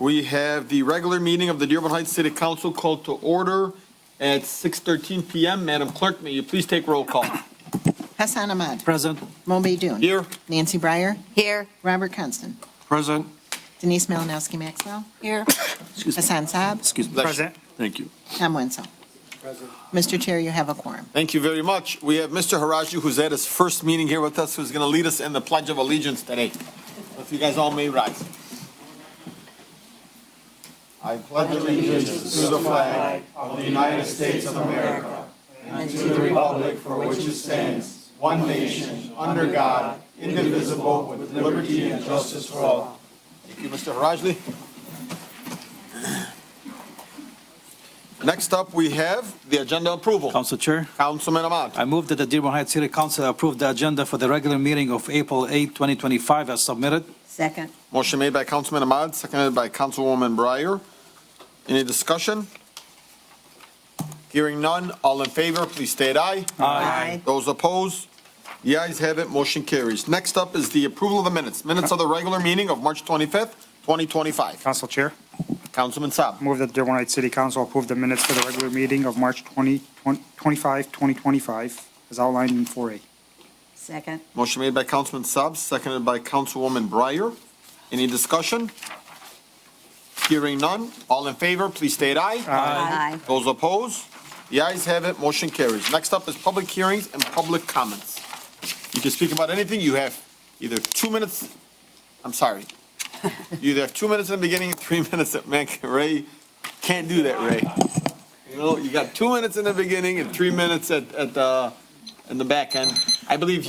We have the regular meeting of the Dearborn Heights City Council called to order at 6:13 PM. Madam Clerk, may you please take roll call? Hassan Ahmad. Present. Mo Beydoun. Here. Nancy Breyer. Here. Robert Constant. Present. Denise Malinowski Maxwell. Here. Excuse me. Hassan Saab. Excuse me. Present. Thank you. Tom Wenzel. Mr. Chair, you have a quorum. Thank you very much. We have Mr. Haraji, who's at his first meeting here with us, who's going to lead us in the Pledge of Allegiance today. If you guys all may rise. I pledge allegiance to the flag of the United States of America and to the republic for which it stands, one nation, under God, indivisible, with liberty and justice for all. Thank you, Mr. Harajli. Next up, we have the agenda approval. Council Chair, Councilman Ahmad. I move that the Dearborn Heights City Council approve the agenda for the regular meeting of April 8, 2025 as submitted. Second. Motion made by Councilman Ahmad, seconded by Councilwoman Breyer. Any discussion? Hearing none, all in favor, please state aye. Aye. Those opposed? The ayes have it, motion carries. Next up is the approval of the minutes. Minutes of the regular meeting of March 25th, 2025. Council Chair, Councilman Saab. move that the Dearborn Heights City Council approve the minutes for the regular meeting of March 25, 2025, as outlined in 4A. Second. Motion made by Councilman Saab, seconded by Councilwoman Breyer. Any discussion? Hearing none, all in favor, please state aye. Aye. Those opposed? The ayes have it, motion carries. Next up is public hearings and public comments. You can speak about anything. You have either 2 minutes, I'm sorry. You either have 2 minutes in the beginning, 3 minutes at, man, Ray, can't do that, Ray. You know, you got 2 minutes in the beginning and 3 minutes in the back end. I believe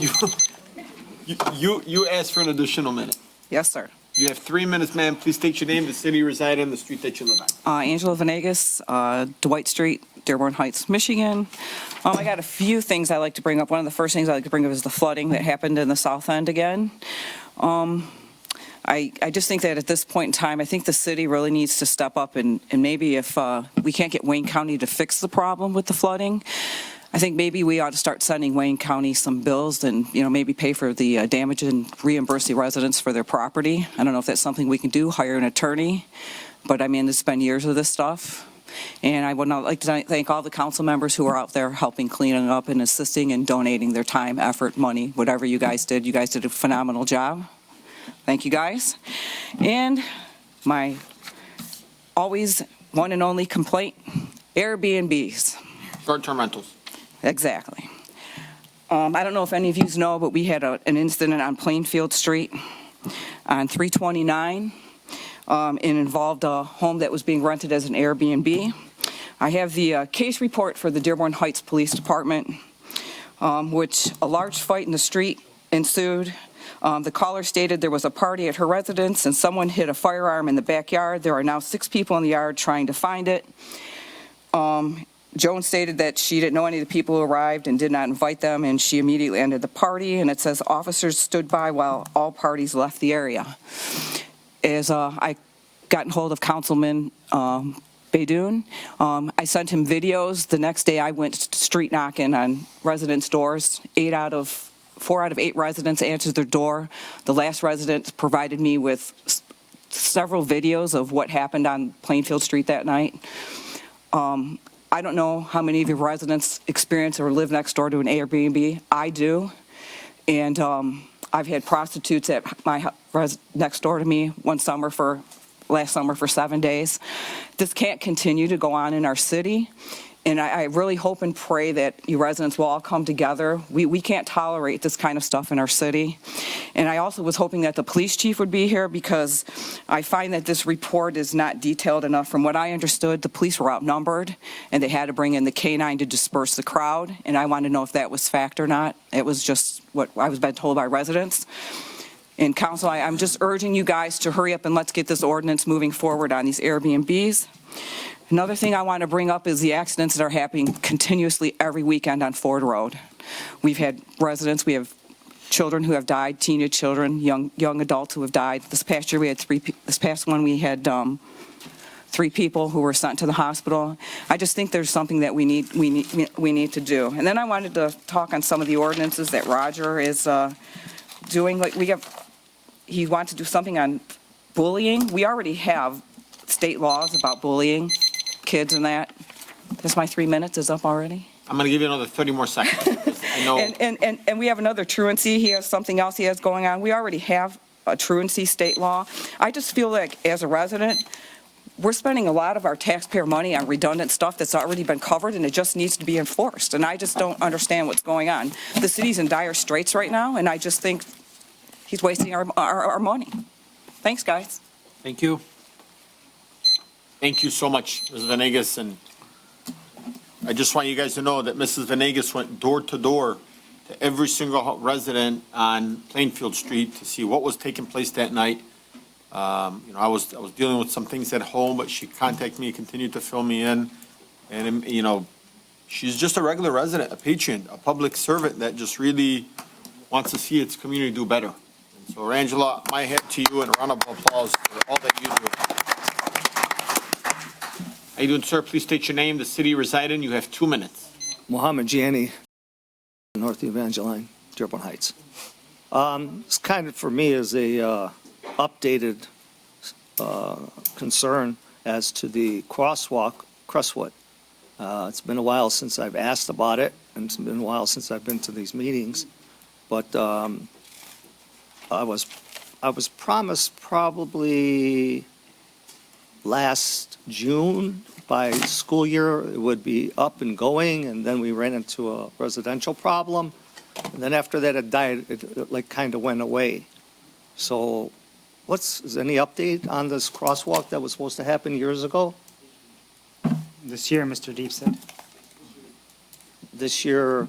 you asked for an additional minute. Yes, sir. You have 3 minutes, ma'am. Please state your name, the city you reside in, the street that you live on. Angela Venegas, Dwight Street, Dearborn Heights, Michigan. I got a few things I like to bring up. One of the first things I like to bring up is the flooding that happened in the south end again. I just think that at this point in time, I think the city really needs to step up and maybe if we can't get Wayne County to fix the problem with the flooding, I think maybe we ought to start sending Wayne County some bills and, maybe pay for the damage and reimburse the residents for their property. I don't know if that's something we can do, hire an attorney, but I mean, it's been years of this stuff. And I would not like to thank all the council members who are out there helping cleaning up and assisting and donating their time, effort, money, whatever you guys did. You guys did a phenomenal job. Thank you guys. And my always one and only complaint, Airbnbs. Short-term rentals. Exactly. I don't know if any of you know, but we had an incident on Plainfield Street on 329. It involved a home that was being rented as an Airbnb. I have the case report for the Dearborn Heights Police Department, which a large fight in the street ensued. The caller stated there was a party at her residence and someone hid a firearm in the backyard. There are now 6 people in the yard trying to find it. Joan stated that she didn't know any of the people who arrived and did not invite them, and she immediately ended the party. And it says officers stood by while all parties left the area. As I got in hold of Councilman Beydoun, I sent him videos. The next day I went street knocking on residents' doors. 4 out of 8 residents answered their door. The last resident provided me with several videos of what happened on Plainfield Street that night. I don't know how many of your residents experience or live next door to an Airbnb. I do. And I've had prostitutes at my next door to me last summer for 7 days. This can't continue to go on in our city. And I really hope and pray that you residents will all come together. We can't tolerate this kind of stuff in our city. And I also was hoping that the police chief would be here because I find that this report is not detailed enough. From what I understood, the police were outnumbered and they had to bring in the K-9 to disperse the crowd. And I want to know if that was fact or not. It was just what I was been told by residents. And council, I'm just urging you guys to hurry up and let's get this ordinance moving forward on these Airbnbs. Another thing I want to bring up is the accidents that are happening continuously every weekend on Ford Road. We've had residents, we have children who have died, teenage children, young adults who have died. This past year we had 3. This past one we had 3 people who were sent to the hospital. I just think there's something that we need to do. And then I wanted to talk on some of the ordinances that Roger is doing. Like he wants to do something on bullying. We already have state laws about bullying kids and that. This, my 3 minutes is up already. I'm going to give you another 30 more seconds. I know. And we have another truancy. He has something else he has going on. We already have a truancy state law. I just feel like as a resident, we're spending a lot of our taxpayer money on redundant stuff that's already been covered, and it just needs to be enforced. And I just don't understand what's going on. The city's in dire straits right now, and I just think he's wasting our money. Thanks, guys. Thank you. Thank you so much, Ms. Venegas, and I just want you guys to know that Mrs. Venegas went door to door to every single resident on Plainfield Street to see what was taking place that night. I was dealing with some things at home, but she contacted me, continued to fill me in, and she's just a regular resident, a patron, a public servant that just really wants to see its community do better. And so, Angela, my hat to you and a round of applause for all that you do. How you doing, sir? Please state your name, the city you reside in. You have 2 minutes. Mohammed Gianni, North Evangeline, Dearborn Heights. It's kind of, for me, is a updated concern as to the crosswalk, Crestwood. It's been a while since I've asked about it, and it's been a while since I've been to these meetings. But I was promised probably last June by school year it would be up and going, and then we ran into a residential problem. And then after that it died, it like kind of went away. So is any update on this crosswalk that was supposed to happen years ago? This year, Mr. Deep said. This year,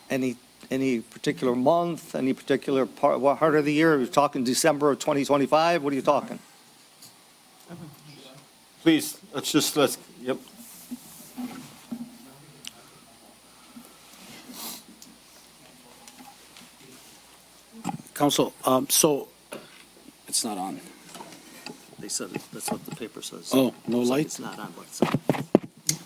any particular month, any particular part of the year? Are you talking December of 2025? What are you talking? Please, yep. Council, so it's not on. They said that's what the paper says. Oh, no light? It's not on, but it's on.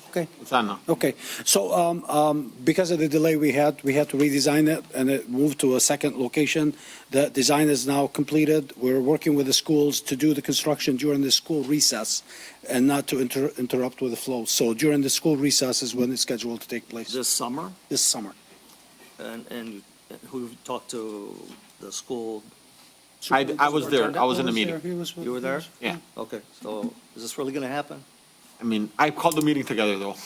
Okay. It's on now. Okay. So because of the delay we had to redesign it, and it moved to a second location. The design is now completed. We're working with the schools to do the construction during the school recess and not to interrupt with the flow. So during the school recess is when it's scheduled to take place. This summer? This summer. And who talked to the school? I was there. I was in the meeting. You were there? Yeah. Okay, so is this really going to happen? I mean, I called the meeting together, though.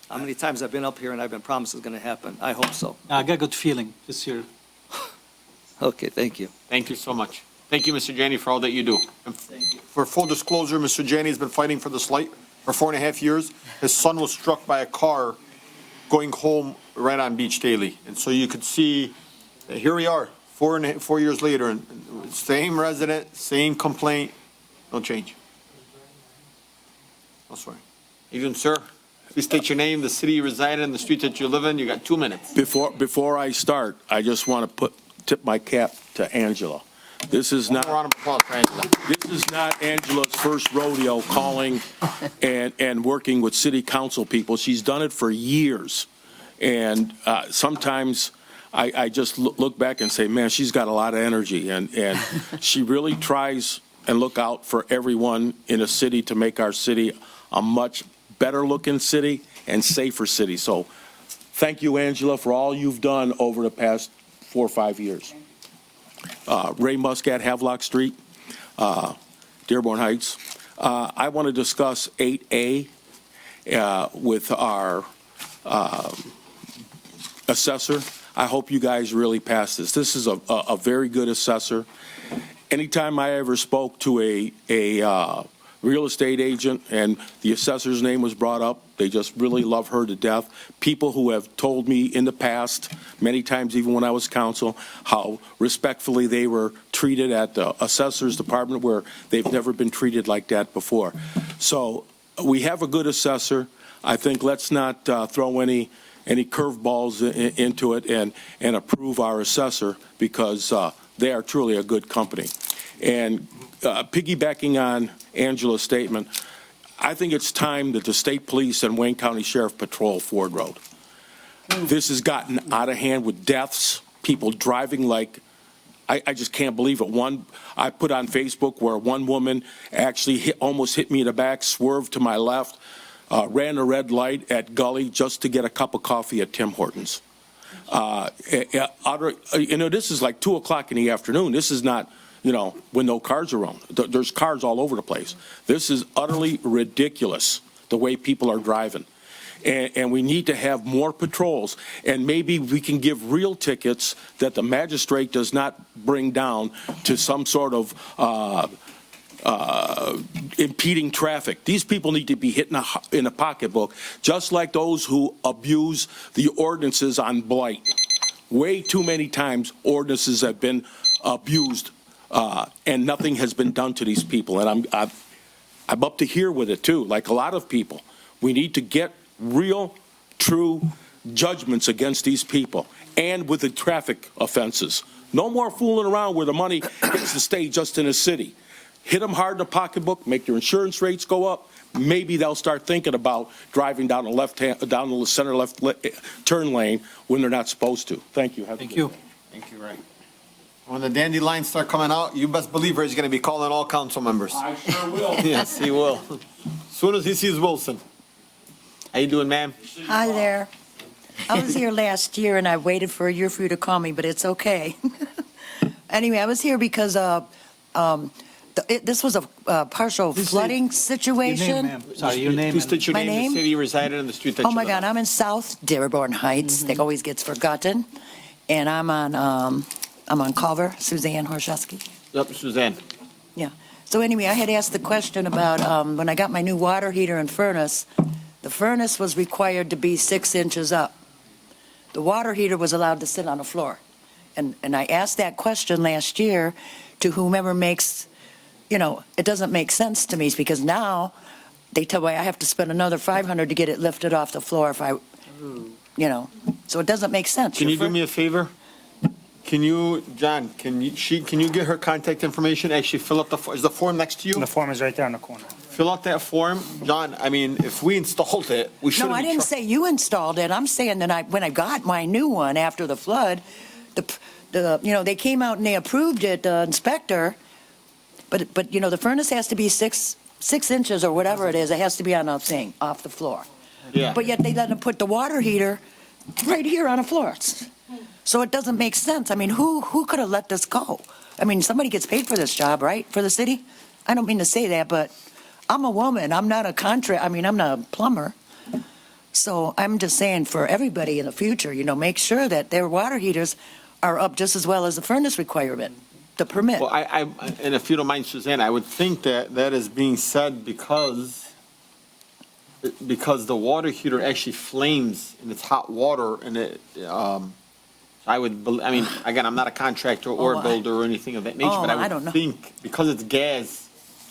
How many times I've been up here and I've been promised it's going to happen? I hope so. I got a good feeling this year. Okay, thank you. Thank you so much. Thank you, Mr. Janney, for all that you do. And for full disclosure, Mr. Janney has been fighting for this light for 4.5 years. His son was struck by a car going home right on Beach Daily. And so you could see, that here we are, 4 years later, and same resident, same complaint, no change. No swearing. You doing, sir? Please state your name, the city you reside in, the street that you live in. You got 2 minutes. Before I start, I just want to tip my cap to Angela. This is One round of applause for Angela. This is not Angela's first rodeo calling and working with city council people. She's done it for years. And sometimes I just look back and say, man, she's got a lot of energy. And she really tries and look out for everyone in a city to make our city a much better looking city and safer city. So thank you, Angela, for all you've done over the past 4 or 5 years. Ray Muscat, Havelock Street, Dearborn Heights. I want to discuss 8A with our assessor. I hope you guys really pass this. This is a very good assessor. Anytime I ever spoke to a real estate agent and the assessor's name was brought up, they just really love her to death. People who have told me in the past, many times even when I was counsel, how respectfully they were treated at the assessor's department where they've never been treated like that before. So we have a good assessor. I think let's not throw any curveballs into it and approve our assessor because they are truly a good company. And piggybacking on Angela's statement, I think it's time that the state police and Wayne County Sheriff patrol Ford Road. This has gotten out of hand with deaths, people driving like I just can't believe it. I put on Facebook where one woman actually almost hit me in the back, swerved to my left, ran a red light at Gully just to get a cup of coffee at Tim Hortons. This is like 2 o'clock in the afternoon. This is not, when no cars are around. There's cars all over the place. This is utterly ridiculous, the way people are driving. And we need to have more patrols, and maybe we can give real tickets that the magistrate does not bring down to some sort of impeding traffic. These people need to be hit in a pocketbook, just like those who abuse the ordinances on blight. Way too many times ordinances have been abused, and nothing has been done to these people. And I'm up to here with it too, like a lot of people. We need to get real, true judgments against these people, and with the traffic offenses. No more fooling around where the money gets to stay just in a city. Hit them hard in the pocketbook, make their insurance rates go up. Maybe they'll start thinking about driving down the center left turn lane when they're not supposed to. Thank you. Thank you. Thank you, Ray. When the dandelions start coming out, you best believe he's going to be calling all council members. I sure will. Yes, he will. As soon as he sees Wilson. How you doing, ma'am? Hi there. I was here last year and I waited for a year for you to call me, but it's okay. Anyway, I was here because this was a partial flooding Your name, situation. ma'am. Sorry, your name. Please state your My name, name? the city you resided, and the street that you Oh my live on. God, I'm in South Dearborn Heights. That always gets forgotten. And I'm on Culver, Suzanne Horshesky. Yep, Suzanne. Yeah. So anyway, I had asked the question about when I got my new water heater and furnace, the furnace was required to be 6 inches up. The water heater was allowed to sit on the floor. And I asked that question last year to whomever makes, it doesn't make sense to me because now they tell me I have to spend another $500 to get it lifted off the floor if I, so it doesn't make sense. Can you do me a favor? Can you, John, can you get her contact information? Actually, fill out is the form next to you? And the form is right there in the corner. Fill out that form. John, I mean, if we installed it, we shouldn't No, I be didn't say you installed it. I'm saying that when I got my new one after the flood, they came out and they approved it, the inspector, but the furnace has to be six inches or whatever it is. It has to be on a thing, off the floor. Yeah. But yet they let them put the water heater right here on the floor. So it doesn't make sense. I mean, who could have let this go? I mean, somebody gets paid for this job, right, for the city? I don't mean to say that, but I'm a woman. I'm not I'm not a plumber. So I'm just saying for everybody in the future, make sure that their water heaters are up just as well as the furnace requirement, the permit. Well, and if you don't mind, Suzanne, I would think that is being said because the water heater actually flames and it's hot water and again, I'm not a contractor or a builder or anything of that nature, but I I don't know. would think because it's gas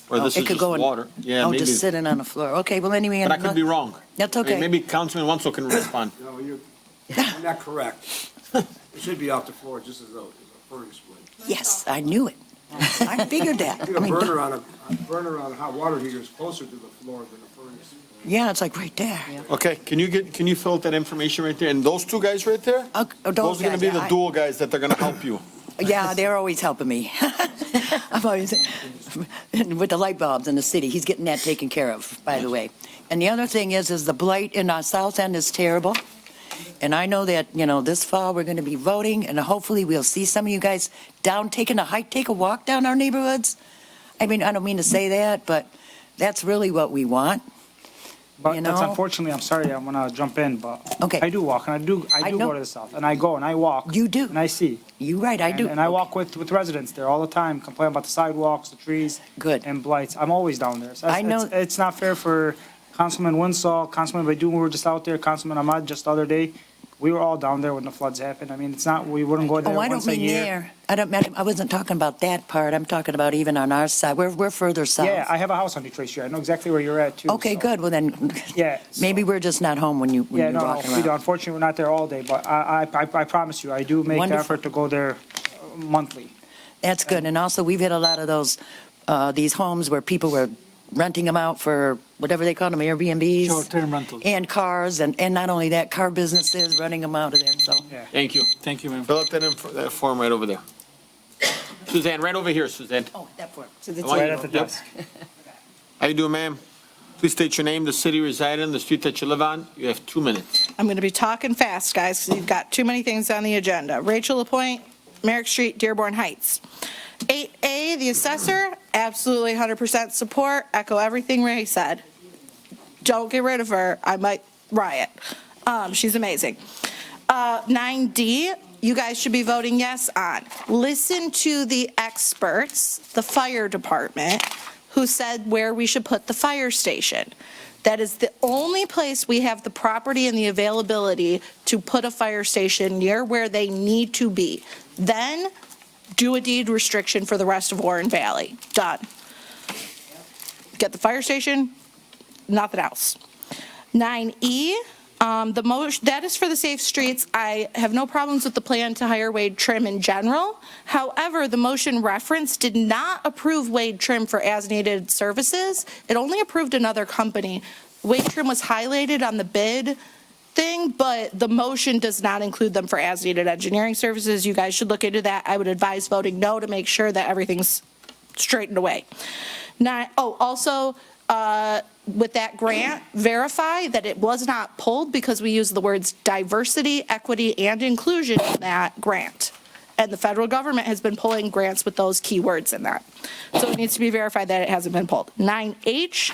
or this it is could just go in- water. Yeah, maybe. just sitting on the floor. Okay, well, anyway. But I could be wrong. That's I mean, okay. maybe Councilman Wanso can respond. No, you're not correct. It should be off the floor just as a furnace would. Yes, I knew it. I figured that. A burner on a hot water heater is closer to the floor than a furnace. Yeah, it's like right there. Okay, can you fill out that information right there? And those two guys right there? Those are going to be the dual guys that they're going to help you. Yeah, they're always helping me. I'm always, with the light bulbs in the city, he's getting that taken care of, by the way. And the other thing is the blight in our south end is terrible. And I know that, this fall we're going to be voting and hopefully we'll see some of you guys down, take a walk down our neighborhoods. I mean, I don't mean to say that, but that's really what we want. But that's unfortunately, I'm sorry, I'm gonna jump in, but Okay. I do walk and I do know. go to the south and I go and I walk. You do. And I see. You right, I do. And I walk with residents there all the time, complain about the sidewalks, the trees. Good. And blights. I'm always down there. So I know- It's not fair for Councilman Winsall, Councilman Baydun, we were just out there, Councilman Ahmad just the other day. We were all down there when the floods happened. I mean, we wouldn't go there Oh, I don't once a mean year. there. I wasn't talking about that part. I'm talking about even on our side. We're further south. Yeah, I have a house on Detroit Street. I know exactly where you're at too. Okay, so- good. Well, then, Yeah. maybe we're just not home when you're No, walking we do. around. Unfortunately, we're not there all day, but I promise you, I do make the Wonderful. effort to go there monthly. That's good. And also, we've hit a lot of these homes where people were renting them out for whatever they call them, Airbnbs. Short-term rentals. And cars, and not only that, car businesses renting them out of there, so. Yeah. Thank you. Thank you, ma'am. Fill out that form right over there. Suzanne, right over here, Suzanne. Oh, that part. To the I want Right you- at the yep. desk. How you doing, ma'am? Please state your name, the city you reside in, the street that you live on. You have 2 minutes. I'm going to be talking fast, guys, because you've got too many things on the agenda. Rachel Lapointe, Merrick Street, Dearborn Heights. 8A, the assessor, absolutely 100% support, echo everything Ray said. Don't get rid of her, I might riot. She's amazing. 9D, you guys should be voting yes on. Listen to the experts, the fire department, who said where we should put the fire station. That is the only place we have the property and the availability to put a fire station near where they need to be. Then do a deed restriction for the rest of Warren Valley. Done. Get the fire station, nothing else. 9E, that is for the safe streets. I have no problems with the plan to hire Wade Trim in general. However, the motion reference did not approve Wade Trim for as-needed services. It only approved another company. Wade Trim was highlighted on the bid thing, but the motion does not include them for as-needed engineering services. You guys should look into that. I would advise voting no to make sure that everything's straightened away. Also, with that grant, verify that it was not pulled because we use the words diversity, equity, and inclusion in that grant. And the federal government has been pulling grants with those keywords in that. So it needs to be verified that it hasn't been pulled. 9H,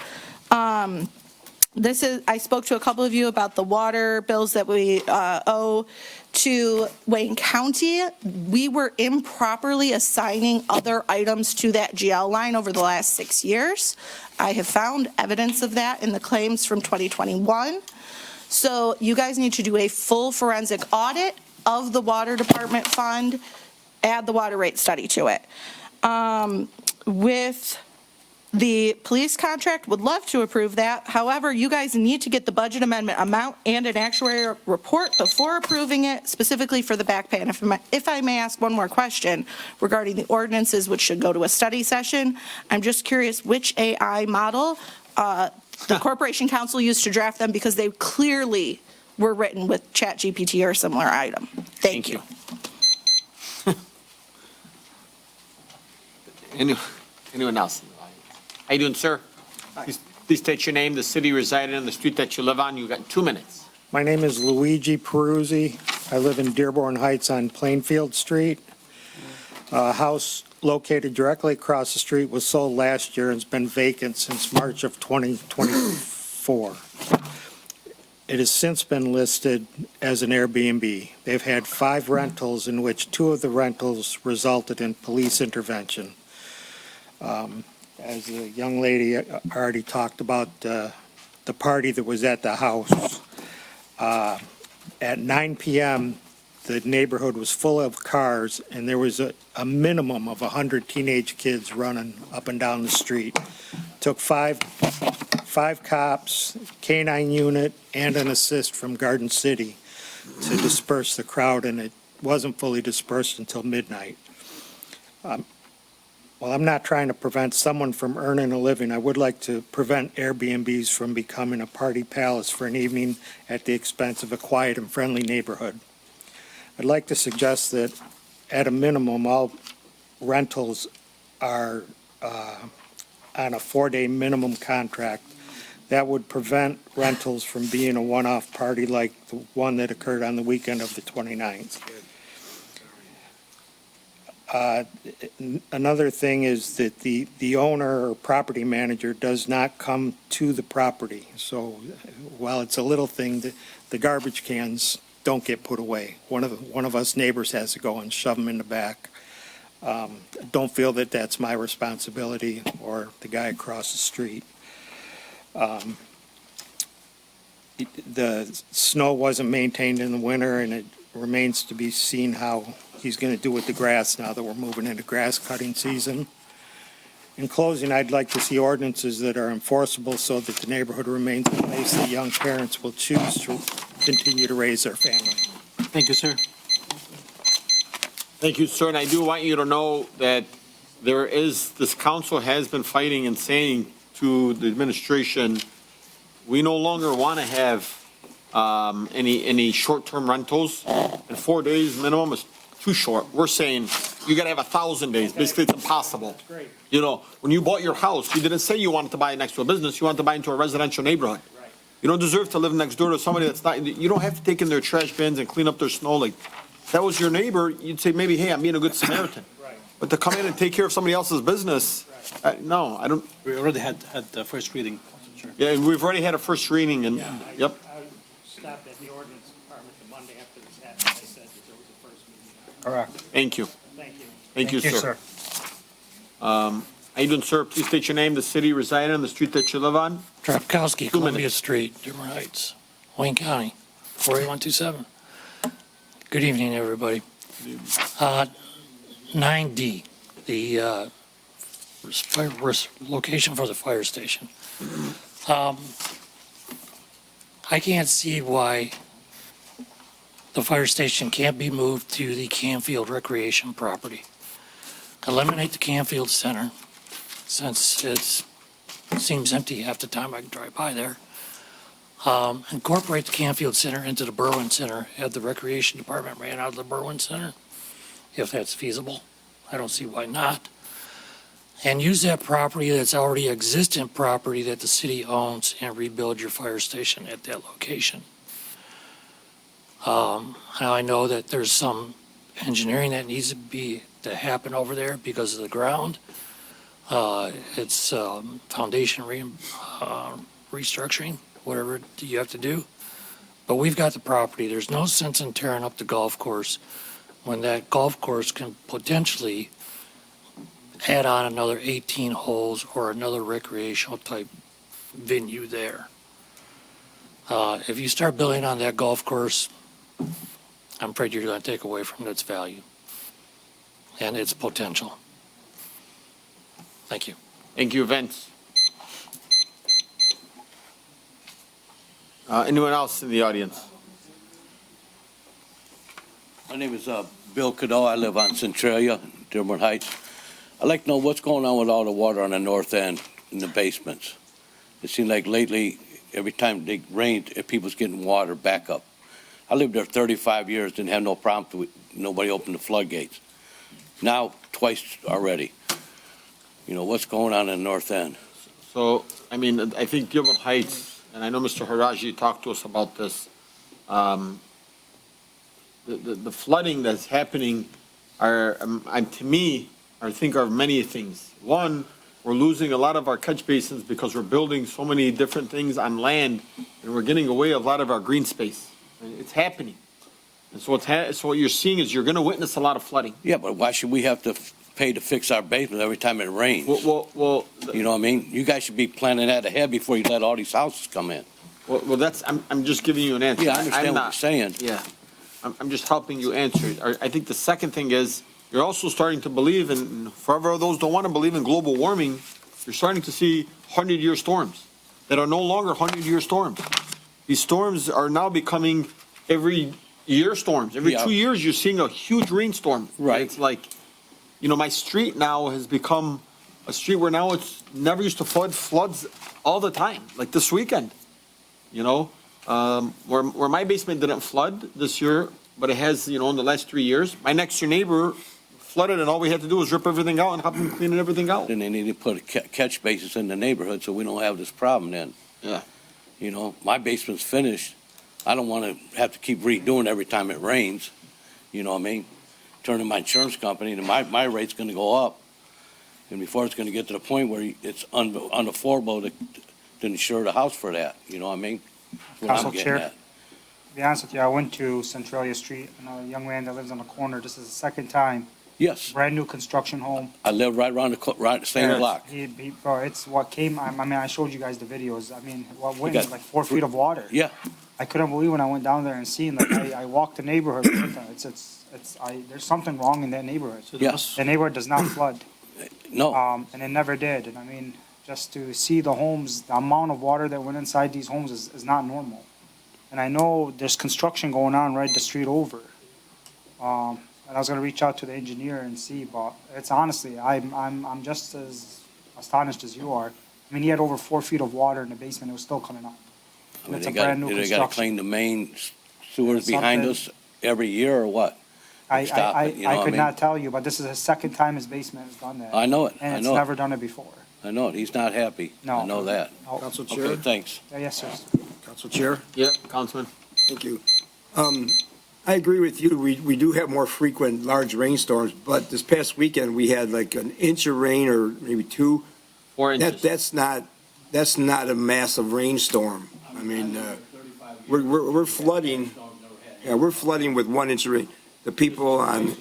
I spoke to a couple of you about the water bills that we owe to Wayne County. We were improperly assigning other items to that GL line over the last 6 years. I have found evidence of that in the claims from 2021. So you guys need to do a full forensic audit of the water department fund, add the water rate study to it. With the police contract, would love to approve that. However, you guys need to get the budget amendment amount and an actuary report before approving it, specifically for the back pay. And if I may ask one more question regarding the ordinances, which should go to a study session, I'm just curious which AI model the Corporation Council used to draft them, because they clearly were written with ChatGPT or a similar item. Thank you. Anyone else? How you doing, sir? Please state your name, the city you reside in, the street that you live on. You got 2 minutes. My name is Luigi Peruzzi. I live in Dearborn Heights on Plainfield Street. A house located directly across the street was sold last year and has been vacant since March of 2024. It has since been listed as an Airbnb. They've had 5 rentals, in which 2 of the rentals resulted in police intervention. As the young lady already talked about, the party that was at the house, at 9 p.m., the neighborhood was full of cars, and there was a minimum of 100 teenage kids running up and down the street. Took five cops, K-9 unit, and an assist from Garden City to disperse the crowd, and it wasn't fully dispersed until midnight. While I'm not trying to prevent someone from earning a living, I would like to prevent Airbnbs from becoming a party palace for an evening at the expense of a quiet and friendly neighborhood. I'd like to suggest that, at a minimum, all rentals are on a 4-day minimum contract. That would prevent rentals from being a one-off party like the one that occurred on the weekend of the 29th. Another thing is that the owner or property manager does not come to the property. So while it's a little thing, the garbage cans don't get put away. One of us neighbors has to go and shove them in the back. Don't feel that that's my responsibility or the guy across the street. The snow wasn't maintained in the winter, and it remains to be seen how he's going to do with the grass now that we're moving into grass cutting season. In closing, I'd like to see ordinances that are enforceable so that the neighborhood remains a place that young parents will choose to continue to raise their family. Thank you, sir. Thank you, sir. And I do want you to know that this council has been fighting and saying to the administration, we no longer want to have any short-term rentals, and 4 days minimum is too short. We're saying you gotta have 1,000 days. Basically, it's impossible. You know, when you bought your house, you didn't say you wanted to buy it next to a business, you wanted to buy into a residential neighborhood. You don't deserve to live next door to somebody that's not, you don't have to take in their trash bins and clean up their snow. Like, if that was your neighbor, you'd say, maybe, hey, I'm being a good Samaritan. But to come in and take care of somebody else's business, no, I don't, We already had the first reading. yeah, and we've already had a first reading and, yep. I stopped at the ordinance department the Monday after this happened. I said that there was a first meeting. Correct. Thank you. Thank you. Thank you, sir. How you doing, sir? Please state your name, the city you reside in, the street that you live on. Trapkowski, 2 Columbia minutes. Street, Dearborn Heights, Wayne County, 48127. Good evening, everybody. 9D, the location for the fire station. I can't see why the fire station can't be moved to the Canfield Recreation property. Eliminate the Canfield Center, since it seems empty half the time I can drive by there. Incorporate the Canfield Center into the Berwyn Center, have the Recreation Department ran out of the Berwyn Center, if that's feasible. I don't see why not. And use that property that's already existing property that the city owns and rebuild your fire station at that location. Now I know that there's some engineering that needs to happen over there because of the ground. It's foundation restructuring, whatever you have to do. But we've got the property. There's no sense in tearing up the golf course when that golf course can potentially add on another 18 holes or another recreational type venue there. If you start building on that golf course, I'm afraid you're going to take away from its value and its potential. Thank you. Thank you, Vince. Anyone else in the audience? My name is Bill Cadeau. I live on Centralia, Dearborn Heights. I'd like to know what's going on with all the water on the north end in the basements. It seems like lately, every time it rained, people's getting water back up. I lived there 35 years, didn't have no problem. Nobody opened the floodgates. Now, twice already. You know, what's going on in the north end? So, I mean, I think Dearborn Heights, and I know Mr. Haraji talked to us about this, the flooding that's happening are, to me, I think are many things. One, we're losing a lot of our catch basins because we're building so many different things on land, and we're getting away a lot of our green space. It's happening. And so so what you're seeing is you're going to witness a lot of flooding. Yeah, but why should we have to pay to fix our basement every time it rains? Well, you know what I mean? You guys should be planning that ahead before you let all these houses come in. Well, that's, I'm just giving you an answer. Yeah, I understand what you're saying. Yeah, I'm just helping you answer it. I think the second thing is, you're also starting to believe, and forever those don't want to believe in global warming, you're starting to see 100-year storms that are no longer 100-year storms. These storms are now becoming every year storms. Every 2 years, you're seeing a huge rainstorm. Right. It's like, you know, my street now has become a street where now it's never used to floods all the time, like this weekend. You know, where my basement didn't flood this year, but it has, you know, in the last 3 years. My next door neighbor flooded, and all we had to do was rip everything out and help them clean everything out. Then they need to put catch bases in the neighborhood so we don't have this problem then. Yeah. You know, my basement's finished. I don't want to have to keep redoing every time it rains. You know what I mean? Turning my insurance company, and my rate's going to go up. And before it's going to get to the point where it's unaffordable to insure the house for that. You know what I mean? That's what Council I'm getting Chair. at. To be honest with you, I went to Centralia Street, and a young man that lives on the corner, this is the second time, Yes, brand new construction home. I live right around the same block. Bro, it's what came, I mean, I showed you guys the videos. I mean, what went got- in like 4 feet of water. Yeah, I couldn't believe when I went down there and seen, like, I walked the neighborhood. There's something wrong in that neighborhood. yes, The neighborhood does not flood, no, and it never did. And I mean, just to see the homes, the amount of water that went inside these homes is not normal. And I know there's construction going on right the street over. And I was gonna reach out to the engineer and see, but it's honestly, I'm just as astonished as you are. I mean, he had over 4 feet of water in the basement, it was still coming up. I mean, It's a they got brand new to construction. clean the main sewers behind us every year or what? I, stop I, it, you know I what I could mean? not tell you, but this is the second time his basement has done that. I know it, And I it's know it, never done it before. I know it. He's not happy. No. I know that. Oh, Council Chair? Okay, thanks. yes, sir. Council Chair? Yeah, Councilman. Thank you. I agree with you. We do have more frequent large rainstorms, but this past weekend, we had like an inch of rain or maybe 2. 4 inches. That's not a massive rainstorm. I mean, we're flooding. Yeah, we're flooding with 1 inch of rain. The people on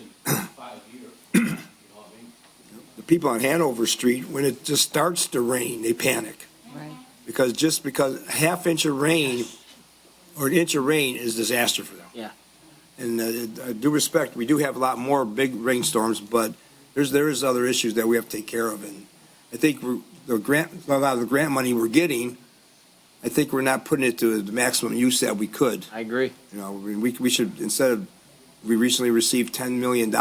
Hanover Street, when it just starts to rain, they panic. Right. Because half inch of rain or an inch of rain is disaster for them. Yeah. And due respect, we do have a lot more big rainstorms, but there is other issues that we have to take care of. And I think a lot of the grant money we're getting, I think we're not putting it to the maximum use that we could. I agree. You know, we should, we recently received $10 million,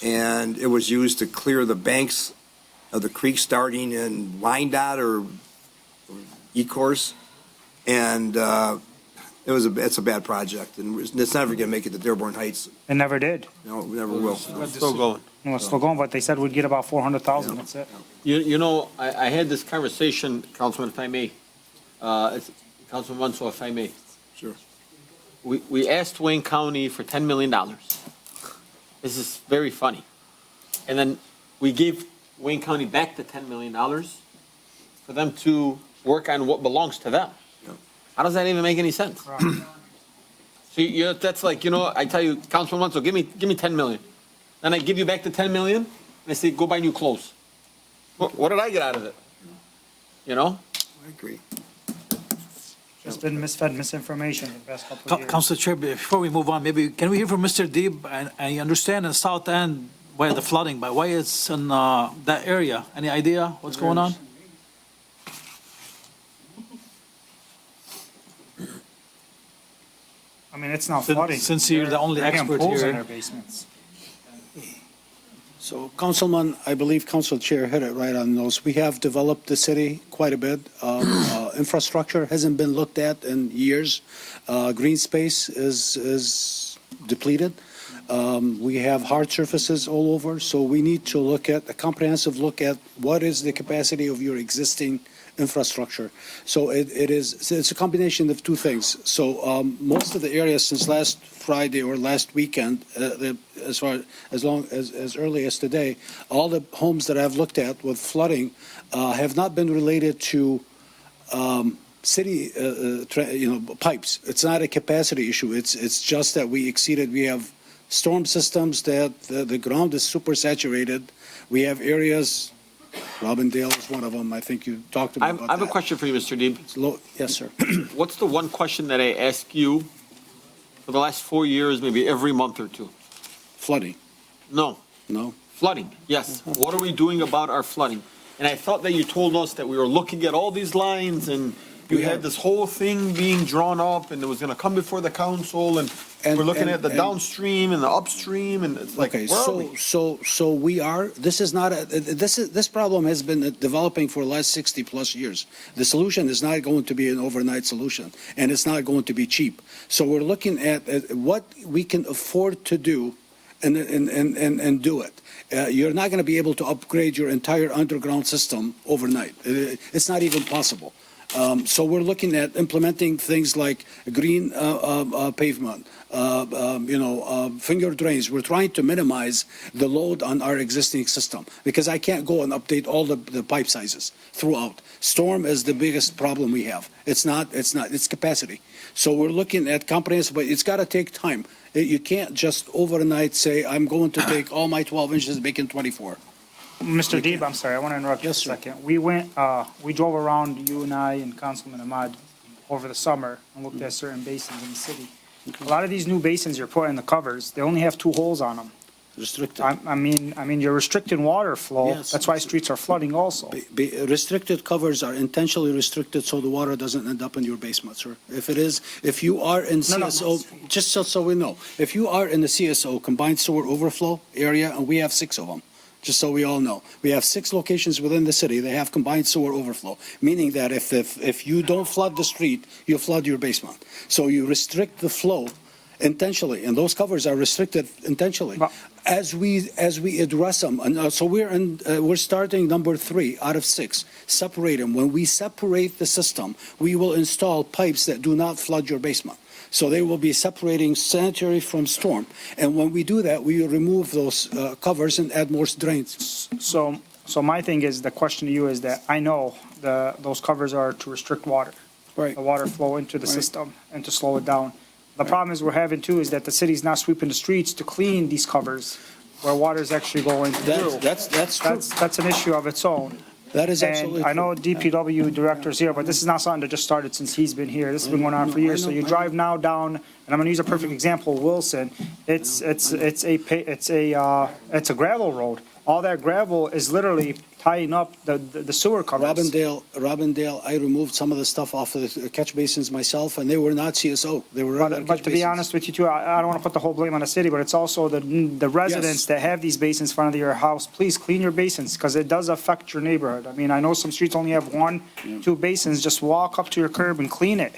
and it was used to clear the banks of the creek starting in Wyandotte or E-Course, and it's a bad project, and it's never going to make it to Dearborn Heights. It never did. No, it never will. It's still going. No, it's still going, but they said we'd get about 400,000, that's it. You know, I had this conversation, Councilman, if I may. Councilman Wenzel, if I may. Sure. We asked Wayne County for $10 million. This is very funny. And then we gave Wayne County back the $10 million for them to work on what belongs to them. How does that even make any sense? So that's like, I tell you, Councilman Wenzel, give me $10 million. Then I give you back the $10 million, and I say, go buy new clothes. What did I get out of it? I agree. Just been misfed misinformation the past couple of years. Council Chair, before we move on, maybe can we hear from Mr. Deeb? I understand in South End where the flooding, but why it's in that area? Any idea what's going on? I mean, it's not flooding. Since you're the only They're getting expert pools in here. their basements. So, Councilman, I believe Council Chair hit it right on those. We have developed the city quite a bit. Infrastructure hasn't been looked at in years. Green space is depleted. We have hard surfaces all over, so we need to look at a comprehensive look at what is the capacity of your existing infrastructure. So it's a combination of two things. So most of the areas since last Friday or last weekend, as early as today, all the homes that I've looked at with flooding have not been related to city pipes. It's not a capacity issue. It's just that we have storm systems that the ground is super saturated. We have areas. Robindale is one of them. I think you talked about that. I have a question for you, Mr. Deeb. Yes, sir. What's the one question that I ask you for the last 4 years, maybe every month or two? Flooding. No. No. Flooding, yes. What are we doing about our flooding? And I thought that you told us that we were looking at all these lines and you had this whole thing being drawn up and it was going to come before the council and we're looking at the downstream and the upstream and it's like, Okay, where are we? so we are, this problem has been developing for the last 60 plus years. The solution is not going to be an overnight solution and it's not going to be cheap. So we're looking at what we can afford to do and do it. You're not going to be able to upgrade your entire underground system overnight. It's not even possible. So we're looking at implementing things like green pavement, finger drains. We're trying to minimize the load on our existing system because I can't go and update all the pipe sizes throughout. Storm is the biggest problem we have. It's capacity. So we're looking at comprehensive, but it's got to take time. You can't just overnight say, I'm going to take all my 12 inches and make it 24. Mr. Deeb, I'm sorry, I want to interrupt you for a second. We drove around, you and I and Councilman Ahmad, over the summer and looked at certain basins in the city. A lot of these new basins you're putting in the covers, they only have 2 holes on them. Restricted. I mean, you're restricting water flow. Yes. That's why streets are flooding also. Restricted covers are intentionally restricted so the water doesn't end up in your basement, sir. If you are in CSO, just so we know, if you are in the CSO, combined sewer overflow area, and we have 6 of them, just so we all know. We have 6 locations within the city that have combined sewer overflow, meaning that if you don't flood the street, you flood your basement. So you restrict the flow. intentionally, and those covers are restricted intentionally. But- As we address them, and so we're starting number 3 out of 6, separate them. When we separate the system, we will install pipes that do not flood your basement. So they will be separating sanitary from storm. And when we do that, we will remove those covers and add more drains. So my thing is, the question to you is that I know those covers are to restrict water. Right. The water flow into the Right. system and to slow it down. The problem is we're having too is that the city's not sweeping the streets to clean these covers where water is actually going through. That's true. That's an issue of its own. That is absolutely And I true. know DPW director's here, but this is not something that just started since he's been here. This has been going on for years. So you drive now down, and I'm gonna use a perfect example, Wilson. It's a gravel road. All that gravel is literally tying up the sewer covers. Robindale, I removed some of the stuff off of the catch basins myself, and they were not CSO. They were regular But catch to be basins. honest with you too, I don't want to put the whole blame on the city, but it's also the residents Yes. that have these basins in front of your house. Please clean your basins because it does affect your neighborhood. I mean, I know some streets only have 1, 2 basins. Just walk up to your curb and clean it.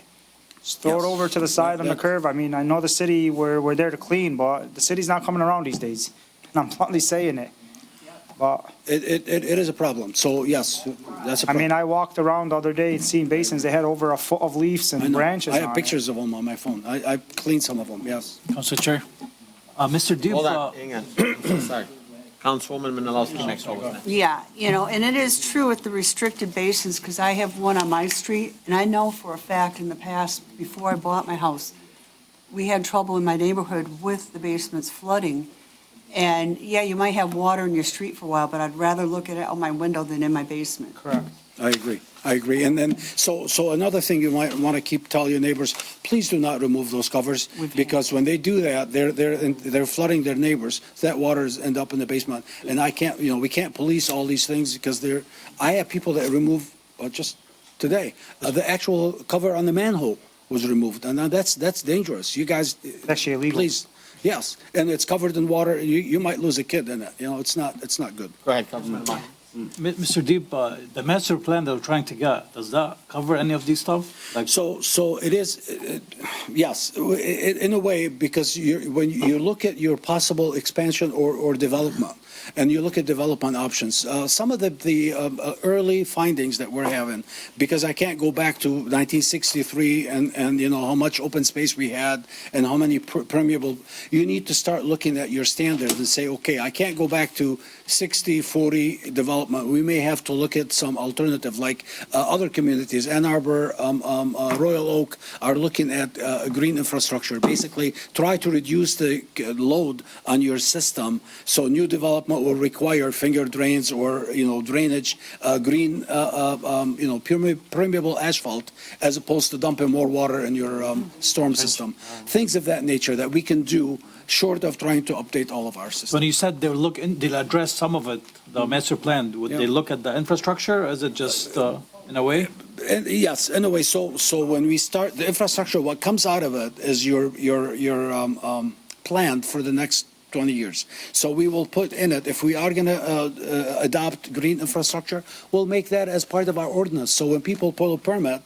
Just throw it Yes. over to the side on the curb. I mean, I know the city, we're there to clean, but the city's not coming around these days. And I'm bluntly saying it. But, It is a problem. So yes, that's a I problem. mean, I walked around the other day and seen basins, they had over a foot of leaves I and know. branches I on have it. pictures of them on my phone. I cleaned some of them, yes. Council Chair. Mr. Deeb, Hold on, hang on. Sorry. Councilwoman Menalowski next over. Yeah, and it is true with the restricted basins, because I have one on my street, and I know for a fact in the past, before I bought my house, we had trouble in my neighborhood with the basements flooding. And, yeah, you might have water in your street for a while, but I'd rather look at it out my window than in my basement. Correct. I agree. And then, so another thing you might want to tell your neighbors, please do not remove those covers, because when they do that, they're flooding their neighbors. That waters end up in the basement. And we can't police all these things because I have people that remove, just today, the actual cover on the manhole was removed. And now that's dangerous. You guys, Actually illegal. please, yes. And it's covered in water. You might lose a kid in it. It's not good. Go ahead, Councilman Ahmad. Mr. Deeb, the master plan that we're trying to get, does that cover any of these stuff? Like, So it is, yes, in a way, because when you look at your possible expansion or development, and you look at development options, some of the early findings that we're having, because I can't go back to 1963 and how much open space we had and how many permeable, you need to start looking at your standards and say, okay, I can't go back to 60-40 development. We may have to look at some alternative, like other communities. Ann Arbor, Royal Oak are looking at green infrastructure. Basically, try to reduce the load on your system. So new development will require finger drains or drainage, green, permeable asphalt, as opposed to dumping more water in your storm system. Things of that nature that we can do, short of trying to update all of our systems. when you said they'll address some of it, the master plan, would they look at the infrastructure? Is it just in a way? Yes, in a way. So when we start the infrastructure, what comes out of it is your plan for the next 20 years. So we will put in it, if we are going to adopt green infrastructure, we'll make that as part of our ordinance. So when people pull a permit,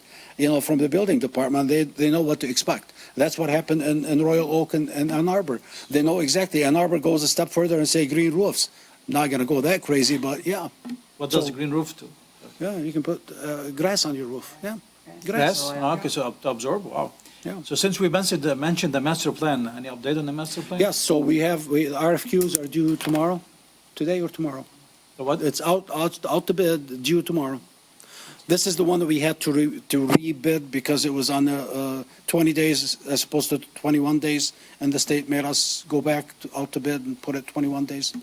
from the building department, they know what to expect. That's what happened in Royal Oak and Ann Arbor. They know exactly. Ann Arbor goes a step further and say green roofs. Not going to go that crazy, but yeah. What does the green roof do? Yeah, you can put grass on your roof. Yeah, Grass? Okay, so to absorb, wow. Yeah. So since we mentioned the master plan, any update on the master plan? Yes, so RFQs are due tomorrow, today or tomorrow. So what? It's out to bid, due tomorrow. This is the one that we had to rebid because it was on 20 days as opposed to 21 days, and the state made us go back out to bid and put it 21 days.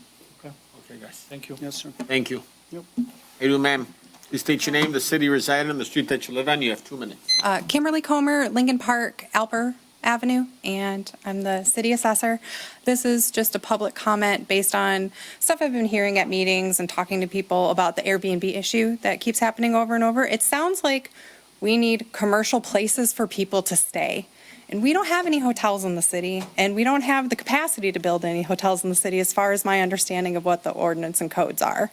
Okay, guys, thank you. Yes, sir. Thank you. Yep. Hey, ma'am, please state your name, the city you reside in, the street that you live on. You have 2 minutes. Kimberly Comer, Lincoln Park, Alper Avenue, and I'm the city assessor. This is just a public comment based on stuff I've been hearing at meetings and talking to people about the Airbnb issue that keeps happening over and over. It sounds like we need commercial places for people to stay. And we don't have any hotels in the city, and we don't have the capacity to build any hotels in the city as far as my understanding of what the ordinance and codes are.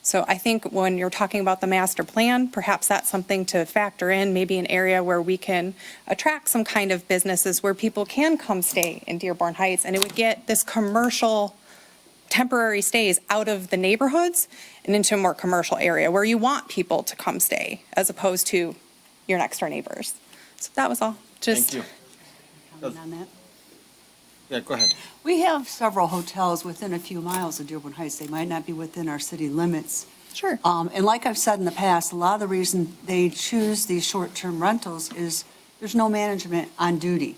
So I think when you're talking about the master plan, perhaps that's something to factor in, maybe an area where we can attract some kind of businesses where people can come stay in Dearborn Heights, and it would get this commercial temporary stays out of the neighborhoods and into a more commercial area where you want people to come stay as opposed to your next door neighbors. So that was all. Just Thank you. Comment on that? Yeah, go ahead. We have several hotels within a few miles of Dearborn Heights. They might not be within our city limits. Sure. And like I've said in the past, a lot of the reason they choose these short-term rentals is there's no management on duty.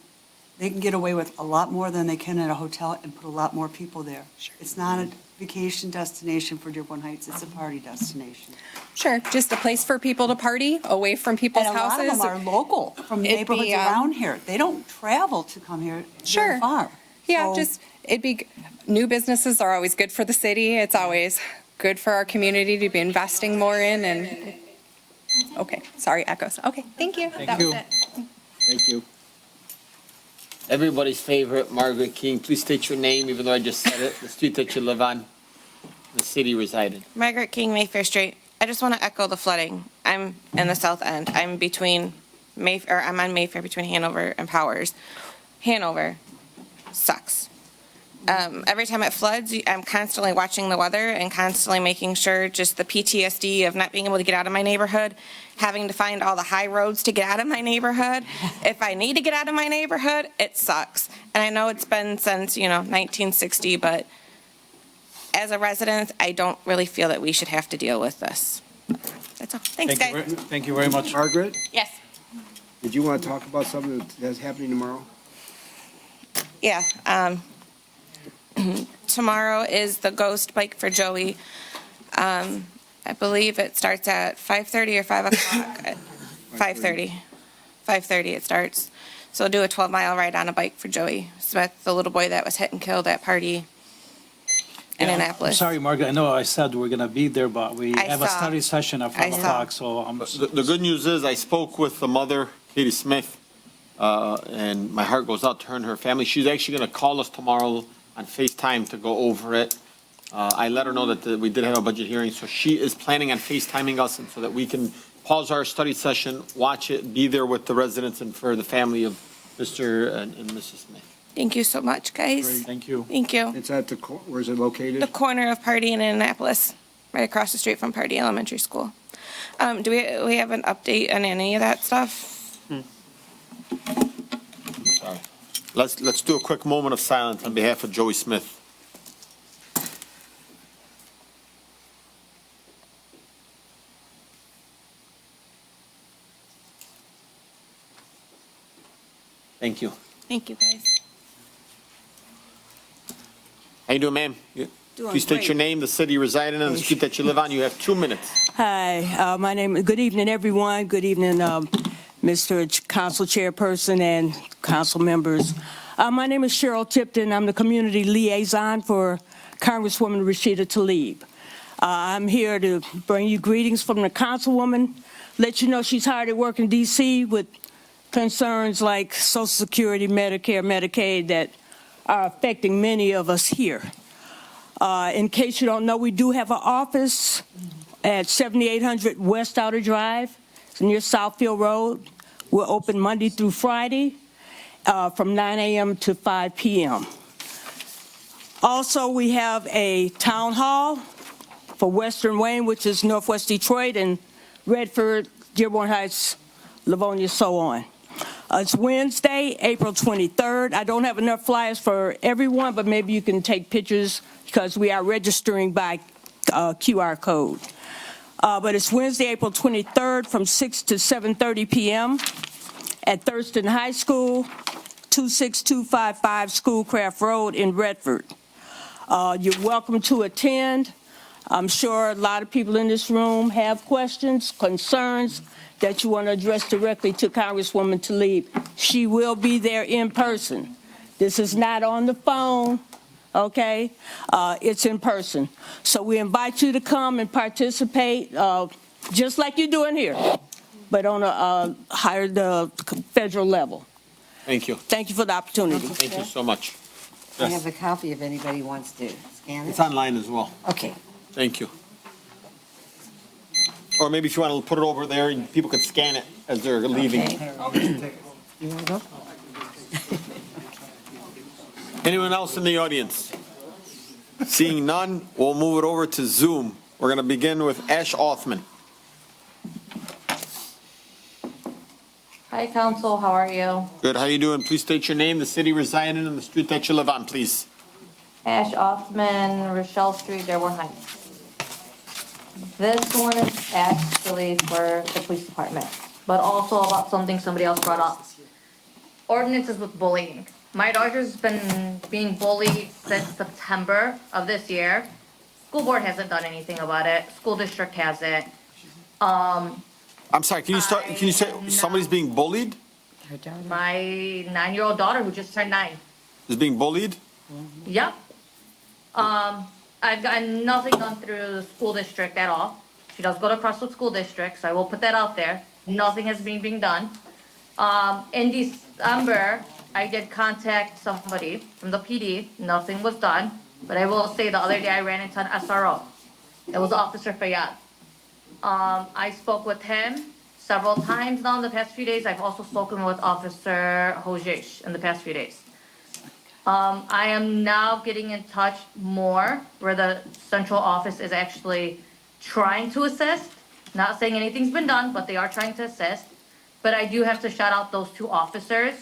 They can get away with a lot more than they can at a hotel and put a lot more people there. It's not a vacation destination for Dearborn Heights, it's a party destination. Sure, just a place for people to party away from people's And a lot houses. of them are local, from It'd neighborhoods be, around here. They don't travel to come here Sure. very far. Yeah, So- just, new businesses are always good for the city. It's always good for our community to be investing more in and, okay, sorry, echoes. Okay, thank you. That was it. Thank you. Everybody's favorite, Margaret King. Please state your name, even though I just said it, the street that you live on, the city you reside in. Margaret King, Mayfair Street. I just want to echo the flooding. I'm in the south end. I'm between I'm on Mayfair between Hanover and Powers. Hanover sucks. Every time it floods, I'm constantly watching the weather and constantly making sure just the PTSD of not being able to get out of my neighborhood, having to find all the high roads to get out of my neighborhood. If I need to get out of my neighborhood, it sucks. And I know it's been since, 1960, but as a resident, I don't really feel that we should have to deal with this. That's all. Thanks, guys. Thank you very much. Margaret, Yes. did you want to talk about something that's happening tomorrow? Yeah. Tomorrow is the Ghost Bike for Joey. I believe it starts at 5:30 or 5 o'clock. 5:30. 5:30 it starts. So we'll do a 12-mile ride on a bike for Joey Smith, the little boy that was hit and killed at party in I'm Annapolis. sorry, Margaret, I know I said we're going to be there, but we I have a saw. study session at I 5 saw. o'clock, so I'm. The good news is I spoke with the mother, Katie Smith, and my heart goes out to her and her family. She's actually going to call us tomorrow on FaceTime to go over it. I let her know that we did have a budget hearing, so she is planning on FaceTiming us and so that we can pause our study session, watch it, be there with the residents and for the family of Mr. and Mrs. Smith. Thank you so much, guys. Thank you. Thank you. It's at where's it located? The corner of Party in Annapolis, right across the street from Party Elementary School. Do we have an update on any of that stuff? Sorry. Let's do a quick moment of silence on behalf of Joey Smith. Thank you. Thank you, guys. How you doing, ma'am? Please state your name, the city you reside in, and the street that you live on. You have 2 minutes. Hi, my name is, good evening, everyone. Good evening, Mr. Council Chairperson and council members. My name is Cheryl Tipton. I'm the community liaison for Congresswoman Rashida Tlaib. I'm here to bring you greetings from the councilwoman, let you know she's hard at work in D.C. with concerns like Social Security, Medicare, Medicaid that are affecting many of us here. In case you don't know, we do have an office at 7800 West Outer Drive. It's near Southfield Road. We're open Monday through Friday from 9 a.m. to 5 p.m. Also, we have a town hall for Western Wayne, which is Northwest Detroit, and Redford, Dearborn Heights, Livonia, so on. It's Wednesday, April 23rd. I don't have enough flyers for everyone, but maybe you can take pictures because we are registering by QR code. But it's Wednesday, April 23rd from 6 to 7:30 p.m. at Thurston High School, 26255 Schoolcraft Road in Redford. You're welcome to attend. I'm sure a lot of people in this room have questions, concerns that you want to address directly to Congresswoman Tlaib. She will be there in person. This is not on the phone, okay? It's in person. So we invite you to come and participate, just like you're doing here, but on a higher federal level. Thank you. Thank you for the opportunity. Thank you so much. I have a copy if anybody wants to scan it. It's online as well. Okay. Thank you. Or maybe if you want to put it over there, and people could scan it as they're leaving. You want to go? Anyone else in the audience? Seeing none, we'll move it over to Zoom. We're going to begin with Ash Othman. Hi, council, how are you? Good, how you doing? Please state your name, the city residing, and the street that you live on, please. Ash Othman, Rochelle Street, Dearborn Heights. This one is actually for the police department, but also about something somebody else brought up. Ordinances with bullying. My daughter's been being bullied since September of this year. School board hasn't done anything about it. School district hasn't. I'm sorry, can you say somebody's being bullied? My 9-year-old daughter who just turned 9. Is being bullied? Yep. I've gotten nothing done through the school district at all. She does go to Crestwood School District, so I will put that out there. Nothing has been being done. In December, I did contact somebody from the PD. Nothing was done. But I will say the other day I ran into an SRO. It was Officer Fayad. I spoke with him several times now in the past few days. I've also spoken with Officer Hojesh in the past few days. I am now getting in touch more where the central office is actually trying to assist. Not saying anything's been done, but they are trying to assist. But I do have to shout out those 2 officers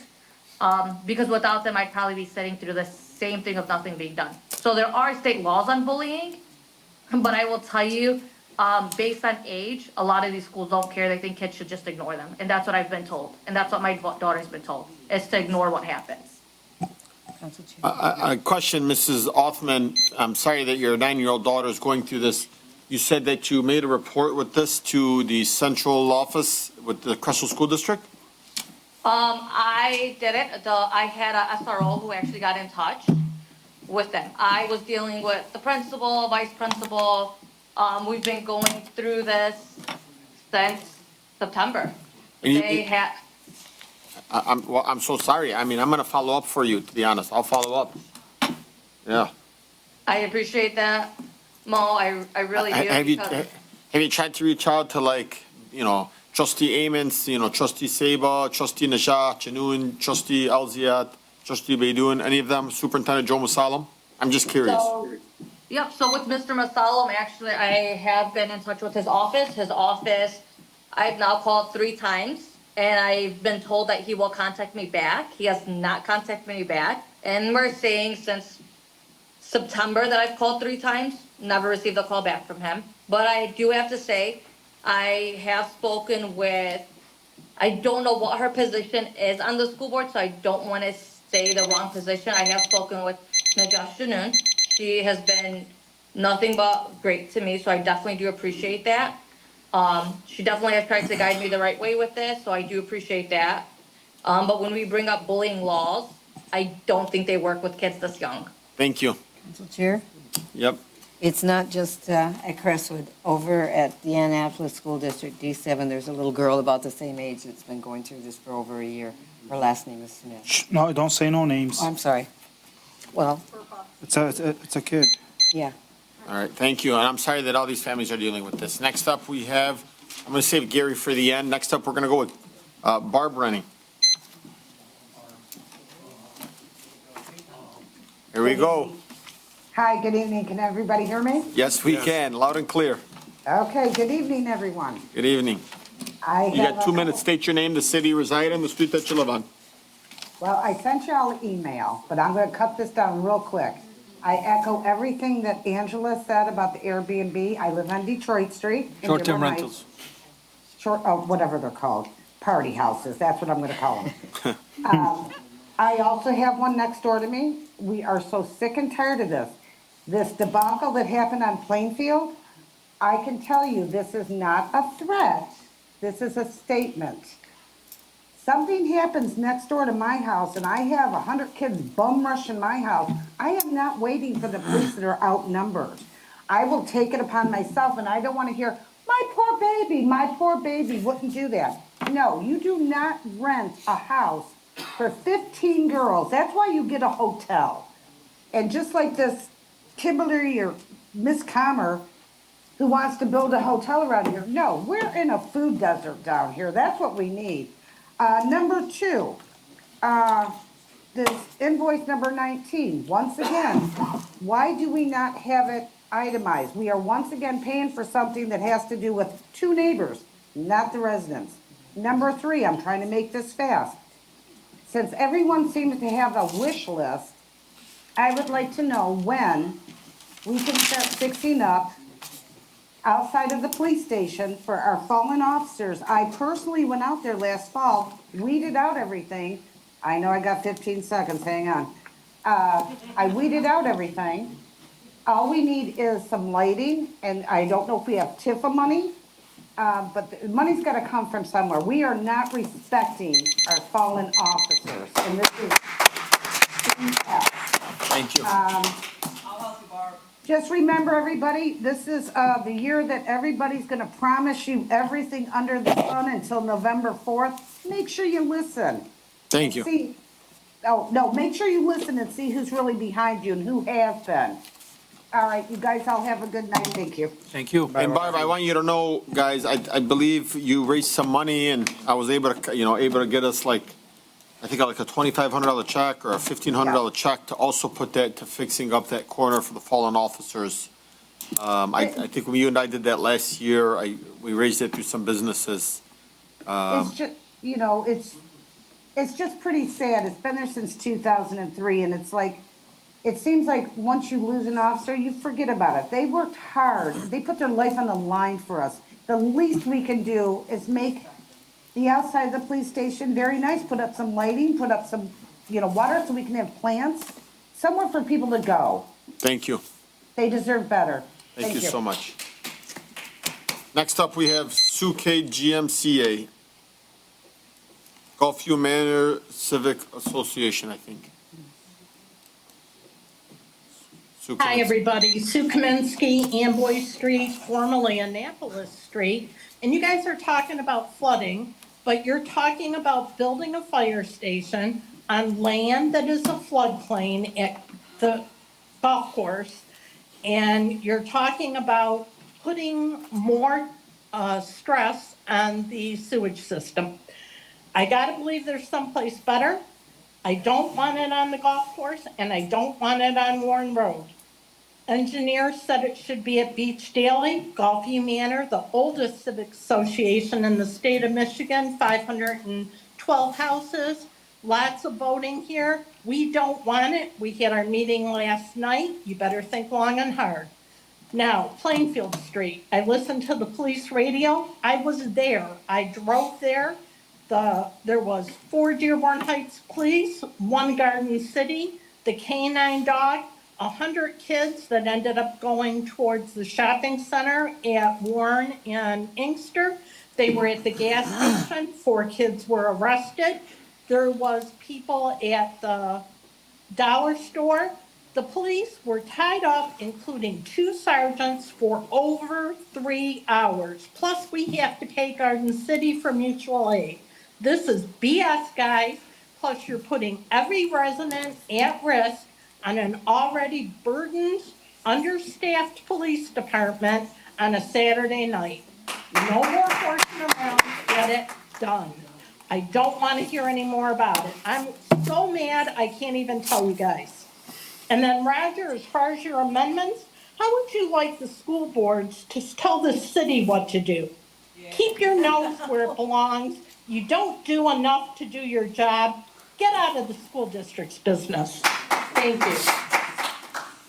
because without them, I'd probably be sitting through the same thing of nothing being done. So there are state laws on bullying, but I will tell you, based on age, a lot of these schools don't care. They think kids should just ignore them. And that's what I've been told. And that's what my daughter's been told, is to ignore what happens. A question, Mrs. Othman. I'm sorry that your 9-year-old daughter is going through this. You said that you made a report with this to the central office with the Crestwood School District? I didn't. I had a SRO who actually got in touch with them. I was dealing with the principal, vice principal. We've been going through this since September. I'm so sorry. I mean, I'm going to follow up for you, to be honest. I'll follow up. Yeah. I appreciate that, Mo. I really do. Have you tried to reach out to Trustee Amons, Trustee Seba, Trustee Najah, Chanoun, Trustee Alziat, Trustee Beidoun, any of them, Superintendent Joe Musalam? I'm just curious. Yep, so with Mr. Masalam, actually, I have been in touch with his office. His office, I've now called 3 times, and I've been told that he will contact me back. He has not contacted me back. And we're saying since September that I've called 3 times, never received a call back from him. But I do have to say, I have spoken with, I don't know what her position is on the school board, so I don't want to say the wrong position. I have spoken with Najah Chanoun. She has been nothing but great to me, so I definitely do appreciate that. She definitely has tried to guide me the right way with this, so I do appreciate that. But when we bring up bullying laws, I don't think they work with kids this young. Thank you. Council Chair, Yep. it's not just at Crestwood. Over at the Annapolis School District, D7, there's a little girl about the same age that's been going through this for over a year. Her last name is Smith. No, don't say no names. Oh, I'm sorry. Well, It's a kid. yeah. All right, thank you. And I'm sorry that all these families are dealing with this. Next up, we have, I'm going to save Gary for the end. Next up, we're going to go with Barb Rennie. Here we go. Hi, good evening. Can everybody hear me? Yes, we can, loud and clear. Okay, good evening, everyone. Good evening. You got 2 minutes. State your name, the city you reside in, the street that you live on. Well, I sent y'all an email, but I'm going to cut this down real quick. I echo everything that Angela said about the Airbnb. I live on Detroit Street. in Short-term Dearborn rentals. Heights. Whatever they're called, party houses, that's what I'm going to call them. I also have one next door to me. We are so sick and tired of this. This debacle that happened on Plainfield, I can tell you, this is not a threat. This is a statement. Something happens next door to my house and I have 100 kids bum rushing my house. I am not waiting for the police that are outnumbered. I will take it upon myself, and I don't want to hear, my poor baby wouldn't do that. No, you do not rent a house for 15 girls. That's why you get a hotel. And just like this Kimberly or Miss Comer, who wants to build a hotel around here. No, we're in a food desert down here. That's what we need. Number two, this invoice number 19, once again, why do we not have it itemized? We are once again paying for something that has to do with two neighbors, not the residents. Number three, I'm trying to make this fast. Since everyone seems to have a wish list, I would like to know when we can start fixing up outside of the police station for our fallen officers. I personally went out there last fall, weeded out everything. I know I got 15 seconds, hang on. I weeded out everything. All we need is some lighting, and I don't know if we have TIFA money, but the money's gotta come from somewhere. We are not respecting our fallen officers, and this is BS. Thank you. Just remember, everybody, this is the year that everybody's gonna promise you everything under the sun until November 4th. Make sure you listen. Thank you. See, oh, no, make sure you listen and see who's really behind you and who has been. All right, you guys all have a good night. Thank you. Thank you. And Barb, I want you to know, guys, I believe you raised some money and I was able to get us like, I think like a $2,500 check or a $1,500 check to also put that to fixing up that corner for the fallen officers. I think when you and I did that last year, we raised it through some businesses. It's just, it's just pretty sad. It's been there since 2003, and it's like, it seems like once you lose an officer, you forget about it. They worked hard. They put their life on the line for us. The least we can do is make the outside of the police station very nice. Put up some lighting, put up some, water so we can have plants, somewhere for people to go. Thank you. They deserve better. Thank you so much. Next up, we have Suke GMCA, Gulfview Manor Civic Association, I think. Sue Hi, Kaminsky. everybody. Sue Kaminsky, Amboy Street, formerly Annapolis Street. And you guys are talking about flooding, but you're talking about building a fire station on land that is a floodplain at the golf course. And you're talking about putting more stress on the sewage system. I gotta believe there's someplace better. I don't want it on the golf course, and I don't want it on Warren Road. Engineers said it should be at Beach Daily, Gulfview Manor, the oldest civic association in the state of Michigan, 512 houses, lots of voting here. We don't want it. We had our meeting last night. You better think long and hard. Now, Plainfield Street, I listened to the police radio. I was there. I drove there. There was 4 Dearborn Heights police, 1 Garden City, the canine dog, 100 kids that ended up going towards the shopping center at Warren and Inkster. They were at the gas station. 4 kids were arrested. There was people at the dollar store. The police were tied up, including 2 sergeants, for over 3 hours. Plus, we have to pay Garden City for mutual aid. This is BS, guys. Plus, you're putting every resident at risk on an already burdened, understaffed police department on a Saturday night. No more horsing around, get it done. I don't want to hear any more about it. I'm so mad, I can't even tell you guys. And then Roger, as far as your amendments, how would you like the school boards to tell the city what to do? Keep your nose where it belongs. You don't do enough to do your job. Get out of the school district's business. Thank you.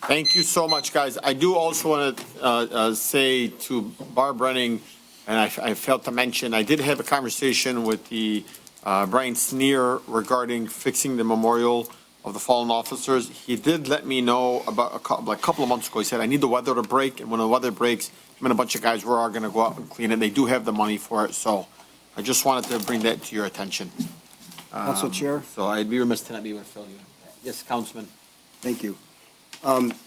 Thank you so much, guys. I do also want to say to Barb Renning, and I failed to mention, I did have a conversation with the Brian Sneer regarding fixing the memorial of the fallen officers. He did let me know about a couple of months ago. He said, I need the weather to break, and when the weather breaks, him and a bunch of guys, we're all going to go out and clean it. They do have the money for it, so I just wanted to bring that to your attention. Council Chair? So I'd be remiss to not be able to fill you. Yes, Councilman. Thank you.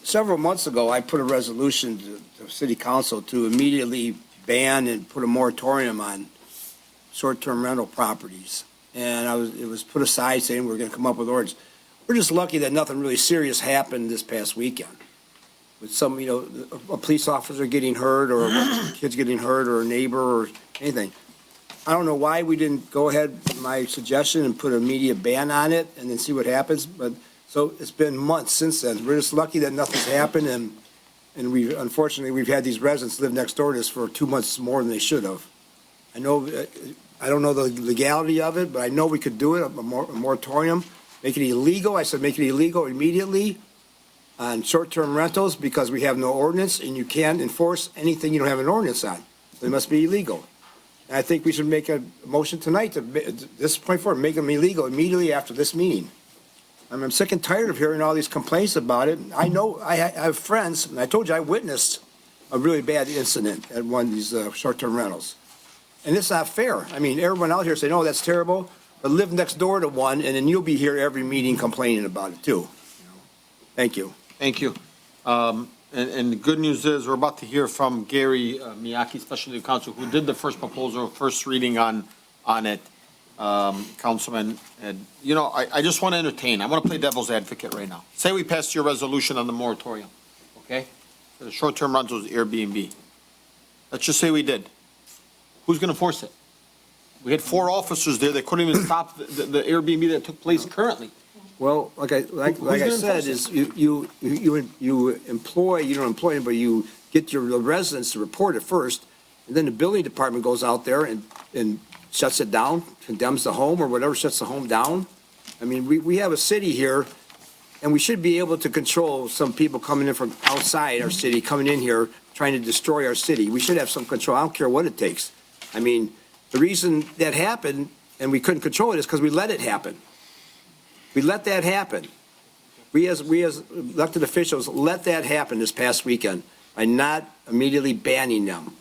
Several months ago, I put a resolution to the city council to immediately ban and put a moratorium on short-term rental properties. And it was put aside saying we're going to come up with ordinance. We're just lucky that nothing really serious happened this past weekend. with some, a police officer getting hurt or kids getting hurt or a neighbor or anything. I don't know why we didn't go ahead with my suggestion and put an immediate ban on it and then see what happens, but, so it's been months since then. We're just lucky that nothing's happened, and unfortunately, we've had these residents live next door to us for 2 months more than they should have. I know, I don't know the legality of it, but I know we could do it, a moratorium, make it illegal. I said make it illegal immediately on short-term rentals because we have no ordinance, and you can't enforce anything you don't have an ordinance on. So it must be illegal. And I think we should make a motion tonight to, this point forward, make them illegal immediately after this meeting. I'm sick and tired of hearing all these complaints about it. I know, I have friends, and I told you I witnessed a really bad incident at one of these short-term rentals. And it's not fair. I mean, everyone out here say, no, that's terrible, but live next door to one, and then you'll be here every meeting complaining about it too. Thank you. Thank you. And the good news is we're about to hear from Gary Miyake, Special Legal Counsel, who did the first proposal, first reading on it. Councilman, and I just want to entertain. I want to play devil's advocate right now. Say we passed your resolution on the moratorium, okay? For the short-term rentals, Airbnb. Let's just say we did. Who's going to enforce it? We had 4 officers there that couldn't even stop the Airbnb that took place currently. Well, like I said, is you employ, you don't employ anybody, you get your residents to report it first, and then the building department goes out there and shuts it down, condemns the home or whatever, shuts the home down. I mean, we have a city here, and we should be able to control some people coming in from outside our city, coming in here, trying to destroy our city. We should have some control. I don't care what it takes. I mean, the reason that happened and we couldn't control it is because we let it happen. We let that happen. We as elected officials let that happen this past weekend by not immediately banning them.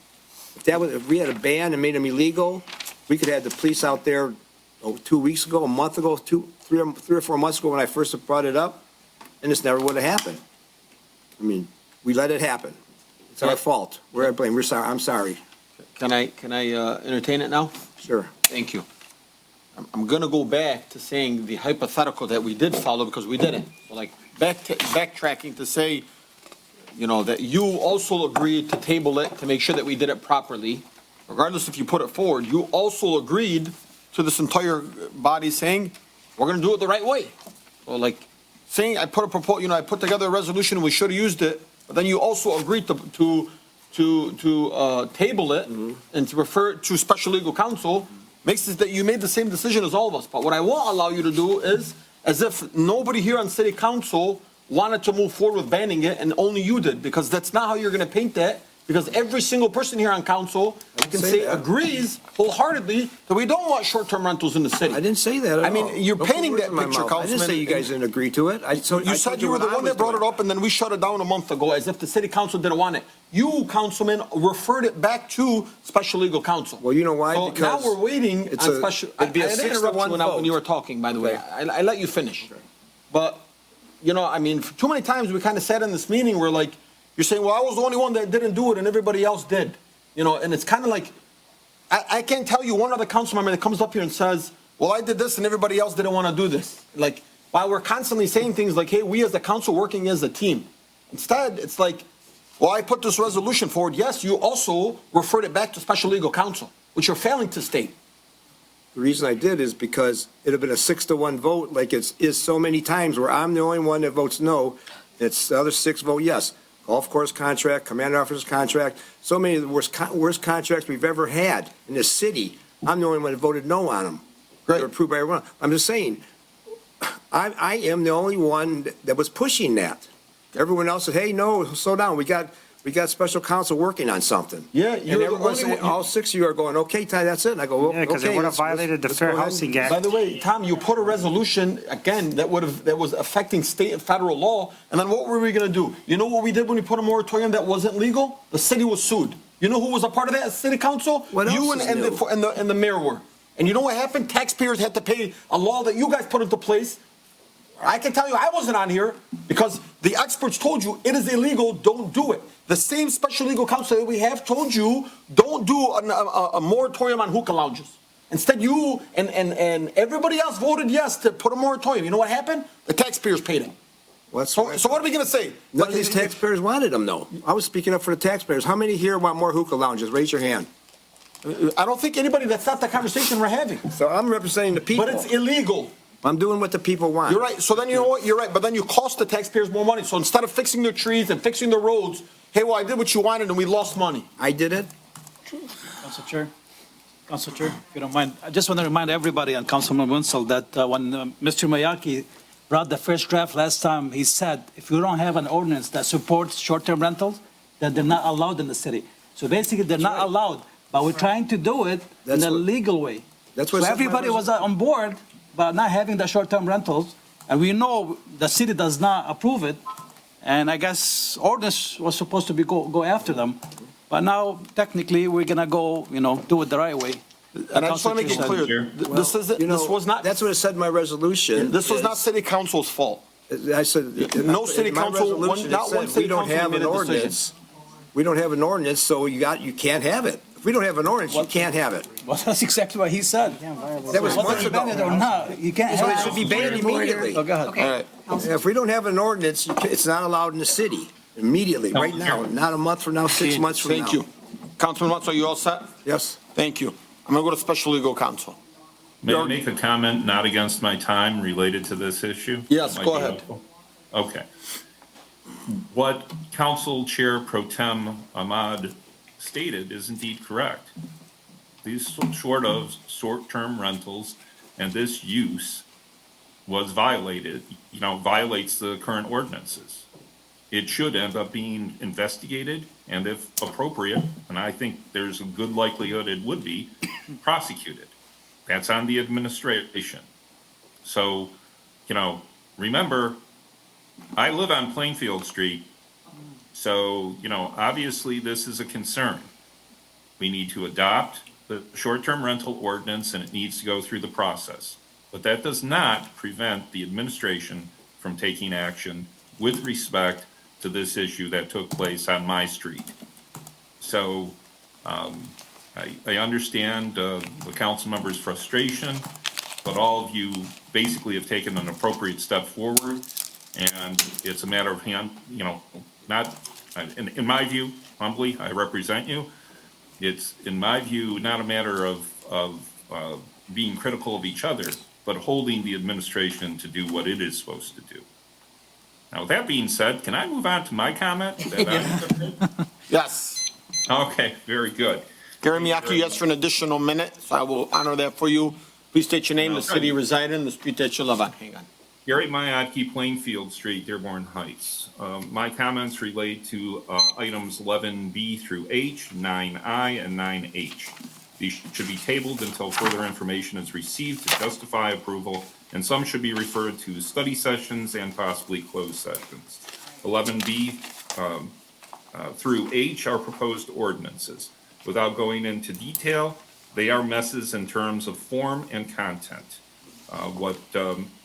If we had a ban and made them illegal, we could have the police out there 2 weeks ago, a month ago, 3 or 4 months ago when I first brought it up, and this never would have happened. I mean, we let it happen. It's our fault. We're at blame. We're sorry. I'm sorry. Can I entertain it now? Sure. Thank you. I'm going to go back to saying the hypothetical that we did follow because we didn't. So like backtracking to say, that you also agreed to table it to make sure that we did it properly. Regardless if you put it forward, you also agreed to this entire body saying, we're going to do it the right way. So like saying I put a proposal, I put together a resolution and we should have used it, but then you also agreed to table it and to refer it to special legal counsel makes it that you made the same decision as all of us. But what I won't allow you to do is as if nobody here on city council wanted to move forward with banning it and only you did, because that's not how you're going to paint that. Because every single person here on council can say agrees wholeheartedly that we don't want short-term rentals in the city. I didn't say that at all. I mean, you're painting that picture, Councilman. I didn't say you guys didn't agree to it. You said you were the one that brought it up, and then we shut it down a month ago as if the city council didn't want it. You, Councilman, referred it back to special legal counsel. Well, you know why? So because now we're waiting on special. It'd be a I didn't interrupt you when you were talking, by the way. I let you finish. But, I mean, too many times we kind of sat in this meeting where, like, you're saying, well, I was the only one that didn't do it and everybody else did. And it's kind of like, I can't tell you one other council member that comes up here and says, well, I did this and everybody else didn't want to do this. Like, while we're constantly saying things like, hey, we as the council working as a team. Instead, it's like, well, I put this resolution forward. Yes, you also referred it back to special legal counsel, which you're failing to state. The reason I did is because it had been a 6-1 vote, like it is so many times where I'm the only one that votes no. It's the other 6 vote yes. Golf course contract, commander officer's contract, so many of the worst contracts we've ever had in this city. I'm the only one that voted no on them. They're approved by everyone. I'm just saying, I am the only one that was pushing that. Everyone else said, hey, no, slow down. We got special counsel working on something. Yeah, and everyone said, all 6 of you are going, okay, Ty, that's it. And I go, well, yeah, because it would have violated the Fair Housing Act. By the way, Tom, you put a resolution again that was affecting state and federal law, and then what were we going to do? You know what we did when we put a moratorium that wasn't legal? The city was sued. You know who was a part of that? City council. You and the mayor were. And you know what happened? Taxpayers had to pay a law that you guys put into place. I can tell you I wasn't on here because the experts told you it is illegal, don't do it. The same special legal counsel that we have told you don't do a moratorium on hookah lounges. Instead, you and everybody else voted yes to put a moratorium. You know what happened? The taxpayers paid it. So what are we gonna say? None of these taxpayers wanted them, though. I was speaking up for the taxpayers. How many here want more hookah lounges? Raise your hand. I don't think anybody, that's not the conversation we're having. So I'm representing the people. But it's illegal. I'm doing what the people want. You're right. So then you know what? You're right. But then you cost the taxpayers more money. So instead of fixing the trees and fixing the roads, hey, well, I did what you wanted and we lost money. I did it. Council Chair, if you don't mind, I just want to remind everybody and Councilman Wenzel that when Mr. Mayaki brought the first draft last time, he said, if you don't have an ordinance that supports short-term rentals, then they're not allowed in the city. So basically, they're not allowed, but we're trying to do it in a legal way. That's So what everybody was on board, but not having the short-term rentals, and we know the city does not approve it, and I guess ordinance was supposed to be go after them, but now technically, we're gonna go, do it the right way. And I just want to make it clear, this was not. That's what it said in my resolution. This was not city council's fault. I said. No city council, not one city We don't council have made an a decision. ordinance. We don't have an ordinance, so you can't have it. If we don't have an ordinance, you can't have it. Well, that's exactly what he said. That was Whether months you ago. ban it or not, you can't So have it should be banned immediately. Oh, go ahead. All right. If we don't have an ordinance, it's not allowed in the city immediately, right now, not a month from now, 6 months from now. Thank you. Councilman Watson, are you all set? Yes. Thank you. I'm gonna go to special legal counsel. May I make a comment not against my time related to this issue? Yes, Might go be ahead. helpful. Okay. What Council Chair Pro Tem Ahmad stated is indeed correct. These short-term rentals and this use was violated, violates the current ordinances. It should end up being investigated and if appropriate, and I think there's a good likelihood it would be, prosecuted. That's on the administration. So, remember, I live on Plainfield Street, so, obviously this is a concern. We need to adopt the short-term rental ordinance and it needs to go through the process. But that does not prevent the administration from taking action with respect to this issue that took place on my street. So, I understand the council member's frustration, but all of you basically have taken an appropriate step forward, and it's a matter of not, in my view, humbly, I represent you. It's, in my view, not a matter of being critical of each other, but holding the administration to do what it is supposed to do. Now, with that being said, can I move on to my comment? Yes. Okay, very good. Gary Miyake, yes, for an additional minute, so I will honor that for you. Please state your name, the city you reside in, the street that you live on. Hang on. Gary Miyake, Plainfield Street, Dearborn Heights. My comments relate to items 11B through H, 9I, and 9H. These should be tabled until further information is received to justify approval, and some should be referred to study sessions and possibly closed sessions. 11B through H are proposed ordinances. Without going into detail, they are messes in terms of form and content. What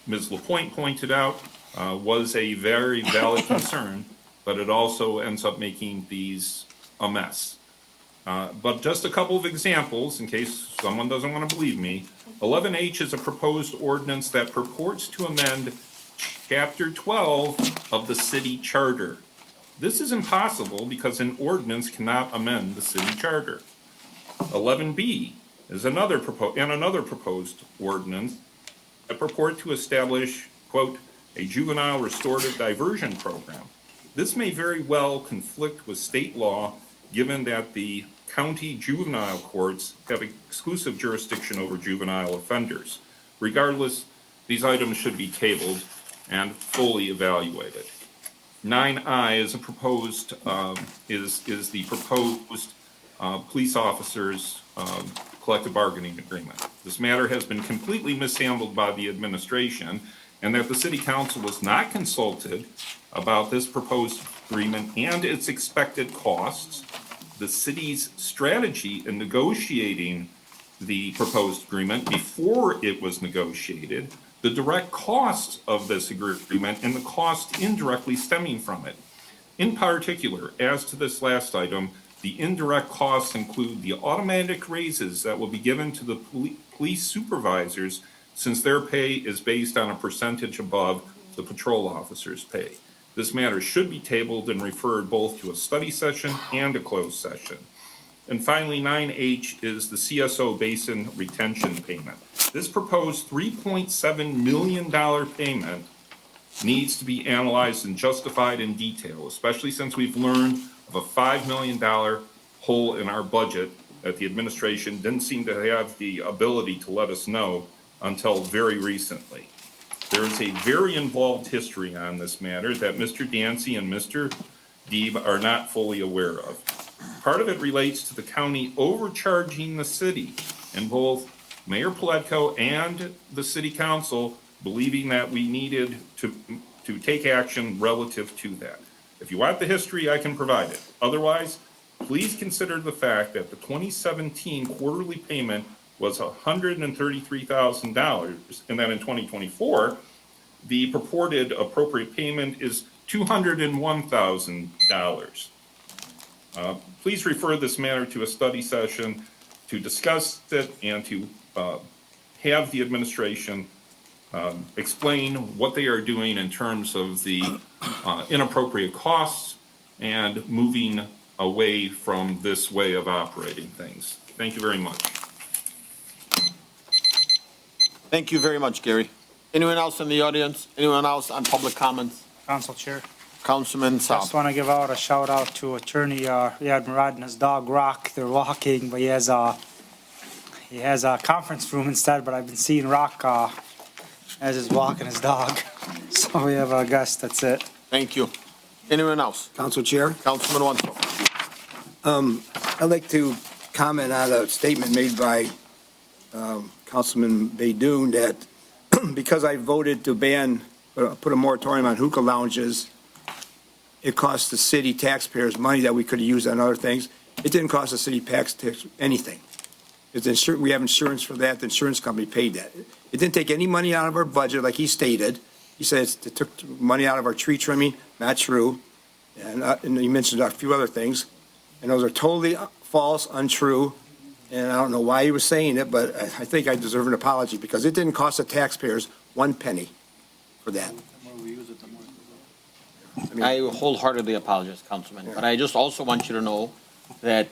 Ms. LaPointe pointed out was a very valid concern, but it also ends up making these a mess. But just a couple of examples, in case someone doesn't want to believe me. 11H is a proposed ordinance that purports to amend Chapter 12 of the city charter. This is impossible because an ordinance cannot amend the city charter. 11B is another proposed ordinance that purport to establish, quote, a juvenile restorative diversion program. This may very well conflict with state law, given that the county juvenile courts have exclusive jurisdiction over juvenile offenders. Regardless, these items should be tabled and fully evaluated. 9I is the proposed police officers' collective bargaining agreement. This matter has been completely mishandled by the administration, and that the city council was not consulted about this proposed agreement and its expected costs, the city's strategy in negotiating the proposed agreement before it was negotiated, the direct costs of this agreement, and the cost indirectly stemming from it. In particular, as to this last item, the indirect costs include the automatic raises that will be given to the police supervisors, since their pay is based on a percentage above the patrol officers pay. This matter should be tabled and referred both to a study session and a closed session. And finally, 9H is the CSO Basin retention payment. This proposed $3.7 million payment needs to be analyzed and justified in detail, especially since we've learned of a $5 million hole in our budget that the administration didn't seem to have the ability to let us know until very recently. There is a very involved history on this matter that Mr. Dancy and Mr. Deeb are not fully aware of. Part of it relates to the county overcharging the city, and both Mayor Pletko and the city council believing that we needed to take action relative to that. If you want the history, I can provide it. Otherwise, please consider the fact that the 2017 quarterly payment was $133,000, and that in 2024, the purported appropriate payment is $201,000. Please refer this matter to a study session to discuss it and to have the administration explain what they are doing in terms of the inappropriate costs and moving away from this way of operating things. Thank you very much. Thank you very much, Gary. Anyone else in the audience? Anyone else on public comments? Council Chair. Councilman Saab. Just want to give out a shout out to Attorney Riyad Murad and his dog Rock. They're walking, but he has a conference room instead, but I've been seeing Rock as he's walking his dog. So we have a guest, that's it. Thank you. Anyone else? Council Chair. Councilman Wenzel. I'd like to comment on a statement made by Councilman Baydoun that because I voted to put a moratorium on hookah lounges, it cost the city taxpayers money that we could have used on other things. It didn't cost the city taxpayers anything. We have insurance for that. The insurance company paid that. It didn't take any money out of our budget, like he stated. He says it took money out of our tree trimming. Not true. And he mentioned a few other things. And those are totally false, untrue. And I don't know why he was saying it, but I think I deserve an apology because it didn't cost the taxpayers 1 penny for that. I wholeheartedly apologize, Councilman, but I just also want you to know that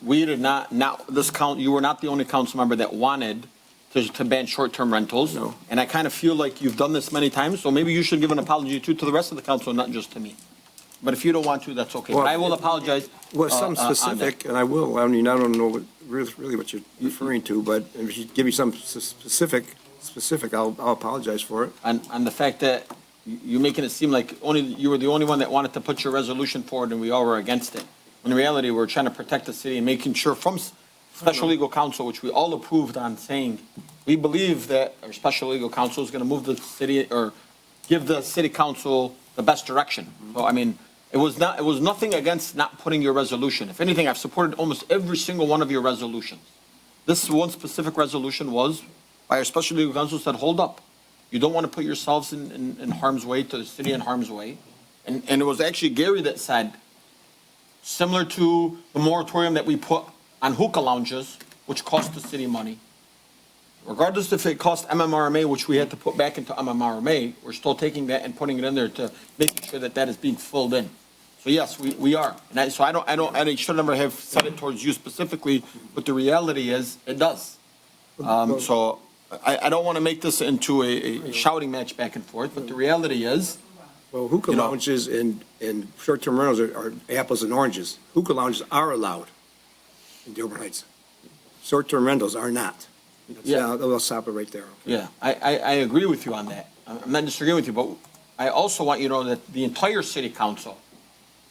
we did not, you were not the only council member that wanted to ban short-term rentals. No. And I kind of feel like you've done this many times, so maybe you should give an apology too to the rest of the council, not just to me. But if you don't want to, that's okay. But I will apologize. Well, some specific, and I will. I mean, I don't know really what you're referring to, but if you give me some specific, I'll apologize for it. And the fact that you're making it seem like you were the only one that wanted to put your resolution forward and we all were against it. In reality, we're trying to protect the city and making sure from special legal counsel, which we all approved on saying, we believe that our special legal counsel is going to move the city or give the city council the best direction. So, I mean, it was nothing against not putting your resolution. If anything, I've supported almost every single one of your resolutions. This one specific resolution was by our special legal counsel said, hold up. You don't want to put yourselves in harm's way, to the city in harm's way. And it was actually Gary that said, similar to the moratorium that we put on hookah lounges, which cost the city money. Regardless if it cost MMRMA, which we had to put back into MMRMA, we're still taking that and putting it in there to make sure that that is being filled in. So yes, we are. And I should never have said it towards you specifically, but the reality is it does. So I don't want to make this into a shouting match back and forth, but the reality is. Well, hookah lounges and short-term rentals are apples and oranges. Hookah lounges are allowed in Dearborn Heights. Short-term rentals are not. Yeah, I'll stop it right there. Yeah, I agree with you on that. I'm not disagreeing with you, but I also want you to know that the entire city council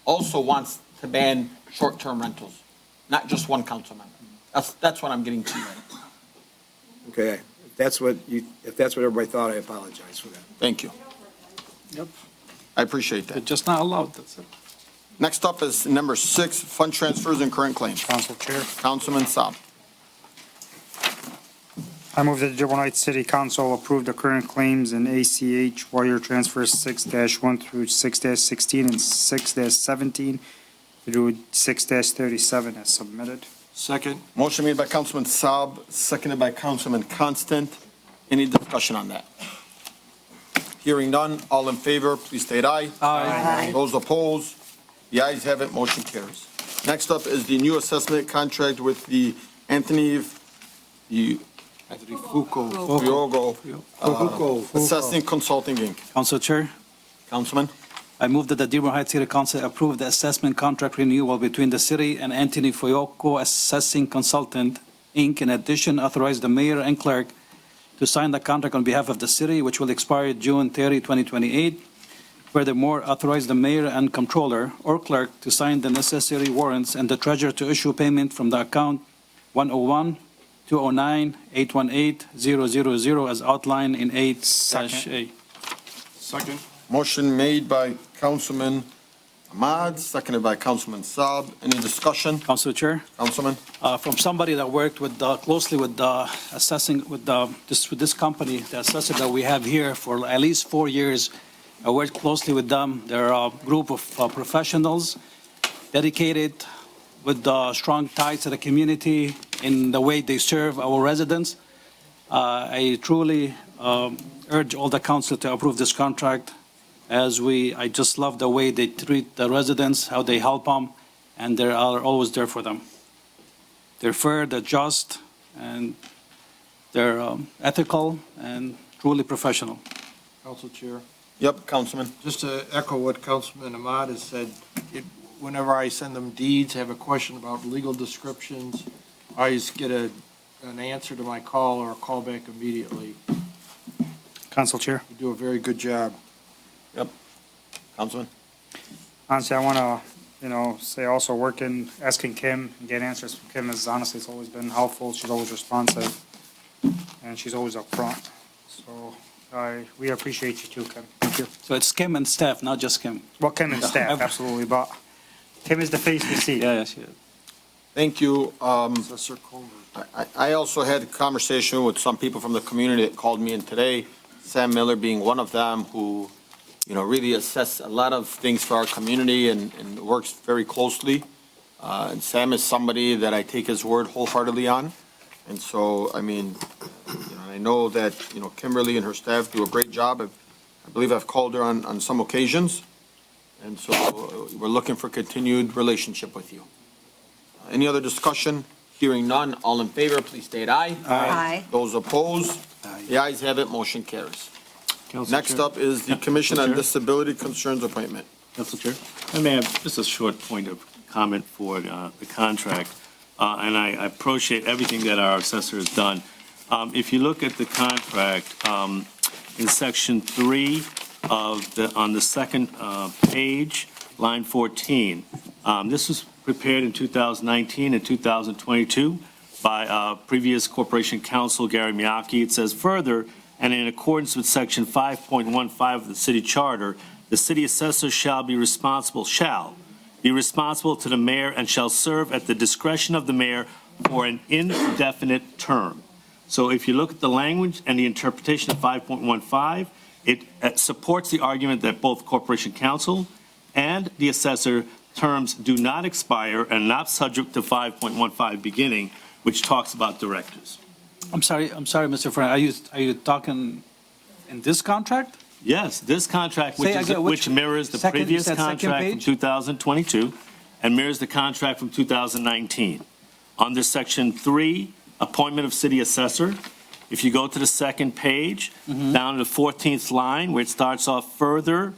also wants to ban short-term rentals, not just one council member. That's what I'm getting to. Okay, if that's what everybody thought, I apologize for that. Thank you. Yep. I appreciate that. It's just not allowed, that's it. Next up is number 6, fund transfers and current claims. Council Chair. Councilman Saab. I move that the Dearborn Heights City Council approve the current claims in ACH wire transfers 6-1 through 6-16 and 6-17 through 6-37 as submitted. Second. Motion made by Councilman Saab, seconded by Councilman Constant. Any discussion on that? Hearing none, all in favor, please state aye. Aye. Those opposed, the ayes have it, motion carries. Next up is the new assessment contract with the Fuoco Assessing Consulting, Inc. Council Chair, Councilman? I move that the Dearborn Heights City Council approve the assessment contract renewal between the city and Anthony Fuoco Assessing Consultant, Inc. In addition, authorize the mayor and clerk to sign the contract on behalf of the city, which will expire June 30, 2028. Furthermore, authorize the mayor and comptroller or clerk to sign the necessary warrants and the treasurer to issue payment from the account 101-209-818-000 as outlined in 8-A. Second. Motion made by Councilman Ahmad, seconded by Councilman Saab. Any discussion? Council Chair. Councilman? From somebody that worked with, closely with assessing, with this company, the assessor that we have here for at least 4 years. I worked closely with them. They're a group of professionals dedicated with strong ties to the community in the way they serve our residents. I truly urge all the council to approve this contract I just love the way they treat the residents, how they help them, and they are always there for them. They're fair, they're just, and they're ethical and truly professional. Council Chair. Yep, Councilman. Just to echo what Councilman Ahmad has said, whenever I send them deeds, have a question about legal descriptions, I always get an answer to my call or a call back immediately. Council Chair. You do a very good job. Yep. Councilman? Honestly, I want to, say also asking Kim and getting answers from Kim is honestly, it's always been helpful. She's always responsive and she's always upfront. So we appreciate you too, Kim. Thank you. So it's Kim and staff, not just Kim. Well, Kim and staff, absolutely, but Kim is the face we see. Yeah, yes, yes. Thank you. Assessor Coleman. I also had a conversation with some people from the community that called me in today, Sam Miller being one of them, who, really assess a lot of things for our community and works very closely. And Sam is somebody that I take his word wholeheartedly on. And so, I know that, Kimberly and her staff do a great job. I believe I've called her on some occasions. And so we're looking for continued relationship with you. Any other discussion? Hearing none, all in favor, please state aye. Aye. Those opposed? The ayes have it, motion carries. Next up is the Commission on Disability Concerns appointment. Council Chair. I may have just a short point of comment for the contract, and I appreciate everything that our assessor has done. If you look at the contract, in section 3 on the second page, line 14, this was prepared in 2019 and 2022 by previous Corporation Counsel Gary Miyake. It says further, and in accordance with section 5.15 of the city charter, the city assessor shall be responsible to the mayor and shall serve at the discretion of the mayor for an indefinite term. So if you look at the language and the interpretation of 5.15, it supports the argument that both Corporation Counsel and the assessor terms do not expire and not subject to 5.15 beginning, which talks about directors. I'm sorry, Mr. Frank, are you talking in this contract? Yes, this contract, which mirrors the previous contract from 2022 and mirrors the contract from 2019. Under section 3, appointment of city assessor, if you go to the second page, down to the 14th line, where it starts off further,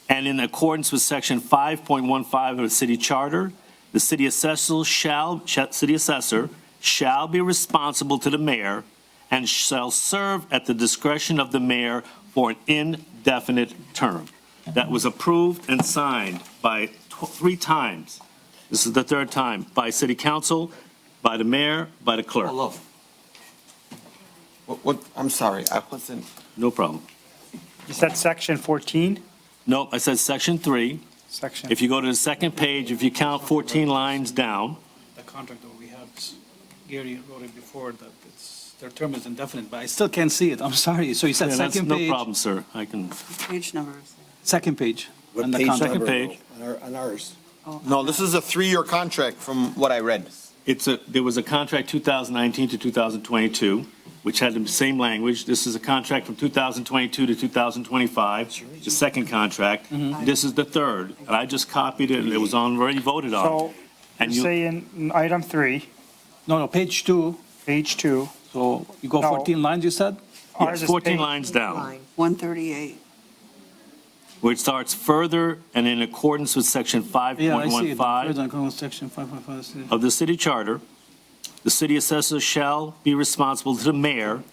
and in accordance with section 5.15 of the city charter, the city assessor shall be responsible to the mayor and shall serve at the discretion of the mayor for an indefinite term. That was approved and signed by 3 times. This is the 3rd time, by city council, by the mayor, by the clerk. I'm sorry, I wasn't. No problem. You said section 14? No, I said section 3. Section. If you go to the second page, if you count 14 lines down. The contract that we have, Gary wrote it before, that their term is indefinite, but I still can't see it. I'm sorry. So you said second page? No problem, sir. I can. Page numbers. Second page. What on the page contract. Second page. On ours. No, this is a 3-year contract from what I read. There was a contract 2019 to 2022, which had the same language. This is a contract from 2022 to 2025, the second contract. This is the third, and I just copied it, and it was already voted on. So, And you're saying item 3, No, page 2, page 2. so you go No. 14 lines, you said? Ours Yes, is 14 page- lines down, 138. where it starts further and in accordance with section Yeah, I see it. 5.15 Section 5.5. of the city charter, the city assessor shall be responsible to the mayor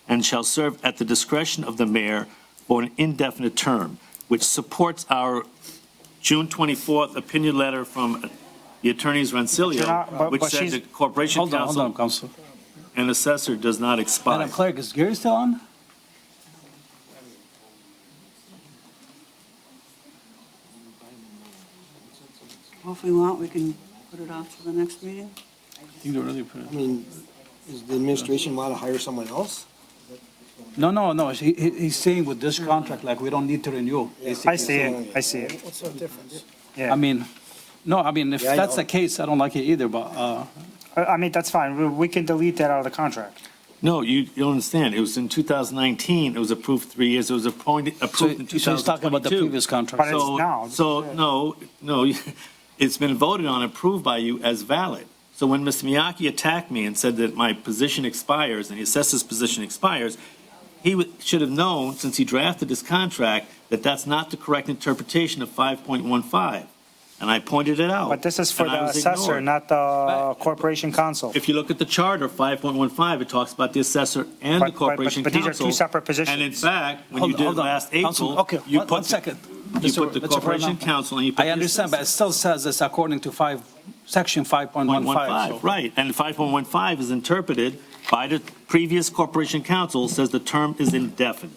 and shall serve at the discretion of the mayor for an indefinite term, which supports our June 24th opinion letter from the attorneys Rancilio, which said the corporation Hold on, council Council. and assessor does not expire. Madam Clerk, is Gary still on? Well, if we want, we can put it off to the next meeting. I think they're really put I mean, does the administration want to hire someone else? No. He's saying with this contract, like, we don't need to renew. I see it, I see it. What's the difference? Yeah. I mean, if Yeah, I that's know. the case, I don't like it either, but, I mean, that's fine. We can delete that out of the contract. No, you don't understand. It was in 2019, it was approved 3 years, it was approved in 2022. so he's talking about the previous contract. But it's now. So, no, it's been voted on, approved by you as valid. So when Mr. Miyake attacked me and said that my position expires and the assessor's position expires, should have known, since he drafted this contract, that that's not the correct interpretation of 5.15. And I pointed it out. But this is for and I the was assessor, ignored. not the corporation council. If you look at the charter, 5.15, it talks about the assessor and the But corporation these council. are two separate positions. And in fact, when you Hold did on. last Councilman, April, okay, you one put second. you put the Mr. corporation Fernando. council and you put I understand, but it still says it's according to section 5.15. 5.15, right. And 5.15 is interpreted by the previous corporation council, says the term is indefinite.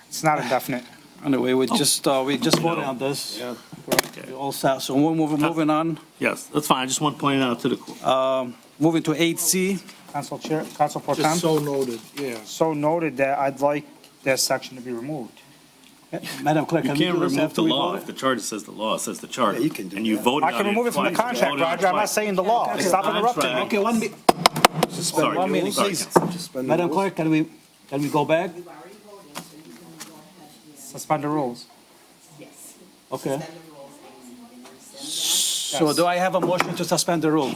It's not indefinite. Anyway, we just voted on this. Yeah. We all set, so we're moving on. Yes, that's fine. I just want to point it out to the court. Moving to 8C. Council Chair, Council Pro Tem. Just so noted, yeah. So noted that I'd like that section to be removed. Madam Clerk, You can we can't do this remove after the we law. vote? If the charter says the law, it says the charter. Yeah, you can do And you that. voted on I it can remove it from the twice. contract, You voted on it Roger. I'm not twice. saying the law. Stop interrupting me. Okay, one minute. Sorry. 1 minute, Sorry. please. Suspend the Madam rules. Clerk, can we go back? Suspend the rules. Okay. So do I have a motion to suspend the rule?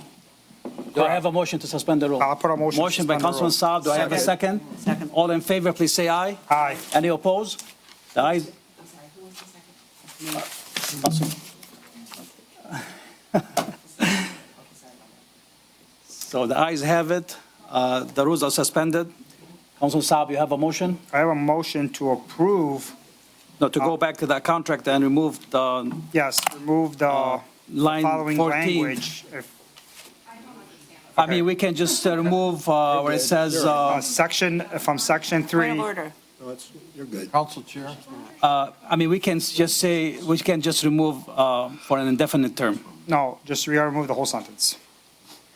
Do I have a motion to suspend the rule? I'll put a motion to Motion by suspend the Councilman rule. Saab, do I have a second? Second. All in favor, please say aye. Aye. Any opposed? The ayes. Council- So the ayes have it. The rules are suspended. Councilman Saab, you have a motion? I have a motion to approve, No, to go back to that contract and remove the yes, remove the line following 14. language. I mean, we can just remove where it says, From section 3. Point of order. No, you're good. Council Chair. I mean, we can just say, we can just remove for an indefinite term. No, just remove the whole sentence.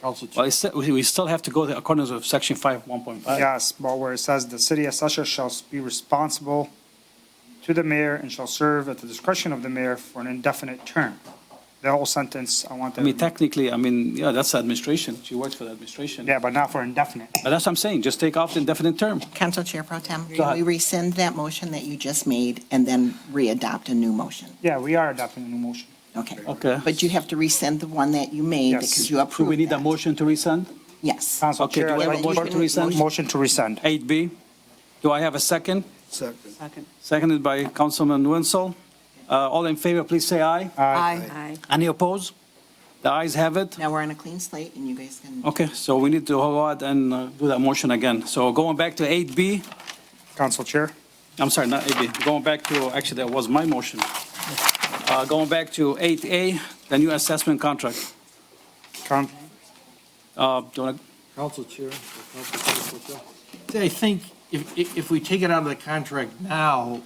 Council Well, Chair. we still have to go to accordance with section 5.1.5. Yes, but where it says the city assessor shall be responsible to the mayor and shall serve at the discretion of the mayor for an indefinite term. The whole sentence, I want I that. mean, technically, yeah, that's administration. She works for the administration. Yeah, but not for indefinite. But that's what I'm saying, just take off the indefinite term. Council Chair Pro Tem, Go can ahead. we rescind that motion that you just made and then re-adopt a new motion? Yeah, we are adopting a new motion. Okay. Okay. But you have to rescind the one that you made Yes. because you Do approved we need a that. motion to rescind? Yes. Council Okay, Chair, do we I'd have a like motion to rescind? Motion to rescind. 8B. Do I have a second? Second. Second. Seconded by Councilman Wenzel. All in favor, please say aye. Aye. Any opposed? The ayes have it. Now we're on a clean slate and you guys can. Okay, so we need to go ahead and do that motion again. So going back to 8B, Council Chair. I'm sorry, not 8B, going back to, actually, that was my motion. Going back to 8A, the new assessment contract. Do you want Council Chair. I think if we take it out of the contract now,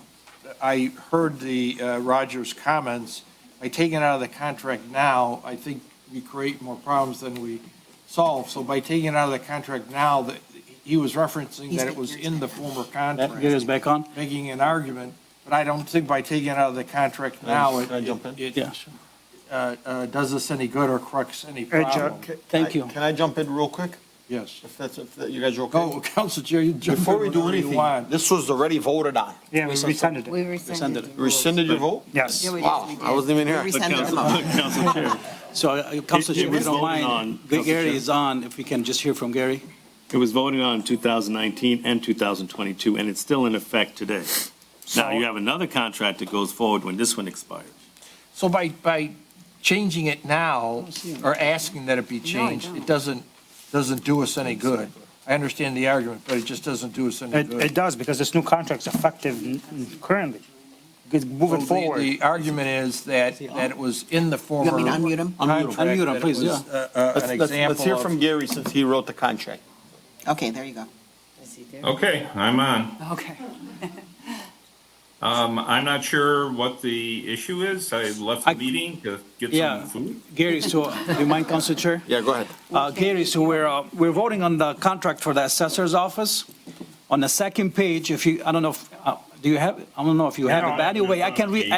I heard the Rogers comments. By taking it out of the contract now, I think we create more problems than we solve. So by taking it out of the contract now, that he was referencing that it was in the former to contract, get us back on? making an argument. But I don't think by taking it out of the contract now, Can I jump in? Yeah, sure. does us any good or corrects any Hey, Joe. problem. Thank you. Can I jump in real quick? Yes. If you guys are okay? Oh, Council Chair, you jump Before we in do whenever you anything, want. this was already voted on. Yeah, we rescinded it. We rescinded. You rescinded your vote? Yes. Yeah, we Wow, did. I wasn't even here. We But rescinded them. Council Chair, So, Council Chair, if you was don't voted on, mind, Council Gary Chair. is on, if we can just hear from Gary. it was voted on in 2019 and 2022, and it's still in effect today. Now, you have another contract that goes forward when this one expires. So by changing it now, or asking that it be changed, it doesn't do us any good. I understand the argument, but it just doesn't do us any It good. does, because this new contract's effective currently. Moving So forward. The argument is that it was in the former. You want me to unmute him? Contract, Unmute him, that it please, was, yeah. an example Let's hear of- from Gary since he wrote the contract. Okay, there you go. Okay, I'm on. Okay. I'm not sure what the issue is. I left the meeting to get Yeah, some food. Gary, so, do you mind, Council Chair? Yeah, go ahead. Gary, so we're voting on the contract for the assessor's office. On the second page, if you, I don't know, if do you have, I don't know if you have it, but anyway, I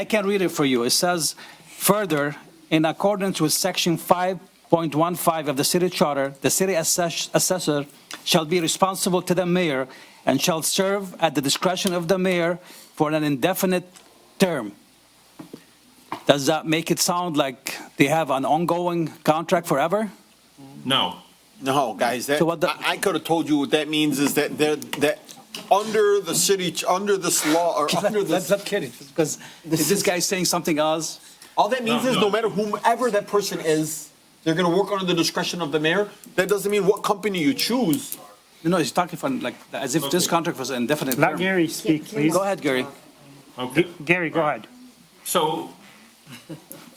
can read it for you. It says, further, in accordance with section 5.15 of the city charter, the city assessor shall be responsible to the mayor and shall serve at the discretion of the mayor for an indefinite term. Does that make it sound like they have an ongoing contract forever? No. No, guys, that, So what the- I could have told you what that means is that that under the city, under this law, or under That's this, not kidding, because is this guy saying something else? all that means is no matter whomever that person is, they're gonna work under the discretion of the mayor. That doesn't mean what company you choose. You know, he's talking from like, as if this contract was an indefinite Let term. Gary speak, please. Go ahead, Gary. Okay. Gary, go ahead. So,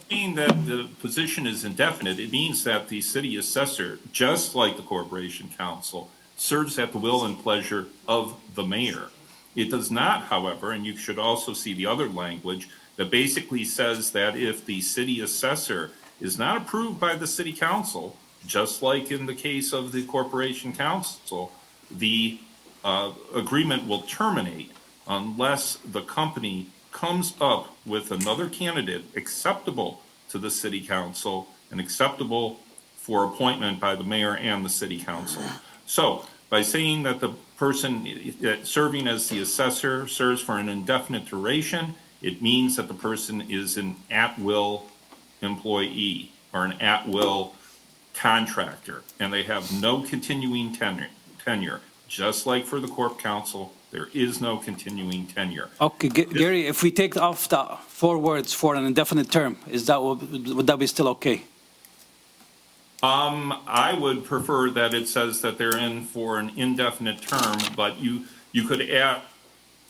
being that the position is indefinite, it means that the city assessor, just like the corporation council, serves at the will and pleasure of the mayor. It does not, however, and you should also see the other language, that basically says that if the city assessor is not approved by the city council, just like in the case of the corporation council, the agreement will terminate unless the company comes up with another candidate acceptable to the city council and acceptable for appointment by the mayor and the city council. So by saying that the person serving as the assessor serves for an indefinite duration, it means that the person is an at-will employee or an at-will contractor, and they have no continuing tenure. Just like for the corp council, there is no continuing tenure. Okay, Gary, if we take off the 4 words for an indefinite term, would that be still okay? I would prefer that it says that they're in for an indefinite term, but you could add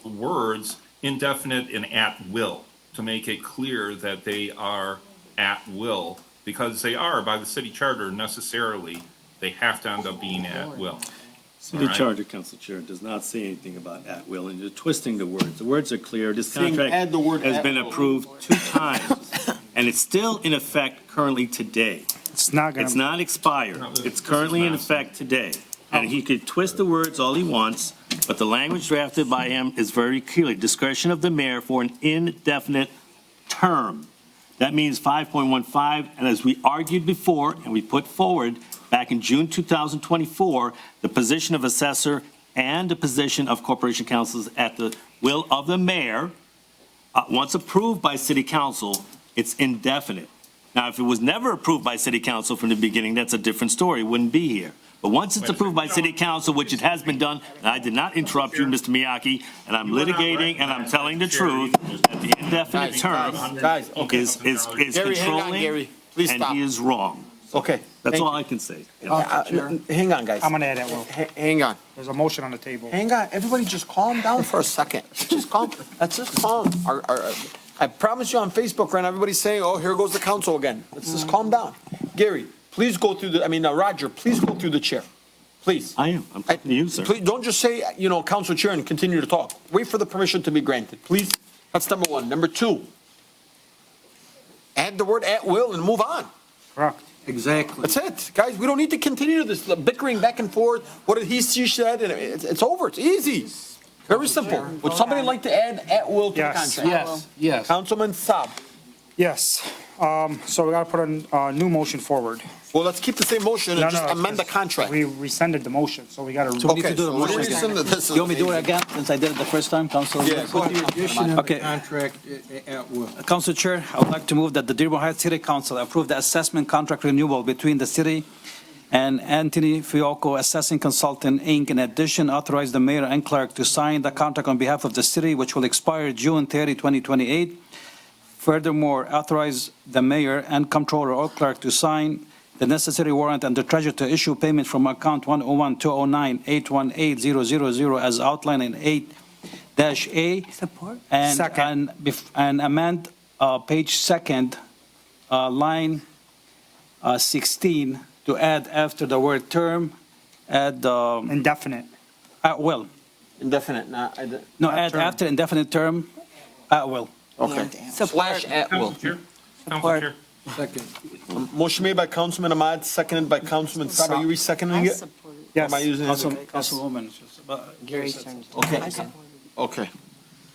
words indefinite and at will to make it clear that they are at will, because they are by the city charter necessarily, they have to end up being at will. City All right. Charter, Council Chair, does not say anything about at will, and you're twisting the words. The words are clear. This Saying contract add the word has at been will. approved 2 times, and it's still in effect currently today. It's not gonna. It's not expired. It's currently in effect today. And he could twist the words all he wants, but the language drafted by him is very clearly discretion of the mayor for an indefinite term. That means 5.15, and as we argued before, and we put forward back in June 2024, the position of assessor and the position of corporation councils at the will of the mayor, once approved by city council, it's indefinite. Now, if it was never approved by city council from the beginning, that's a different story, it wouldn't be here. But once it's approved by city council, which it has been done, and I did not interrupt you, Mr. Miyake, and I'm litigating and I'm telling the truth, that the indefinite term Guys, okay. is Gary, hang on, controlling, Gary. Please and stop. he is wrong. Okay. That's thank all you. I can say. Hang on, guys. I'm gonna add that, Will. Hang on. There's a motion on the table. Hang on. Everybody just calm down for a second. Just calm. Let's just calm. I promise you on Facebook right now, everybody's saying, oh, here goes the council again. Let's just calm down. Gary, please go through Roger, please go through the chair. Please. I am. I'm talking to you, sir. Please, don't just say, council chair and continue to talk. Wait for the permission to be granted, please. That's number 1. Number 2, add the word at will and move on. Correct. Exactly. That's it. Guys, we don't need to continue this bickering back and forth. What did he, she said, and it's over. It's easy. Very simple. Would somebody like to add at will to the Yes. contract? Yes. Councilman Saab. Yes. So we gotta put a new motion forward. Well, let's keep the same motion and No, just no, amend the because contract. We rescinded the motion, so we gotta. So we need to Okay, do the so what motion do we again. rescind this? You want me to do it again, since I did it the first time, Council? Yeah, go Put the ahead. addition of the Okay. contract at will. Council Chair, I would like to move that the Dearborn Heights City Council approve the assessment contract renewal between the city and Anthony Fiocco Assessing Consultant, Inc. In addition, authorize the mayor and clerk to sign the contract on behalf of the city, which will expire June 30, 2028. Furthermore, authorize the mayor and comptroller or clerk to sign the necessary warrant and the treasurer to issue payment from account 101-209-818-000 as outlined in 8-A. Support. And amend page second, line 16, to add after the word term, add Indefinite. at will. Indefinite, No, add after indefinite term, at will. Okay. Support. At will. Council Chair? Council Support. Chair? Second. Motion made by Councilman Ahmad, seconded by Councilman Saab. Are you re-seconding it? Or am I using it? Councilwoman. Gary turned. Okay. Okay.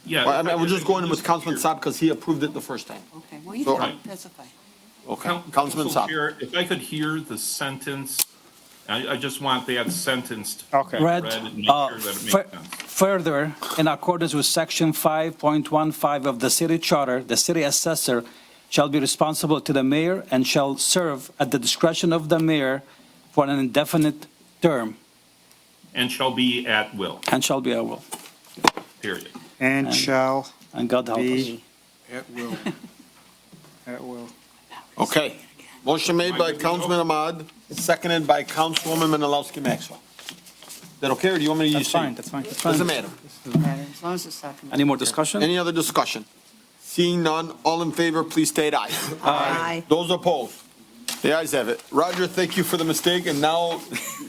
Yeah. Well, I mean, we're just going with Councilman Saab because he approved it the first time. Okay, well, you So- can specify. Okay. Councilman Council Saab. Chair, if I could hear the sentence, I just want that sentenced. Okay. Read, read and make sure that it makes sense. further, in accordance with section 5.15 of the city charter, the city assessor shall be responsible to the mayor and shall serve at the discretion of the mayor for an indefinite term, And shall be at will, and shall be at will. period. And shall And God help us. be at will. At will. Okay. Motion made by Councilman Ahmad, seconded by Councilwoman Menalowski Maxwell. Is that okay, or do you want me to use? That's fine, that's fine, that's fine. Doesn't matter. As long as it's second. Any more discussion? Any other discussion? Seeing none, all in favor, please state aye. Aye. Those opposed? The ayes have it. Roger, thank you for the mistake, and now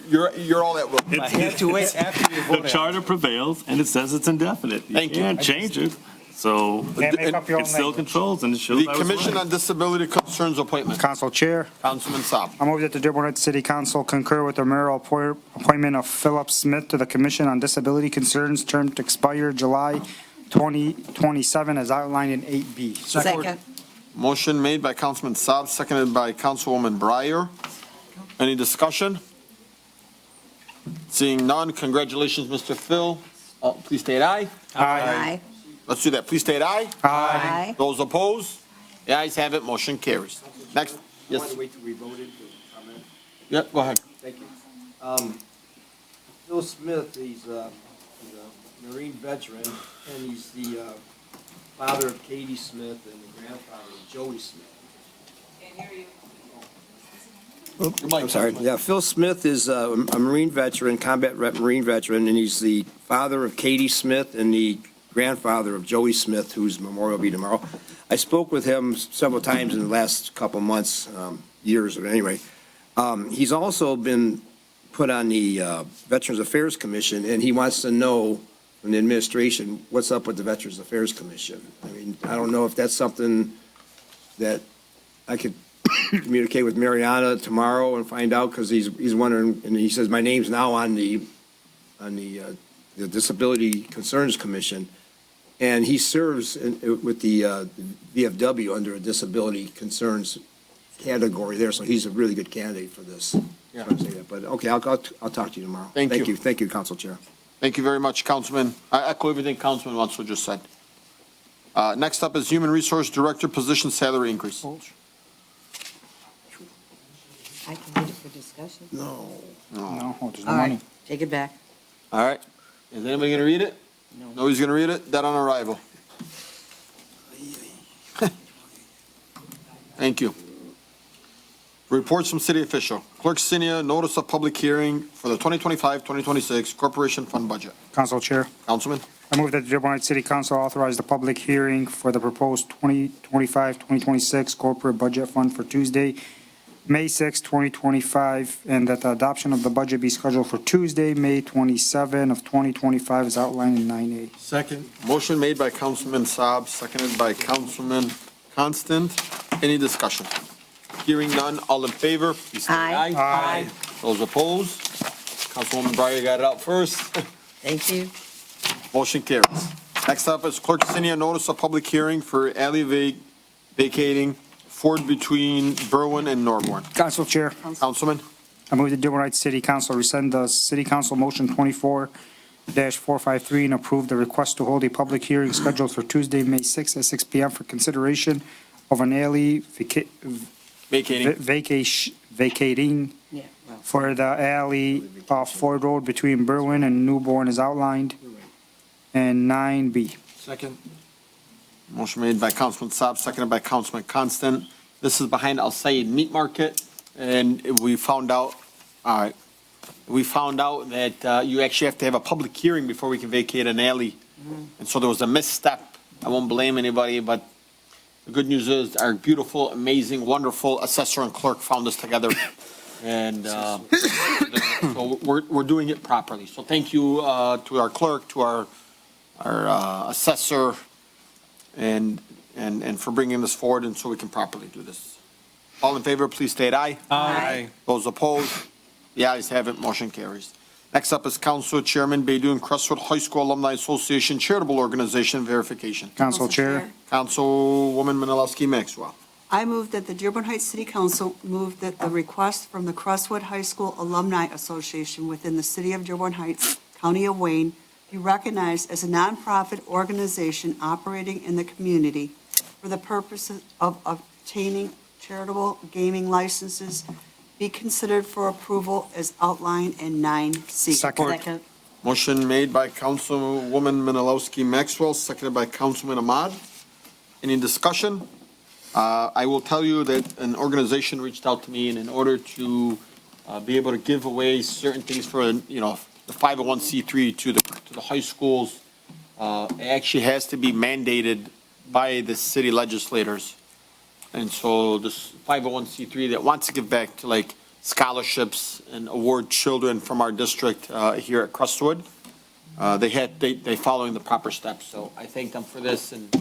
you're all at will. I had to wait after you The voted. charter prevails, and it says it's indefinite. Thank you. can't change it, so Can't make up your it own still language. controls, and it shows The I was Commission right. on Disability Concerns appointment. Council Chair, Councilman Saab. I move that the Dearborn Heights City Council concur with the mayoral appointment of Philip Smith to the Commission on Disability Concerns, term to expire July 2027, as outlined in 8B. Second. Motion made by Councilman Saab, seconded by Councilwoman Breyer. Any discussion? Seeing none, congratulations, Mr. Phil. Please state aye. Aye. Let's do that. Please state aye. Aye. Those opposed? The ayes have it, motion carries. Next, yes. Wait till we voted to comment. Yeah, go ahead. Thank you. Phil Smith, he's a Marine veteran, and he's the father of Katie Smith and the grandfather of Joey Smith. I'm sorry. Yeah, Phil Smith is a Marine veteran, Marine veteran, and he's the father of Katie Smith and the grandfather of Joey Smith, whose memorial will be tomorrow. I spoke with him several times in the last couple of months, years, but anyway. He's also been put on the Veterans Affairs Commission, and he wants to know from the administration what's up with the Veterans Affairs Commission. I mean, I don't know if that's something that I could communicate with Mariana tomorrow and find out, because he's wondering, and he says, my name's now on the Disability Concerns Commission, and he serves with the VFW under a Disability Concerns category there, so he's a really good candidate for this. Yeah. But, okay, I'll talk to you tomorrow. Thank you. Thank you, Council Chair. Thank you very much, Councilman. I echo everything Councilman Wenzel just said. Next up is Human Resource Director position salary increase. I can read it for discussion. No. No, there's no All right, money. take it back. All right. Is anybody going to read it? No. Nobody's going to read it? Dead on arrival. Thank you. Reports from city official. Clerk Senior, notice of public hearing for the 2025-2026 Corporation Fund Budget. Council Chair, Councilman? I move that the Dearborn Heights City Council authorize the public hearing for the proposed 2025-2026 corporate budget fund for Tuesday, May 6, 2025, and that the adoption of the budget be scheduled for Tuesday, May 27 of 2025, as outlined in 9A. Second. Motion made by Councilman Saab, seconded by Councilman Constant. Any discussion? Hearing none, all in favor, please say aye. Aye. Those opposed? Councilwoman Breyer got it out first. Thank you. Motion carries. Next up is Clerk Senior, notice of public hearing for alley vacating ford between Berwyn and Norborn. Council Chair, Councilman? I move the Dearborn Heights City Council rescind the City Council Motion 24-453 and approve the request to hold a public hearing scheduled for Tuesday, May 6th at 6 PM for consideration of an alley vacating for the alley off Ford Road between Berwyn and Newborn as outlined in 9B. Second. Motion made by Councilman Saab, seconded by Councilman Constant. This is behind Al Sayed Meat Market, and we found out that you actually have to have a public hearing before we can vacate an alley. And so there was a misstep. I won't blame anybody, but the good news is our beautiful, amazing, wonderful assessor and clerk found us together. And so we're doing it properly. So thank you to our clerk, to our assessor, and for bringing this forward and so we can properly do this. All in favor, please state aye. Aye. Those opposed? The ayes have it, motion carries. Next up is Council Chairman Baydun Crestwood High School Alumni Association Charitable Organization Verification. Council Chair. Councilwoman Menalowski Maxwell. I move that the Dearborn Heights City Council move that the request from the Crestwood High School Alumni Association within the City of Dearborn Heights, County of Wayne, be recognized as a nonprofit organization operating in the community for the purposes of obtaining charitable gaming licenses be considered for approval as outlined in 9C. Second. Motion made by Councilwoman Menalowski Maxwell, seconded by Councilman Ahmad. Any discussion? I will tell you that an organization reached out to me, and in order to be able to give away certain things for, the 501c3 to the high schools, it actually has to be mandated by the city legislators. And so this 501c3 that wants to give back to like scholarships and award children from our district here at Crestwood, they following the proper steps. So I thank them for this, and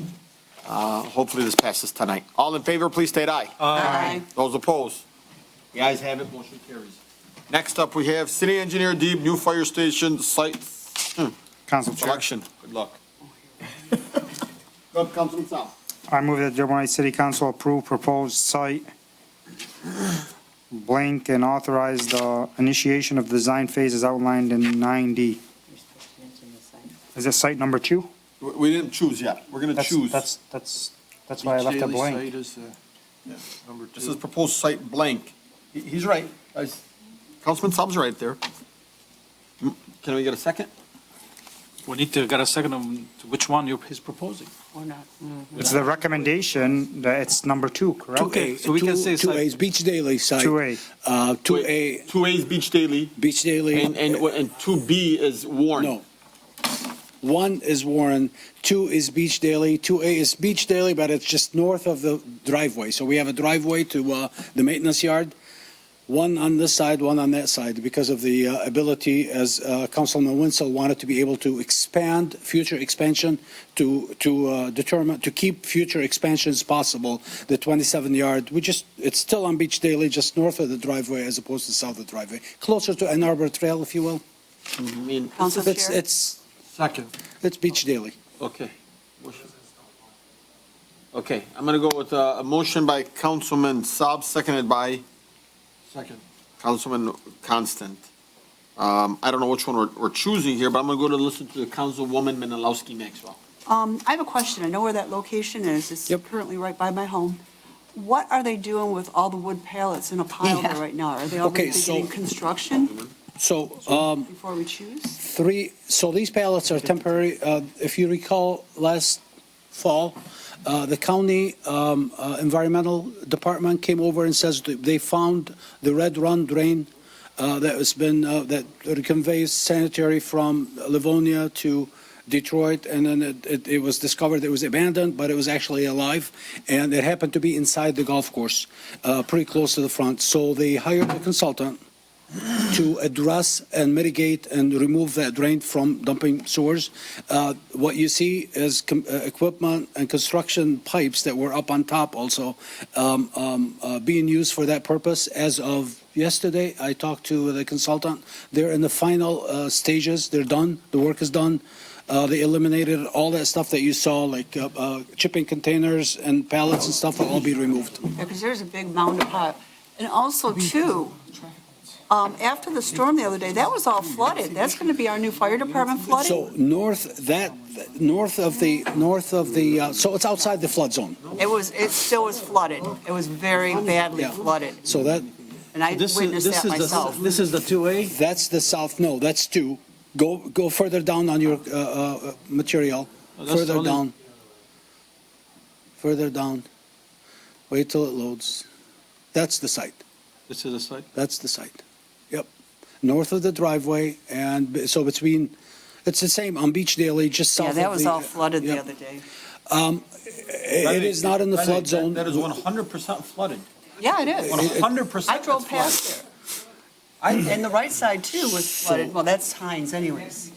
hopefully this passes tonight. All in favor, please state aye. Aye. Those opposed? The ayes have it, motion carries. Next up, we have City Engineer Deeb, new fire station site Council Chair. selection. Good luck. Go, Councilman Saab. I move that Dearborn Heights City Council approve proposed site blank and authorize the initiation of design phases outlined in 9D. Is this site number 2? We didn't choose yet. We're going to choose. That's why I left it blank. Site is, number 2. This is proposed site blank. He's right. Councilman Saab's right there. Can we get a second? We need to get a second on to which one he's proposing. Or not. It's the recommendation that it's number 2, correct? Okay, so we can say 2A is Beach Daily site. 2A. 2A. 2A is Beach Daily. Beach Daily. And 2B is Warren. No. 1 is Warren, 2 is Beach Daily, 2A is Beach Daily, but it's just north of the driveway. So we have a driveway to the maintenance yard, 1 on this side, 1 on that side, because of the ability, as Councilman Wenzel wanted to be able to expand, future expansion, to keep future expansions possible, the 27 yard, it's still on Beach Daily, just north of the driveway as opposed to south of the driveway, closer to Ann Arbor Trail, if you will. Council Chair? It's Second. It's Beach Daily. Okay. Okay, I'm going to go with a motion by Councilman Saab, seconded by Second. Councilman Constant. I don't know which one we're choosing here, but I'm going to go to listen to the Councilwoman Menalowski Maxwell. I have a question. I know where that location is. It's currently right by my home. What are they doing with all the wood pallets in a pile there right now? Are they already beginning construction? So, Before we choose? so these pallets are temporary. If you recall, last fall, the county environmental department came over and says that they found the Red Run drain that has been, that conveys sanitary from Livonia to Detroit, and then it was discovered that it was abandoned, but it was actually alive, and it happened to be inside the golf course, pretty close to the front. So they hired a consultant to address and mitigate and remove that drain from dumping sewers. What you see is equipment and construction pipes that were up on top also being used for that purpose. As of yesterday, I talked to the consultant. They're in the final stages. They're done. The work is done. They eliminated all that stuff that you saw, like shipping containers and pallets and stuff will all be removed. Yeah, because there's a big mound of pile. And also, too, after the storm the other day, that was all flooded. That's going to be our new fire department flooding? So north of the, so it's outside the flood zone. It still was flooded. It was very badly flooded. So that. And I witnessed that myself. This is the 2A? That's the south, no, that's 2. Go further down on your material, further down. Further down. Wait till it loads. That's the site. This is the site? That's the site. Yep. North of the driveway, and so between, it's the same on Beach Daily, just south of the. Yeah, that was all flooded the other day. It is not in the flood zone. That is 100% flooded. Yeah, it is. 100%. I drove past there. And the right side, too, was flooded. Well, that's Heinz anyways.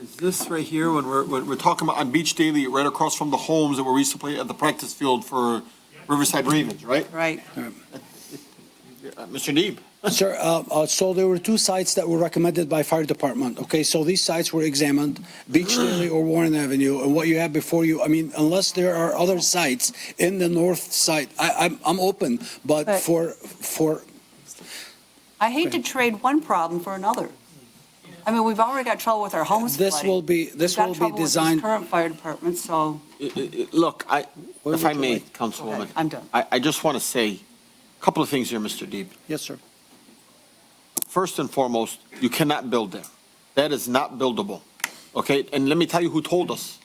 Is this right here, when we're talking about on Beach Daily, right across from the homes that were used to play at the practice field for Riverside Ravens, right? Right. Mr. Deeb? Sir, so there were 2 sites that were recommended by fire department, okay? So these sites were examined, Beach Daily or Warren Avenue, and what you have before you, I mean, unless there are other sites in the north side, I'm open, but for. I hate to trade one problem for another. I mean, we've already got trouble with our homes flooding. This will be We've got trouble with designed. this current fire department, so. Look, if I may, Councilwoman. I'm done. I just want to say a couple of things here, Mr. Deeb. Yes, sir. First and foremost, you cannot build there. That is not buildable, okay? And let me tell you who told us.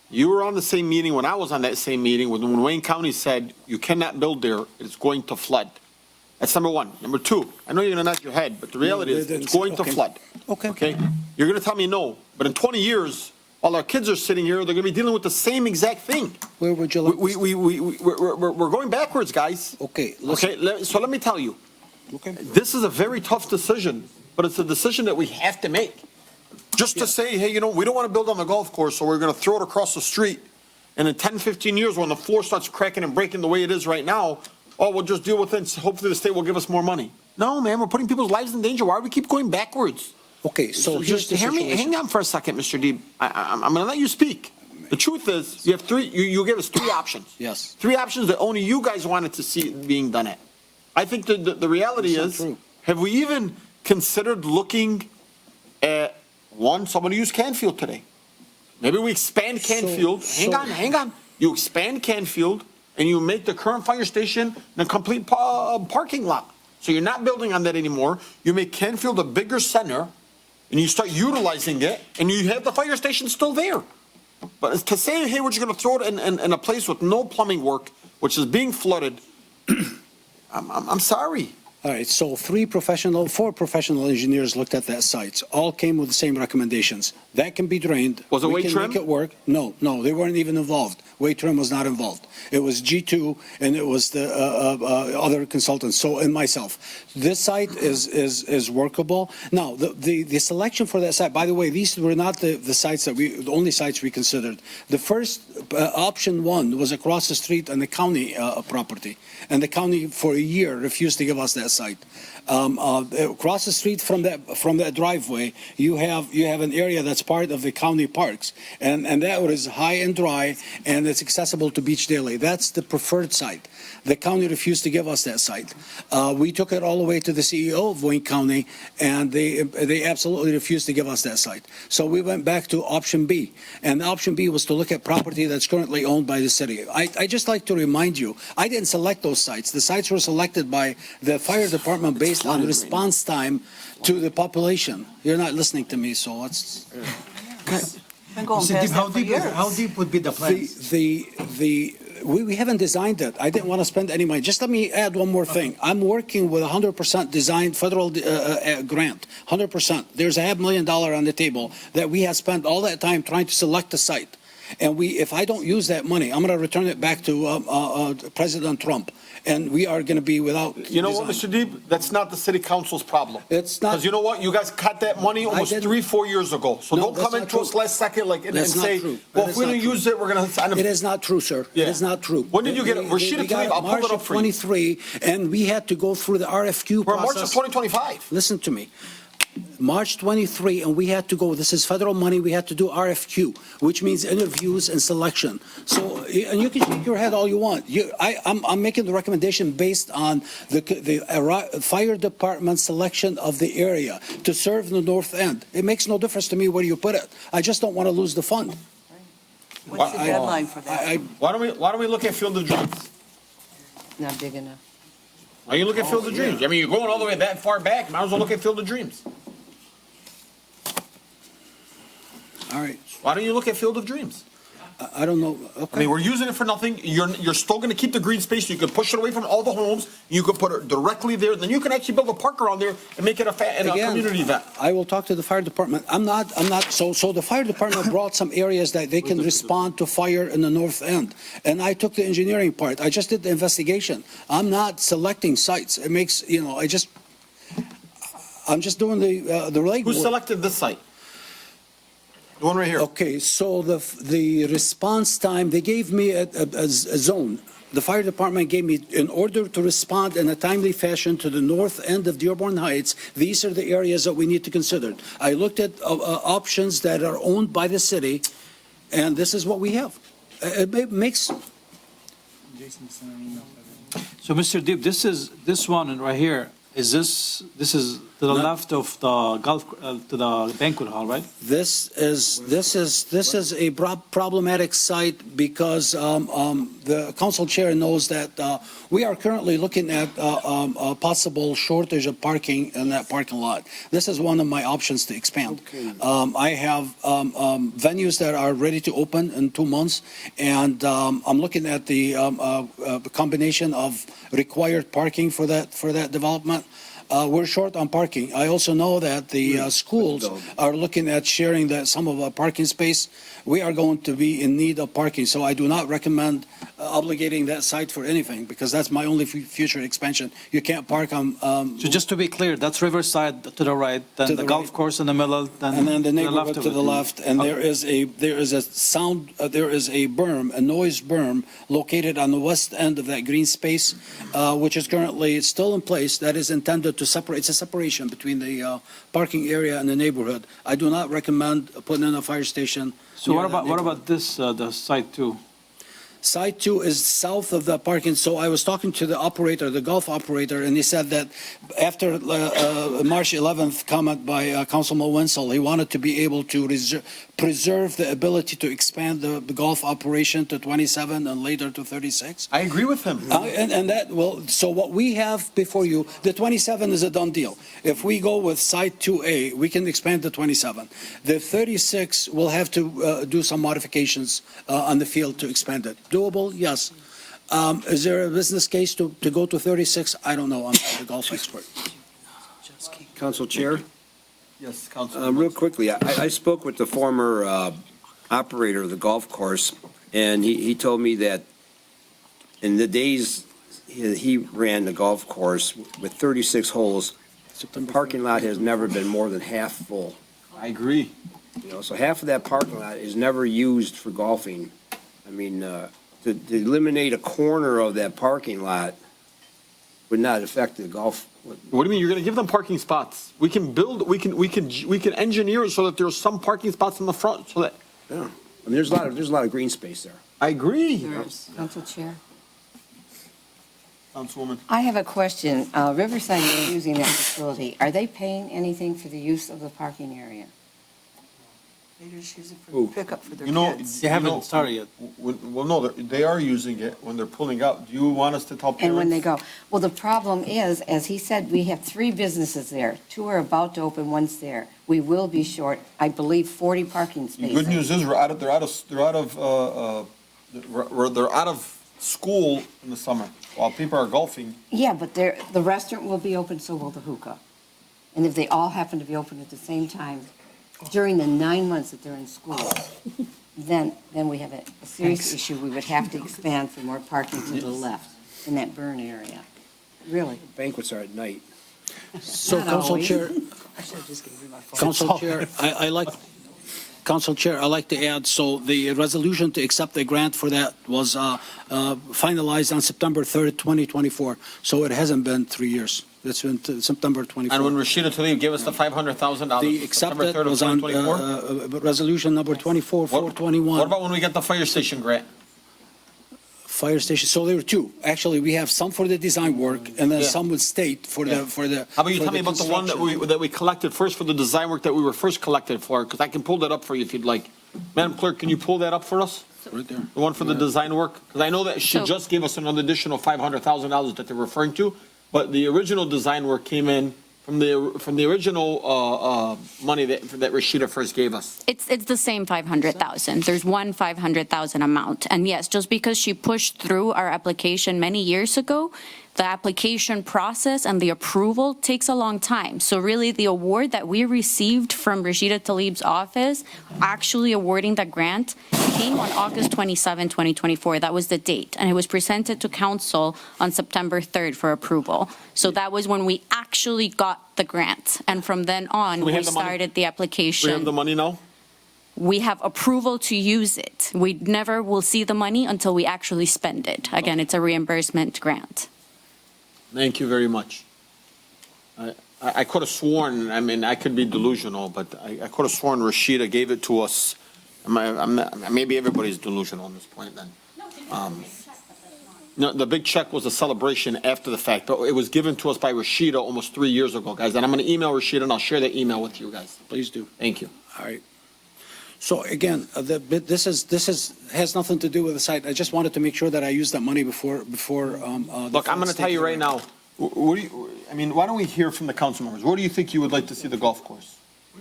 You were on the same meeting when I was on that same meeting when Wayne County said, you cannot build there, it's going to flood. That's number one. Number two, I know you're going to nod your head, but the reality is it's going to flood. Okay? You're going to tell me no, but in 20 years, while our kids are sitting here, they're going to be dealing with the same exact thing. Where would you like? We're going backwards, guys. Okay. Okay, so let me tell you. Okay. This is a very tough decision, but it's a decision that we have to make. Just to say, hey, we don't want to build on the golf course, so we're going to throw it across the street. And in 10, 15 years, when the floor starts cracking and breaking the way it is right now, we'll just deal with it, and hopefully the sate will give us more money. No, man, we're putting people's lives in danger. Why do we keep going backwards? Okay, so here's the situation. Hang on for a second, Mr. Deeb. I'm going to let you speak. The truth is, you have you gave us 3 options. Yes. 3 options that only you guys wanted to see being done at. I think the reality is, have we even considered looking at, somebody used Canfield today. Maybe we expand Canfield. Hang on. You expand Canfield and you make the current fire station a complete parking lot. So you're not building on that anymore. You make Canfield a bigger center and you start utilizing it and you have the fire station still there. But to say, hey, we're just going to throw it in a place with no plumbing work, which is being flooded, I'm sorry. All right, so 4 professional engineers looked at that site. All came with the same recommendations. That can be drained. Was it We Wade can Trim? make it work. No, they weren't even involved. Wade Trim was not involved. It was G2 and it was the other consultants, and myself. This site is workable. Now, the selection for that site, by the way, these were not the sites the only sites we considered. The first option 1 was across the street on the county property. And the county for a year refused to give us that site. Across the street from that driveway, you have an area that's part of the county parks, and that is high and dry, and it's accessible to Beach Daily. That's the preferred site. The county refused to give us that site. We took it all the way to the CEO of Wayne County, and they absolutely refused to give us that site. So we went back to option B, and option B was to look at property that's currently owned by the city. I just like to remind you, I didn't select those sites. The sites were selected by the fire department based on response time to the population. You're not listening to me, so let's. Been going past that for years. How deep would be the plans? We haven't designed it. I didn't want to spend any money. Just let me add one more thing. I'm working with 100% designed federal grant, 100%. There's $500,000 on the table that we have spent all that time trying to select a site. And if I don't use that money, I'm going to return it back to President Trump. And we are going to be without. You know what, Mr. Deeb? That's not the city council's problem. It's not. Because you know what? You guys cut that money almost 3-4 years ago. So don't come into us last second and say, well, if we don't use it, we're going to sign It is not true, sir. It is not true. When did you get it? Rashida Tlaib, I'll pull it up for you. March of 23, and we had to go through the RFQ process. We're March of 2025. Listen to me. March 23, and we had to go, this is federal money, we had to do RFQ, which means interviews and selection. So, and you can shake your head all you want. I'm making the recommendation based on the fire department selection of the area to serve the north end. It makes no difference to me where you put it. I just don't want to lose the fund. What's the deadline for that? Why don't we look at Field of Dreams? Not big enough. Why you look at Field of Dreams? I mean, you're going all the way that far back, might as well look at Field of Dreams. All right. Why don't you look at Field of Dreams? I don't know. Okay. I mean, we're using it for nothing. You're still going to keep the green space. You can push it away from all the homes. You can put it directly there. Then you can actually build a park around there and make it a community event. I will talk to the fire department. So the fire department brought some areas that they can respond to fire in the north end. And I took the engineering part. I just did the investigation. I'm not selecting sites. It makes, I'm just doing the legwork. Who selected this site? The one right here. Okay, so the response time, they gave me a zone. The fire department gave me, in order to respond in a timely fashion to the north end of Dearborn Heights, these are the areas that we need to consider. I looked at options that are owned by the city, and this is what we have. It makes... So, Mr. Deep, this one right here, this is to the left of the to the banquet hall, right? This is a problematic site because the council chair knows that we are currently looking at a possible shortage of parking in that parking lot. This is one of my options to expand. I have venues that are ready to open in 2 months, and I'm looking at the combination of required parking for that development. We're short on parking. I also know that the schools are looking at sharing some of our parking space. We are going to be in need of parking, so I do not recommend obligating that site for anything, because that's my only future expansion. You can't park on... So just to be clear, that's Riverside to the right, then the golf course in the middle, and then the neighborhood to the left, and Okay. there is a berm, a noise berm, located on the west end of that green space, which is currently still in place, that is intended to separate. It's a separation between the parking area and the neighborhood. I do not recommend putting in a fire station. So what about this, the site two? Site 2 is south of the parking, so I was talking to the operator, the golf operator, and he said that after March 11th comment by Councilman Wenzel, he wanted to be able to preserve the ability to expand the golf operation to 27 and later to 36. I agree with him. So what we have before you, the 27 is a done deal. If we go with Site 2A, we can expand to 27. The 36 will have to do some modifications on the field to expand it. Doable? Yes. Is there a business case to go to 36? I don't know. I'm not a golf expert. Council Chair? Yes, Council. Real quickly, I spoke with the former operator of the golf course, and he told me that in the days he ran the golf course with 36 holes, the parking lot has never been more than half full. I agree. So half of that parking lot is never used for golfing. I mean, to eliminate a corner of that parking lot would not affect the golf. What do you mean? You're going to give them parking spots? We can build. We can engineer it so that there's some parking spots in the front, so that. Yeah. I mean, there's a lot of green space there. I agree. Council Chair. Councilwoman. I have a question. Riverside is using that facility. Are they paying anything for the use of the parking area? They just use it for pickup for their kids. They haven't started yet. Well, no, they are using it when they're pulling out. Do you want us to tell parents? And when they go. Well, the problem is, as he said, we have 3 businesses there. 2 are about to open, 1's there. We will be short, I believe, 40 parking The spaces. good news is they're out of school in the summer while people are golfing. Yeah, but the restaurant will be open, so will the hookah. And if they all happen to be open at the same time during the 9 months that they're in school, then we have a serious issue. We would have to expand for more parking to the left in that burn area. Really. Banquets are at night. So, Not Council always. Chair, I should have just given you my phone. Council Chair, Council Chair, I'd like to add, so the resolution to accept the grant for that was finalized on September 3rd, 2024, so it hasn't been 3 years. That's in September 24. And when Rashida Tlaib gave us the $500,000, The September accepted 3rd of was on 2024? resolution number 24-421. What about when we get the fire station grant? Fire station, so there were two. Actually, we have some for the design work and then Yeah. some with state for the. How about you tell me about the one that we collected first for the design work that we were first collected for? Because I can pull that up for you if you'd like. Madam Clerk, can you pull that up for us? Right there. The one for the design work? Because I know that she So- just gave us an additional $500,000 that they're referring to, but the original design work came in from the original money that Rashida first gave us. It's the same 500,000. There's one 500,000 amount. And yes, just because she pushed through our application many years ago, the application process and the approval takes a long time. So really, the award that we received from Rashida Tlaib's office, actually awarding the grant, came on August 27, 2024. That was the date. And it was presented to council on September 3rd for approval. So that was when we actually got the grant. And from then on, We we have the money? started the application. We have the money now? We have approval to use it. We never will see the money until we actually spend it. Again, it's a reimbursement grant. Thank you very much. I could have sworn, I mean, I could be delusional, but I could have sworn Rashida gave it to us. Maybe everybody's delusional at this point then. No, the big check was a celebration after the fact, but it was given to us by Rashida almost 3 years ago, guys. And I'm going to email Rashida and I'll share that email with you guys. Please do. Thank you. All right. So again, this has nothing to do with the site. I just wanted to make sure that I use that money before. Look, I'm going to tell you right now, why don't we hear from the council members? Where do you think you would like to see the golf course?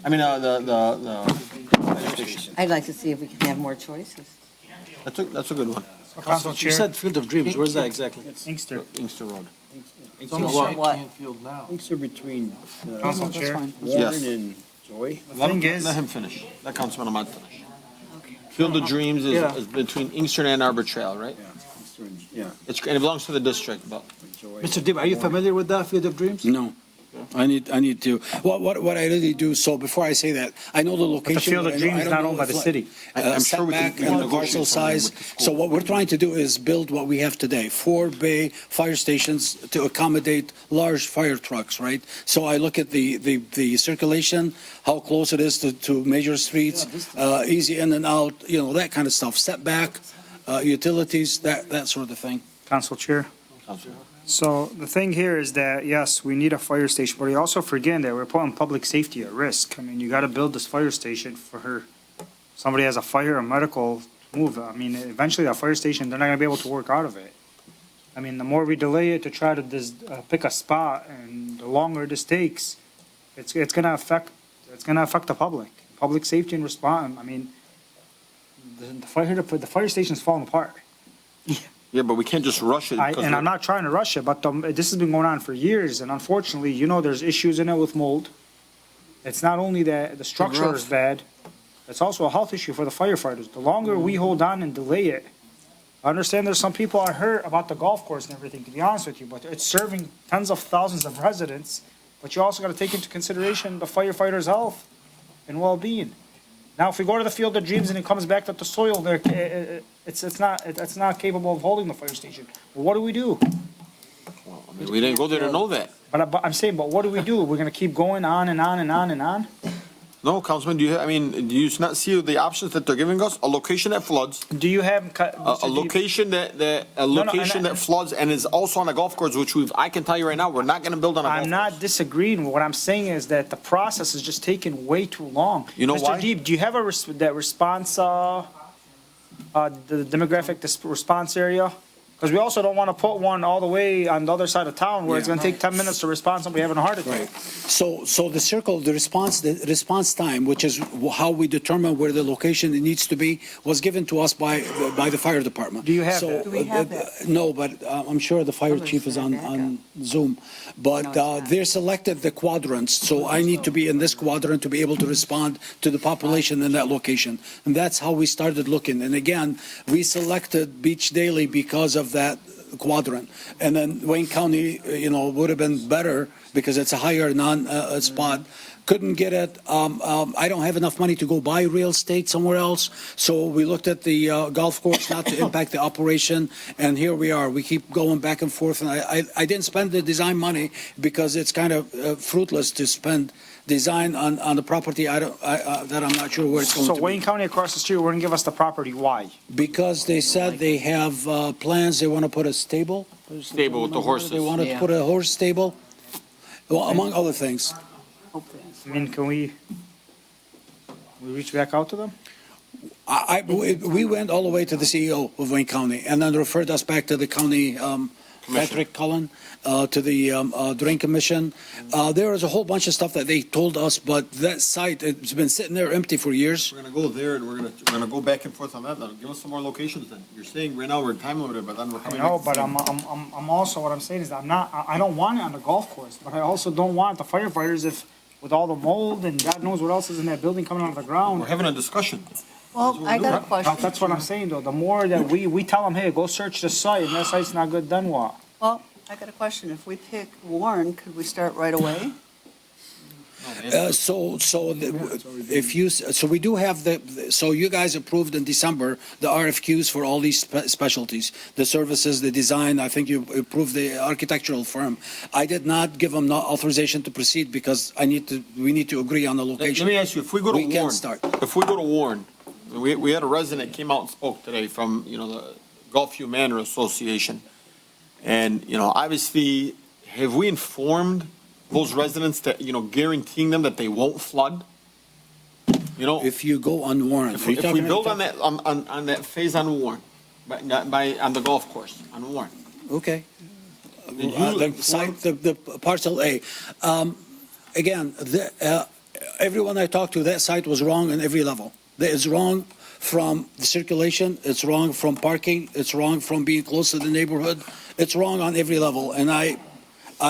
I mean, the fire station. I'd like to see if we can have more choices. That's a good one. Council You Chair. said Field of Dreams. Where's that exactly? Inkster. Inkster Road. It's almost Sure like what? Canfield now. Inkster between Council Chair. Yes. and Joy. The thing is, Let him finish. Let Councilman Ahmad finish. Field of Dreams is between Inkster and Ann Arbor Trail, right? Yeah. And it belongs to the district, but. Mr. Dib, are you familiar with that Field of Dreams? No. I need to. What I really do, so before I say that, I know the location. the Field but of I don't- Dreams I is don't not know owned by if, the like, city. I'm sure we setback can and the negotiate parcel something size. with the school. So what we're trying to do is build what we have today, 4 bay fire stations to accommodate large fire trucks, right? So I look at the circulation, how close it is to major streets, easy in and out, that kind of stuff, setback, utilities, that sort of thing. Council Chair. So the thing here is that, yes, we need a fire station, but we also forget that we're putting public safety at risk. I mean, you got to build this fire station for her. Somebody has a fire or medical move. I mean, eventually that fire station, they're not going to be able to work out of it. I mean, the more we delay it to try to pick a spot and the longer this takes, it's going to affect the public safety and response. I mean, the fire station's falling apart. Yeah, but we can't just rush it. And I'm not trying to rush it, but this has been going on for years, and unfortunately, there's issues in it with mold. It's not only that the structure is bad, it's also a health issue for the firefighters. The longer we hold on and delay it, I understand there's some people are hurt about the golf course and everything, to be honest with you, but it's serving tens of thousands of residents, but you also gotta take into consideration the firefighters' health and well-being. Now, if we go to the Field of Dreams and it comes back that the soil there, it's not capable of holding the fire station. Well, what do we do? We didn't go there to know that. But I'm saying, what do we do? We're gonna keep going on and on and on and on? No, Councilman, do you not see the options that they're giving us? A location that floods, Do you have? a location that floods and is also on a golf course, which I can tell you right now, we're not gonna build on a golf course. I'm not disagreeing. What I'm saying is that the process is just taking way too long. You know why? Mr. Deeb, do you have that response, the demographic response area? Because we also don't want to put one all the way on the other side of town where it's going to take 10 minutes to respond to somebody having a heart attack. So the response time, which is how we determine where the location needs to be, was given to us by the fire department. Do you have So, that? Do we have that? No, but I'm sure the fire chief is on Zoom. But they're selected the quadrants, so I need to be in this quadrant to be able to respond to the population in that location. And that's how we started looking. And again, we selected Beach Daily because of that quadrant. And then Wayne County, would have been better because it's a higher spot. Couldn't get it. I don't have enough money to go buy real estate somewhere else. So we looked at the golf course not to impact the operation. And here we are. We keep going back and forth. And I didn't spend the design money because it's kind of fruitless to spend design on the property that I'm not sure where it's going to So be. Wayne County across the street wouldn't give us the property, why? Because they said they have plans, they want to put a stable. Stable with the horses. They want to put a horse stable, well, among other things. I mean, can we reach back out to them? We went all the way to the CEO of Wayne County and then referred us back to the county, Patrick Cullen, to the Drain Commission. There was a whole bunch of stuff that they told us, but that site, it's been sitting there empty for years. We're gonna go there and we're gonna go back and forth on that. Now, give us some more locations then. You're saying right now we're time limited, but then we're I coming back. know, to but the I'm also, what I'm saying is I don't want it on the golf course, but I also don't want the firefighters with all the mold and God knows what else is in that building coming out of the ground. We're having a discussion. Well, I got a question. That's what I'm saying though. The more that we tell them, hey, go search the site and that site's not good, then what? Well, I got a question. If we pick Warren, could we start right away? So we do have so you guys approved in December the RFQs for all these specialties, the services, the design. I think you approved the architectural firm. I did not give them authorization to proceed because we need to agree on the location. Let me ask you, if we go to We can Warren, start. if we go to Warren, we had a resident came out and spoke today from, the Gulfview Manor Association. And, obviously, have we informed those residents that, guaranteeing them that they won't flood? If you go on Warren, If we build on that, on that phase on Warren, on the golf course, on Warren. Okay. Did you The parcel A. Again, everyone I talked to, that site was wrong on every level. It's wrong from the circulation, it's wrong from parking, it's wrong from being close to the neighborhood. It's wrong on every level, and I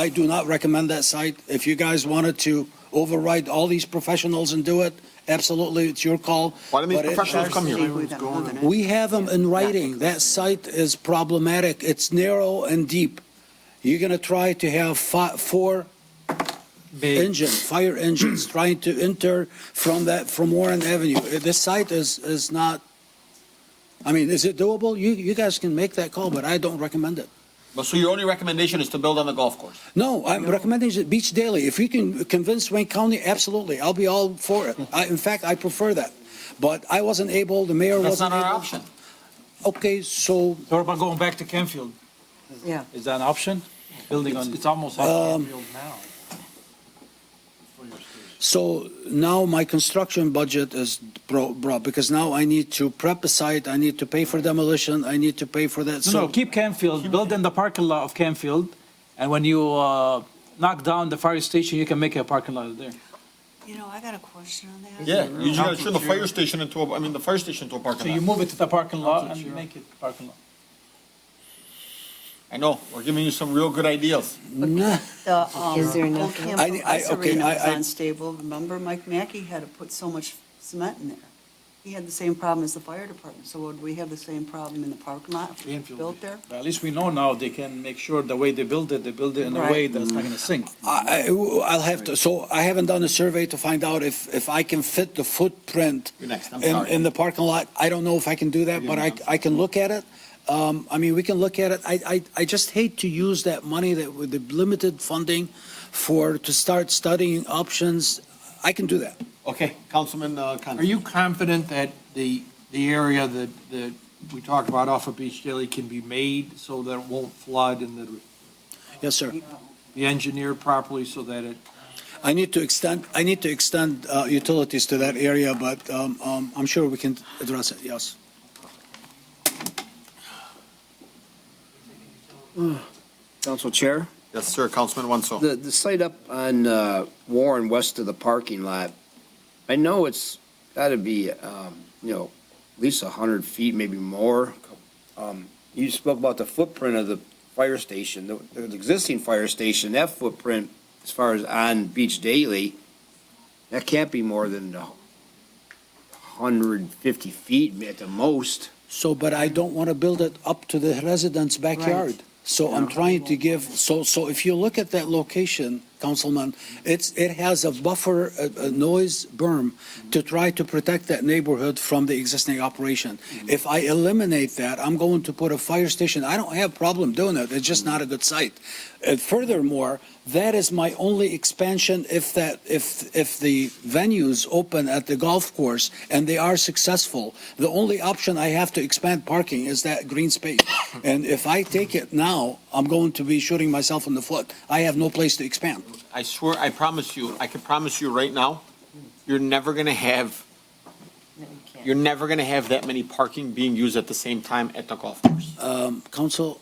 do not recommend that site. If you guys wanted to override all these professionals and do it, absolutely, it's your call. Why don't these professionals come here? We have them in writing. That site is problematic. It's narrow and deep. You're going to try to have four fire engines trying to enter from Warren Avenue. This site is not, is it doable? You guys can make that call, but I don't recommend it. But so your only recommendation is to build on the golf course? No, I'm recommending Beach Daily. If you can convince Wayne County, absolutely, I'll be all for it. In fact, I prefer that. But I wasn't able, the mayor wasn't able. That's not our option. Okay, so. What about going back to Canfield? Yeah. Is that an option? Building on. It's almost like Canfield now. So now my construction budget is brought because now I need to prep a site, I need to pay for demolition, I need to pay for that. No, keep Canfield, build in the parking lot of Canfield, and when you knock down the fire station, you can make a parking lot there. I got a question on that. Yeah, you just gotta turn the fire station the fire station into a parking So lot. you move it to the parking lot and you make it parking lot. I know, we're giving you some real good ideas. The, Is there Old enough? Campbell Ice Arena was unstable. Remember, Mike Mackey had to put so much cement in there. He had the same problem as the fire department. So would we have the same problem in the parking lot if we built there? But at least we know now they can make sure the way they build it in a Right. way that's not gonna sink. I'll have to, so I haven't done a survey to find out if I can fit the footprint You're next, I'm sorry. in the parking lot. I don't know if I can do that, but I can look at it. We can look at it. I just hate to use that money that with the limited funding to start studying options. I can do that. Okay, Councilman Conlon. Are you confident that the area that we talked about off of Beach Daily can be made so that it won't flood and that it Yes, sir. be engineered properly so that it? I need to extend utilities to that area, but I'm sure we can address it, yes. Council Chair? Yes, sir, Councilman Wenzel. The site up on Warren, west of the parking lot, I know it's got to be, at least 100 feet, maybe more. You spoke about the footprint of the fire station, the existing fire station, that footprint, as far as on Beach Daily, that can't be more than 150 feet at the most. So, but I don't want to build it up to the residents' backyard. So I'm trying to give, so if you look at that location, Councilman, it has a buffer, a noise berm to try to protect that neighborhood from the existing operation. If I eliminate that, I'm going to put a fire station. I don't have a problem doing it. It's just not a good site. Furthermore, that is my only expansion if the venues open at the golf course and they are successful. The only option I have to expand parking is that green space. And if I take it now, I'm going to be shooting myself in the foot. I have no place to expand. I swear, I promise you, I can promise you right now, you're never gonna have that many parking being used at the same time at the golf course. Council,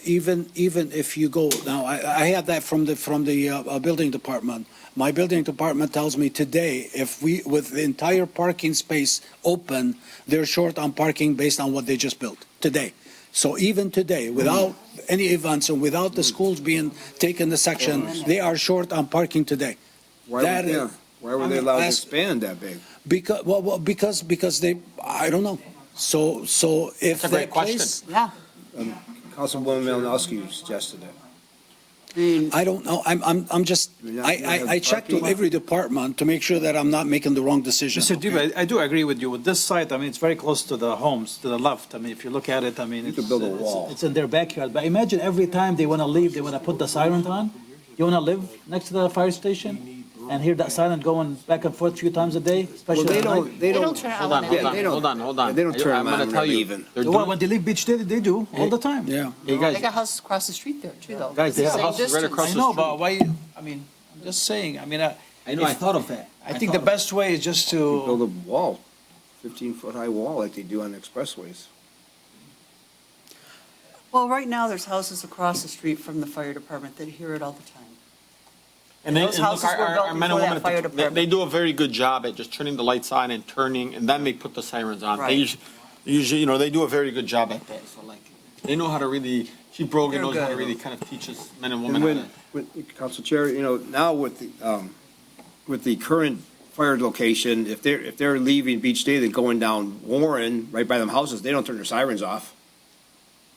even if you go, now, I have that from the building department. My building department tells me today, with the entire parking space open, they're short on parking based on what they just built, today. So even today, without any events and without the schools being taken the section, they are short on parking today. Why were they allowed to expand that big? Because they, I don't know. So if That's a great that place. Yeah. Councilwoman Malinowski suggested it. I don't know. I'm just, I checked with every department to make sure that I'm not making the wrong decision. Mr. Dube, I do agree with you. With this site, I mean, it's very close to the homes, to the left. I mean, if you look at it, I mean, could build a wall. it's in their backyard. But imagine every time they want to leave, they want to put the siren on. You want to live next to the fire station and hear that siren going back and forth a few times a day, especially at night? They don't. Hold on. They don't turn I'm them on gonna when tell they're you. leaving. They're Well, doing, when they leave Beach Day, they do all the time. Yeah. hey, They guys, got houses across the street there too, though. guys, they have Same houses right distance. across I the know, street. but why, I mean, I'm just saying, I mean, I know, I thought of that. I think the best way is just to. Build a wall, 15-foot high wall like they do on expressways. Well, right now, there's houses across the street from the fire department that hear it all the time. And Those houses were built men and before that women, fire they department. do a very good job at just turning the lights on and turning, and then they put the sirens on. They Right. usually, they do a very good job at that. So like, they know how to really, Chief Brogan They're knows how to good. really kind of teach us men and And women how to. when, Council Chair, now with the current fire location, if they're leaving Beach Day, they're going down Warren, right by them houses, they don't turn their sirens off.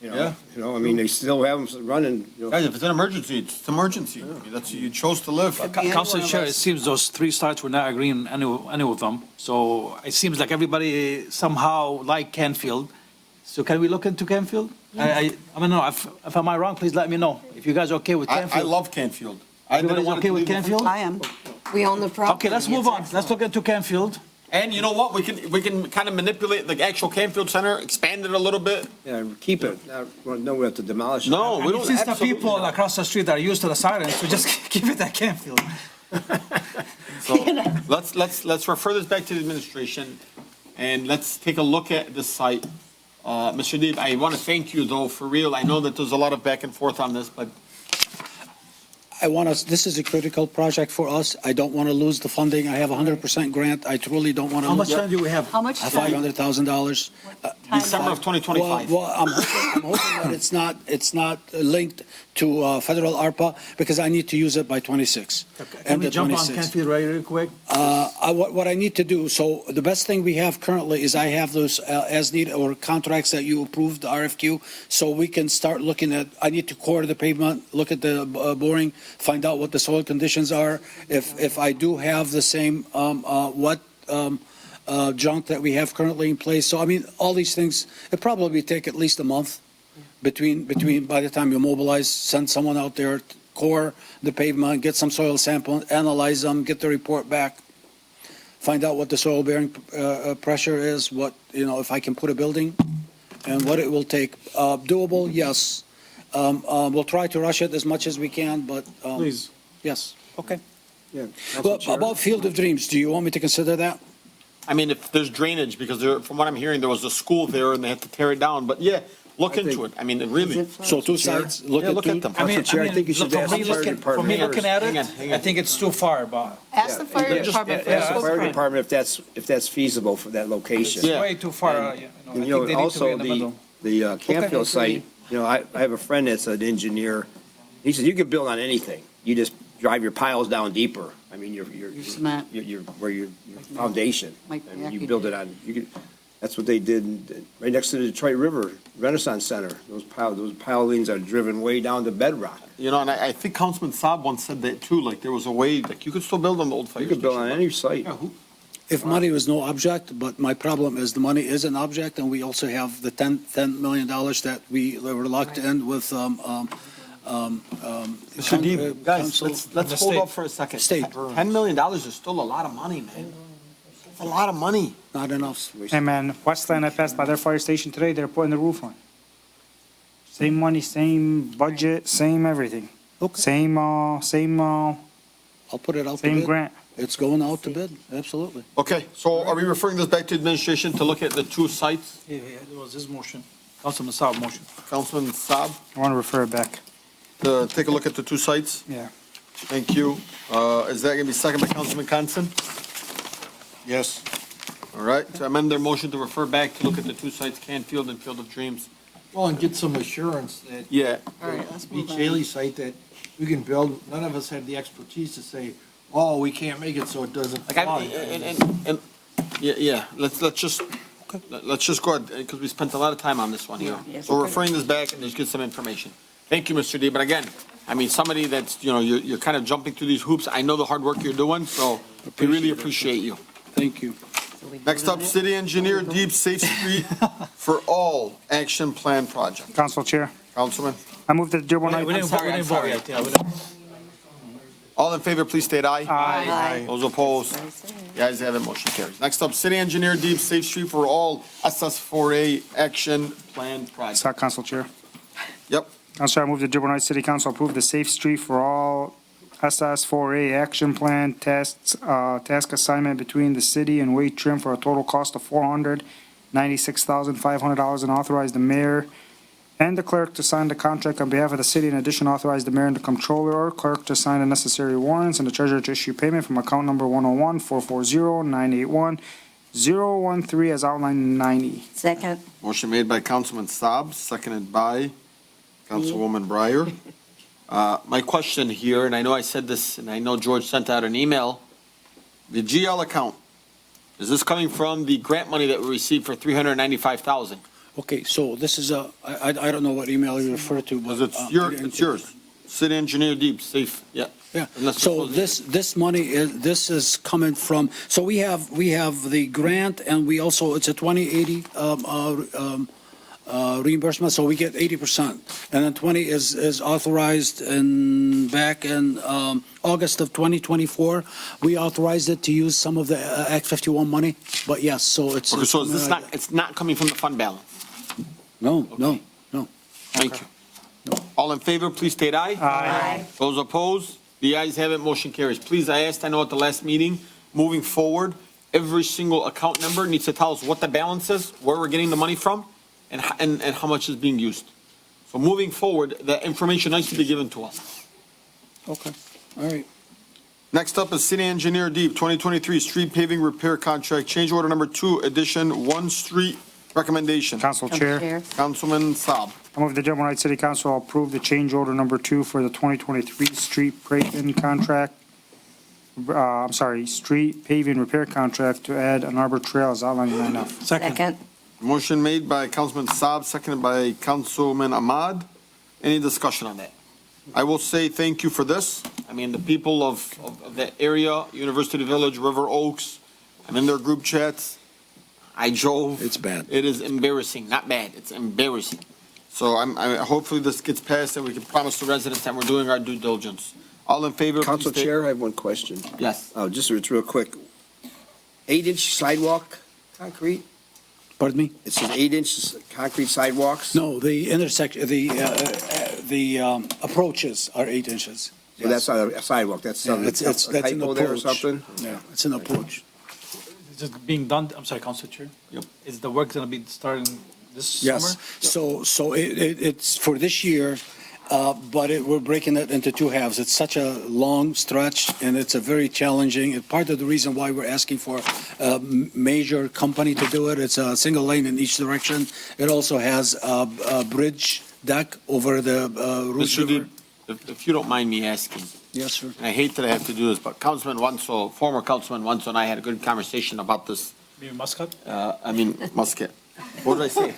Yeah. I mean, they still have them running. Guys, if it's an emergency, it's an emergency. I mean, that's, you chose to live. Council Chair, it seems those three sites were not agreeing any of them. So it seems like everybody somehow like Canfield. So can we look into Canfield? I mean, no, if am I wrong, please let me know. If you guys are okay with I Canfield. love Canfield. I didn't Everybody's want okay to with leave it. Canfield? I am. We own the property. Okay, let's move on. Let's look into Canfield. And you know what? We can kind of manipulate the actual Canfield Center, expand it a little bit. Yeah, keep it. No, we have to demolish it. No, we And don't. since the absolutely people not. across the street are used to the sirens, so just keep it at Canfield. So let's refer this back to the administration, and let's take a look at this site. Mr. Deeb, I want to thank you though, for real. I know that there's a lot of back and forth on this, but This is a critical project for us. I don't want to lose the funding. I have 100% grant. I truly don't want to. How much time do we have? How much time? $500,000. December of 2025. Well, I'm hoping that it's not linked to federal ARPA because I need to use it by 26. Can we jump on Canfield real quick? What I need to do, so the best thing we have currently is I have those as-need or contracts that you approved, the RFQ, so we can start looking at, I need to core the pavement, look at the boring, find out what the soil conditions are. If I do have the same, junk that we have currently in place. So, I mean, all these things, it probably take at least a month between, by the time you mobilize, send someone out there, core the pavement, get some soil sample, analyze them, get the report back, find out what the soil bearing pressure is, if I can put a building, and what it will take. Doable, yes. We'll try to rush it as much as we can, but. Please. Yes, okay. Yeah. Well, about Field of Dreams, do you want me to consider that? I mean, if there's drainage, because from what I'm hearing, there was a school there and they had to tear it down. But yeah, look into it. I mean, really. So two sides, look at them. I mean, Chair, I think you should look, ask the fire for me department looking at it, Hang on. I think it's too far, but Ask the fire department Ask the first. fire department if that's feasible for that location. it's way too far. I think they need to be Also, in the middle. the Canfield site, I have a friend that's an engineer. He says you can build on anything. You just drive your piles down deeper. I mean, your cement. your foundation. Mike I mean, you Mackey build did. it on, That's what they did right next to the Detroit River Renaissance Center. Those pilings are driven way down to bedrock. You know, and I think Councilman Saab once said that too, like there was a way, like you could still build on the old fire You station. could build on any site. If money was no object, but my problem is the money is an object, and we also have the $10 million that we were locked in with, Mr. Deeb, guys, let's hold up for a second. State. $10 million is still a lot of money, man. It's a lot of money. Not enough. Hey, man, Westland, I passed by their fire station today, they're putting the roof on. Same money, same budget, same everything. Okay. Same, I'll put it out to same bid. grant. It's going out to bid, absolutely. Okay, so are we referring this back to administration to look at the two sites? Yeah, it was his motion. Councilman Saab motion. Councilman Saab, I want to refer it back. to take a look at the two sites? Yeah. Thank you. Is that gonna be second by Councilman Constant? Yes. All right, to amend their motion to refer back to look at the two sites, Canfield and Field of Dreams. Well, and get some assurance that Yeah. All right, let's move Beach on. Haley site that we can build, none of us have the expertise to say, oh, we can't make it so it doesn't Like, fly. yeah, let's just go ahead, because we spent a lot of time on this one here. Yes, So we're okay. referring this back and just get some information. Thank you, Mr. D, but again, I mean, somebody that's, you're kind of jumping through these hoops. I know the hard work you're doing, so we really appreciate you. Thank you. Next up, City Engineer, Deep Safe Street for All Action Plan Project. Council Chair, Councilman, I move that the Dearborn We Heights. didn't vote yet. Yeah, we didn't. all in favor, please state aye. Aye. Those opposed, the ayes have it, motion carries. Next up, City Engineer, Deep Safe Street for All SS4A Action Plan Project. Second, Council Chair. Yep. Council Chair, I move the Dearborn Heights City Council approve the Safe Street for All SS4A Action Plan task assignment between the city and Wade Trim for a total cost of $496,500 and authorize the mayor and the clerk to sign the contract on behalf of the city. In addition, authorize the mayor and the comptroller or clerk to sign the necessary warrants and the treasurer to issue payment from account number 101-440-981-013 as outlined in 90. Second. Motion made by Councilman Saab, seconded by Councilwoman Breyer. My question here, and I know I said this, and I know George sent out an email, the GL account, is this coming from the grant money that we received for $395,000? Okay, so this is I don't know what email you refer to, but. Because it's yours. City Engineer Deep Safe, yeah. Yeah, Unless so it's- this money is coming from, so we have the grant and we also, it's a 2080 reimbursement, so we get 80%. And then 20 is authorized back in August of 2024. We authorized it to use some of the Act 51 money, but yes, so it's. Okay, so is this it's not coming from the fund balance? No. Thank you. All in favor, please state aye. Aye. Those opposed, the ayes have it, motion carries. Please, I asked, I know at the last meeting, moving forward, every single account number needs to tell us what the balance is, where we're getting the money from, and how much is being used. So moving forward, the information needs to be given to us. Okay, all right. Next up is City Engineer Deep, 2023 Street Paving Repair Contract, Change Order Number 2, Addition 1 Street Recommendation. Council Chair. Councilman Saab. I move the Dearborn Heights City Council approve the change order number 2 for the 2023 street paving contract. Street paving repair contract to add an arbor trail as outlined in 9F. Second. Motion made by Councilman Saab, seconded by Councilman Ahmad. Any discussion on that? I will say thank you for this. I mean, the people of that area, University Village, River Oaks, I'm in their group chats. I drove. It's bad. It is embarrassing, not bad, it's embarrassing. So hopefully this gets passed and we can promise the residents that we're doing our due diligence. All in favor? Council please state- Chair, I have one question. Yes. Oh, just it's real quick. 8-inch sidewalk concrete? Pardon me? It says 8-inch concrete sidewalks? No, the intersection, the approaches are 8 inches. So that's not a sidewalk, that's Yeah, some that's an typo there or approach. something? Yeah, it's an approach. Is it being done, I'm sorry, Council Chair? Yep. Is the work gonna be starting this summer? Yes, so it's for this year, but we're breaking it into two halves. It's such a long stretch, and it's a very challenging, and part of the reason why we're asking for a major company to do it, it's a single lane in each direction. It also has a bridge deck over the Roos Mr. River. Deeb, if you don't mind me asking, Yes, sir. and I hate that I have to do this, but Councilman Wanso, former Councilman Wanso and I had a good conversation about this Maybe Muscat? Muscat. What did I say?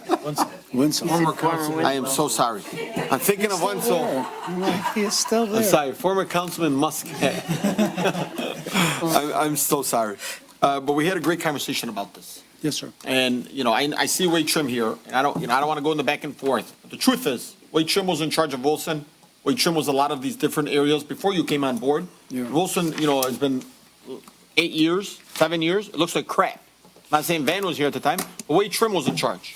Winslow. Former councilman. I am so sorry. I'm thinking of Winslow. He is still there. I'm sorry, former Councilman Muscat. I'm so sorry. But we had a great conversation about this. Yes, sir. And, I see Wade Trim here, and I don't want to go in the back and forth. But the truth is, Wade Trim was in charge of Wilson. Wade Trim was a lot of these different areas before you came on board. Yeah. Wilson, has been 8 years, 7 years. It looks like crap. Not saying Van was here at the time, but Wade Trim was in charge.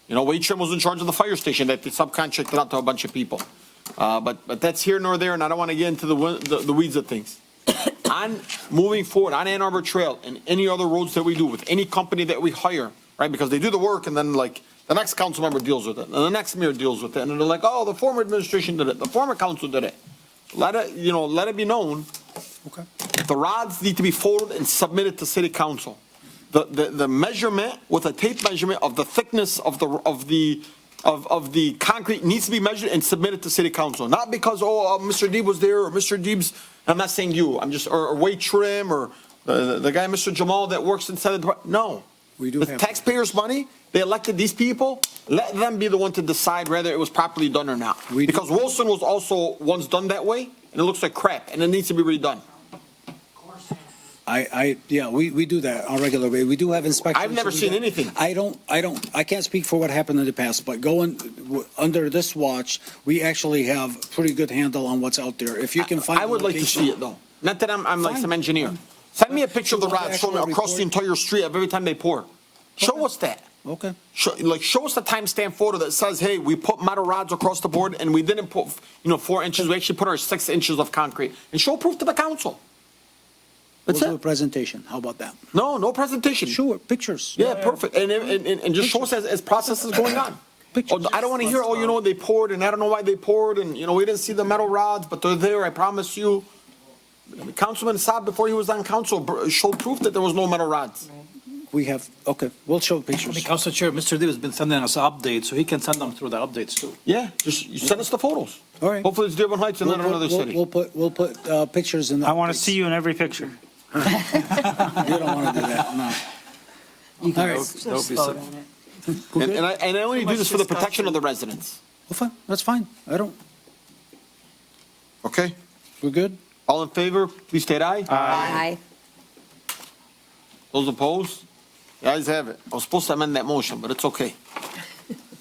Wade Trim was in charge of the fire station that they subcontracted out to a bunch of people. But that's here nor there, and I don't want to get into the weeds of things. On moving forward on Ann Arbor Trail and any other roads that we do with any company that we hire, right? Because they do the work and then like the next council member deals with it and the next mayor deals with it. And they're like, oh, the former administration did it. The former council did it. Let it be known. Okay. The rods need to be folded and submitted to city council. The measurement with a tape measurement of the thickness of the concrete needs to be measured and submitted to city council. Not because, Mr. Deeb was there or Mr. Deeb's, I'm not saying you, or Wade Trim or the guy, Mr. Jamal, that works inside the department. No. We do With have. taxpayers' money, they elected these people, let them be the one to decide whether it was properly done or not. Because Wilson was also once done that way, and it looks like crap, and it needs to be redone. We do that on a regular basis. We do have inspections. I've never seen anything. I can't speak for what happened in the past, but under this watch, we actually have pretty good handle on what's out there. If you can find. I would like to see it though. Not that I'm like some engineer. Send me a picture of the rods, show me across the entire street of every time they pour. Show us that. Okay. Show us the timestamp photo that says, hey, we put metal rods across the board and we didn't put, 4 inches. We actually put our 6 inches of concrete and show proof to the council. That's We'll do a it. presentation. How about that? No presentation. Sure, pictures. Yeah, perfect. And just show us as process is going on. Pictures. I don't want to hear, they poured and I don't know why they poured and, we didn't see the metal rods, but they're there, I promise you. Councilman Saab, before he was on council, showed proof that there was no metal rods. We have, okay, we'll show pictures. Council Chair, Mr. Deeb has been sending us updates, so he can send them through the updates too. Yeah, just you send us the photos. All right. Hopefully it's Dearborn Heights and not another city. We'll put pictures in the. I want to see you in every picture. You don't want to do that, no. All right. Just vote on it. And I only do this for the protection of the residents. Well, fine, that's fine. Okay? We're good? All in favor, please state aye. Aye. Those opposed? The ayes have it. I was supposed to amend that motion, but it's okay.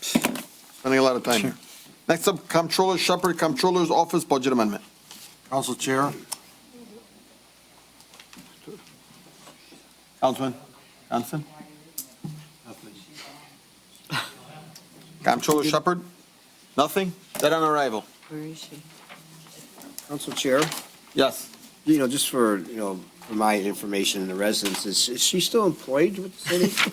Spending a lot of time here. Next up, Comptroller Shepherd, Comptroller's Office Budget Amendment. Council Chair, Councilman Johnson? Comptroller Shepherd? Nothing? Dead on arrival? Where is she? Council Chair, Yes. just for my information and the residents, is she still employed with the city?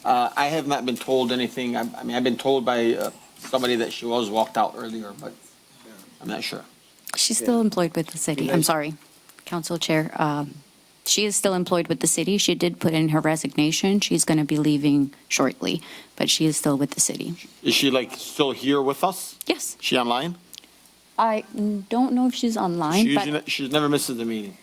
I have not been told anything. I've been told by somebody that she was walked out earlier, but I'm not sure. She's still employed with the city. I'm sorry, Council Chair. She is still employed with the city. She did put in her resignation. She's going to be leaving shortly, but she is still with the city. Is she still here with us? Yes. She online? I don't know if she's online, but She never misses the meeting,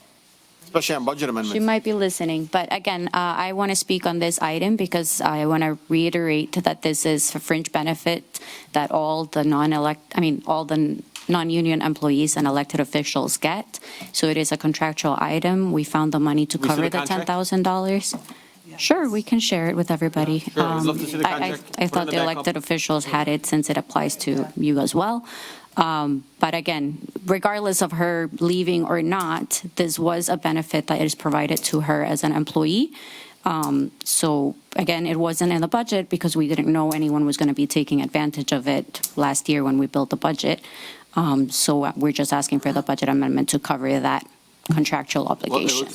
especially on budget amendments. she might be listening. But again, I want to speak on this item because I want to reiterate that this is a fringe benefit that all the non-union employees and elected officials get. So it is a contractual item. We found the money to We see cover the the contract? $10,000. Sure, we can share it with everybody. Sure, we'd love to see the I contract. Put it I in thought the the backup. elected officials had it since it applies to you as well. But again, regardless of her leaving or not, this was a benefit that is provided to her as an employee. So again, it wasn't in the budget because we didn't know anyone was going to be taking advantage of it last year when we built the budget. So we're just asking for the budget amendment to cover that contractual obligation.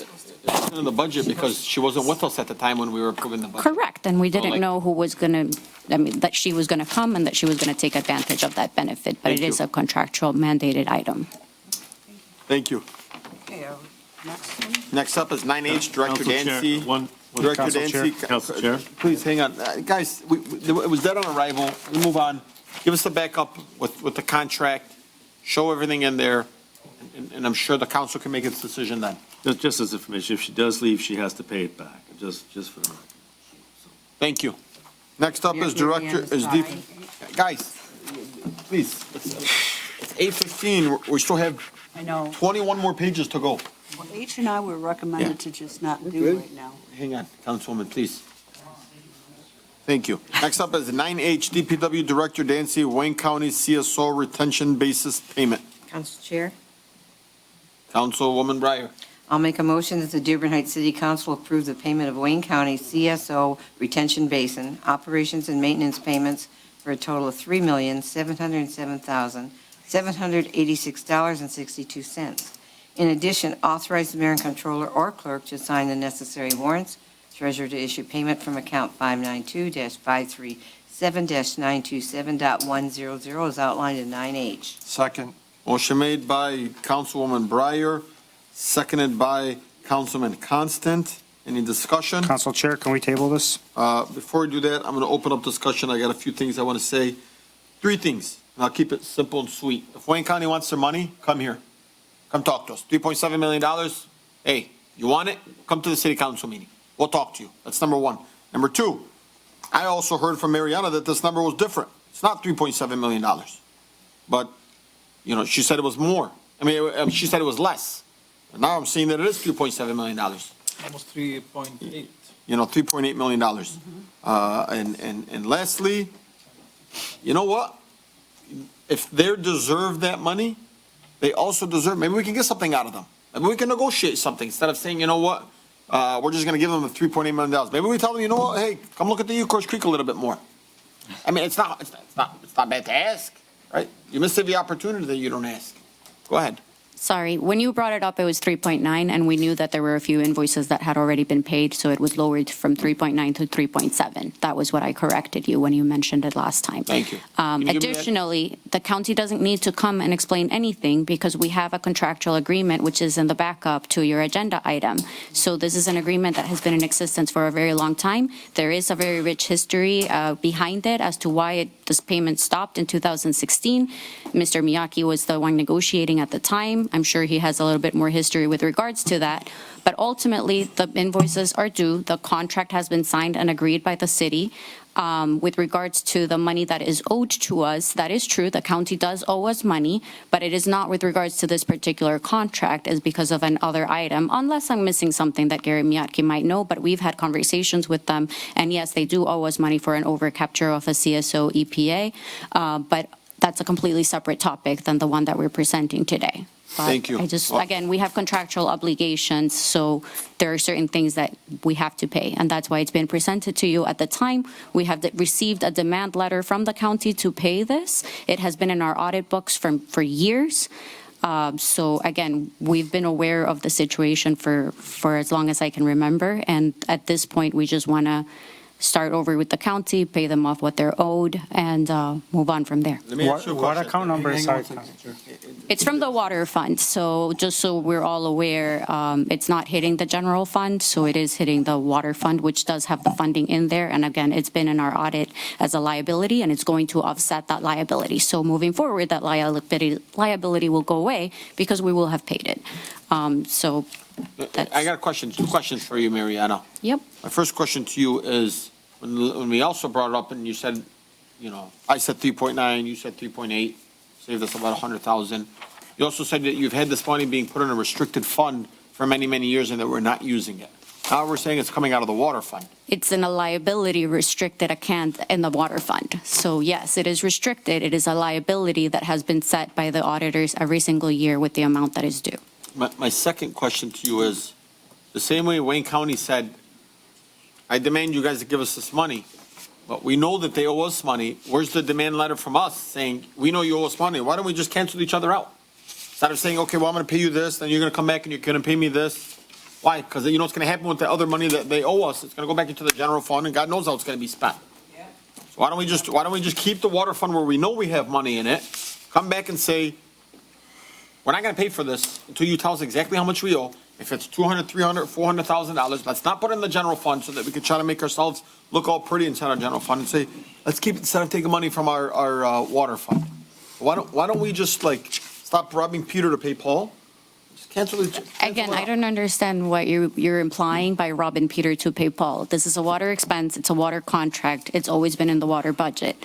It wasn't in the budget because she wasn't with us at the time when we were approving the budget. Correct, and we didn't like- know who was going to, that she was going to come and that she was going to take advantage of that benefit, but Thank it is you. a contractual mandated item. Thank you. Okay, next one. Next up is 9H, Director Council Chair, Dancy. one- Director Council Chair. Dancy. Council Chair. Please, hang on. Guys, it was dead on arrival. We move on. Give us the backup with the contract. Show everything in there, and I'm sure the council can make its decision then. Just as information, if she does leave, she has to pay it back, just for the record. Thank you. Next up is guys, please, it's 8:15, we still have I know. 21 more pages to go. Well, H and I were recommended to just not do right now. Hang on, Councilwoman, please. Thank you. Next up is 9H, DPW Director Dancy, Wayne County CSO Retention Basis Payment. Council Chair, Councilwoman Breyer. I'll make a motion that the Dearborn Heights City Council approve the payment of Wayne County CSO Retention Basin operations and maintenance payments for a total of $3,707,786.62. In addition, authorize the mayor and controller or clerk to sign the necessary warrants, treasurer to issue payment from account 592-537-927.100 as outlined in 9H. Second. Motion made by Councilwoman Breyer, seconded by Councilman Constant. Any discussion? Council Chair, can we table this? Before we do that, I'm going to open up discussion. I got a few things I want to say. 3 things, and I'll keep it simple and sweet. If Wayne County wants their money, come here. Come talk to us. $3.7 million. Hey, you want it? Come to the city council meeting. We'll talk to you. That's number 1. Number 2, I also heard from Mariana that this number was different. It's not $3.7 million. But, you know, she said it was more. She said it was less. But now I'm seeing that it is $3.7 million. Almost 3.8. You know, $3.8 million. And lastly, you know what? If they deserve that money, they also deserve, maybe we can get something out of them. Maybe we can negotiate something instead of saying, you know what, we're just going to give them the $3.8 million. Maybe we tell them, you know what, hey, come look at the Eucharist Creek a little bit more. I mean, it's not bad to ask, right? You miss the opportunity that you don't ask. Go ahead. Sorry, when you brought it up, it was 3.9, and we knew that there were a few invoices that had already been paid, so it was lowered from 3.9 to 3.7. That was what I corrected you when you mentioned it last time. Thank you. Additionally, the county doesn't need to come and explain anything because we have a contractual agreement, which is in the backup to your agenda item. So this is an agreement that has been in existence for a very long time. There is a very rich history behind it as to why this payment stopped in 2016. Mr. Miyake was the one negotiating at the time. I'm sure he has a little bit more history with regards to that. But ultimately, the invoices are due. The contract has been signed and agreed by the city. With regards to the money that is owed to us, that is true. The county does owe us money, but it is not with regards to this particular contract. It's because of another item, unless I'm missing something that Gary Miyake might know. But we've had conversations with them, and yes, they do owe us money for an overcapture of a CSO EPA. But that's a completely separate topic than the one that we're presenting today. But Thank you. Again, we have contractual obligations, so there are certain things that we have to pay, and that's why it's been presented to you at the time. We have received a demand letter from the county to pay this. It has been in our audit books for years. So again, we've been aware of the situation for as long as I can remember, and at this point, we just want to start over with the county, pay them off what they're owed, and move on from there. Let me ask you a What question. account number is sorry, It's from the water fund, so just so we're all aware, it's not hitting the general fund, so it is hitting the water fund, which does have the funding in there. And again, it's been in our audit as a liability, and it's going to offset that liability. So moving forward, that liability will go away because we will have paid it. So I got a question, 2 questions for you, Mariana. Yep. My first question to you is, when we also brought it up and you said, you know, I said 3.9, you said 3.8, saved us about 100,000. You also said that you've had this money being put in a restricted fund for many, many years and that we're not using it. Now we're saying it's coming out of the water fund. It's in a liability restricted account in the water fund. So yes, it is restricted. It is a liability that has been set by the auditors every single year with the amount that is due. My second question to you is, the same way Wayne County said, I demand you guys to give us this money, but we know that they owe us money. Where's the demand letter from us saying, we know you owe us money? Why don't we just cancel each other out? Instead of saying, okay, well, I'm going to pay you this, then you're going to come back and you're going to pay me this. Why? Because you know what's going to happen with the other money that they owe us. It's going to go back into the general fund, and God knows how it's going to be spent. So why don't we just keep the water fund where we know we have money in it, come back and say, we're not going to pay for this until you tell us exactly how much we owe. If it's $200,000, $300,000, $400,000, let's not put it in the general fund so that we can try to make ourselves look all pretty inside our general fund and say, let's keep it instead of taking money from our water fund. Why don't we just stop robbing Peter to pay Paul? Just cancel it. Again, I don't understand what you're implying by robbing Peter to pay Paul. This is a water expense, it's a water contract, it's always been in the water budget.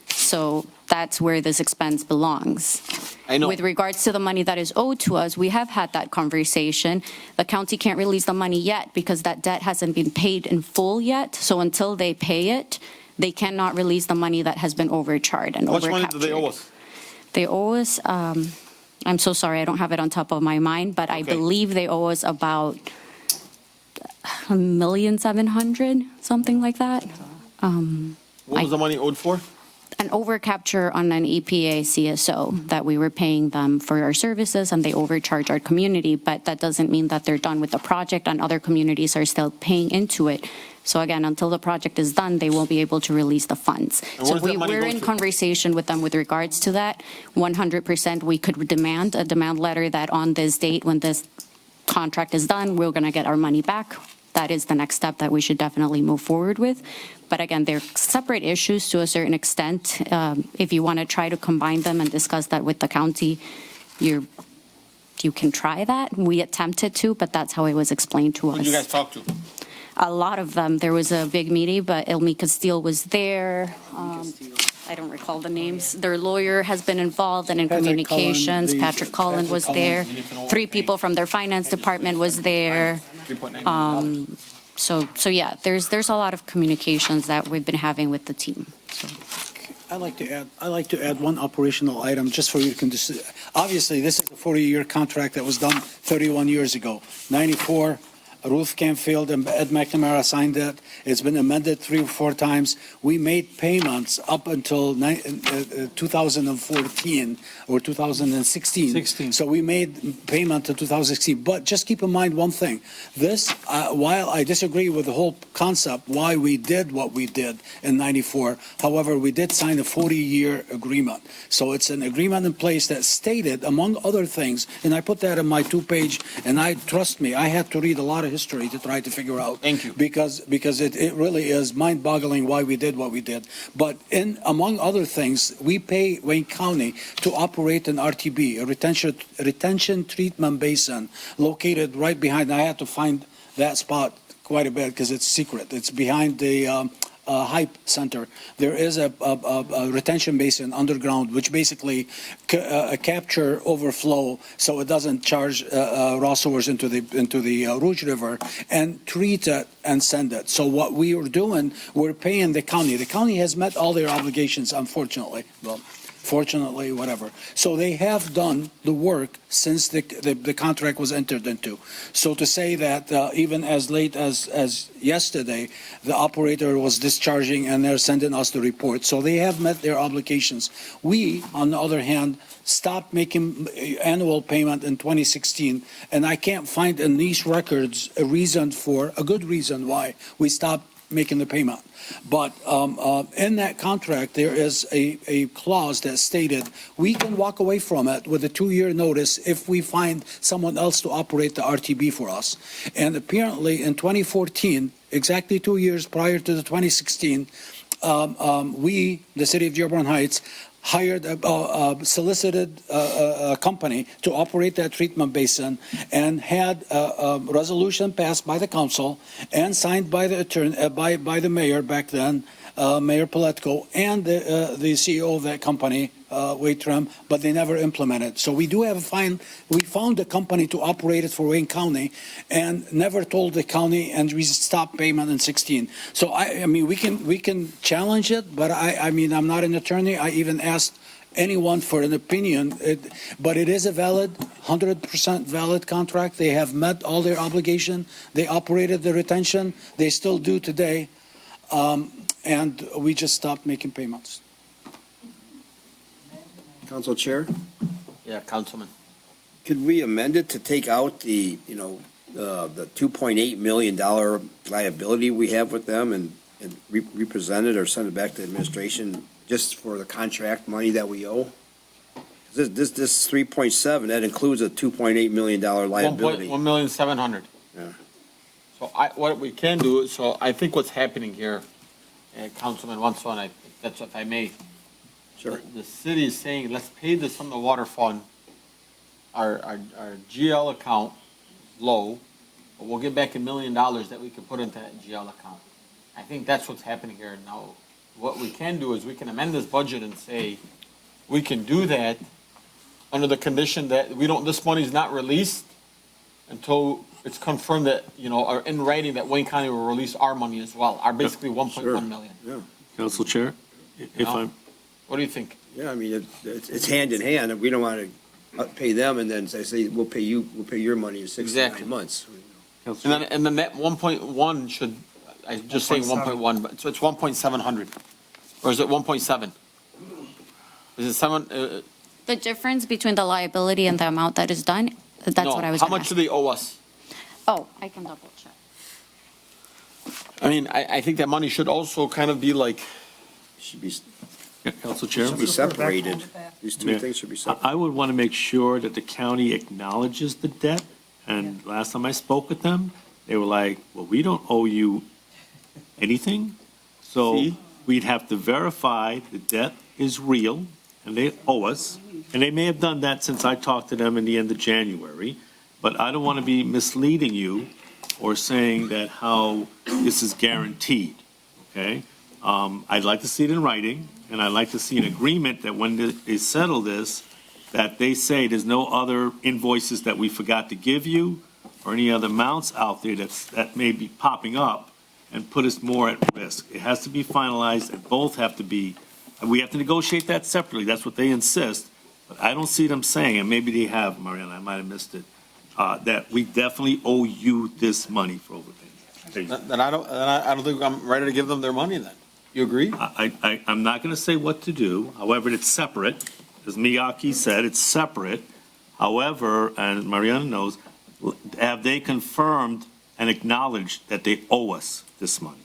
So that's where this expense belongs. I know. With regards to the money that is owed to us, we have had that conversation. The county can't release the money yet because that debt hasn't been paid in full yet. So until they pay it, they cannot release the money that has been overcharged and How much money do they overcaptured. owe us? They owe us, I'm so sorry, I don't have it on top of my mind, but I Okay. believe they owe us about $1,700,000, something like that. What was the money owed for? An overcapture on an EPA CSO that we were paying them for our services and they overcharge our community, but that doesn't mean that they're done with the project and other communities are still paying into it. So again, until the project is done, they won't be able to release the funds. And So where's that money we're go in to? conversation with them with regards to that. 100% we could demand a demand letter that on this date, when this contract is done, we're going to get our money back. That is the next step that we should definitely move forward with. But again, they're separate issues to a certain extent. If you want to try to combine them and discuss that with the county, you can try that. We attempted to, but that's how it was explained to us. Who did you guys talk to? A lot of them. There was a big meeting, but Elmika Steele was there. I don't recall the names. Their lawyer has been involved and in Patrick communications. Cullen, Patrick Cullen was there. 3 people from their finance department was there. So yeah, there's a lot of communications that we've been having with the team. So. I'd like to add one operational item just for you to obviously, this is a 40-year contract that was done 31 years ago. 94, Ruth Canfield and Ed McNamara signed it. It's been amended 3 or 4 times. We made payments up until 2014 or 2016. So we made payment to 2016. But just keep in mind one thing. This, while I disagree with the whole concept why we did what we did in 94, however, we did sign a 40-year agreement. So it's an agreement in place that stated, among other things, and I put that in my 2-page, and trust me, I had to read a lot of history to try to figure out. Thank you. Because it really is mind-boggling why we did what we did. But among other things, we pay Wayne County to operate an RTB, a retention treatment basin, located right behind. I had to find that spot quite a bit because it's secret. It's behind the Hype Center. There is a retention basin underground, which basically capture overflow so it doesn't charge raw sewers into the Rouge River and treat it and send it. So what we are doing, we're paying the county. The county has met all their obligations, unfortunately. Well, fortunately, whatever. So they have done the work since the contract was entered into. So to say that even as late as yesterday, the operator was discharging and they're sending us the report. So they have met their obligations. We, on the other hand, stopped making annual payment in 2016, and I can't find in these records a good reason why we stopped making the payment. But in that contract, there is a clause that stated we can walk away from it with a 2-year notice if we find someone else to operate the RTB for us. And apparently in 2014, exactly 2 years prior to the 2016, we, the city of Dearborn Heights, hired solicited a company to operate that treatment basin and had a resolution passed by the council and signed by the attorney, by the mayor back then, Mayor Paletko, and the CEO of that company, Wade Trim, but they never implemented. So we do have we found a company to operate it for Wayne County and never told the county, and we stopped payment in 16. So I mean, we can challenge it, but I mean, I'm not an attorney. I even asked anyone for an opinion, but it is a valid, 100% valid contract. They have met all their obligation. They operated the retention. They still do today. And we just stopped making payments. Council Chair, Yeah, Councilman. could we amend it to take out the $2.8 million liability we have with them and represent it or send it back to administration just for the contract money that we owe? This 3.7, that includes a $2.8 million liability. 1,700,000. Yeah. So what we can do, so I think what's happening here, Councilman Wanson, that's if I may. Sure. The city is saying, let's pay this from the water fund our GL account low, but we'll get back $1 million that we can put into that GL account. I think that's what's happening here. Now, what we can do is we can amend this budget and say, we can do that under the condition that this money's not released until it's confirmed that, or in writing that Wayne County will release our money as well, our basically 1.1 million. Yeah. Council Chair, if I'm, What do you think? Yeah, I mean, it's hand in hand. We don't want to pay them and then say, we'll pay your money in 6 to 9 months. And then that 1.1 should, I just saying 1.1, but so it's 1.700, or is it 1.7? Is it 7? The difference between the liability and the amount that is done, that's No, what I was how gonna much do ask. they owe us? Oh, I can double check. I mean, I think that money should also kind of be like, Should be, Council Chair? should be separated. These two Mayor, things should be separated. I would want to make sure that the county acknowledges the debt. And last time I spoke with them, they were like, well, we don't owe you anything. So See? we'd have to verify the debt is real and they owe us. And they may have done that since I talked to them in the end of January. But I don't want to be misleading you or saying that how this is guaranteed, okay? I'd like to see it in writing, and I'd like to see an agreement that when they settle this, that they say there's no other invoices that we forgot to give you or any other amounts out there that may be popping up and put us more at risk. It has to be finalized, and both have to be, and we have to negotiate that separately. That's what they insist. But I don't see them saying, and maybe they have, Mariana, I might have missed it, that we definitely owe you this money for overpayment. then I don't think I'm ready to give them their money then. You agree? I'm not going to say what to do. However, it's separate. As Miyake said, it's separate. However, and Mariana knows, have they confirmed and acknowledged that they owe us this money?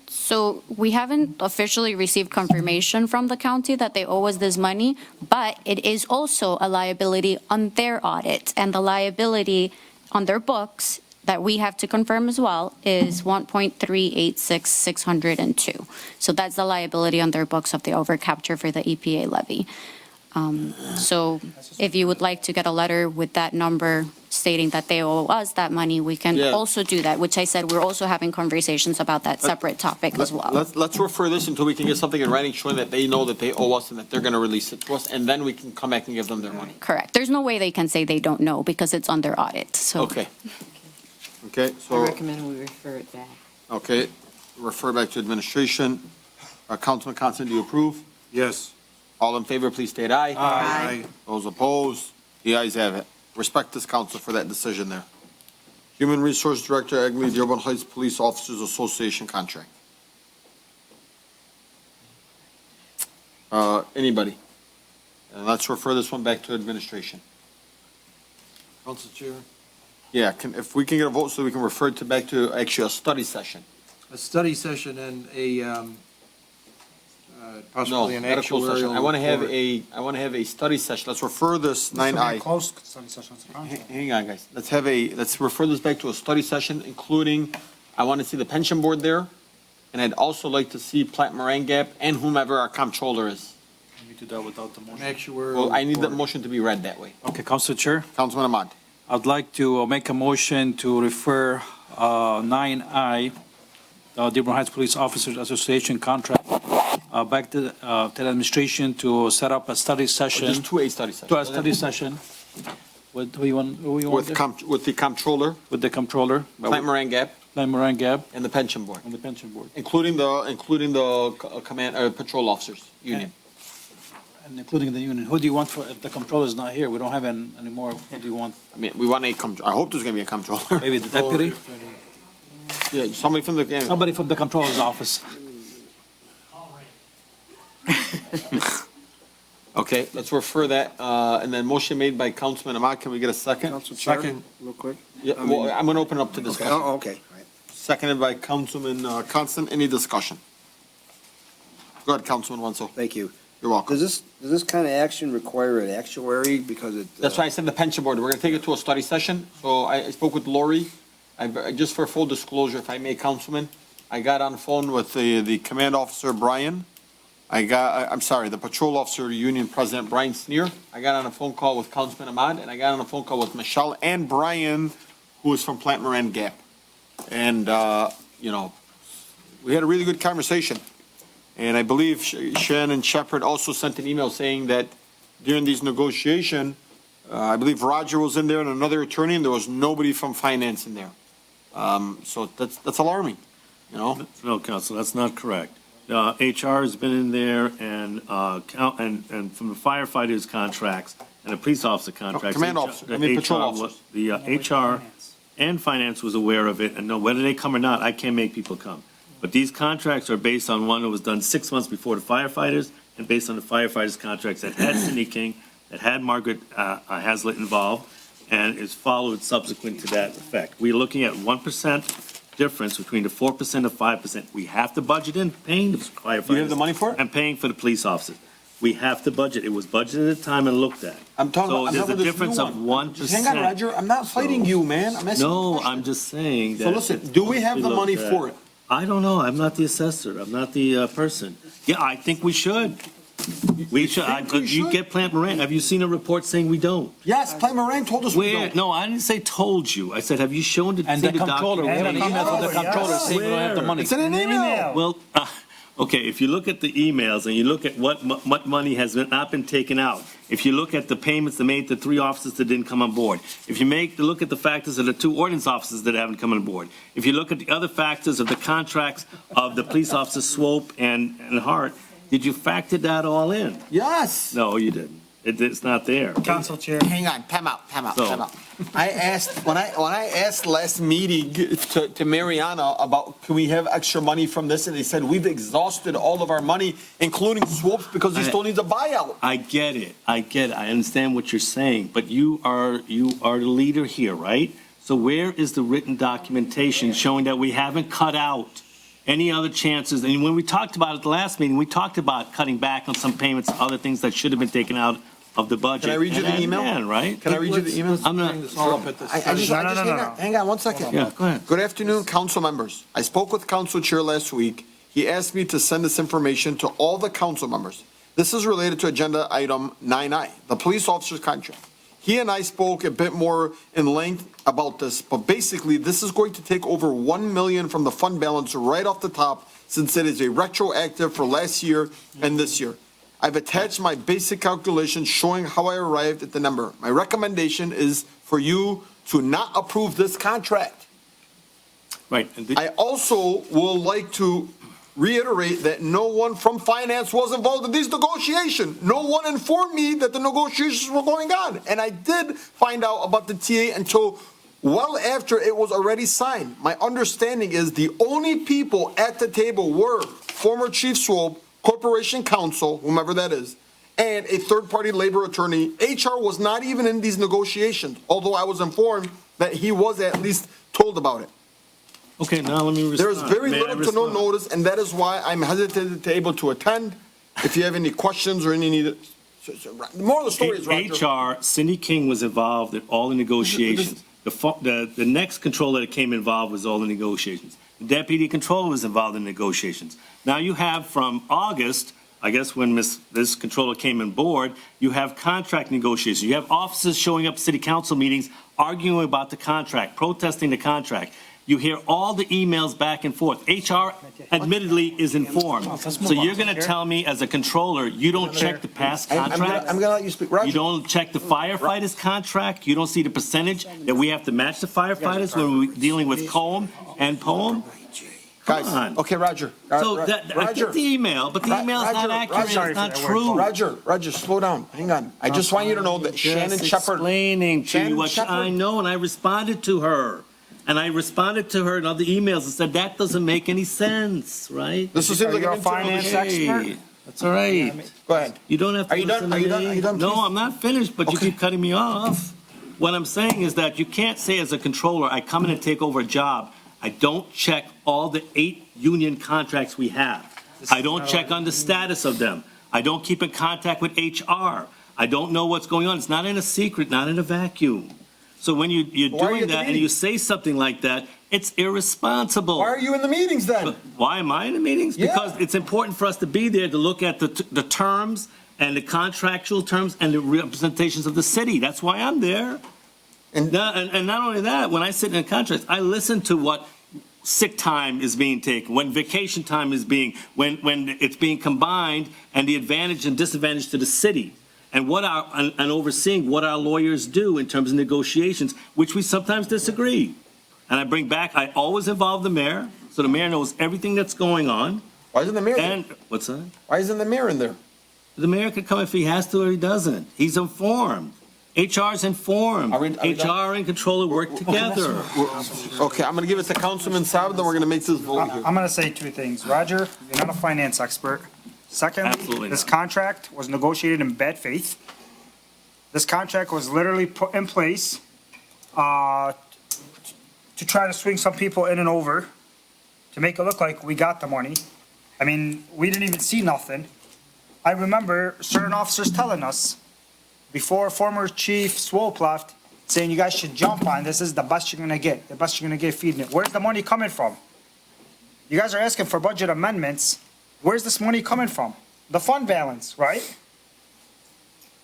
So we haven't officially received confirmation from the county that they owe us this money, but it is also a liability on their audit. And the liability on their books that we have to confirm as well is 1.386602. So that's the liability on their books of the overcapture for the EPA levy. So if you would like to get a letter with that number stating that they owe us that money, we can Yeah. also do that, which I said, we're also having conversations about that separate topic as well. Let's refer this until we can get something in writing showing that they know that they owe us and that they're going to release it to us, and then we can come back and give them their money. Correct. There's no way they can say they don't know because it's under audit, so. Okay. Okay, I so, recommend we refer it back. okay, refer back to administration. Councilman Constant, do you approve? Yes. All in favor, please state aye. Aye. Those opposed, the ayes have it. Respect this council for that decision there. Human Resource Director, Egley, Dearborn Heights Police Officers Association contract. Anybody? And let's refer this one back to administration. Council Chair, Yeah, if we can get a vote so we can refer it back to actually a study session. a study session and No, possibly an not a closed session. actuarial I want to have report. I want to have a study session. Let's refer this 9I. Closed study session. It's a contract. Hang on, guys. Let's refer this back to a study session, including, I want to see the pension board there, and I'd also like to see Plant Moran Gap and whomever our comptroller is. Can we do that without the An motion? actuarial. Well, I need the report. motion to be read that way. Okay, Council Chair, Councilman Ahmad. I'd like to make a motion to refer 9I, Dearborn Heights Police Officers Association contract, back to the administration to set up a study session. Just to a study session. To a study session. With, who you want there? With the comptroller, With the comptroller. Plant Moran Gap, Plant Moran Gap, and the pension board, and the pension board. including the command, patrol officers union. And including the union. Who do you want for, if the comptroller is not here, we don't have any more, who do you want? I mean, we want I hope there's going to be a comptroller. Maybe the deputy? Yeah, somebody from the, Somebody from the comptroller's office. okay, let's refer that, and then motion made by Councilman Ahmad. Can we get a second? Council Chair, Second. real quick. Yeah, well, I'm going to open up to Okay, discussion. oh, okay. All right. Seconded by Councilman Constant. Any discussion? Go ahead, Councilman Wenzel. Thank you. You're welcome. Does this kind of action require an actuary because it? That's why I said the pension board. We're going to take it to a study session. So I spoke with Lori. Just for full disclosure, if I may, Councilman, I got on the phone with the command officer, Brian, I'm sorry, the Patrol Officer Union President Brian Sneer. I got on a phone call with Councilman Ahmad, and I got on a phone call with Michelle and Brian, who is from Plant Moran Gap. And, we had a really good conversation. And I believe Shannon Shepherd also sent an email saying that during these negotiations, I believe Roger was in there and another attorney, and there was nobody from finance in there. So that's alarming, No, Counsel, that's not correct. HR has been in there and from the firefighters' contracts and the police officer contracts. Command officer, patrol officers. The HR and finance was aware of it, and know whether they come or not, I can't make people come. But these contracts are based on one that was done 6 months before the firefighters, and based on the firefighters' contracts that had Cindy King, that had Margaret Hazlitt involved, and is followed subsequent to that effect. We're looking at 1% difference between the 4% and 5%. We have to budget in paying the firefighters. You have the money for it? And paying for the police officers. We have to budget. It was budgeted at the time and looked at. I'm talking So about, there's a difference of 1%. Just hang on, Roger, I'm not fighting you, man. I'm asking you a No, question. I'm just saying that. So listen, do we have the money looked at. for it? I don't know. I'm not the assessor. I'm not the person. Yeah, I think we should. We should. You get Plant Moran. Have you seen a report saying we don't? Yes, Plant Moran told us we Where? don't. No, I didn't say told you. I said, have you shown the And the controller, we have an email from the controller saying we don't have the money. It's in an email. Well, okay, if you look at the emails and you look at what money has not been taken out, if you look at the payments they made to 3 officers that didn't come on board, if you look at the factors of the 2 ordinance officers that haven't come on board, if you look at the other factors of the contracts of the police officers Swope and Hart, did you factor that all in? Yes. No, you didn't. It's not there. Council Chair. Hang on, time out. So- I asked, when I asked last meeting to Mariana about, can we have extra money from this? And they said, we've exhausted all of our money, including Swoops, because he still needs a buyout. I get it. I understand what you're saying, but you are the leader here, right? So where is the written documentation showing that we haven't cut out any other chances? And when we talked about it at the last meeting, we talked about cutting back on some payments, other things that should have been taken out of the budget. Can I read you the email? Right? Can I read you the email? I'm not. Hang on 1 second. Yeah, go ahead. Good afternoon, council members. I spoke with council chair last week. He asked me to send this information to all the council members. This is related to agenda item 9I, the police officer's contract. He and I spoke a bit more in length about this, but basically, this is going to take over 1 million from the fund balance right off the top, since it is a retroactive for last year and this year. I've attached my basic calculations showing how I arrived at the number. My recommendation is for you to not approve this contract. Right. I also will like to reiterate that no one from finance was involved in these negotiations. No one informed me that the negotiations were going on. And I did find out about the TA until well after it was already signed. My understanding is the only people at the table were former Chief Swope, Corporation Counsel, whomever that is, and a third-party labor attorney. HR was not even in these negotiations, although I was informed that he was at least told about it. Okay, now let me respond. There's very May I little to no respond? notice, and that is why I'm hesitant to able to attend. If you have any questions or any need, the moral of the story is, Roger. HR, Cindy King was involved in all the negotiations. The next controller that came involved was all the negotiations. The deputy controller was involved in negotiations. Now you have from August, I guess when this controller came on board, you have contract negotiations. You have officers showing up at city council meetings, arguing about the contract, protesting the contract. You hear all the emails back and forth. HR admittedly is informed. So you're going to tell me as a controller, you don't check the past contracts? I'm going to let you speak. Roger. You don't check the firefighters' contract? You don't see the percentage that we have to match the firefighters when we're dealing with Comb and Poem? Come Guys, on. okay, Roger. So I get the email, but the email is not accurate, it's not true. Roger, slow down. Hang on. I just want you to know that Shannon Shepherd. Explaining to you what I know, and I responded to her. And I responded to her in other emails and said, that doesn't make any sense, right? This is like a finance expert. That's all right. Go ahead. You don't have to Are you done? listen to Are you done? me. Are you done, No, please? I'm not finished, but you keep cutting me off. What I'm saying is that you can't say as a controller, I come in and take over a job. I don't check all the 8 union contracts we have. I don't check on the status of them. I don't keep in contact with HR. I don't know what's going on. It's not in a secret, not in a vacuum. So when you're Why are you doing at the that and you say something like that, it's irresponsible. Why are you in the meetings then? Why am I in the meetings? Yeah. Because it's important for us to be there to look at the terms and the contractual terms and the representations of the city. That's why I'm there. And not only that, when I sit in a contract, I listen to what sick time is being taken, when vacation time is being, when it's being combined, and the advantage and disadvantage to the city. And and overseeing what our lawyers do in terms of negotiations, which we sometimes disagree. And I always involve the mayor, so the mayor knows everything that's going on. Why isn't the mayor there? And, what's that? Why isn't the mayor in there? The mayor could come if he has to or he doesn't. He's informed. HR's informed. HR and controller work together. Okay, I'm gonna give it to Councilman Saab, then we're gonna make this vote here. I'm gonna say two things. Roger, you're not a finance expert. Secondly, Absolutely this not. contract was negotiated in bad faith. This contract was literally put in place to try to swing some people in and over, to make it look like we got the money. I mean, we didn't even see nothing. I remember certain officers telling us, before former Chief Swope left, saying you guys should jump on this is the best you're gonna get, the best you're gonna get feeding it. Where's the money coming from? You guys are asking for budget amendments. Where's this money coming from? The fund balance, right?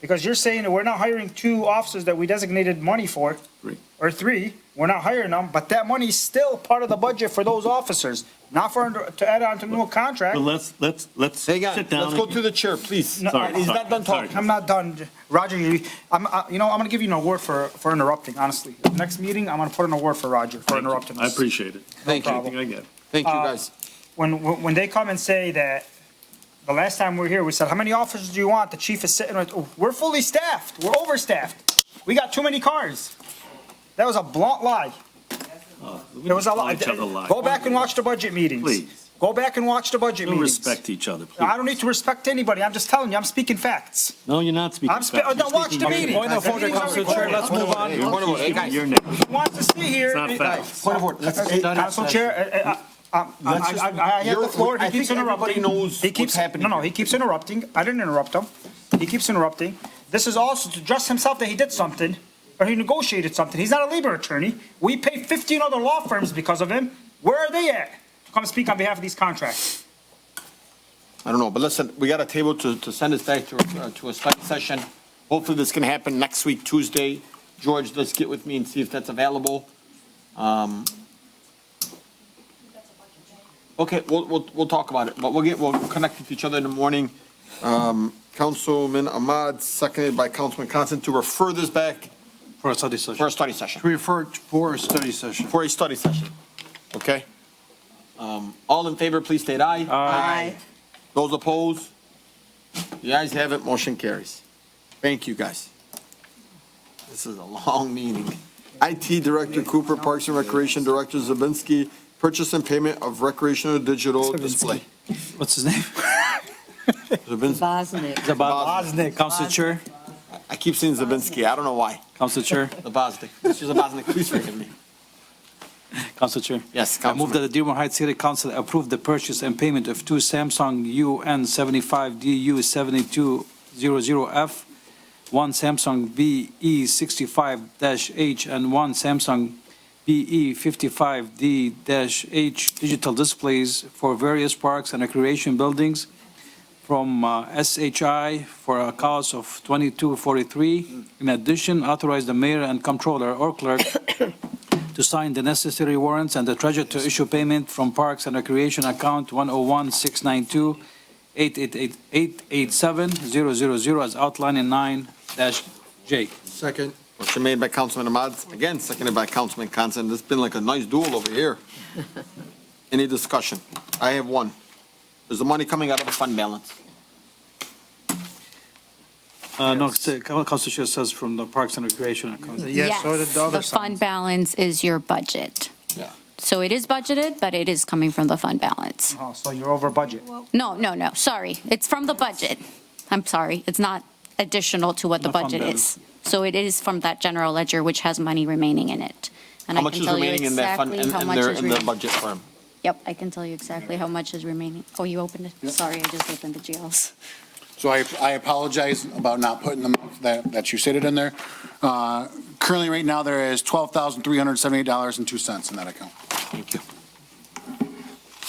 Because you're saying that we're not hiring 2 officers that we designated money for. 3. Or 3, we're not hiring them, but that money's still part of the budget for those officers, not to add on to new contract. But let's Hang on, sit down. let's go to the chair, please. No, Sorry, He's sorry, not done sorry. talking. I'm not done. Roger, I'm gonna give you an award for interrupting, honestly. Next meeting, I'm gonna put an award for Roger for interrupting I us. appreciate it. Thank you. Everything I get. Thank you, guys. When they come and say that, the last time we were here, we said, how many officers do you want? The chief is sitting with, we're fully staffed. We're overstaffed. We got too many cars. That was a blunt lie. There was a lie. Each other lie. Go back and watch the budget meetings. Please. Go back and watch the budget Don't meetings. respect each other, please. I don't need to respect anybody. I'm just telling you, I'm speaking facts. No, you're not speaking. Then watch the meeting. Point of order, Council Chair, let's move on. Point of order. Hey, guys. Your name. Who wants to see here? It's not facts. Point of order. Council Chair, I have the floor. He I keeps think everybody interrupting. knows He keeps what's happening. No, he keeps interrupting. I didn't interrupt him. He keeps interrupting. This is also to just himself that he did something, or he negotiated something. He's not a labor attorney. We pay 15 other law firms because of him. Where are they at to come speak on behalf of these contracts? I don't know, but listen, we got a table to send this back to a study session. Hopefully this can happen next week, Tuesday. George, let's get with me and see if that's available. Okay, we'll talk about it, but we'll connect with each other in the morning. Councilman Ahmad, seconded by Councilman Constant, to refer this back For a study session. for a study session. Refer for a study session. For a study session, okay? All in favor, please state aye. Aye. Those opposed? The ayes have it, motion carries. Thank you, guys. This is a long meeting. IT Director Cooper, Parks and Recreation Director Zabinski, purchase and payment of recreational digital display. What's his name? Zabinski. Bosniak. Zabaznik. Council Chair, I keep saying Zabinski, I don't know why. Council Chair, Zabaznik. Mr. Zabaznik, please forgive me. Council Chair. Yes, I move that Councilman. the Dearborn Heights City Council approve the purchase and payment of 2 Samsung UN75DU7200F, 1 Samsung BE65-H, and 1 Samsung BE55D-H digital displays for various parks and recreation buildings from SHI for a cost of $2243. In addition, authorize the mayor and comptroller or clerk to sign the necessary warrants and the treasurer to issue payment from Parks and Recreation account 101-692-887-000 as outlined in 9-J. Second. Motion made by Councilman Ahmad, again, seconded by Councilman Constant. This has been like a nice duel over here. Any discussion? I have one. Is the money coming out of the fund balance? No, Council Chair says from the Parks and Recreation account. Yes, so did the other The fund balance is your budget. Yeah. So it is budgeted, but it is coming from the fund balance. Oh, so you're over budget. No, sorry. It's from the budget. I'm sorry. It's not additional to what the The fund budget balance. is. So it is from that general ledger, which has money remaining in it. And How I much can is tell you remaining in that fund, exactly how in much their, is in the remaining. budget firm? Yep, I can tell you exactly how much is remaining. Oh, you opened it? Sorry, I just opened the GLs. So I apologize about not putting them, that you said it in there. Currently, right now, there is $12,378.02 in that account. Thank you.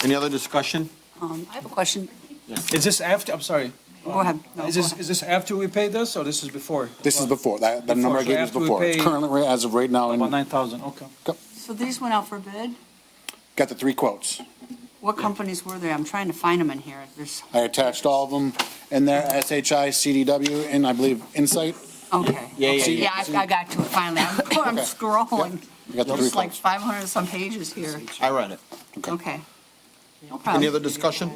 Any other discussion? I have a question. Is this after, I'm sorry. Go ahead. No, Is go this, ahead. is this after we pay this, or this is before? This is before. That number I So gave you is after we before. It's pay- currently, as of right now, About and 9,000, okay. So these went out for bid? got the 3 quotes. What companies were they? I'm trying to find them in here. There's, I attached all of them in there, SHI, CDW, and I believe Insight. okay. Yeah. I got to it finally. I'm scrolling. You got the 3 There's like quotes. 500 and some pages here. I read it. Okay. No Any problem. other discussion?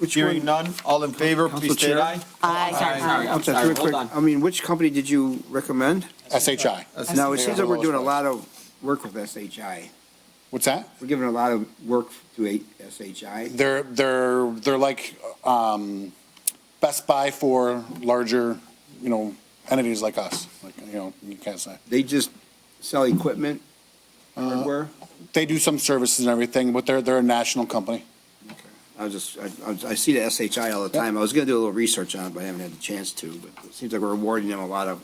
Hearing none, all in favor, please state Chair? aye. Aye. I'm sorry, real quick. I mean, which company did you recommend? SHI. Now, it seems like we're doing a lot of work with SHI. What's that? We're giving a lot of work to SHI. They're like Best Buy for larger, entities like us. Like, you can't say. They just sell equipment, hardware? They do some services and everything, but they're a national company. I see the SHI all the time. I was gonna do a little research on it, but I haven't had the chance to. But it seems like we're awarding them a lot of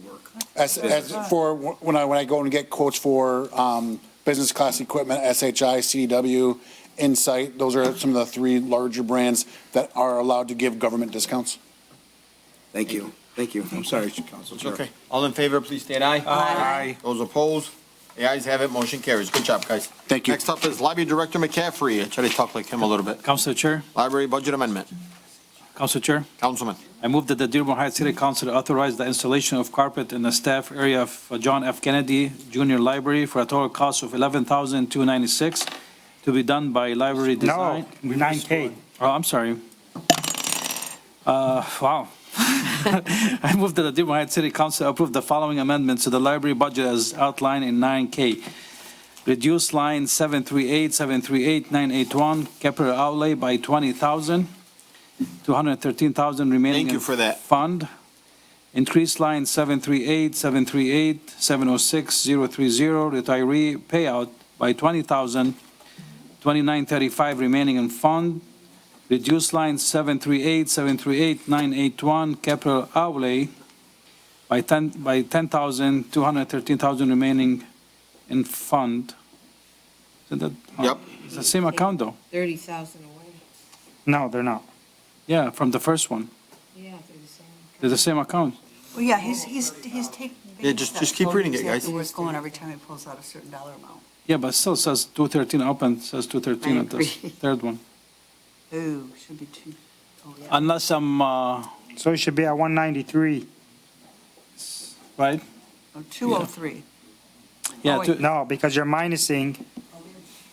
work. As for when I go and get quotes for business class equipment, SHI, CDW, Insight, those are some of the 3 larger brands that are allowed to give government discounts. Thank you. Thank you. I'm sorry, Council Chair. Okay. All in favor, please state aye. Aye. Those opposed? The ayes have it, motion carries. Good job, guys. Thank you. Next up is Library Director McCaffrey. I try to talk like him a little bit. Council Chair, Library Budget Amendment. Council Chair. Councilman. I move that the Dearborn Heights City Council authorize the installation of carpet in the staff area of John F. Kennedy Junior Library for a total cost of $11,296 to be done by Library Design. No, 9K. Oh, I'm sorry. Wow. I move that the Dearborn Heights City Council approve the following amendments to the library budget as outlined in 9K. Reduce line 738-981, capital outlay by 20,000, 213,000 remaining Thank you in for that. fund. Increase line 738-738-706-030, retiree payout by 20,000, 2935 remaining in fund. Reduce line 738-981, capital outlay by 10,000, 213,000 remaining in fund. Is that, Yep. It's the same account though. 30,000 away. No, they're not. Yeah, from the first one. Yeah, they're the same. They're the same account. Well, yeah, he's taking. Yeah, just keep reading it, guys. Where it's going every time he pulls out a certain dollar amount. Yeah, but it still says 213 up and says 213 at the third one. Ooh, should be two. Oh, yeah. Unless I'm, So it should be at 193. right? Oh, 203. Yeah, Oh, wait. No, because you're minusing,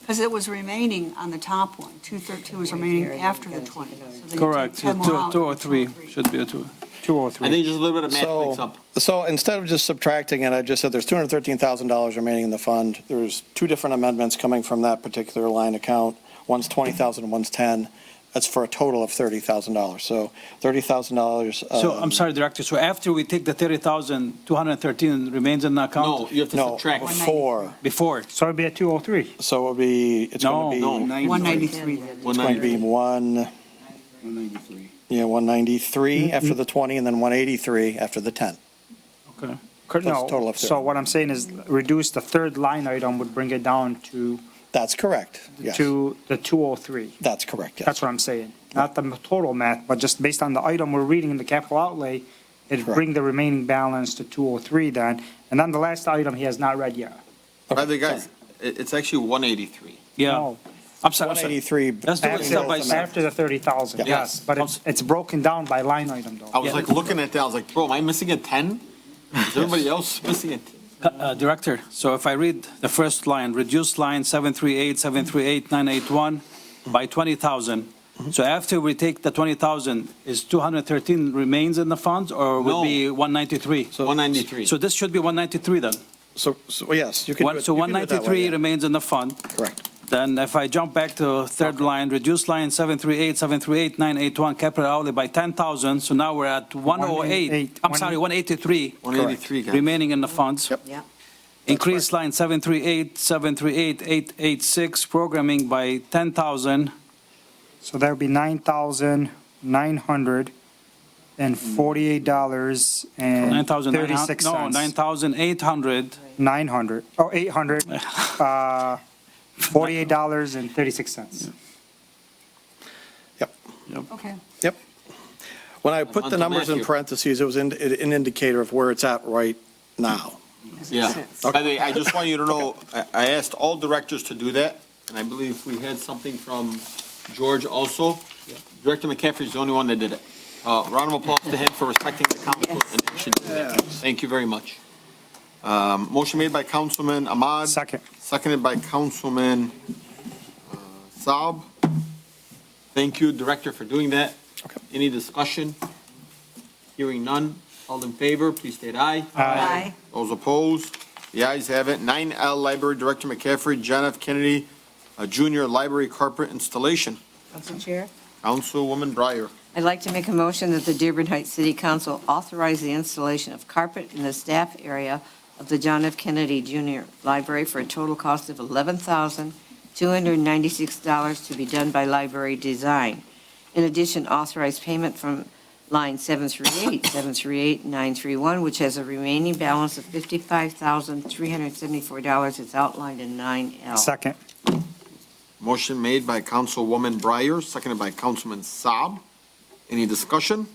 Because it was remaining on the top one. 213 was remaining after the 20. So then you take correct. 10 more out. 203 should be a 2. 203. I think just a little bit of math mix up. So instead of just subtracting it, I just said there's $213,000 remaining in the fund. There's 2 different amendments coming from that particular line account. One's 20,000 and one's 10. That's for a total of $30,000. So $30,000. So I'm sorry, Director, so after we take the 30,000, 213 remains in the No, account? you have to No, subtract. before. Before? So it'd be at 203. So it'll be, it's going to be. No. 193. It's going to be 193. 193 after the 20 and then 183 after the 10. Okay. That's a total of 30. So what I'm saying is reduce the third line item would bring it down to That's correct. Yes. to the 203. That's correct, yes. That's what I'm saying. Not the total math, but just based on the item we're reading in the capital outlay, it'd bring the remaining balance to 203 then. And then the last item he has not read yet. By the way, guys, it's actually 183. Yeah. No, I'm sorry. 183. Let's do it step by step. after the 30,000, Yeah. yes. But it's broken down by line item though. I was like looking at that, I was like, bro, am I missing a 10? Is everybody else missing it? Director, so if I read the first line, reduce line 738-981 by 20,000. So after we take the 20,000, is 213 remains in the funds or would No. be 193? 193. So this should be 193 then? So yes, you can do it. So you can do it that way, 193 yeah. remains in the fund. Correct. Then if I jump back to third line, reduce line 738-981 capital outlay by 10,000. So now we're at 108. I'm sorry, 183 183, guys. remaining in the funds. Yep. Yeah. Increase line 738-886 programming by 10,000. So that would be 9,900 and $48 and 9,900, 36 no, cents. 9,800. 900, oh, 800, $48.36. Okay. Yep. When I put the numbers in parentheses, it was an indicator of where it's at right now. Yeah. By the way, I just want you to know, I asked all directors to do that, and I believe we had something from George also. Director McCaffrey's the only one that did it. Round of applause to him for respecting the council and should do that. Thank you very much. Motion made by Councilman Ahmad. Second. Seconded by Councilman Saab. Thank you, Director, for doing that. Any discussion? Hearing none. All in favor, please state aye. Aye. Those opposed? The ayes have it. 9L Library Director McCaffrey, John F. Kennedy, Junior Library Carpet Installation. Council Chair, Councilwoman Breyer. I'd like to make a motion that the Dearborn Heights City Council authorize the installation of carpet in the staff area of the John F. Kennedy Junior Library for a total cost of $11,296 to be done by Library Design. In addition, authorize payment from line 738-931, which has a remaining balance of $55,374 as outlined in 9L. Second. Motion made by Councilwoman Breyer, seconded by Councilman Saab. Any discussion?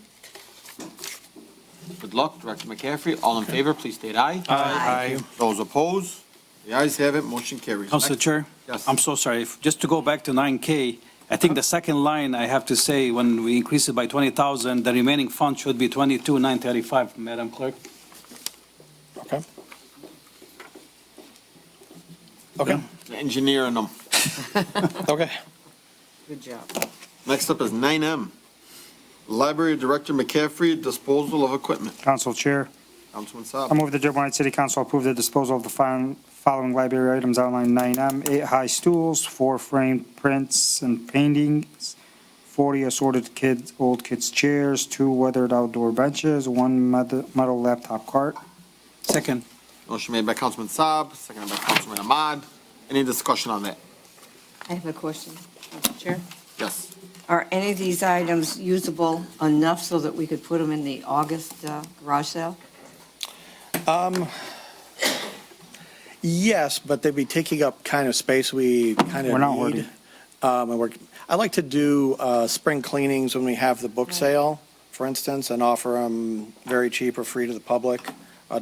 Good luck, Director McCaffrey. All in favor, please state aye. Aye. Those opposed? The ayes have it, motion carries. Council Next- Chair? Yes. I'm so sorry. Just to go back to 9K, I think the second line, I have to say, when we increase it by 20,000, the remaining fund should be 22,935, Madam Clerk. Okay. Okay. The engineer and them. Okay. Good job. Next up is 9M. Library Director McCaffrey, disposal of equipment. Council Chair, Councilman I Saab. move the Dearborn Heights City Council approve the disposal of the following library items outlined 9M: 8 high stools, 4 framed prints and paintings, 40 assorted old kids' chairs, 2 weathered outdoor benches, 1 metal laptop cart. Second. Motion made by Councilman Saab, seconded by Councilman Ahmad. Any discussion on that? I have a question, Council Chair. Yes. Are any of these items usable enough so that we could put them in the August garage sale? Yes, but they'd be taking up kind of space we kind of We're not need. I like to do spring cleanings when we have the book sale, for instance, and offer them very cheap or free to the public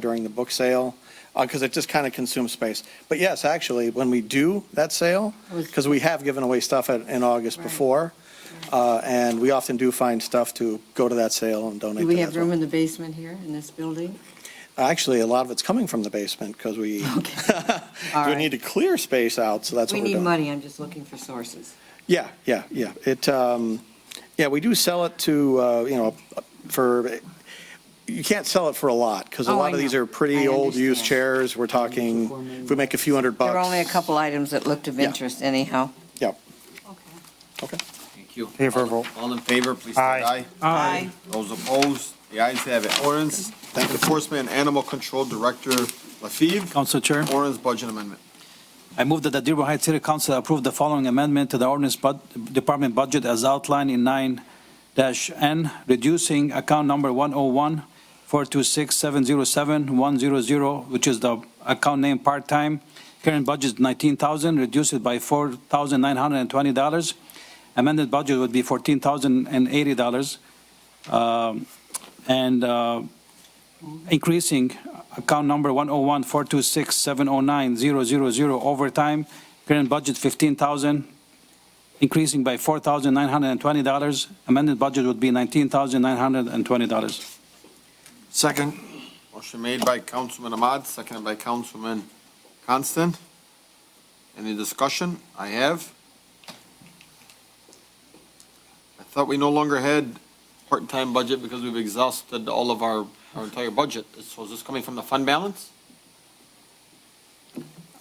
during the book sale, because it just kind of consumes space. But yes, actually, when we do that sale, because we have given away stuff in August before, and we often do find stuff to go to that sale and donate Do to we that have as well. room in the basement here in this building? Actually, a lot of it's coming from the basement because we All we right. need to clear space out, so that's We what we're need doing. money, I'm just looking for sources. Yeah. We do sell it to, you can't sell it for a lot because a Oh, lot I of these know. are pretty I old used understand. chairs. We're talking, if we make a few $100. There were only a couple items that looked of Yeah. interest anyhow. Yep. Okay. Thank you. Pay for a vote. All in favor, please state Aye. aye. Those opposed? The ayes have it. Ordinance, Enforcement and Animal Control Director LaFeeve. Council Chair? Ordinance Budget Amendment. I move that the Dearborn Heights City Council approve the following amendment to the ordinance department budget as outlined in 9-N, reducing account number 101-426-707-100, which is the account name part-time. Current budget is $19,000, reduce it by $4,920. Amended budget would be $14,080. Increasing account number 101-426-709-000 overtime, current budget $15,000, increasing by $4,920. Amended budget would be $19,920. Second. Motion made by Councilman Ahmad, seconded by Councilman Constant. Any discussion? I have. I thought we no longer had part-time budget because we've exhausted all of our entire budget. So is this coming from the fund balance?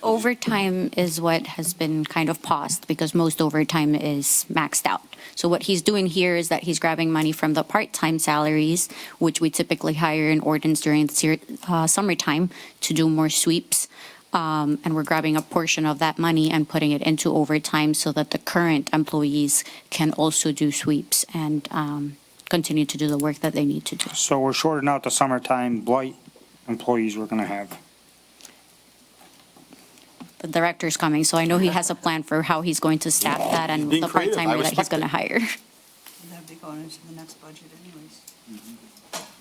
Overtime is what has been kind of paused because most overtime is maxed out. So what he's doing here is that he's grabbing money from the part-time salaries, which we typically hire in ordinance during the summertime to do more sweeps. And we're grabbing a portion of that money and putting it into overtime so that the current employees can also do sweeps and continue to do the work that they need to do. So we're shorting out the summertime blight employees we're gonna have. The director's coming, so I know he has a plan for how he's going to staff that and being the creative. I part-timer that he's respect going to it. hire. That'd be going into the next budget anyways.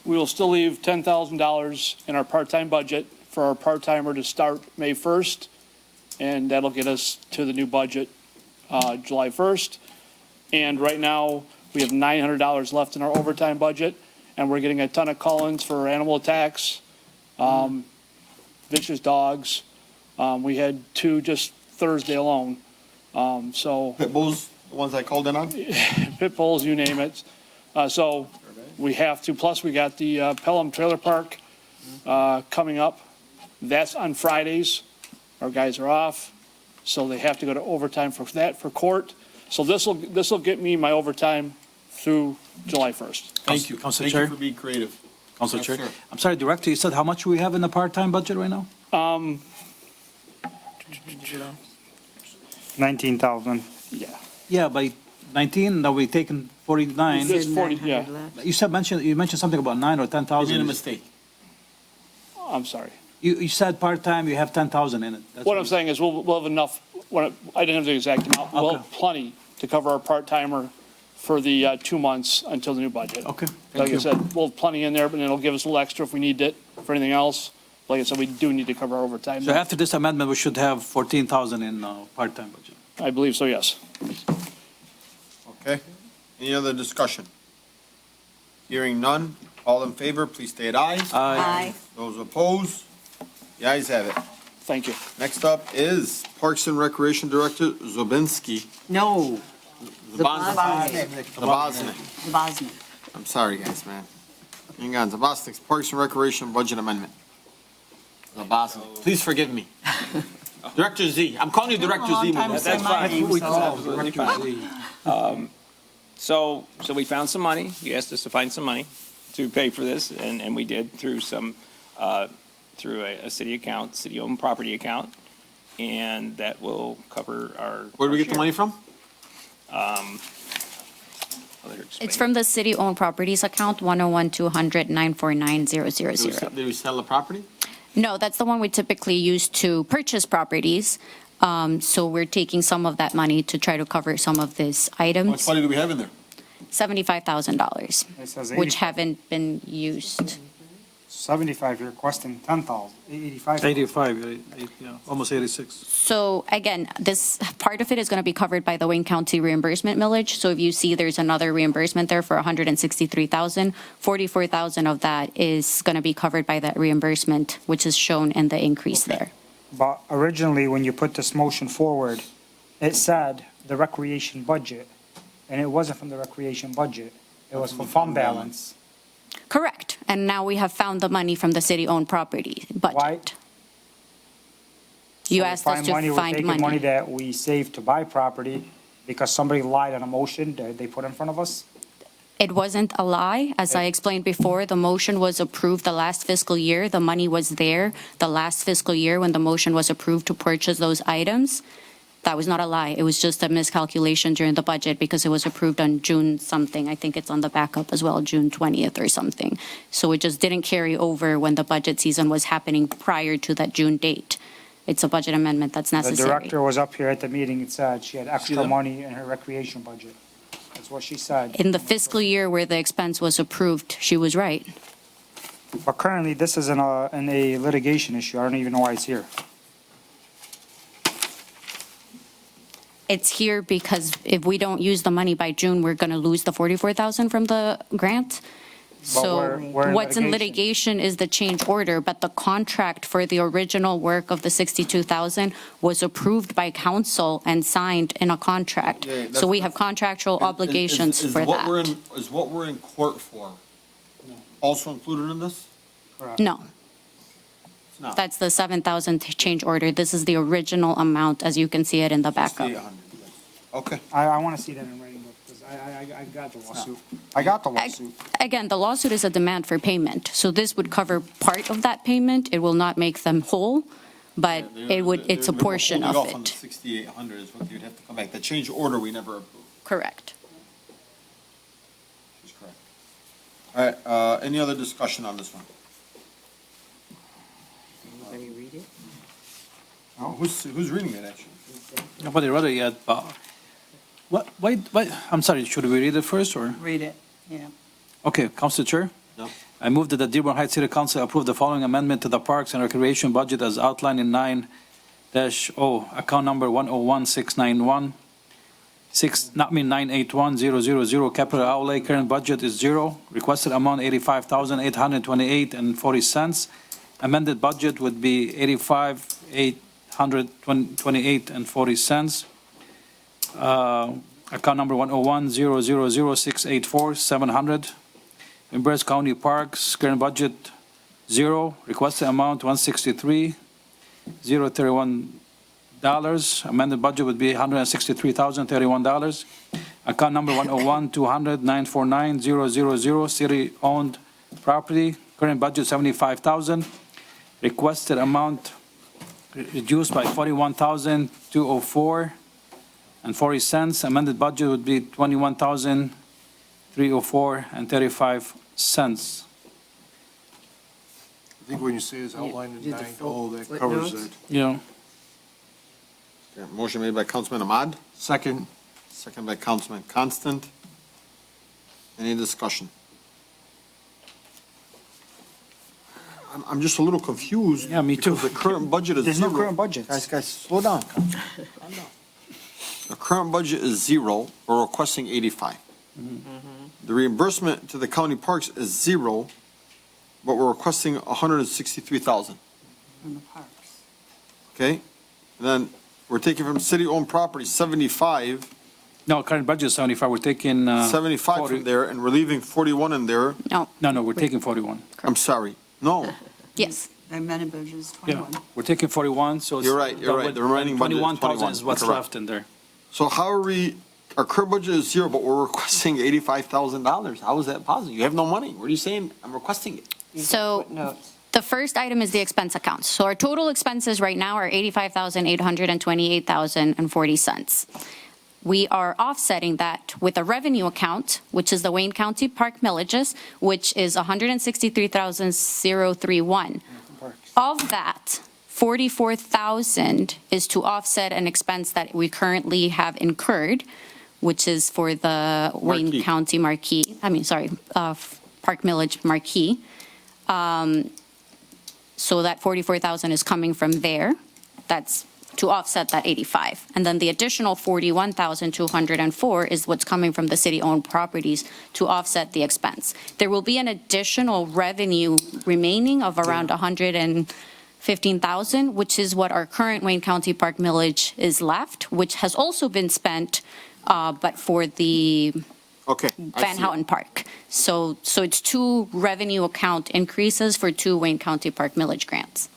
We will still leave $10,000 in our part-time budget for our part-timer to start May 1st, and that'll get us to the new budget July 1st. And right now, we have $900 left in our overtime budget, and we're getting a ton of call-ins for animal attacks, vicious dogs. We had 2 just Thursday alone. Pit bulls, the ones I called in on? Pit bulls, you name it. So we have to, plus we got the Pelham Trailer Park coming up. That's on Fridays. Our guys are off, so they have to go to overtime for that, for court. So this'll get me my overtime through July 1st. Thank you. Council Thank Chair. you for being creative. Council Yes, Chair. sir. I'm sorry, Director, you said how much we have in the part-time budget right now? 19,000. Yeah. Yeah, by 19, now we taken 49. There's 40, yeah. You mentioned something about 9 or You 10,000. made a mistake. I'm sorry. You said part-time, you have 10,000 in it. That's What I'm saying is we'll have enough, I didn't have the exact amount. We'll have plenty to cover our part-timer for the 2 months until the new budget. Okay, Like I you. said, we'll have plenty in there, but it'll give us a little extra if we need it for anything else. Like I said, we do need to cover our overtime. So after this amendment, we should have 14,000 in part-time budget. I believe so, yes. Okay. Any other discussion? Hearing none. All in favor, please state aye. Aye. Those opposed? The ayes have it. Thank you. Next up is Parks and Recreation Director Zobinski. No. Zaboznik. Zaboznik. I'm sorry, guys, man. Hang on, Zaboznik's Parks and Recreation Budget Amendment. Zaboznik, please forgive me. Director Z, I'm calling you Director Z. That's fine. So we found some money. You asked us to find some money to pay for this, and we did through through a city account, city-owned property account, and that will cover our. Where do we get the money from? It's from the city-owned properties account, 101-200-949-000. Did we sell the property? No, that's the one we typically use to purchase properties. So we're taking some of that money to try to cover some of these How much items, money do we have in there? $75,000, It says which 85. haven't been used. 75, you're requesting 10,000, 85. 85, yeah, almost 86. So again, this part of it is going to be covered by the Wayne County reimbursement millage. So if you see there's another reimbursement there for $163,000, $44,000 of that is going to be covered by that reimbursement, which is shown in the increase there. But originally, when you put this motion forward, it said the recreation budget, and it wasn't from the recreation budget. It was from fund balance. Correct. And now we have found the money from the city-owned property budget. You So we asked us to We're find taking money money. that we saved to buy property because somebody lied on a motion that they put in front of us. It wasn't a lie. As I explained before, the motion was approved the last fiscal year. The money was there the last fiscal year when the motion was approved to purchase those items. That was not a lie. It was just a miscalculation during the budget because it was approved on June something. I think it's on the backup as well, June 20th or something. So it just didn't carry over when the budget season was happening prior to that June date. It's a budget amendment that's The necessary. director was up here at the meeting and said she had extra Yeah. money in her recreation budget. That's what she said. In the fiscal year where the expense was approved, she was right. But currently, this is in a litigation issue. I don't even know why it's here. It's here because if we don't use the money by June, we're going to lose the 44,000 from the grant. So we're in what's in litigation. litigation is the change order, but the contract for the original work of the 62,000 was approved by council and signed in a contract. Yeah, So we have contractual obligations Is for what we're that. Is what we're in court for also included in this? No, It's not. that's the 7,000 change order. This is the original amount, as you can see it in the backup. 6,800, yes. Okay. I want to see that in writing, because I got the lawsuit. I got the lawsuit. Again, the lawsuit is a demand for payment, so this would cover part of that payment. It will not make them whole, but it's a portion of Holding off on the it. 6,800 is what you'd have to come back. The change order we never approved. Correct. She's correct. All right, any other discussion on this one? Anybody read it? Oh, who's reading it, actually? Nobody read it yet, but, wait, I'm sorry, should we read it first, or? Read it, yeah. Okay, Council Chair? No. I move that the Dearborn Heights City Council approve the following amendment to the Parks and Recreation budget as outlined in 9-0, account number 101-691, 981-000, capital outlay, current budget is zero, requested amount $85,828.40. Amended budget would be $85,828.40. Account number 101-000-684-700. Empress County Parks, current budget zero, requested amount $163,031. Amended budget would be $163,031. Account number 101-200-949-000, city-owned property, current budget $75,000. Requested amount reduced by $41,204.40. Amended budget would be $21,304.35. I think when you say it's outlined in did the 9-0, that footnotes? covers it. Yeah. Okay, motion made by Councilman Ahmad, Second, second by Councilman Constant. Any discussion? I'm just a little confused. Yeah, me too. because the current budget is There's zero. no current budget. Guys, slow down. Calm down. The current budget is zero, we're requesting 85. The reimbursement to the county parks is zero, but we're requesting 163,000. From the parks. Okay? And then we're taking from city-owned property 75, No, current budget is 75, we're taking. 75 40. from there, and we're leaving 41 in there. No, No, we're taking 41. I'm sorry. No, yes. The amended budget is Yeah, 21. we're taking 41, so. it's- You're right, you're right. The remaining budget is 21,000 is 21. what's Correct. left in there. so how are our current budget is zero, but we're requesting $85,000. How is that possible? You have no money. What are you saying? I'm requesting it. So Footnotes. the first item is the expense account. So our total expenses right now are $85,828.40. We are offsetting that with a revenue account, which is the Wayne County Park millages, which is $163,031. Of that, $44,000 is to offset an expense that we currently have incurred, which is for the Wayne Marquee. County Park Millage Marquee. So that 44,000 is coming from there. That's to offset that 85. And then the additional 41,204 is what's coming from the city-owned properties to offset the expense. There will be an additional revenue remaining of around 115,000, which is what our current Wayne County Park millage is left, which has also been spent, but for the Okay. Van Houten Park. So it's two revenue account increases for two Wayne County Park millage grants.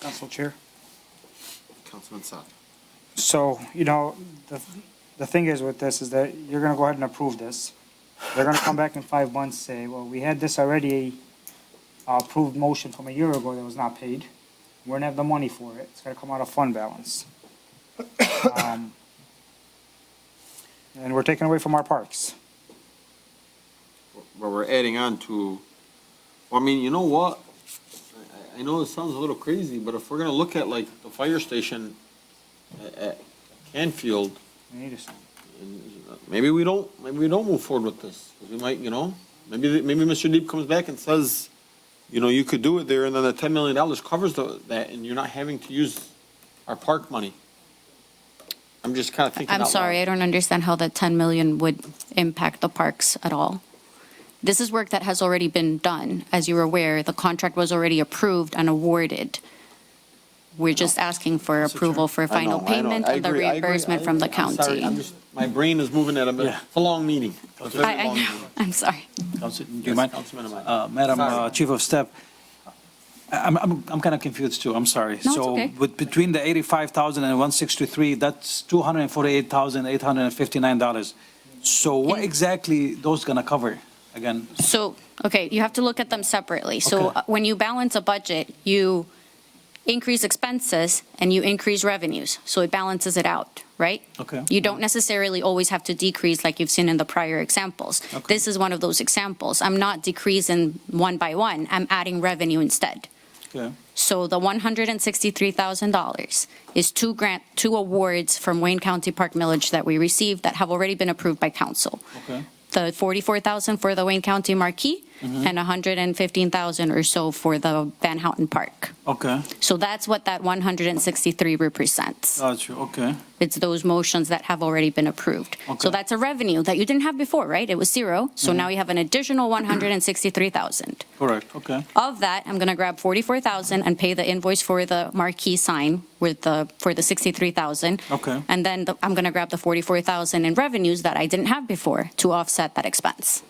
Council Chair. Councilman Saab. So, the thing is with this is that you're gonna go ahead and approve this. They're gonna come back in 5 months, say, well, we had this already approved motion from a year ago that was not paid. We're gonna have the money for it. It's gonna come out of fund balance. And we're taking away from our parks. Where we're adding on to, well, I mean, you know what? I know it sounds a little crazy, but if we're gonna look at like the fire station at Canfield, maybe we don't move forward with this. We might, maybe Mr. Deep comes back and says, you could do it there, and then the $10 million covers that, and you're not having to use our park money. I'm just kind of thinking I'm out sorry, loud. I don't understand how that 10 million would impact the parks at all. This is work that has already been done. As you're aware, the contract was already approved and awarded. We're just asking for approval for final payment I and the agree, I agree. reimbursement from the I'm sorry, county. my brain is moving at it's a long meeting. It's a very I long know, meeting. I'm sorry. Council, do you Yes, mind? Councilman Ahmad. Madam Sorry. Chief of Staff, I'm kind of confused too, I'm sorry. No, it's okay. So between the 85,000 and 163, that's $248,859. So what exactly those gonna cover again? So, okay, you have to look at them separately. So Okay. when you balance a budget, you increase expenses and you increase revenues. So it balances it out, right? Okay. You don't necessarily always have to decrease like you've seen in the prior examples. Okay. This is one of those examples. I'm not decreasing one by one. I'm adding revenue instead. Okay. So the $163,000 is two awards from Wayne County Park Millage that we received that have already been approved by council. Okay. The $44,000 for the Wayne County Marquee and $115,000 or so for the Van Houten Park. Okay. So that's what that 163 represents. Got you. Okay. It's those motions that have already been approved. Okay. So that's a revenue that you didn't have before, right? It was zero. So now you have an additional 163,000. Correct. Okay. Of that, I'm going to grab 44,000 and pay the invoice for the marquee sign for the 63,000. Okay. And then I'm going to grab the 44,000 in revenues that I didn't have before to offset that expense.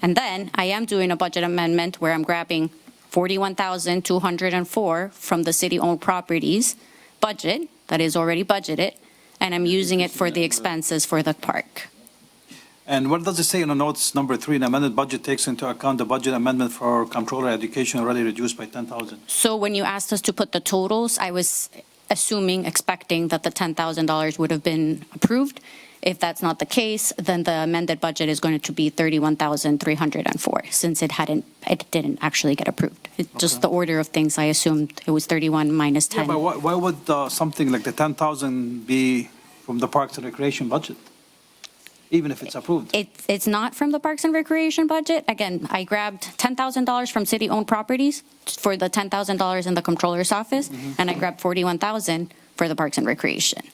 And then I am doing a budget amendment where I'm grabbing 41,204 from the city-owned properties budget that is already budgeted, and I'm using it for the expenses for the park. And what does it say in the notes number 3? The amended budget takes into account the budget amendment for controller education already reduced by 10,000. So when you asked us to put the totals, I was expecting that the $10,000 would have been approved. If that's not the case, then the amended budget is going to be 31,304, since it didn't actually get approved. It's just the order of things. I assumed it was 31 minus 10. Yeah, but why would something like the 10,000 be from the Parks and Recreation budget, even if it's approved? It's not from the Parks and Recreation budget. Again, I grabbed $10,000 from city-owned properties for the $10,000 in the controller's office, and I grabbed 41,000 for the Parks and Recreation.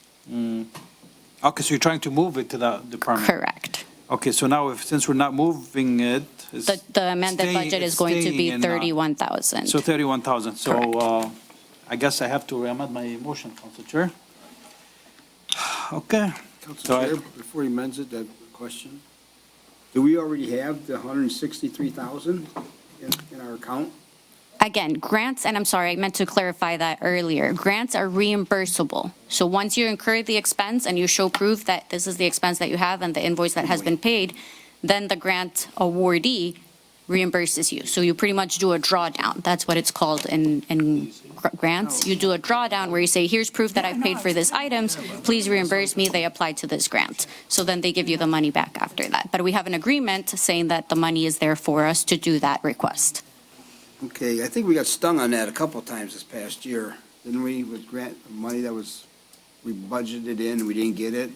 Okay, so you're trying to move it to the department? Correct. Okay, so now since we're not moving it, it's The amended budget is going to be staying in, 31,000. so 31,000. So I guess I have to amend my motion, Council Chair. Okay. Council Chair, before he amends it, that question. Do we already have the 163,000 in our account? Again, grants, and I'm sorry, I meant to clarify that earlier. Grants are reimbursable. So once you incur the expense and you show proof that this is the expense that you have and the invoice that has been paid, then the grant awardee reimburses you. So you pretty much do a drawdown. That's what it's called in grants. You do a drawdown where you say, here's proof that I've paid for these items. Please reimburse me. They apply to this grant. So then they give you the money back after that. But we have an agreement saying that the money is there for us to do that request. Okay, I think we got stung on that a couple of times this past year, didn't we, with grant money that we budgeted in, we didn't get it?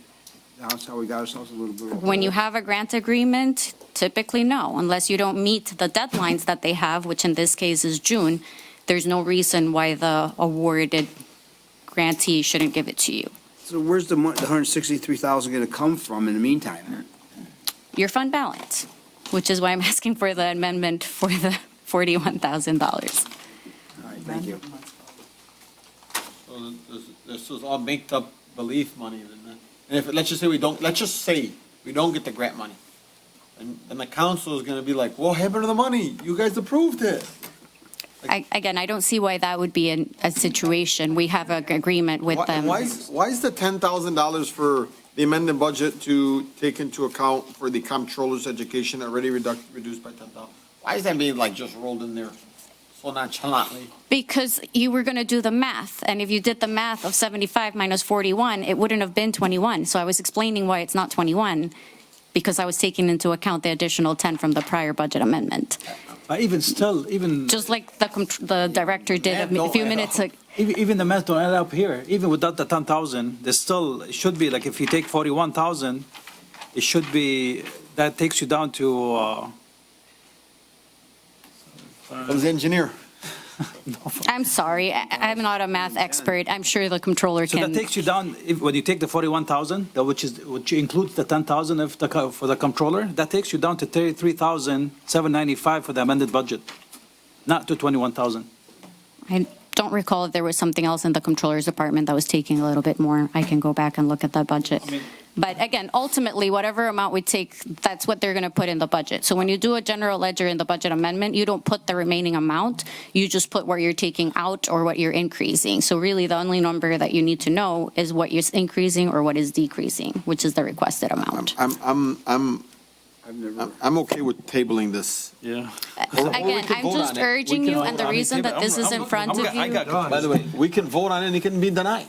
That's how we got ourselves a little bit. When you have a grant agreement, typically no, unless you don't meet the deadlines that they have, which in this case is June, there's no reason why the awarded grantee shouldn't give it to you. So where's the 163,000 going to come from in the meantime? Your fund balance, which is why I'm asking for the amendment for the $41,000. All right, thank you. So this is all baked up belief money, then. And if, let's just say we don't get the grant money, and the council is gonna be like, what happened to the money? You guys approved it. Again, I don't see why that would be a situation. We have an agreement with them. Why is the $10,000 for the amended budget to take into account for the comptroller's education already reduced by 10,000? Why is that being like just rolled in there so nonchalantly? Because you were going to do the math, and if you did the math of 75 minus 41, it wouldn't have been 21. So I was explaining why it's not 21, because I was taking into account the additional 10 from the prior budget amendment. Even still, Just like the director did a few minutes ago. Even the math don't add up here. Even without the 10,000, there's still, it should be like if you take 41,000, it should be, that takes you down to, Comes the engineer. I'm sorry, I'm not a math expert. I'm sure the controller so can. that takes you down, when you take the 41,000, which includes the 10,000 for the controller, that takes you down to 33,795 for the amended budget, not to 21,000. I don't recall if there was something else in the controller's department that was taking a little bit more. I can go back and look at that budget. But again, ultimately, whatever amount we take, that's what they're going to put in the budget. So when you do a general ledger in the budget amendment, you don't put the remaining amount. You just put what you're taking out or what you're increasing. So really, the only number that you need to know is what you're increasing or what is decreasing, which is the requested amount. I'm okay with tabling this. Yeah. Again, I'm just urging you, and the reason that this is in front of you. By the way, we can vote on it and it can be denied.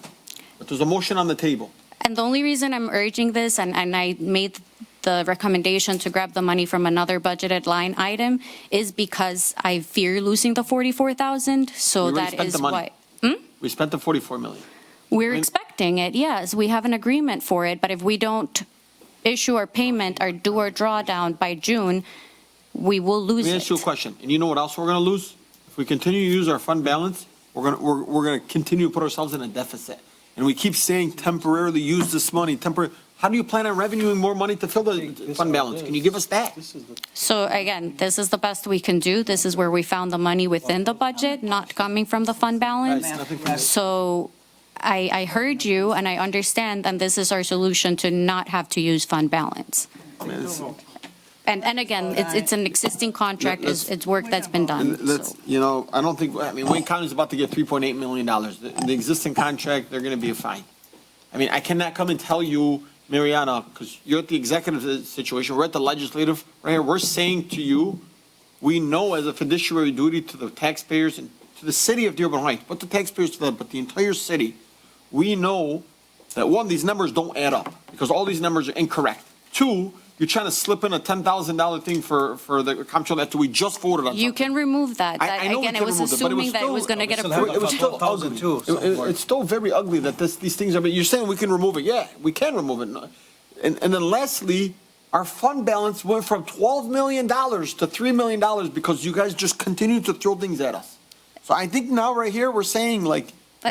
But there's a motion on the table. And the only reason I'm urging this, and I made the recommendation to grab the money from another budgeted line item, is because I fear losing the 44,000, so We already that spent is the money. why. We spent the 44 million. We're expecting it, yes, we have an agreement for it, but if we don't issue our payment or do our drawdown by June, we will lose Let me ask you a it. question. And you know what else we're going to lose? If we continue to use our fund balance, we're going to continue to put ourselves in a deficit. And we keep saying temporarily use this money, How do you plan on revenuing more money to fill the fund balance? Can you give us that? So again, this is the best we can do. This is where we found the money within the budget, not coming from the fund balance. So I heard you and I understand, and this is our solution to not have to use fund balance. And again, it's an existing contract, it's work that's been done. Let's, I don't think, Wayne County's about to get $3.8 million. The existing contract, they're going to be fine. I cannot come and tell you, Mariana, because you're at the executive situation, we're at the legislative, right here, we're saying to you, we know as a fiduciary duty to the taxpayers and to the city of Dearborn Heights, but the taxpayers to them, but the entire city, we know that one, these numbers don't add up because all these numbers are incorrect. Two, you're trying to slip in a $10,000 thing for the comptroller after we just voted on something. You can remove that. I know we Again, it can was remove it, but assuming that it was going to get approved. It was still ugly. It's still very ugly that these things are, but you're saying we can remove it. Yeah, we can remove it. And then lastly, our fund balance went from $12 million to $3 million because you guys just continue to throw things at us. So I think now right here, we're saying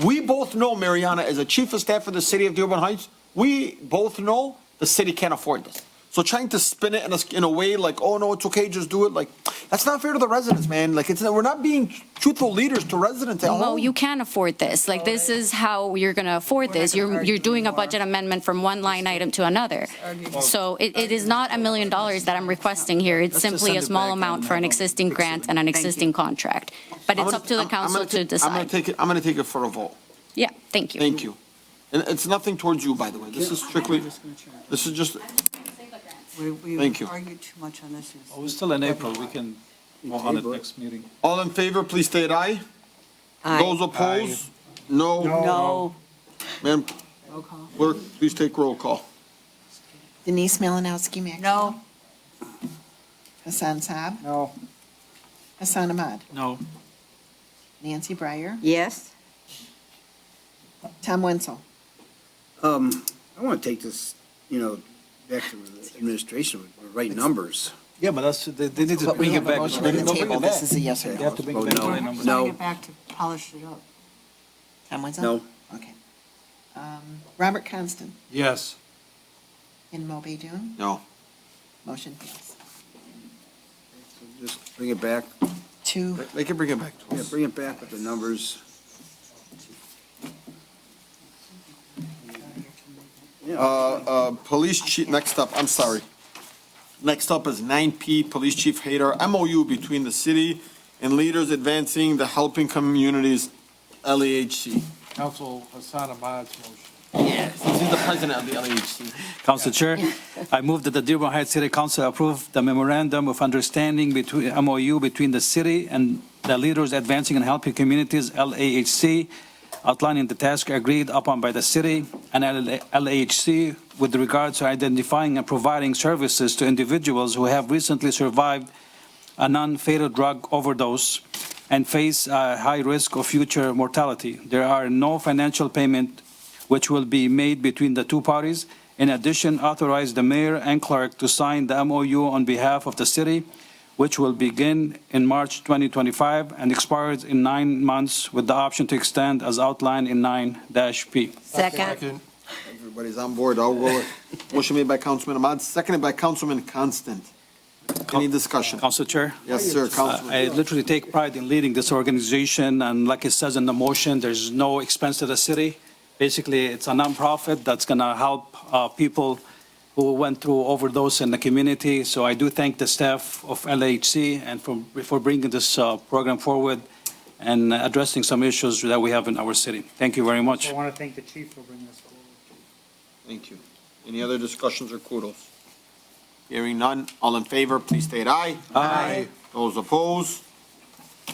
we both know, Mariana, as a chief of staff for the city of Dearborn Heights, we both know the city can't afford this. So trying to spin it in a way like, oh, no, it's okay, just do it. That's not fair to the residents, man. We're not being truthful leaders to residents at home. Well, you can afford this. This is how you're going to afford this. You're doing a budget amendment from one line item to another. So it is not $1 million that I'm requesting here. It's simply a small amount for an existing grant and an existing contract. But it's up to the council to decide. I'm going to take it for a vote. Yeah, thank you. Thank you. And it's nothing towards you, by the way. This is just. Thank you. We argued too much on this. We're still in April, we can vote on it next meeting. All in favor, please state aye. Aye. Those opposed? No. No. Ma'am, clerk, please take roll call. Denise Malinowski Maxwell. No. Hassan Saab. No. Hassan Ahmad. No. Nancy Breyer. Yes? Tom Wenzel. I want to take this, back to the administration with the right numbers. Yeah, but they need to But we bring it have a back. motion on the table. This is a yes or They have to no. bring it back to the numbers. Trying to get back to polish it up. Tom Wenzel? No. Okay. Robert Constant. Yes. And Mo Dune. No. Motion passed. Just bring it back. They can bring it back to Yeah, us. bring it back with the numbers. Police chief, next up, I'm sorry. Next up is 9P, Police Chief Hader, MOU between the city and leaders advancing the helping communities, LAHC. Council Hassan Ahmad's motion. Yes, he's the president of the LAHC. Council Chair, I move that the Dearborn Heights City Council approve the memorandum of understanding between MOU between the city and the leaders advancing and helping communities, LAHC, outlining the task agreed upon by the city and LAHC with regards to identifying and providing services to individuals who have recently survived a non-fatal drug overdose and face a high risk of future mortality. There are no financial payment which will be made between the two parties. In addition, authorize the mayor and clerk to sign the MOU on behalf of the city, which will begin in March 2025 and expires in 9 months with the option to extend as outlined in 9-P. Second. Everybody's on board, I'll roll it. Motion made by Councilman Ahmad, seconded by Councilman Constant. Any discussion? Council Chair? Yes, sir, Councilman. I literally take pride in leading this organization, and like it says in the motion, there's no expense to the city. Basically, it's a nonprofit that's going to help people who went through overdose in the community. So I do thank the staff of LAHC and for bringing this program forward and addressing some issues that we have in our city. Thank you very much. I want to thank the chief for bringing this forward. Thank you. Any other discussions or kudos? Hearing none, all in favor, please state aye. Aye. Those opposed?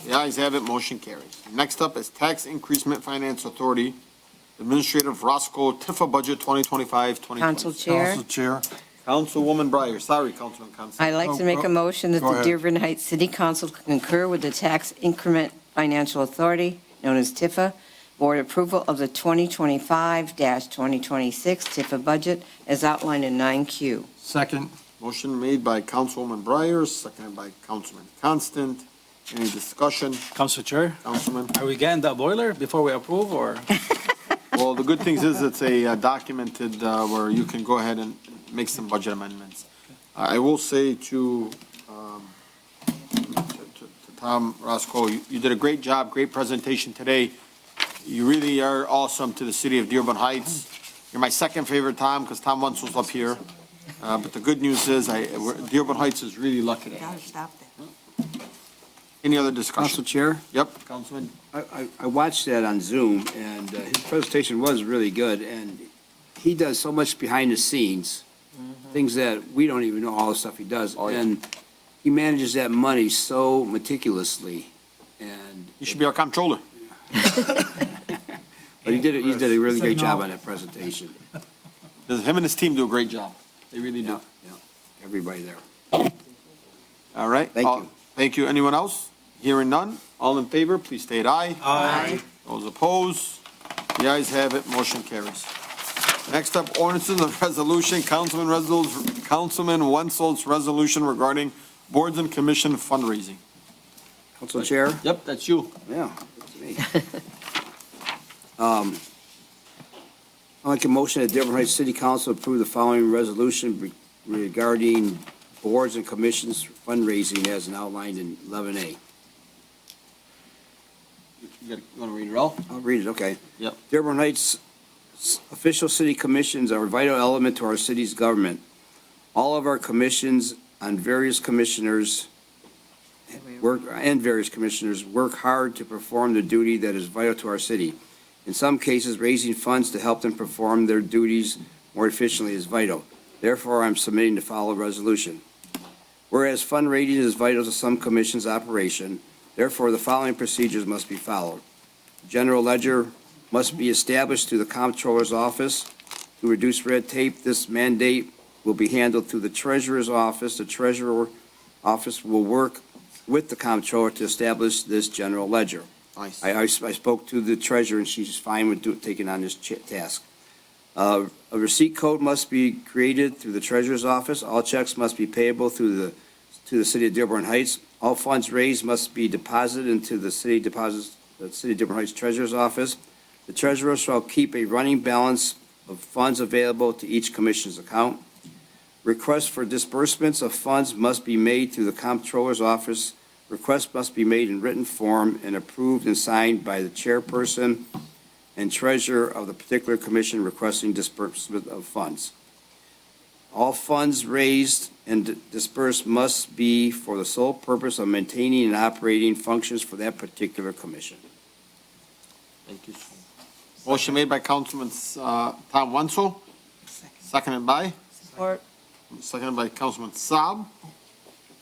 The ayes have it, motion carries. Next up is Tax Increasement Finance Authority, Administrative Roscoe Tifa Budget 2025-2026. Council Chair. Council Chair. Councilwoman Breyer, sorry, Councilman Constant. I'd like to make a motion that Go the ahead. Dearborn Heights City Council concur with the Tax Increment Financial Authority, known as TIFA, board approval of the 2025-2026 TIFA budget as outlined in 9Q. Second. Motion made by Councilwoman Breyer, seconded by Councilman Constant. Any discussion? Council Chair, Councilman? are we getting the boiler before we approve, or? Well, the good thing is it's a documented where you can go ahead and make some budget amendments. I will say to Tom Roscoe, you did a great job, great presentation today. You really are awesome to the city of Dearborn Heights. You're my second favorite Tom, because Tom once was up here. But the good news is Dearborn Heights is really lucky to have Gotta you. stop that. Any other discussion? Council Chair? Yep, Councilman. I watched that on Zoom, and his presentation was really good, and he does so much behind the scenes, things that we don't even know all the stuff he does. And he manages that money so meticulously, and. You should be our comptroller. But he did a really great job on that presentation. Him and his team do a great job. They really do. Yeah, everybody there. All right. Thank you. Thank you. Anyone else? Hearing none. All in favor, please state aye. Aye. Those opposed? The ayes have it. Motion carries. Next up, ordinances of resolution, Councilman Wenzel's resolution regarding boards and commission fundraising. Council Chair? Yep, that's you. Yeah, that's me. I'd like a motion that Dearborn Heights City Council approve the following resolution regarding boards and commissions fundraising as outlined in 11A. You want to read it all? I'll read it, okay. Yep. Dearborn Heights official city commissions are a vital element to our city's government. All of our commissions and various commissioners work hard to perform the duty that is vital to our city. In some cases, raising funds to help them perform their duties more efficiently is vital. Therefore, I'm submitting the following resolution. Whereas fundraising is vital to some commissions' operation, therefore the following procedures must be followed. General ledger must be established through the comptroller's office. To reduce red tape, this mandate will be handled through the treasurer's office. The treasurer office will work with the comptroller to establish this general ledger. Nice. I spoke to the treasurer, and she's fine with taking on this task. A receipt code must be created through the treasurer's office. All checks must be payable to the city of Dearborn Heights. All funds raised must be deposited into the city of Dearborn Heights treasurer's office. The treasurer shall keep a running balance of funds available to each commission's account. Requests for disbursements of funds must be made through the comptroller's office. Requests must be made in written form and approved and signed by the chairperson and treasurer of the particular commission requesting disbursement of funds. All funds raised and dispersed must be for the sole purpose of maintaining and operating functions for that particular commission. Thank you. Motion made by Councilman Tom Wenzel, seconded by? Support. Seconded by Councilman Saab,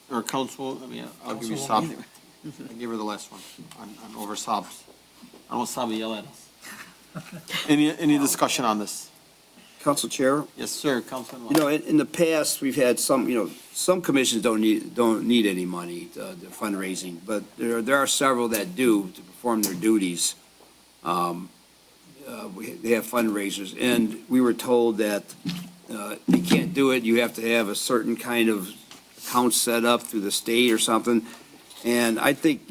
or Council, I'll give you Saab. I gave her the last one on over Saab's. I don't want Saab to yell at us. Any discussion on this? Council Chair? Yes, sir, Councilman. In the past, we've had some commissions don't need any money, the fundraising, but there are several that do to perform their duties. They have fundraisers, and we were told that you can't do it. You have to have a certain kind of account set up through the state or something. And I think,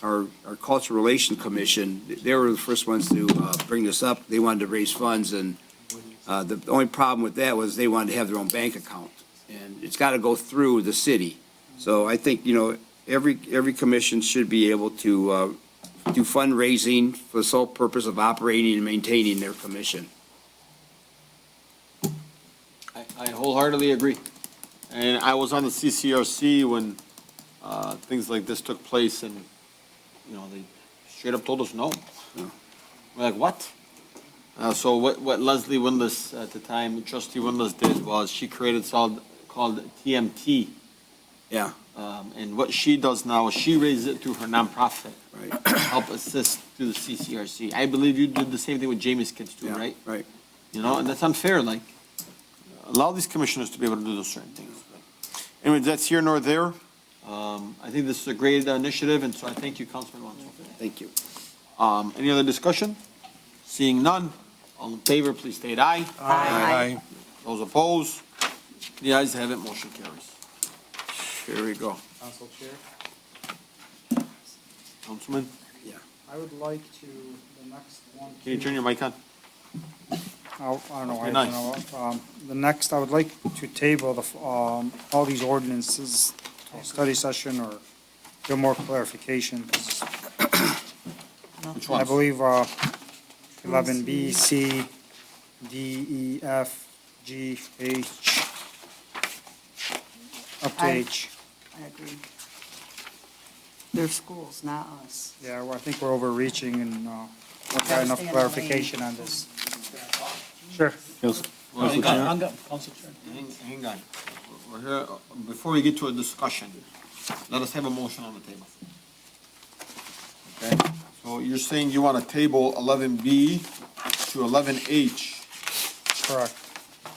our Cultural Relations Commission, they were the first ones to bring this up. They wanted to raise funds, and the only problem with that was they wanted to have their own bank account. And it's got to go through the city. So I think, every commission should be able to do fundraising for the sole purpose of operating and maintaining their commission. I wholeheartedly agree. And I was on the CCRC when things like this took place, and, they straight up told us no. We're like, what? So what Leslie Windlass at the time, Trustee Windlass did was she created something called TMT. Yeah. And what she does now is she raises it through her nonprofit. Right. To help assist through the CCRC. I believe you did the same thing with Jamie's kids too, right? Right. You know, and that's unfair, like, allow these commissioners to be able to do those certain things. Anyway, that's here nor there. I think this is a great initiative, and so I thank you, Councilman Wansel. Thank you. Any other discussion? Seeing none, all in favor, please state aye. Aye. Those opposed? The ayes have it, motion carries. Here we go. Council Chair, Councilman, I would like to, the next one. can you turn your mic on? I don't know. Okay, nice. The next, I would like to table all these ordinances, study session or get more clarification. 'Cause Which I ones? believe 11B, C, D, E, F, G, H, up to H. I agree. They're schools, not us. Yeah, well, I think we're overreaching and we've got enough stay in the clarification on this. Sure. Hang on. We're here, before we get to a discussion, let us have a motion on the table. Okay, so you're saying you want to table 11B to 11H. Correct.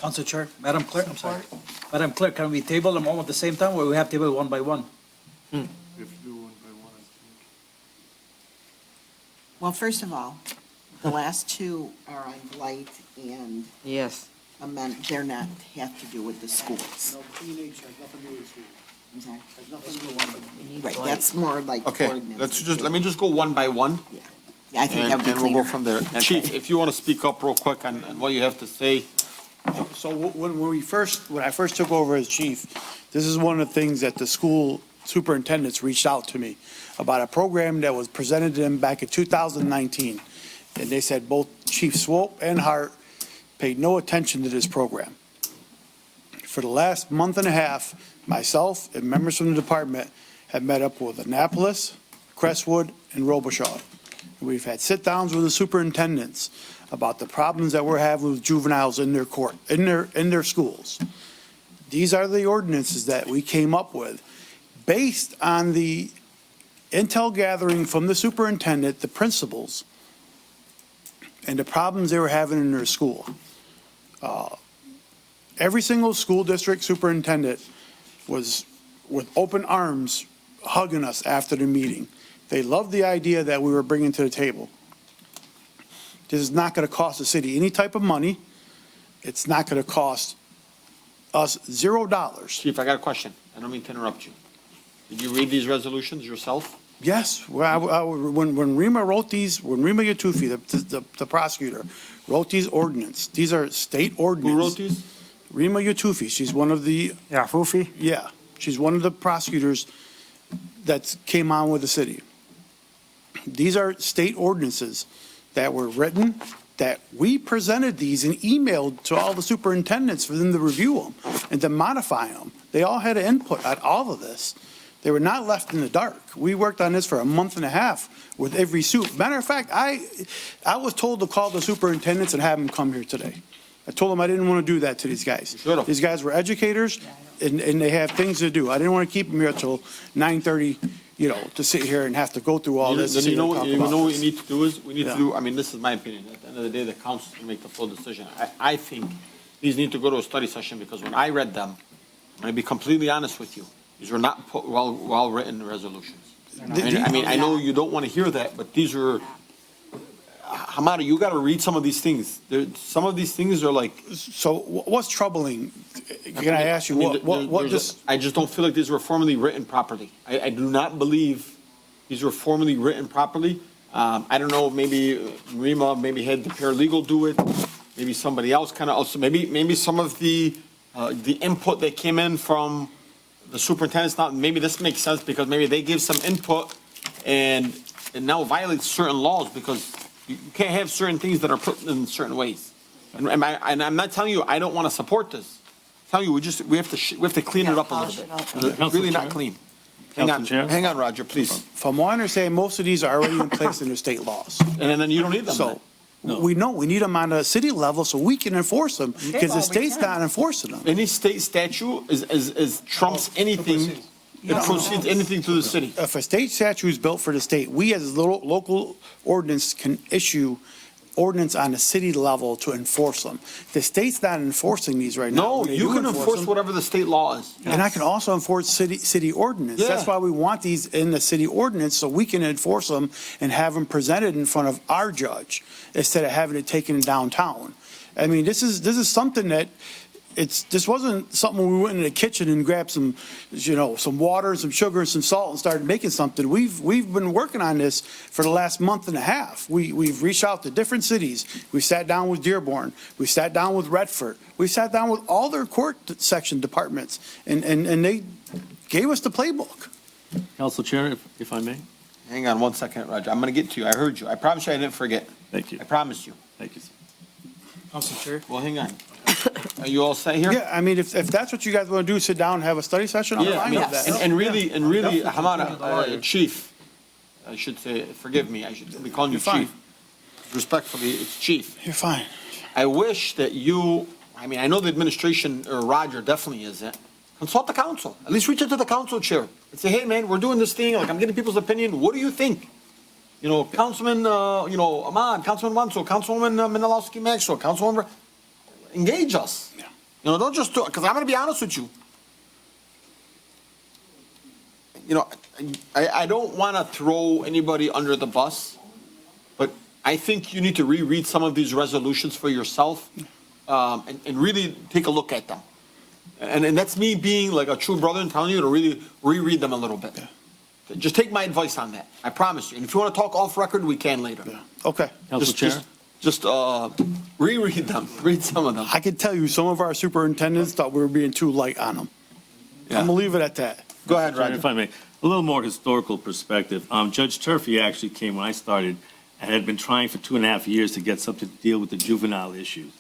Council Chair, Madam Clerk, I'm sorry. Madam Clerk, can we table them all at the same time, or we have to table one by one? Well, first of all, the last two are on blight and Yes. they're not, have to do with the schools. I'm sorry? Right, that's more like Okay, ordinance. let me just go one by one. Yeah, I think that would be And we'll cleaner. go from there. Chief, if you want to speak up real quick on what you have to say. So when I first took over as chief, this is one of the things that the school superintendents reached out to me about a program that was presented to them back in 2019. And they said both Chief Swope and Hart paid no attention to this program. For the last month and a half, myself and members from the department have met up with Annapolis, Crestwood, and Robichaud. And we've had sit-downs with the superintendents about the problems that we're having with juveniles in their court, in their schools. These are the ordinances that we came up with based on the intel gathering from the superintendent, the principals, and the problems they were having in their school. Every single school district superintendent was with open arms hugging us after the meeting. They loved the idea that we were bringing to the table. This is not going to cost the city any type of money. It's not going to cost us $0. Chief, I got a question. I don't mean to interrupt you. Did you read these resolutions yourself? Yes, when Rima wrote these, when Rima Yatufi, the prosecutor, wrote these ordinance, these are state ordinance. Who wrote these? Rima Yatufi, she's one of the. Yeah, Fufi? Yeah, she's one of the prosecutors that came on with the city. These are state ordinances that were written, that we presented these and emailed to all the superintendents for them to review them and to modify them. They all had an input on all of this. They were not left in the dark. We worked on this for a month and a half with every suit. Matter of fact, I was told to call the superintendents and have them come here today. I told them I didn't want to do that to these guys. These guys were educators, and they have things to do. I didn't want to keep them here till 9:30, to sit here and have to go through all this. Then you know what you need to do is, we need to do, I mean, this is my opinion. At the end of the day, the council can make the full decision. I think these need to go to a study session, because when I read them, I'm going to be completely honest with you, these were not well-written resolutions. I mean, I know you don't want to hear that, but these are, Hamada, you got to read some of these things. Some of these things are like. So what's troubling? Can I ask you I just don't feel like these were formally written properly. I do not believe these were formally written properly. I don't know, maybe Rima had the paralegal do it. Maybe somebody else kind of also, maybe some of the input that came in from the superintendent's not, maybe this makes sense because maybe they give some input and now violates certain laws, because you can't have certain things that are put in certain ways. And I'm not telling you I don't want to support this. I'm telling you we have to clean it up a little bit. It's really not clean. Hang on, Roger, please. From what I understand, most of these are already in place in the state laws. And then you don't need them. So we need them on a city level so we can enforce them, because the state's not enforcing them. Any state statute is trumps anything It proceeds anything through the city. If a state statute is built for the state, we as local ordinance can issue ordinance on the city level to enforce them. The state's not enforcing these right now. No, When they you do can enforce them- whatever the state law is. And I can also enforce city ordinance. Yeah. That's why we want these in the city ordinance, so we can enforce them and have them presented in front of our judge instead of having it taken downtown. I mean, this is something that, this wasn't something we went into the kitchen and grabbed some, some water and some sugar and some salt and started making something. We've been working on this for the last month and a half. We've reached out to different cities. We sat down with Dearborn. We sat down with Redford. We sat down with all their court section departments, and they gave us the playbook. Council Chair, if I may. Hang on 1 second, Roger. I'm going to get to you. I heard you. I promise you I didn't forget. Thank you. I promised you. Thank you, sir. Council Chair. Well, hang on. Are you all set here? Yeah, I mean, if that's what you guys want to do, sit down and have a study session, I'm Yeah, fine with that. and really, Hamada, Chief, I should say, forgive me, I should be calling you You're fine. Chief. Respectfully, it's Chief. You're fine. I wish that I know the administration, or Roger definitely is it, consult the council. At least reach out to the council chair and say, hey, man, we're doing this thing, like, I'm getting people's opinion, what do you think? Councilman, Ahmad, Councilman Wanso, Councilwoman Menalowski Maxwell, Councilwoman, engage us. Don't just do it, because I'm going to be honest with you. I don't want to throw anybody under the bus, but I think you need to reread some of these resolutions for yourself, and really take a look at them. And that's me being like a true brother and telling you to really reread them a little bit. Just take my advice on that. I promise you. And if you want to talk off record, we can later. Okay. Council Chair. Just reread them. Read some of them. I can tell you, some of our superintendents thought we were being too light on them. Yeah. I'm gonna leave it at that. Go ahead, Sorry, Roger. if I may, a little more historical perspective. Judge Turfy actually came when I started and had been trying for 2.5 years to get something to deal with the juvenile issues.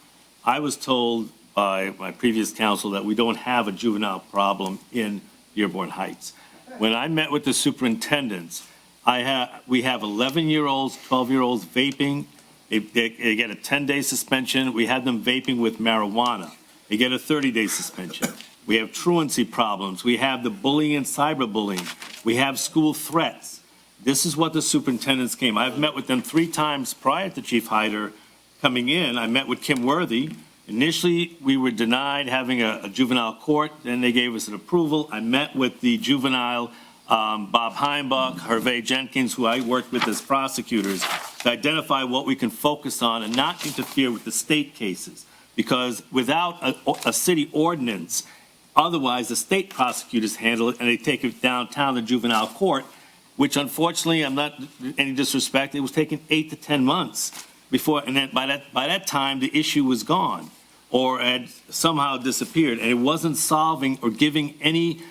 I was told by my previous counsel that we don't have a juvenile problem in Dearborn Heights. When I met with the superintendents, we have 11-year-olds, 12-year-olds vaping. They get a 10-day suspension. We had them vaping with marijuana. They get a 30-day suspension. We have truancy problems. We have the bullying and cyberbullying. We have school threats. This is what the superintendents came. I've met with them 3 times prior to Chief Hyder coming in. I met with Kim Worthy. Initially, we were denied having a juvenile court. Then they gave us an approval. I met with the juvenile, Bob Heimbach, Hervé Jenkins, who I worked with as prosecutors, to identify what we can focus on and not interfere with the state cases. Because without a city ordinance, otherwise the state prosecutors handle it and they take it downtown to juvenile court, which unfortunately, I'm not any disrespect, it was taking 8 to 10 months before, and then by that time the issue was gone or had somehow disappeared, and it wasn't solving or giving any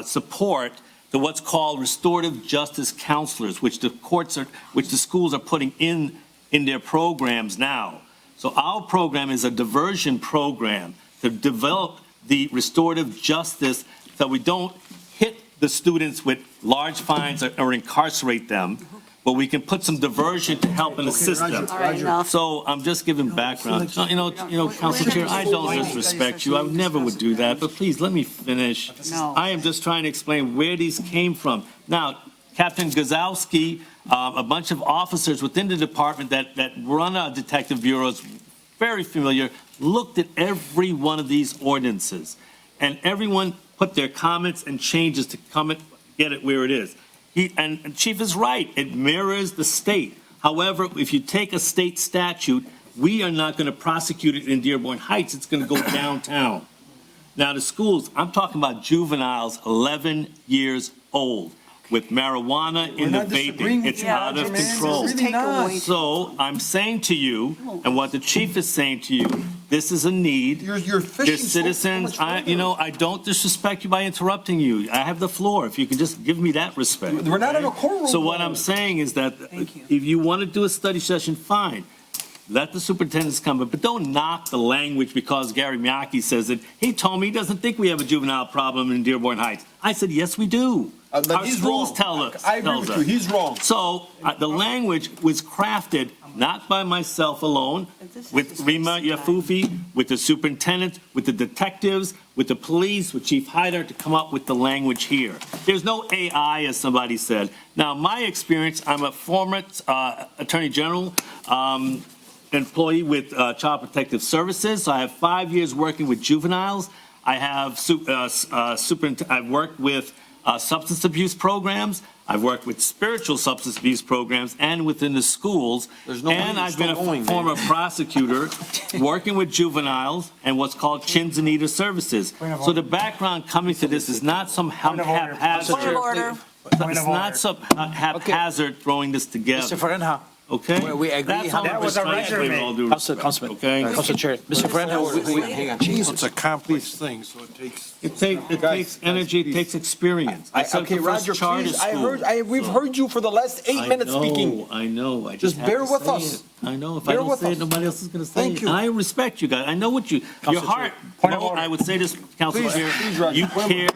support to what's called restorative justice counselors, which the schools are putting in their programs now. So our program is a diversion program to develop the restorative justice so we don't hit the students with large fines or incarcerate them, but we can put some diversion to help and assist them. All right, enough. So I'm just giving background. Council Chair, I don't disrespect you. I never would do that, but please let me finish. No. I am just trying to explain where these came from. Now, Captain Gazowski, a bunch of officers within the department that run our detective bureaus, very familiar, looked at every one of these ordinances, and everyone put their comments and changes to come and get it where it is. And Chief is right, it mirrors the state. However, if you take a state statute, we are not going to prosecute it in Dearborn Heights, it's going to go downtown. Now, the schools, I'm talking about juveniles 11 years old with marijuana in the vaping. It's out of control. So I'm saying to you, and what the chief is saying to you, this is a need. You're fishing. There's citizens. I don't disrespect you by interrupting you. I have the floor. If you can just give me that respect. We're not in a courtroom. So what I'm saying is that if you want to do a study session, fine. Let the superintendents come, but don't knock the language because Gary Miyake says it. He told me he doesn't think we have a juvenile problem in Dearborn Heights. I said, yes, we do. Then Our he's schools wrong. tell us. I agree tells with you, us. he's wrong. So the language was crafted not by myself alone, with Rima Yafufi, with the superintendent, with the detectives, with the police, with Chief Hyder to come up with the language here. There's no AI, as somebody said. Now, my experience, I'm a former Attorney General, employee with Child Protective Services, so I have 5 years working with juveniles. I have I've worked with substance abuse programs. I've worked with spiritual substance abuse programs and within the schools. And I've been a former prosecutor working with juveniles and what's called chins and eater services. So the background coming to this is not some haphazard. It's not some haphazard throwing this together. Mr. Ferenha. Okay? We agree. That's how That was a measurement. Councilman. Okay? Council Chair. Mr. Ferenha. Hang on, it's a complex thing, so it takes. It takes energy, it takes experience. Okay, Roger, please, we've heard you for the last 8 minutes speaking. I know. Just bear with us. I know. If I don't say it, nobody else is going to say it. And I respect you guys. I know what your heart, I would say this, Council Chair, you care.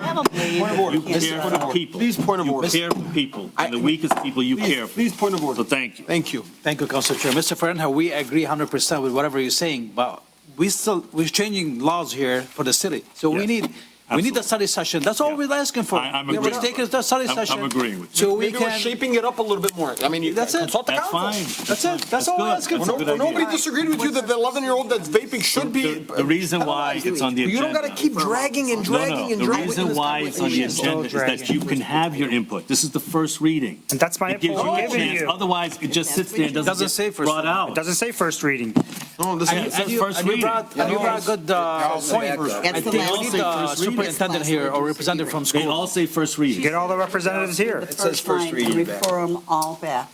You care for people. Please, point of order. You care for people. And the weakest people you care for. Please, point of order. So thank you. Thank you. Thank you, Council Chair. Mr. Ferenha, we agree 100% with whatever you're saying, but we're changing laws here for the city. So we need a study session. That's all we're asking for. I'm We're agreeing. just taking a study session. I'm agreeing with you. So we Maybe we're can. shaping it up a little bit more. I mean, That's it. consult the That's council. fine. That's it. That's all we're asking for. Nobody disagreed with you that the 11-year-old that's vaping should be. The reason why it's on the agenda. You don't gotta keep dragging and dragging and The dragging. reason why it's on the agenda is that you can have your input. This is the first reading. And that's my It gives input you we're a giving chance. you. Otherwise, it just sits there and doesn't Doesn't say get first brought reading. out. It doesn't say first reading. No, this And is. it says first You reading. brought a good That's the we last need thing. the superintendent here or representative from They school. all say first reading. Get all the representatives here. The first line, and refer them all back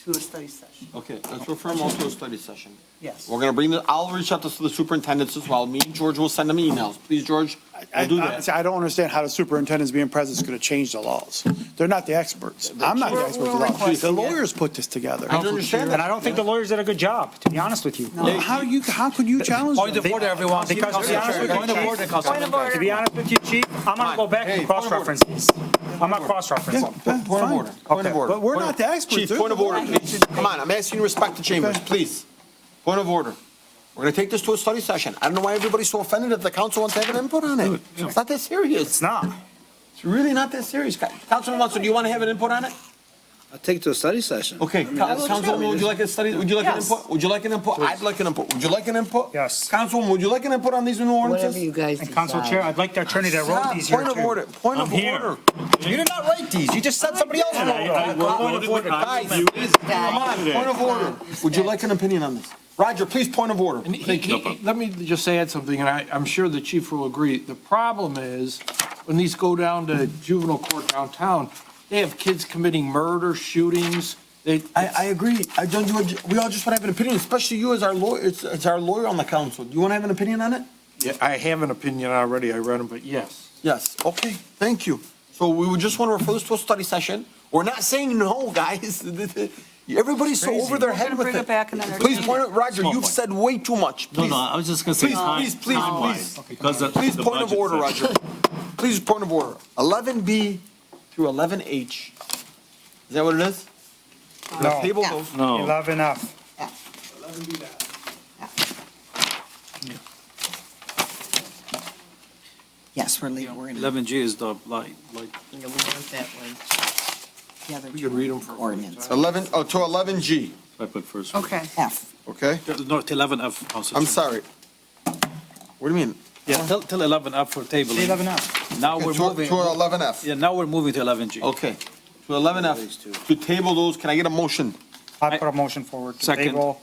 to a study session. Okay, let's refer them all to a study session. Yes. We're gonna I'll reach out to the superintendents as well. Me and George will send them emails. Please, George, we'll do that. I don't understand how the superintendent's being present is going to change the laws. They're not the experts. I'm not the expert with the law. The requesting it. lawyers put this together. I understand And I don't think the lawyers did a good job, to be honest with you. How could you challenge Point them? of order, everyone. Because to be honest with you, Point of order, Councilman. To be honest with you, Chief, I'm gonna go back and cross-reference these. I'm gonna cross-reference them. Point of order. Point of order. But we're not the experts. Chief, They're point the of order, lawyers. please. Come on, I'm asking you to respect the chambers, please. Point of order. We're gonna take this to a study session. I don't know why everybody's so offended that the council wants to have an input on it. It's not that serious. It's not. It's really not that serious. Councilman Watson, do you want to have an input on it? I'll take it to a study session. Okay, Councilwoman, would you like a study, would you like an input? Would you like an input? I'd like an input. Would you like an input? Yes. Councilwoman, would you like an input on these new ordinances? Whatever you guys And Council decide. Chair, I'd like the attorney that wrote these here Point of too. order, point of I'm here. order. You did not write these. You just said somebody else wrote them. Guys, come on, point of order. Would you like an opinion on this? Roger, please, point of order. Let me just add something, and I'm sure the chief will agree. The problem is, when these go down to juvenile court downtown, they have kids committing murder, shootings. I agree. We all just want to have an opinion, especially you as our lawyer, it's our lawyer on the council. Do you want to have an opinion on it? Yeah, I have an opinion already. I read them, but yes. Yes, okay, thank you. So we would just want to refer this to a study session. We're not saying no, guys. Everybody's so over their head with Bring it back another Please time. point out, Roger, Small you've point. said way too much. No, Please, no, I was just going to say please. because of Please, the point of budget order, section. Roger. Please, point of order. 11B through 11H. Is that what it is? No. Table Yeah. those. No. 11F. Yes, we're leaving, we're gonna. 11G is the light. Yeah, we want that one. Yeah, We could read them for ordinance. 11, oh, to 11G, I put first. Okay. F. okay? No, till 11F, Council I'm Chair. sorry. What do you mean? Yeah, till 11F for table. 11F. Now Okay, we're to moving. 11F. Yeah, now we're moving to 11G. Okay, to 11F, to table those, can I get a motion? I put a motion forward to Second. table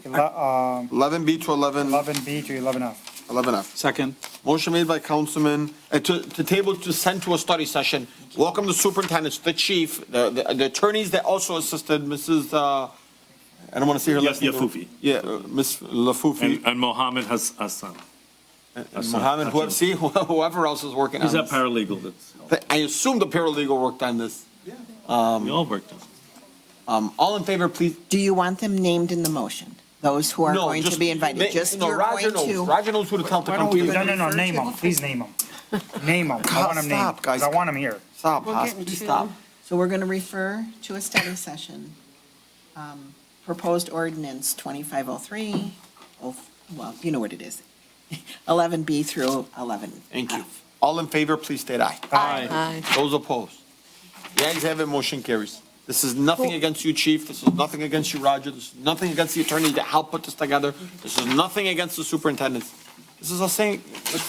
11B to 11B to 11F. 11F. Second. Motion made by Councilman, to table to send to a study session. Welcome the superintendents, the chief, the attorneys that also assisted Mrs., I don't want to say her last name. Yafufi. Yeah, Ms. Lafufi. And Mohammed Hassan. And Mohammed, whoever else is working on He's a this. paralegal that's, I assume the paralegal worked on this. we all worked on it. All in favor, please. Do you want them named in the motion? Those who are No, going to just be invited? Just no, you're Roger going knows. to. Roger knows who to tell to Why come don't we, to. no, name them, please name them. Name them. I want them named. Stop, guys. 'Cause I want them here. Stop, We're Haas, getting please to- stop. So we're going to refer to a study session. Proposed ordinance 2503, well, you know what it is. 11B through 11. Thank you. All in favor, please state aye. Aye. Those opposed? The ayes have it, motion carries. This is nothing against you, chief. This is nothing against you, Roger. This is nothing against the attorney that helped put this together. This is nothing against the superintendent. This is us saying,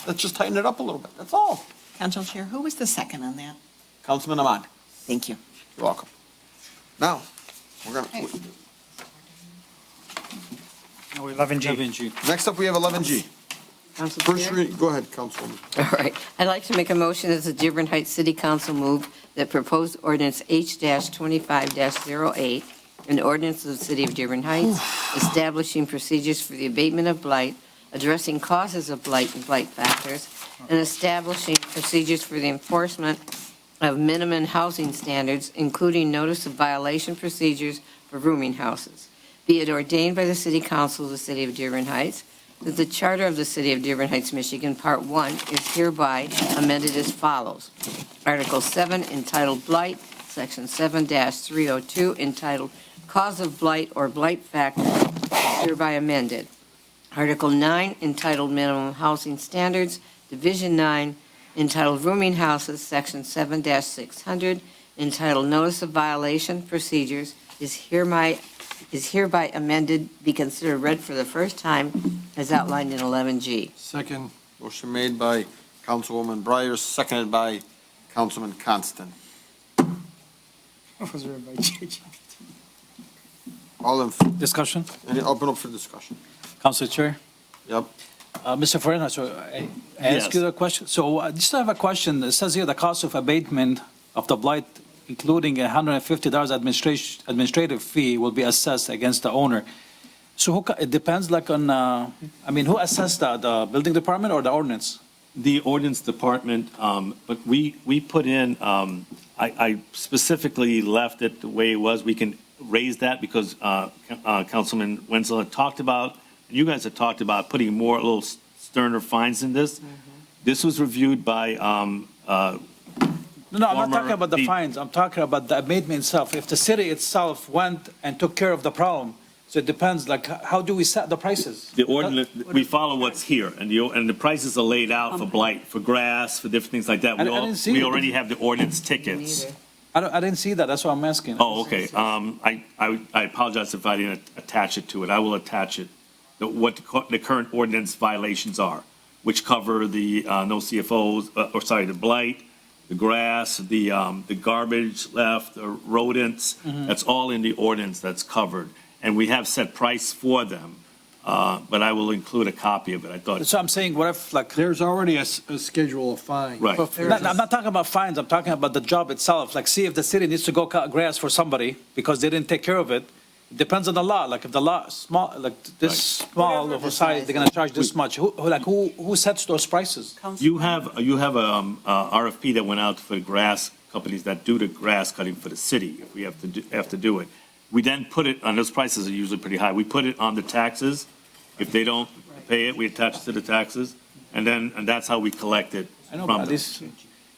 let's just tighten it up a little bit. That's all. Council Chair, who was the second on that? Councilman Ahmad, Thank you. you're welcome. Now, we're gonna, No, 11G. 11G. next up, we have 11G. Council First Chair? reading, go ahead, Councilwoman. All right. I'd like to make a motion as the Dearborn Heights City Council move that proposed ordinance H-25-08, an ordinance of the City of Dearborn Heights establishing procedures for the abatement of blight, addressing causes of blight and blight factors, and establishing procedures for the enforcement of minimum housing standards, including notice of violation procedures for rooming houses. Be it ordained by the City Council of the City of Dearborn Heights that the Charter of the City of Dearborn Heights, Michigan, Part 1 is hereby amended as follows. Article 7 entitled Blight, Section 7-302 entitled Cause of Blight or Blight Factor is hereby amended. Article 9 entitled Minimum Housing Standards, Division 9 entitled Rooming Houses, Section 7-600 entitled Notice of Violation Procedures is hereby amended, be considered read for the first time as outlined in 11G. Second. Motion made by Councilwoman Breyer, seconded by Councilman Constant. Was read by JJ. All in, Discussion? and open up for discussion. Council Chair? Yep. Mr. Farina, so I ask Yes. you a question. So I just have a question. It says here the cost of abatement of the blight, including a $150 administrative fee, will be assessed against the owner. So it depends like on, who assessed that, the building department or the ordinance? The ordinance department, but we put in, I specifically left it the way it was. We can raise that because Councilman Wenzel had talked about, and you guys had talked about putting more, a little sterner fines in this. This was reviewed by, No, I'm not Former talking about the the- fines. I'm talking about the abatement itself. If the city itself went and took care of the problem, so it depends, like, how do we set the prices? the ordinance, we follow what's here, and the prices are laid out for blight, for grass, for different things like that. I didn't see We it. already have the ordinance tickets. I didn't see that. That's what I'm asking. Oh, okay. I apologize if I didn't attach it to it. I will attach it, what the current ordinance violations are, which cover the no CFOs, the blight, the grass, the garbage left, the rodents. That's all in the ordinance that's covered. And we have set price for them, but I will include a copy of it. I thought, So I'm saying, what if, like, There's already a schedule of fines. Right. I'm not talking about fines, I'm talking about the job itself. Like, see if the city needs to go cut grass for somebody because they didn't take care of it. It depends on the law. Like, if the law is small, like this small of a size, they're gonna charge this much. Who sets those prices? you have a RFP that went out for grass companies that do the grass cutting for the city, if we have to do it. We then put it, and those prices are usually pretty high, we put it on the taxes. If they don't pay it, we attach it to the taxes, and that's how we collect it I know, from but at them. least,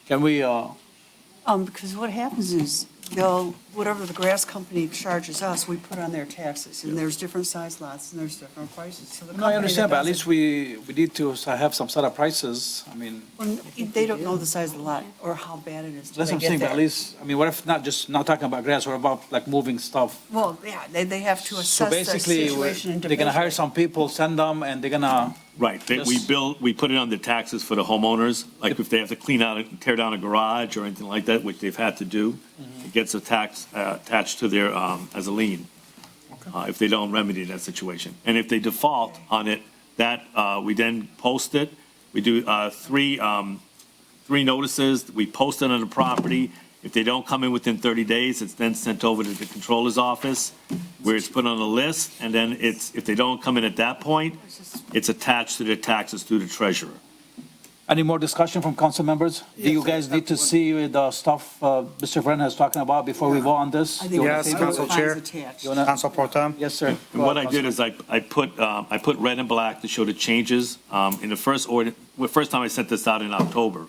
can we, Because what happens is, whatever the grass company charges us, we put on their taxes, and there's different size lots, and there's different prices. So the no, I company understand, that but at does least we need to have some sort of prices. I mean, it- When they don't know the size of the lot or how bad it is till that's they what I'm get saying, but at there. least, what if not talking about grass, what about like moving stuff? Well, yeah, they have to So assess the basically, situation they're gonna hire individually. some people, send them, and they're gonna, Right, we put it on the taxes for the homeowners, like if they have to clean out, tear down a garage or anything like that, which they've had to do, it gets a tax attached to their, as a lien, if they don't remedy that situation. And if they default on it, that, we then post it, we do three notices, we post it on the property. If they don't come in within 30 days, it's then sent over to the controller's office, where it's put on a list, and then if they don't come in at that point, it's attached to their taxes through the treasurer. Any more discussion from council members? Do you guys need to see the stuff Mr. Brennan is talking about before we vote on this? I think You wanna Yes, table Council it? Chair. You wanna- Council Pro Tem? Yes, sir. And what I did is I put red and black to show the changes. In the first time I sent this out in October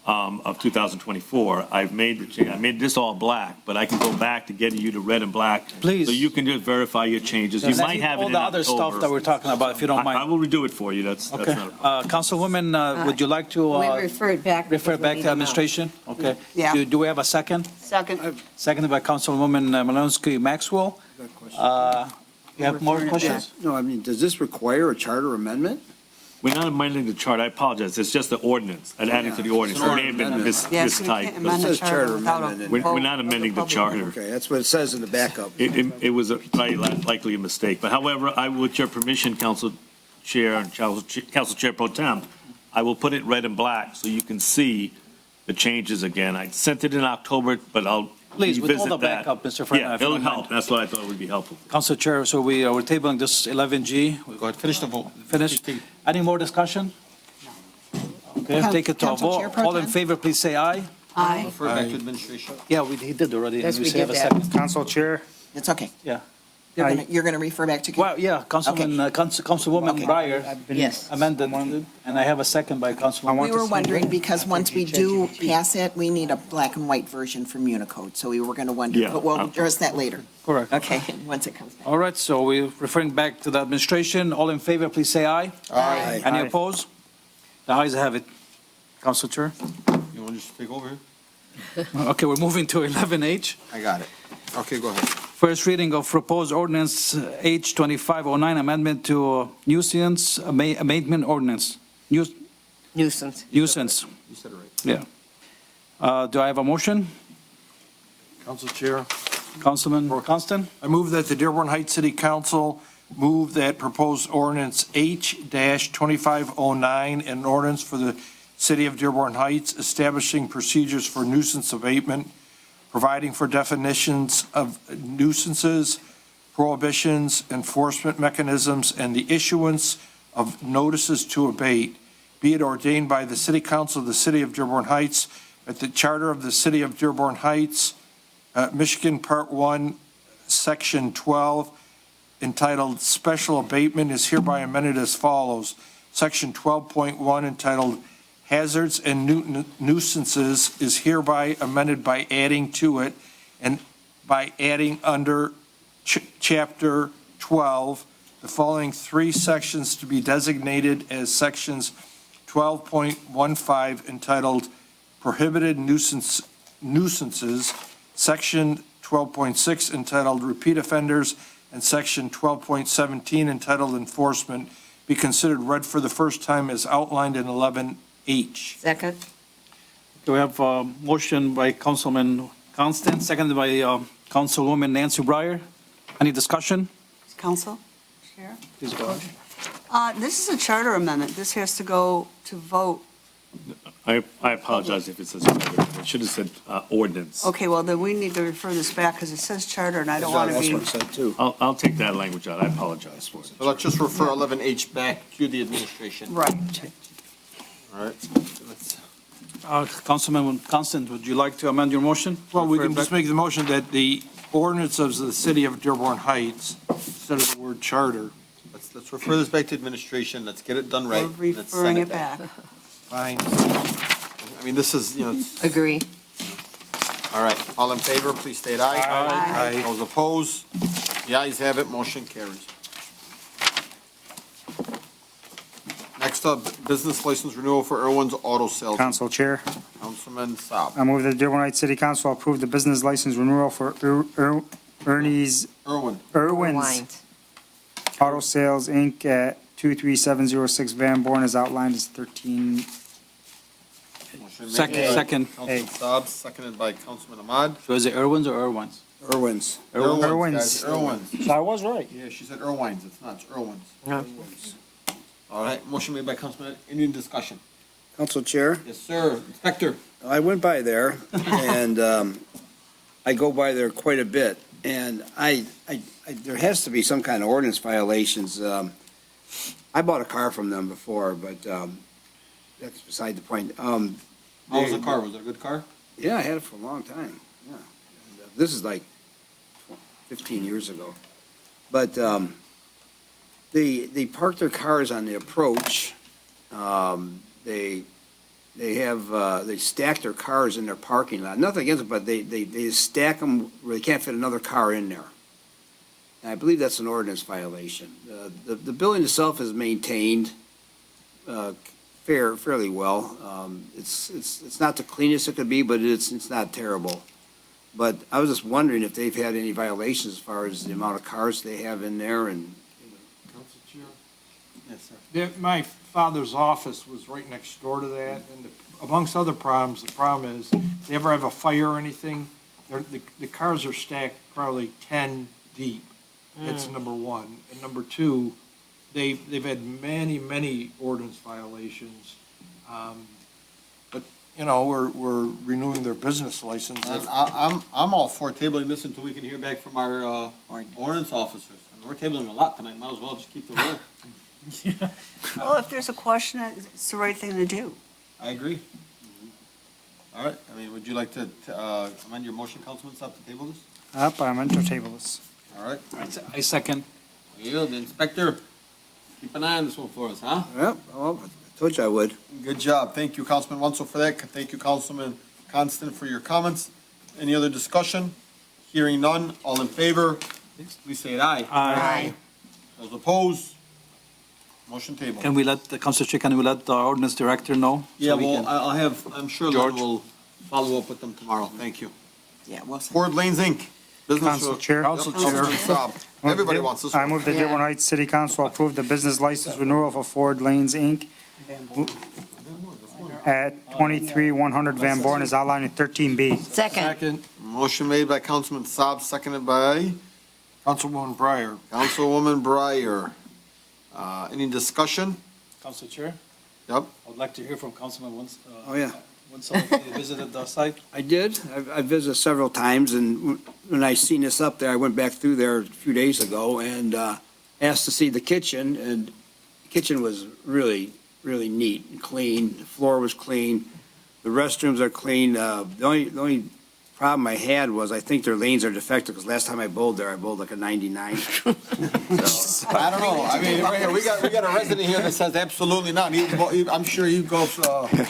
of 2024, I made this all black, but I can go back to getting you the red and black. Please. So you can just verify your changes. You might have it in All the other stuff that October. we're talking about, if you don't I mind. will redo it for you. That's Okay. not a problem. Councilwoman, would you like to We refer it back. refer back to administration? Okay. Yeah. Do we have a second? Second. Seconded by Councilwoman Malinsky Maxwell. You have more questions? No, I mean, does this require a charter amendment? We're not amending the chart. I apologize. It's just the ordinance, and adding to the ordinance. It may have been Yes, we can't mistyped. amend the says charter charter without a amendment. We're vote not of the amending the public. charter. Okay, that's what it says in the backup. It was likely a mistake, but however, with your permission, Council Chair and Council Chair Pro Tem, I will put it red and black so you can see the changes again. I sent it in October, but I'll Please, with all revisit the that. backup, Mr. Frenna, Yeah, if you it'll don't mind. help. That's what I thought would be helpful. Council Chair, so we're tabling this 11G. Go ahead, finish the vote. Finished. Any more discussion? Okay, take it to a Council Chair vote. Pro All in Tem? favor, please say aye. Aye. Refer back to administration. Yeah, he did already. Yes, we say have did a that. second. Council Chair? It's okay. Yeah. You're gonna refer back to. Well, yeah, Councilwoman Okay. Breyer Yes. amended, and I have a second by Councilwoman. We were wondering, because once we do pass it, we need a black and white version from Unicode, so we were gonna wonder, Yeah. but we'll address that later. Correct. Okay, once it comes back. All right, so we're referring back to the administration. All in favor, please say aye. Aye. Any Aye. opposed? The ayes have it. Council Chair? You want to just take over here? Okay, we're moving to 11H. I got it. Okay, go ahead. First reading of proposed ordinance H 2509, amendment to nuisance abatement ordinance. Nuisance. Nuisance, You said it right. yeah. Do I have a motion? Council Chair. Councilman Constant? I move that the Dearborn Heights City Council move that proposed ordinance H-2509, an ordinance for the City of Dearborn Heights establishing procedures for nuisance abatement, providing for definitions of nuisances, prohibitions, enforcement mechanisms, and the issuance of notices to abate, be it ordained by the City Council of the City of Dearborn Heights at the Charter of the City of Dearborn Heights, Michigan Part 1, Section 12, entitled Special Abatement is hereby amended as follows. Section 12.1 entitled Hazards and Nuisances is hereby amended by adding to it and by adding under Chapter 12 the following three sections to be designated as Sections 12.15 entitled Prohibited Nuisances, Section 12.6 entitled Repeat Offenders, and Section 12.17 entitled Enforcement be considered read for the first time as outlined in 11H. Second? Do we have a motion by Councilman Constant, seconded by Councilwoman Nancy Breyer? Any discussion? Council? Chair? Please go ahead. This is a charter amendment. This has to go to vote. I apologize if it says, it should have said ordinance. Okay, well, then we need to refer this back because it says charter and I don't want to That's be. what it said too. I'll take that language out. I apologize for it. So let's just refer 11H back to the administration. Right. All right. Let's- Councilman Constant, would you like to amend your motion? Well, we Refer can it back? just make the motion that the ordinance of the City of Dearborn Heights, instead of the word charter, Let's refer this back to administration. Let's get it done right. We're Let's referring send it back. fine. I mean, this is, it's- Agree. all right. All in favor, please state aye. Aye. Those opposed? The ayes have it, motion carries. Next up, business license renewal for Irwin's Auto Sales. Council Chair? Councilman Saab. I move that the Dearborn Heights City Council approve the business license renewal for Ernie's Irwin. Irwin's Wines. Auto Sales, Inc. at 23706 Van Born as outlined as 13. Motion made Second, by second. Councilman Saab, seconded by Councilman Ahmad. So is it Irwin's or Irwin's? Irwin's. Irwin's, guys, Irwin's. So I was right. Yeah, she said Irwin's. It's not, it's Irwin's. All right, motion made by Councilman, any discussion? Council Chair, Yes, sir. Inspector. I went by there and I go by there quite a bit. And there has to be some kind of ordinance violations. I bought a car from them before, but that's beside the point. How was the car? Was it a good car? Yeah, I had it for a long time, yeah. And, this is like 15 years ago. But they park their cars on the approach. They stack their cars in their parking lot. Nothing against it, but they stack them where they can't fit another car in there. And I believe that's an ordinance violation. The building itself is maintained fairly well. It's not the cleanest it could be, but it's not terrible. But I was just wondering if they've had any violations as far as the amount of cars they have in there and. Council Chair? Yes, sir. My father's office was right next door to that, and amongst other problems, the problem is, if they ever have a fire or anything, the cars are stacked probably 10 deep. That's number one. And number two, they've had many ordinance violations. But, you know, we're renewing their business license. And I'm all for tabling this until we can hear back from our ordinance officers. And we're tabling a lot tonight, might as well just keep the roll. Well, if there's a question, it's the right thing to do. I agree. All right, I mean, would you like to amend your motion, Councilman Saab, to table this? Yep, I'm into table this. All right. I second. You, the inspector, keep an eye on this one for us, huh? Yep, well, I told you I would. Good job. Thank you, Councilman Wenzel, for that. Thank you, Councilman Constant, for your comments. Any other discussion? Hearing none. All in favor, please say aye. Aye. Those opposed? Motion table. Can we let, Council Chair, can we let the ordinance director know? Yeah, So we well, can- I'll have, I'm sure George? Lynn will follow up with them tomorrow. Thank you. Yeah, well. Ford Lanes, Inc. Business. Council Chair. Council Chair. Everybody wants this I one. move the Dearborn Heights City Council approve the business license renewal for Ford Lanes, Inc. at 23-100 Van Born is outlined in 13B. Second. Motion made by Councilman Saab, seconded by Councilwoman Breyer. Councilwoman Breyer. Any discussion? Council Chair, Yep. I would like to hear from Councilman Wenzel. Oh, yeah. Wenzel, he visited the site. I did. I visited several times, and when I seen this up there, I went back through there a few days ago and asked to see the kitchen, and the kitchen was really neat and clean. The floor was clean. The restrooms are clean. The only problem I had was I think their lanes are defective, because last time I bowled there, I bowled like a 99. So, I don't know. I mean, right here, we got a resident here that says absolutely not. I'm sure he goes,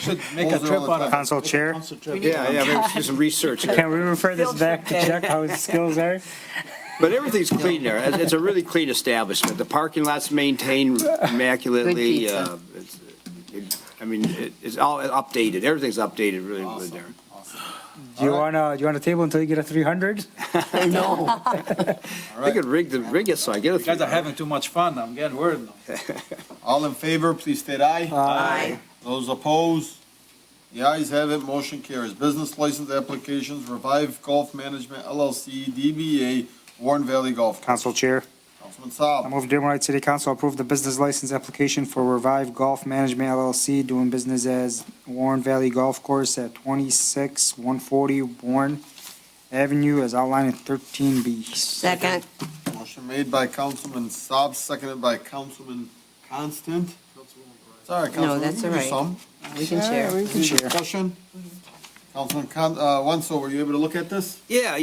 Should make a trip out of. Council Chair. Council Chair. yeah, maybe do some research there. Can we refer this back to check how his skills are? But everything's clean there. It's a really clean establishment. The parking lot's maintained immaculately. Good pizza. It's all updated. Everything's updated really good there. Do you want a table until you get a 300? No. I could rig it so I get a. You guys are having too much fun, I'm getting worried now. all in favor, please state aye. Aye. Those opposed? The ayes have it, motion carries. Business license applications, Revive Golf Management LLC, DBA, Warren Valley Golf. Council Chair. Councilman I Saab. move Dearborn Heights City Council approve the business license application for Revive Golf Management LLC doing business as Warren Valley Golf Course at 26-140 Warren Avenue as outlined in 13B. Second. Motion made by Councilman Saab, seconded by Councilman Constant. It's all right, Councilman. No, that's we all can do right. some. We can share. we can Any share. discussion? Councilman Wenzel, were you able to look at this? Yeah,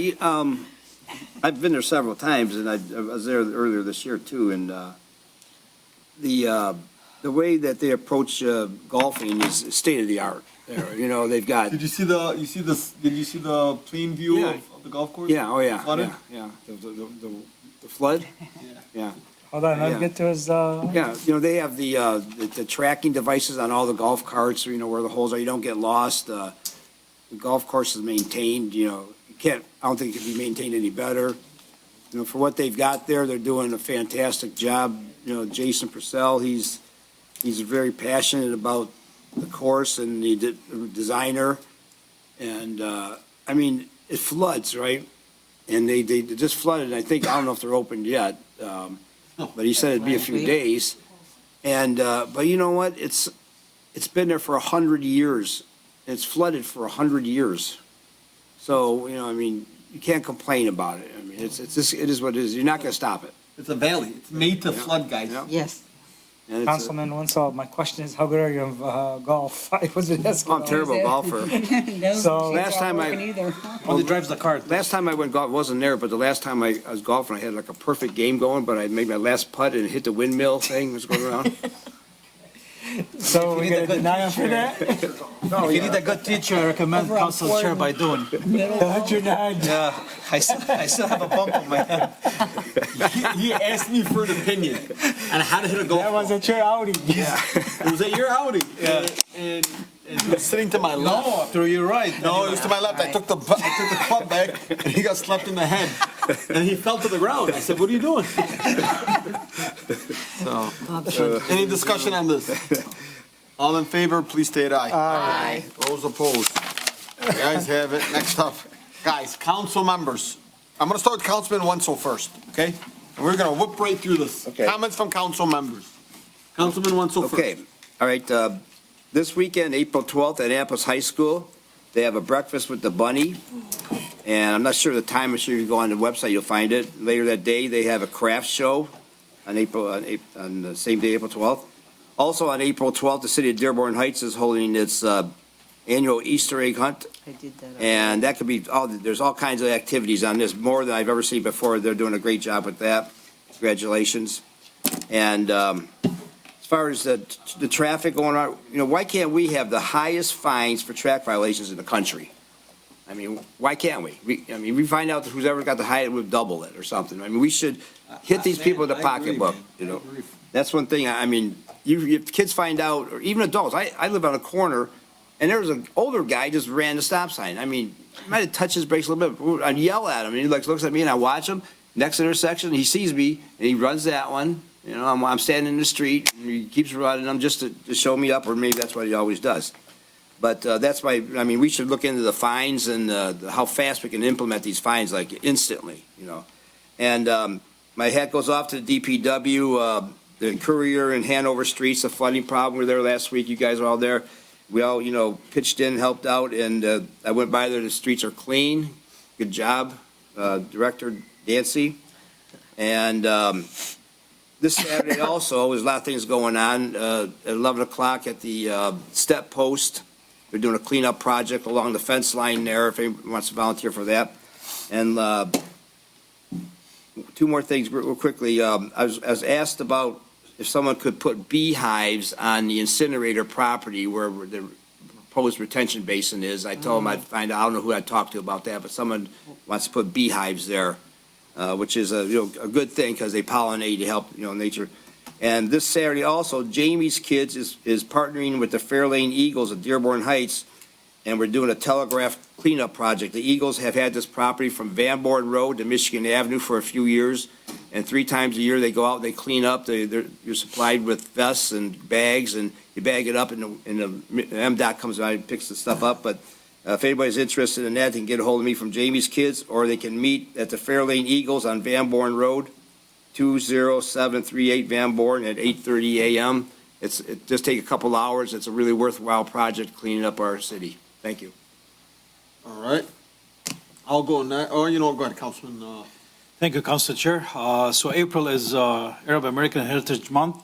I've been there several times, and I was there earlier this year too. And the way that they approach golfing is state of the art. You know, they've got. Did you see the plain view Yeah. of the golf course? Yeah, oh yeah, Flooded? yeah. The flood. Yeah. Hold on, let's Yeah. get to his, Yeah, they have the tracking devices on all the golf carts, where the holes are, you don't get lost. The golf course is maintained, I don't think it can be maintained any better. For what they've got there, they're doing a fantastic job. Jason Purcell, he's very passionate about the course and the designer. And, it floods, right? And they just flooded, and I don't know if they're opened yet. But he said it'd be a few days. And, but you know what? It's been there for 100 years. It's flooded for 100 years. So, you can't complain about it. It is what it is. You're not going to stop it. It's a valley. It's made to flood, guys. Yeah. Yes. And it's Councilman Wenzel, my question is, how good are you in golf? I wasn't asking. I'm a terrible golfer. So Last time Only drives the cart. Last time I went golf, wasn't there, but the last time I was golfing, I had like a perfect game going, but I made my last putt and hit the windmill thing was going around. So we're gonna deny him for that? No, you need a good teacher, I recommend Council Chair by doing. Yeah, I still have a bump on my head. He asked me for an opinion on how to hit a golf That was ball. at your outing. Yeah, it was at your outing. Yeah. And he was sitting to my left. No, through your right. No, it was to my left. I took the club back, and he got slapped in the head, and he fell to the ground. I said, "What are you doing?" So, any discussion on this? All in favor, please state aye. Aye. Those opposed? The ayes have it. Next up, guys, council members. I'm going to start with Councilman Wenzel first, okay? And we're going to whip right through this. Okay. Comments from council members. Councilman Wenzel first. Okay, all right, this weekend, April 12th, at Annapolis High School, they have a breakfast with the bunny, and I'm not sure the time, I'm sure you go on the website, you'll find it. Later that day, they have a craft show on the same day, April 12th. Also on April 12th, the city of Dearborn Heights is holding its annual Easter egg hunt, I did that. and that could be, there's all kinds of activities on this, more than I've ever seen before. They're doing a great job with that. Congratulations. And as far as the traffic going on, why can't we have the highest fines for traffic violations in the country? I mean, why can't we? We find out who's ever got the highest, we'll double it or something. I mean, we should hit these people in the pocketbook, That's one thing, if kids find out, or even adults, I live on a corner, and there was an older guy just ran the stop sign. I mean, he might have touched his brakes a little bit. I'd yell at him, and he looks at me, and I watch him. Next intersection, he sees me, and he runs that one. I'm standing in the street, and he keeps running them just to show me up, or maybe that's what he always does. But that's why, we should look into the fines and how fast we can implement these fines, like instantly, And my hat goes off to the DPW, the Courier and Hanover Streets, the flooding problem. We were there last week. You guys were all there. We all, pitched in, helped out, and I went by there. The streets are clean. Good job, Director Dancy. And this Saturday also, there's a lot of things going on. At 11 o'clock at the step post, they're doing a cleanup project along the fence line there, if anyone wants to volunteer for that. And two more things real quickly. I was asked about if someone could put beehives on the incinerator property where the proposed retention basin is. I told them I'd find out. I don't know who I'd talk to about that, but someone wants to put beehives there, which is a good thing because they pollinate to help nature. And this Saturday also, Jamie's Kids is partnering with the Fairlane Eagles of Dearborn Heights, and we're doing a telegraph cleanup project. The Eagles have had this property from Van Born Road to Michigan Avenue for a few years, and 3 times a year they go out and they clean up. You're supplied with vests and bags, and you bag it up, and the MDOT comes by and picks the stuff up. But if anybody's interested in that, they can get a hold of me from Jamie's Kids, or they can meet at the Fairlane Eagles on Van Born Road, 20738 Van Born at 8:30 a.m. It just take a couple hours. It's a really worthwhile project cleaning up our city. Thank you. All right. I'll go next. Go ahead, Councilman. Thank you, Council Chair. So April is Arab American Heritage Month.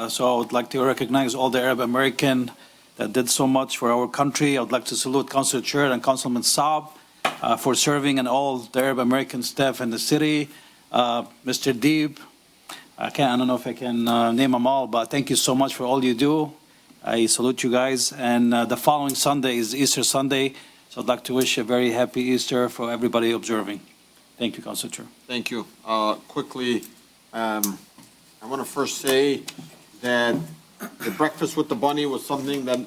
So I would like to recognize all the Arab American that did so much for our country. I would like to salute Council Chair and Councilman Saab for serving, and all the Arab American staff in the city. Mr. Deeb, I don't know if I can name them all, but thank you so much for all you do. I salute you guys. And the following Sunday is Easter Sunday, so I'd like to wish a very happy Easter for everybody observing. Thank you, Council Chair. Thank you. Quickly, I want to first say that the breakfast with the bunny was something that,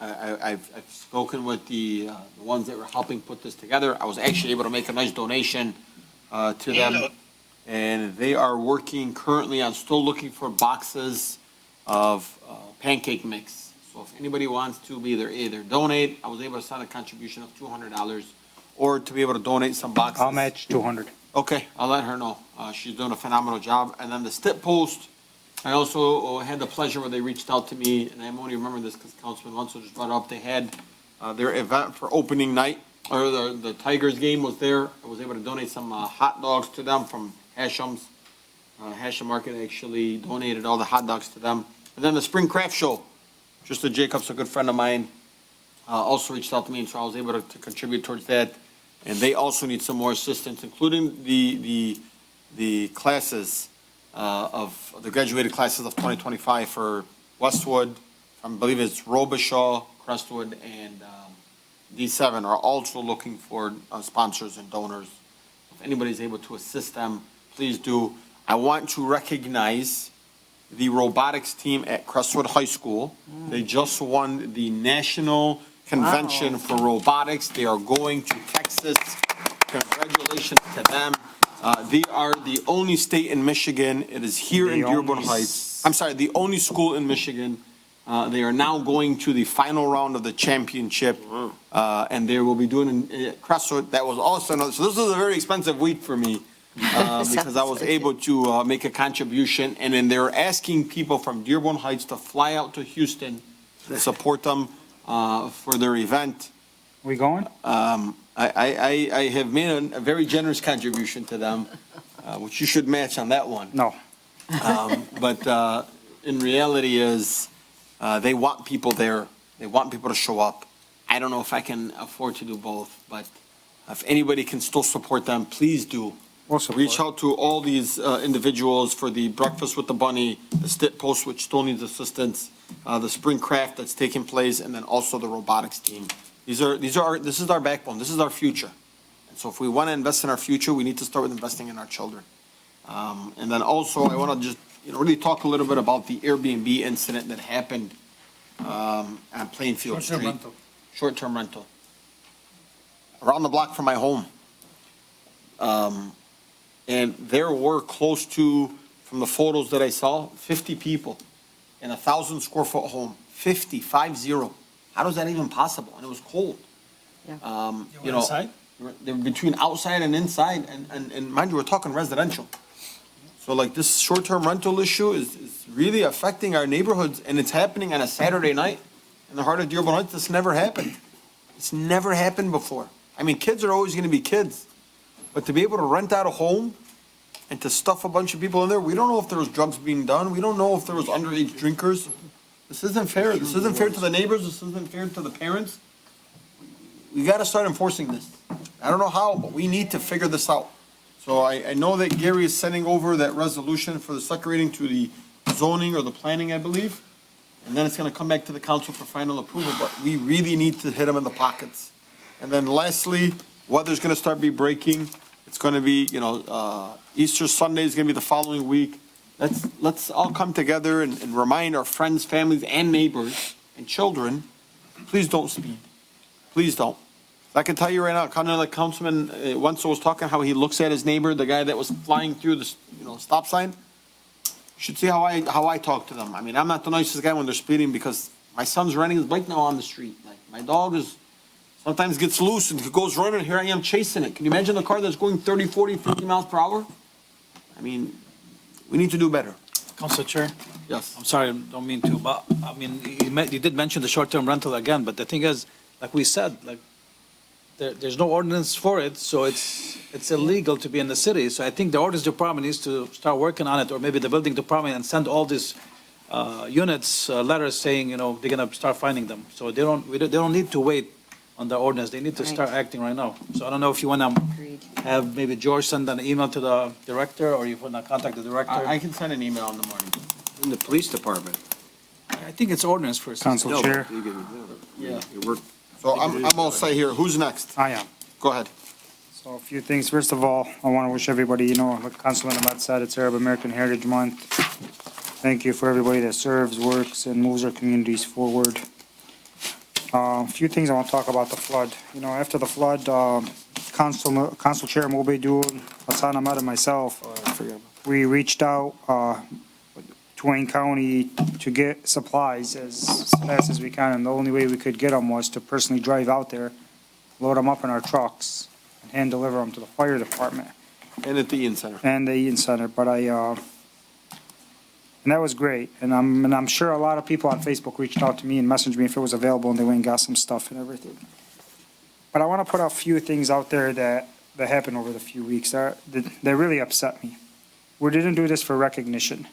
I've spoken with the ones that were helping put this together. I was actually able to make a nice donation to them, and they are working currently on still looking for boxes of pancake mix. So if anybody wants to either donate, I was able to send a contribution of $200, or to be able to donate some boxes. I'll match 200. Okay, I'll let her know. She's doing a phenomenal job. And then the step post, I also had the pleasure where they reached out to me, and I only remember this because Councilman Wenzel just brought it up. They had their event for opening night, or the Tigers game was there. I was able to donate some hot dogs to them from Hasham's. Hashem Market actually donated all the hot dogs to them. And then the Spring Craft Show, Trista Jacobs, a good friend of mine, also reached out to me, and so I was able to contribute towards that. And they also need some more assistance, including the classes of the graduated classes of 2025 for Westwood, I believe it's Robichaud, Crestwood, and D7 are also looking for sponsors and donors. If anybody's able to assist them, please do. I want to recognize the robotics team at Crestwood High School. They just won the national convention for robotics. They are going to Texas. Congratulations to them. They are the only state in Michigan. It is here in Dearborn Heights. I'm sorry, the only school in Michigan. They are now going to the final round of the championship, and they will be doing in Crestwood. That was also another. So this is a very expensive week for me because I was able to make a contribution, and then they're asking people from Dearborn Heights to fly out to Houston to support them for their event. We going? I have made a very generous contribution to them, which you should match on that one. No. But in reality is, they want people there. They want people to show up. I don't know if I can afford to do both, but if anybody can still support them, please do. Reach out to all these individuals for the Breakfast with the Bunny, the Stit Post, which still needs assistance, the Spring Craft that's taking place, and then also the robotics team. This is our backbone. This is our future. And so if we want to invest in our future, we need to start with investing in our children. And then also, I want to just really talk a little bit about the Airbnb incident that happened on Plainfield Street. Short-term rental. Around the block from my home. And there were close to, from the photos that I saw, 50 people in a 1,000 square foot home. 50. How is that even possible? And it was cold. Yeah. Inside? They were between outside and inside, and mind you, we're talking residential. So like this short-term rental issue is really affecting our neighborhoods, and it's happening on a Saturday night in the heart of Dearborn Heights. This never happened. It's never happened before. I mean, kids are always going to be kids, but to be able to rent out a home and to stuff a bunch of people in there, we don't know if there was drugs being done. We don't know if there was underage drinkers. This isn't fair. This isn't fair to the neighbors. This isn't fair to the parents. We got to start enforcing this. I don't know how, but we need to figure this out. So I know that Gary is sending over that resolution for the second reading to the zoning or the planning, I believe. And then it's going to come back to the council for final approval, but we really need to hit them in the pockets. And then lastly, weather's going to start be breaking. It's going to be, Easter Sunday is going to be the following week. Let's all come together and remind our friends, families, and neighbors and children, please don't speed. Please don't. I can tell you right now, kind of like Councilman Wenzel was talking, how he looks at his neighbor, the guy that was flying through the stop sign. You should see how I talk to them. I mean, I'm not the nicest guy when they're speeding because my son's riding his bike now on the street. Like my dog sometimes gets loose and goes running, and here I am chasing it. Can you imagine the car that's going 30, 40, 50 miles per hour? I mean, we need to do better. Council Chair? Yes. I'm sorry, I don't mean to, but I mean, you did mention the short-term rental again, but the thing is, like we said, there's no ordinance for it, so it's illegal to be in the city. So I think the ordinance department needs to start working on it, or maybe the building department, and send all these units letters saying, they're gonna start finding them. So they don't need to wait on the ordinance. They need to start acting right now. So I don't know if you want to have maybe George send an email to the director, or you want to contact the director. I can send an email in the morning. In the police department. I think it's ordinance first. Council Chair. Yeah. So I'm all set here. Who's next? I am. Go ahead. So a few things. First of all, I want to wish everybody, like Councilman Ahmad said, it's Arab American Heritage Month. Thank you for everybody that serves, works, and moves our communities forward. A few things I want to talk about the flood. After the flood, Council Chair Mobeidul, Hassan Ahmad, and myself, we reached out to Wayne County to get supplies as fast as we can, and the only way we could get them was to personally drive out there, load them up in our trucks, and hand deliver them to the fire department. And at the Eaton Center. And the Eaton Center, but and that was great. And I'm sure a lot of people on Facebook reached out to me and messaged me if it was available, and they went and got some stuff and everything. But I want to put a few things out there that happened over the few weeks that really upset me. we didn't do this for recognition.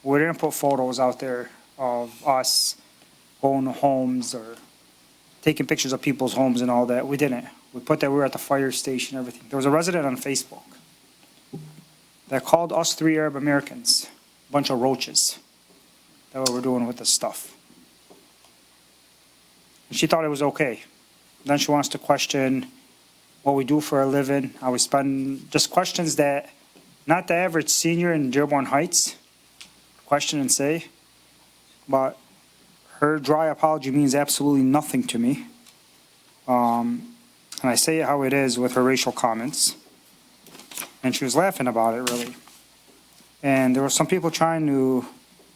We didn't put photos out there of us going to homes or taking pictures of people's homes and all that. We didn't. We put that we were at the fire station, everything. There was a resident on Facebook that called us 3 Arab Americans a bunch of roaches. That's what we're doing with this stuff. And she thought it was okay. Then she wants to question what we do for a living, how we spend, just questions that not the average senior in Dearborn Heights question and say, but her dry apology means absolutely nothing to me. And I say it how it is with her racial comments. And she was laughing about it, really. And there were some people trying to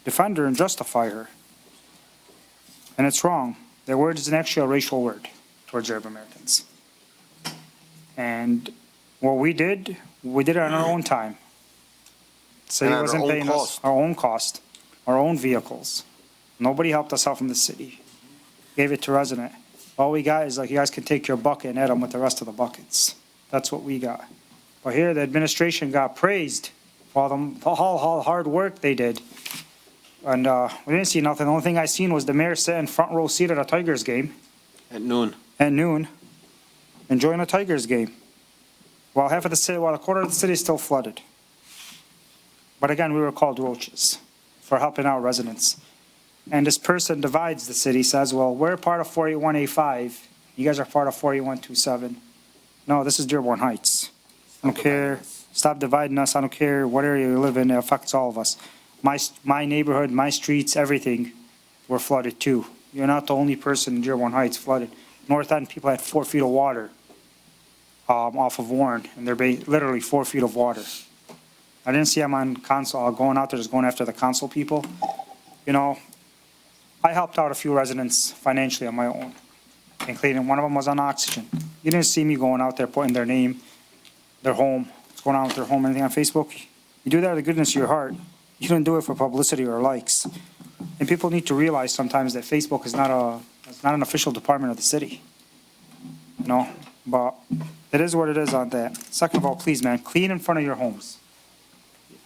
defend her and justify her. And it's wrong. That word is an actual racial word towards Arab Americans. And what we did it on our own time. City And at our wasn't own paying us, cost. our own cost, our own vehicles. Nobody helped us out from the city. Gave it to resident. All we got is like, you guys can take your bucket and add them with the rest of the buckets. That's what we got. But here, the administration got praised for all hard work they did. And we didn't see nothing. The only thing I seen was the mayor sitting front row seat at a Tigers game. At noon. At noon, enjoying a Tigers game. While a quarter of the city is still flooded. But again, we were called roaches for helping out residents. And this person divides the city, says, well, we're part of 481A5. You guys are part of 48127. No, this is Dearborn Heights. I don't care. Stop dividing us. I don't care what area you live in. It affects all of us. My neighborhood, my streets, everything were flooded too. You're not the only person in Dearborn Heights flooded. North End, people had 4 feet of water off of Warren, and they're literally 4 feet of water. I didn't see them on council, going out there just going after the council people. You know, I helped out a few residents financially on my own, including one of them was on oxygen. You didn't see me going out there putting their name, their home, what's going on with their home, anything on Facebook. You do that out of the goodness of your heart. You don't do it for publicity or likes. And people need to realize sometimes that Facebook is not an official department of the city. You know, but it is what it is on that. Second of all, please, man, clean in front of your homes.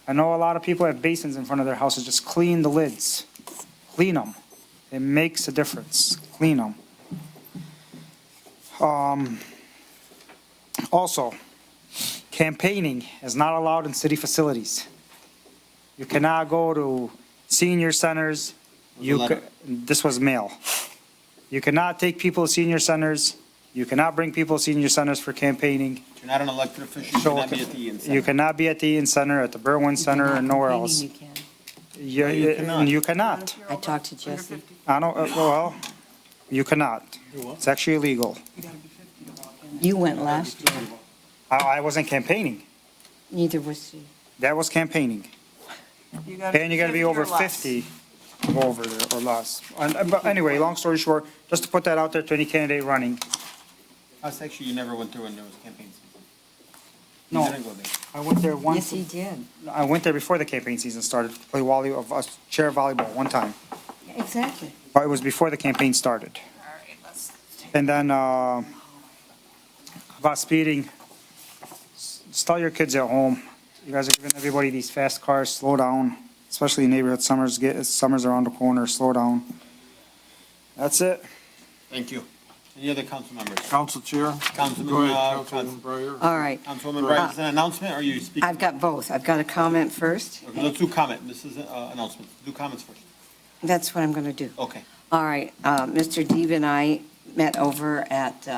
I know a lot of people have basins in front of their houses. Just clean the lids. Clean them. It makes a difference. Clean them. Also, campaigning is not allowed in city facilities. You cannot go to senior centers. This was mail. You cannot take people to senior centers. You cannot bring people to senior centers for campaigning. You're not an elected official, you cannot be at the Ian Center. You cannot be at the Ian Center, at the Berwyn Center, and nowhere else. You can. You cannot. I talked to Jesse. I don't, well, you cannot. It's actually illegal. You went last year. I wasn't campaigning. Neither was she. That was campaigning. And you gotta be over 50 to go over there or less. But anyway, long story short, just to put that out there to any candidate running. Us, actually, you never went there when there was campaign season. You No, didn't go there. I went there once. Yes, he did. I went there before the campaign season started to play chair volleyball one time. Exactly. But it was before the campaign started. And then, about speeding, just tell your kids at home, you guys are giving everybody these fast cars, slow down, especially in neighborhood, summer's around the corner, slow down. That's it. Thank you. Any other council members? Council Chair? Councilman, Go ahead, Councilman Breyer. All right. Councilwoman Bright, is it an announcement or are you speaking? I've got both. I've got a comment first. Okay, let's do comment. This is announcement. Do comments first. That's what I'm going to do. Okay. All right. Mr. Deeb and I met over at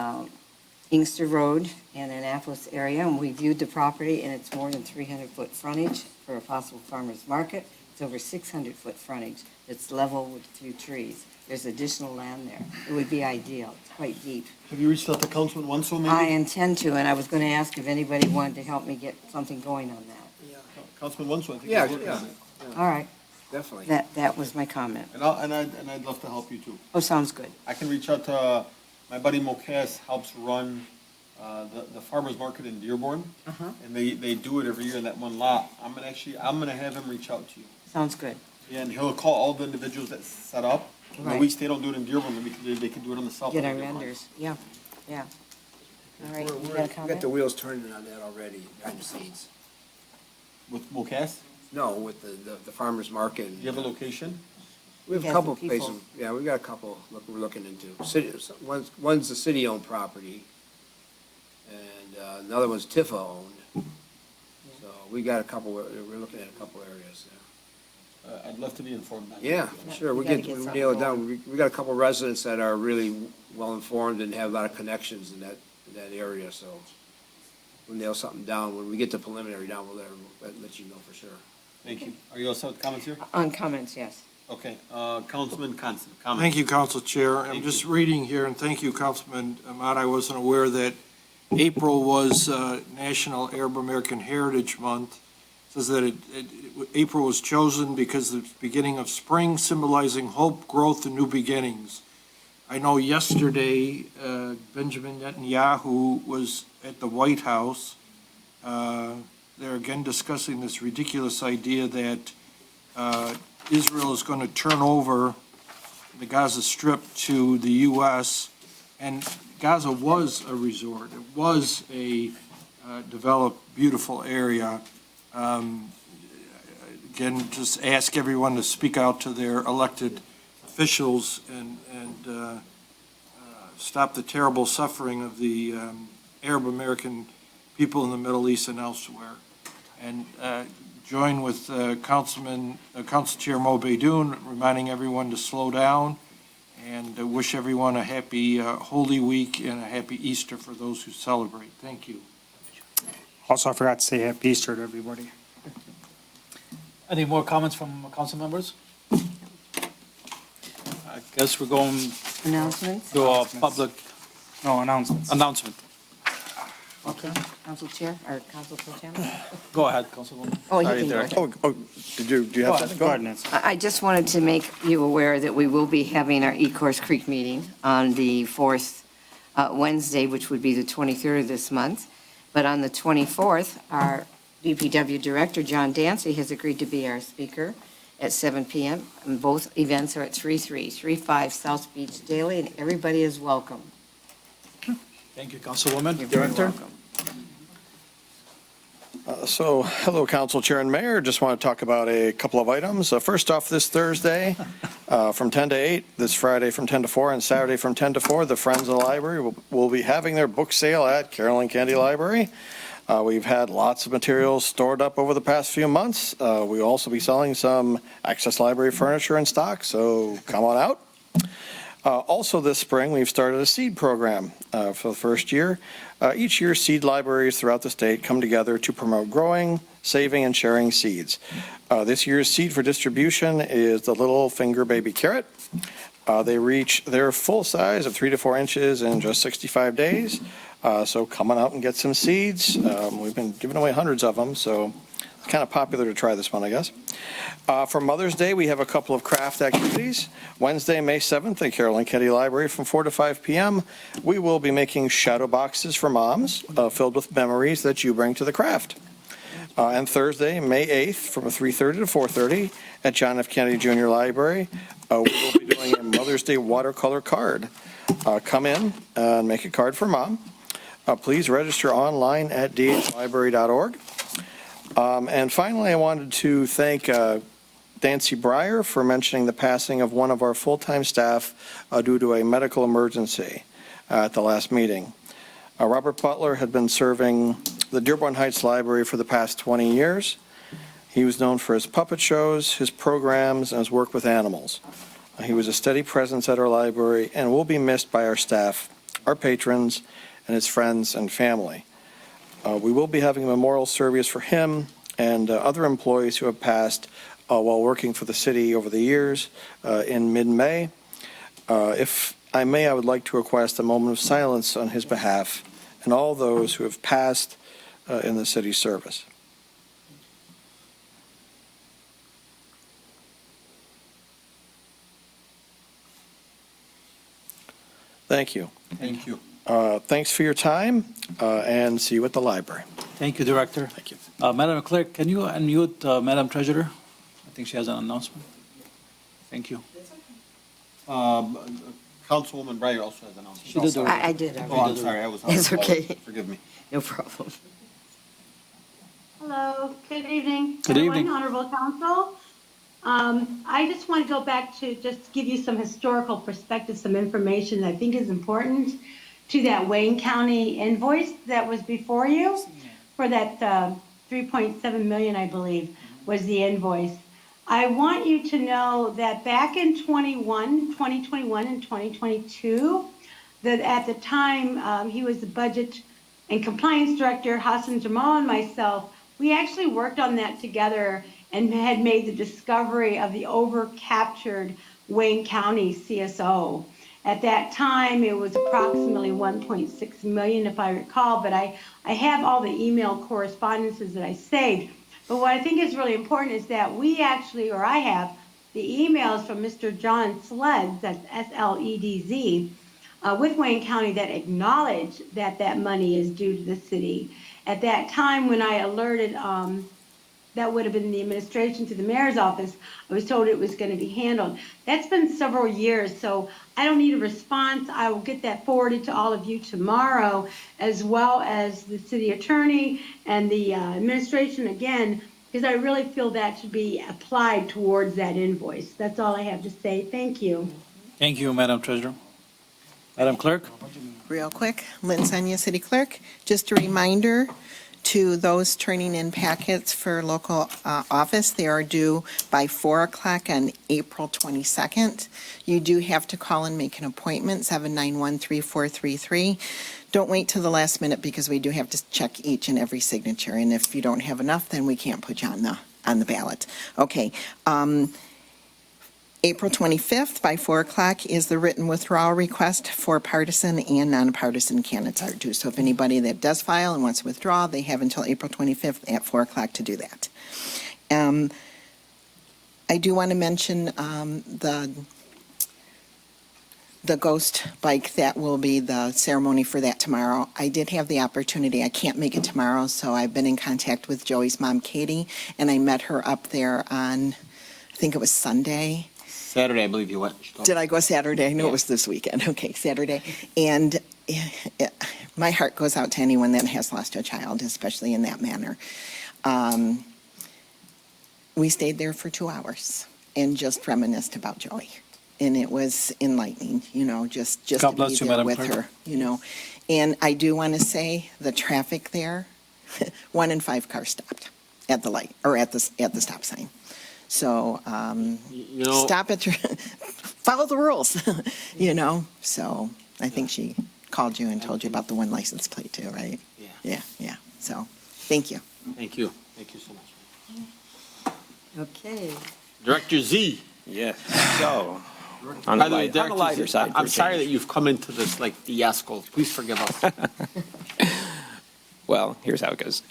Inkster Road in Annapolis area, and we viewed the property, and it's more than 300-foot frontage for a possible farmer's market. It's over 600-foot frontage. It's level with a few trees. There's additional land there. It would be ideal. It's quite deep. Have you reached out to Councilman Wenzel, maybe? I intend to, and I was going to ask if anybody wanted to help me get something going on that. Councilman Wenzel, I think. Yeah, you're working on it. All right. Definitely. That was my comment. And I'd love to help you too. Oh, sounds good. I can reach out to, my buddy Mocas helps run the farmer's market in Dearborn. Uh-huh. And they do it every year in that one lot. I'm gonna have him reach out to you. Sounds good. Yeah, and he'll call all the individuals that set up. And the Right. weeks they don't do it in Dearborn, they can do it on the south. Get end our of Dearborn. renders. Yeah, yeah. All right, you got a We got comment? the wheels turning on that already, behind the scenes. With Mocas? No, with the farmer's market. Do you have a location? We have a Yes, couple with people. places, yeah, we've got a couple we're looking into. One's the city-owned property, and another one's Tifa-owned. So we got a couple, we're looking at a couple areas there. I'd love to be informed. Yeah, sure, we nail it down. We got a couple residents that are really well-informed and have a lot of connections in that area, so we'll nail something down. When we get the preliminary down, we'll let you know for sure. Thank you. Are you also with comments here? On comments, yes. Okay, Councilman Constant, comments. Thank you, Council Chair. I'm just reading here, and thank you, Councilman Ahmad. I wasn't aware that April was National Arab American Heritage Month. It says that April was chosen because of the beginning of spring, symbolizing hope, growth, and new beginnings. I know yesterday, Benjamin Netanyahu was at the White House. They're again discussing this ridiculous idea that Israel is going to turn over the Gaza Strip to the U.S., and Gaza was a resort. It was a developed, beautiful area. Again, just ask everyone to speak out to their elected officials and stop the terrible suffering of the Arab American people in the Middle East and elsewhere. And join with Council Chair Mo Baidoun, reminding everyone to slow down and wish everyone a happy Holy Week and a happy Easter for those who celebrate. Thank you. Also, I forgot to say happy Easter to everybody. Any more comments from council members? I guess we're going Announcements? to a public No, announcements. announcement. Okay, Council Chair, or Council Pro Tem? Go ahead, Councilwoman. Oh, you Sorry, can go Derek. ahead. Do you have something? Go ahead, Nancy. I just wanted to make you aware that we will be having our Ecorse Creek meeting on the fourth Wednesday, which would be the 23rd of this month. But on the 24th, our DPW Director, John Dancy, has agreed to be our speaker at 7 p.m. And both events are at 3335 South Beach Daily, and everybody is welcome. Thank you, Councilwoman. You're very Director? welcome. Hello, Council Chair and Mayor. Just want to talk about a couple of items. First off, this Thursday from 10 to 8, this Friday from 10 to 4, and Saturday from 10 to 4, the Friends of the Library will be having their book sale at Carolyn Candy Library. We've had lots of materials stored up over the past few months. We'll also be selling some Access Library furniture in stock, so come on out. Also this spring, we've started a seed program for the first year. Each year, seed libraries throughout the state come together to promote growing, saving, and sharing seeds. This year's seed for distribution is the Little Finger Baby Carrot. They reach their full size of 3 to 4 inches in just 65 days. So come on out and get some seeds. We've been giving away hundreds of them, so it's kind of popular to try this one, I guess. For Mother's Day, we have a couple of craft activities. Wednesday, May 7th at Carolyn Candy Library from 4 to 5 p.m. We will be making shadow boxes for moms filled with memories that you bring to the craft. And Thursday, May 8th from 3:30 to 4:30 at John F. Kennedy Jr. Library, we will be doing a Mother's Day watercolor card. Come in and make a card for mom. Please register online at dhlibrary.org. And finally, I wanted to thank Dancy Breyer for mentioning the passing of one of our full-time staff due to a medical emergency at the last meeting. Robert Butler had been serving the Dearborn Heights Library for the past 20 years. He was known for his puppet shows, his programs, and his work with animals. He was a steady presence at our library and will be missed by our staff, our patrons, and his friends and family. We will be having a memorial service for him and other employees who have passed while working for the city over the years in mid-May. If I may, I would like to request a moment of silence on his behalf and all those who have passed in the city's service. Thank you. Thank you. Thanks for your time, and see you at the library. Thank you, Director. Thank you. Madam Clerk, can you unmute Madam Treasurer? I think she has an announcement. Thank you. Councilwoman Breyer also has an announcement. She did already. I did. Oh, I'm sorry, I was on. It's okay. Forgive me. No problem. Hello, good evening. Good evening. Honorable Council. I just want to go back to just give you some historical perspective, some information that I think is important to that Wayne County invoice that was before you for that 3.7 million, I believe, was the invoice. I want you to know that back in 2021 and 2022, that at the time he was the budget and compliance director, Hassan Jamal and myself, we actually worked on that together and had made the discovery of the over-captured Wayne County CSO. At that time, it was approximately 1.6 million, if I recall, but I have all the email correspondences that I saved. But what I think is really important is that we actually, or I have, the emails from Mr. John Sledz, that's S-L-E-D-Z, with Wayne County that acknowledge that that money is due to the city. At that time, when I alerted, that would have been the administration to the mayor's office, I was told it was going to be handled. That's been several years, so I don't need a response. I will get that forwarded to all of you tomorrow, as well as the city attorney and the administration again, because I really feel that should be applied towards that invoice. That's all I have to say. Thank you. Thank you, Madam Treasurer. Madam Clerk? Real quick, Lynn Senya, City Clerk. Just a reminder to those turning in packets for local office, they are due by 4 o'clock on April 22nd. You do have to call and make an appointment, 791-3433. Don't wait till the last minute because we do have to check each and every signature, and if you don't have enough, then we can't put you on the ballot. Okay. April 25th by 4 o'clock is the written withdrawal request for partisan and nonpartisan candidates are due. So if anybody that does file and wants to withdraw, they have until April 25th at 4 o'clock to do that. I do want to mention the ghost bike. That will be the ceremony for that tomorrow. I did have the opportunity. I can't make it tomorrow, so I've been in contact with Joey's mom, Katie, and I met her up there on, I think it was Sunday. Saturday, I believe you went. Did I go Saturday? I knew it was this weekend. Okay, Saturday. And my heart goes out to anyone that has lost a child, especially in that manner. We stayed there for 2 hours and just reminisced about Joey. And it was enlightening, just to be there with her, And I do want to say the traffic there, 1 in 5 cars stopped at the light or at the stop sign. So, stop at follow the rules, So I think she called you and told you about the 1 license plate too, right? Yeah. So, thank you. Thank you. Thank you so much. Okay. Director Z. Yeah, so, on the lighter side. I'm sorry that you've come into this fiasco. Please forgive us. Well, here's how it goes.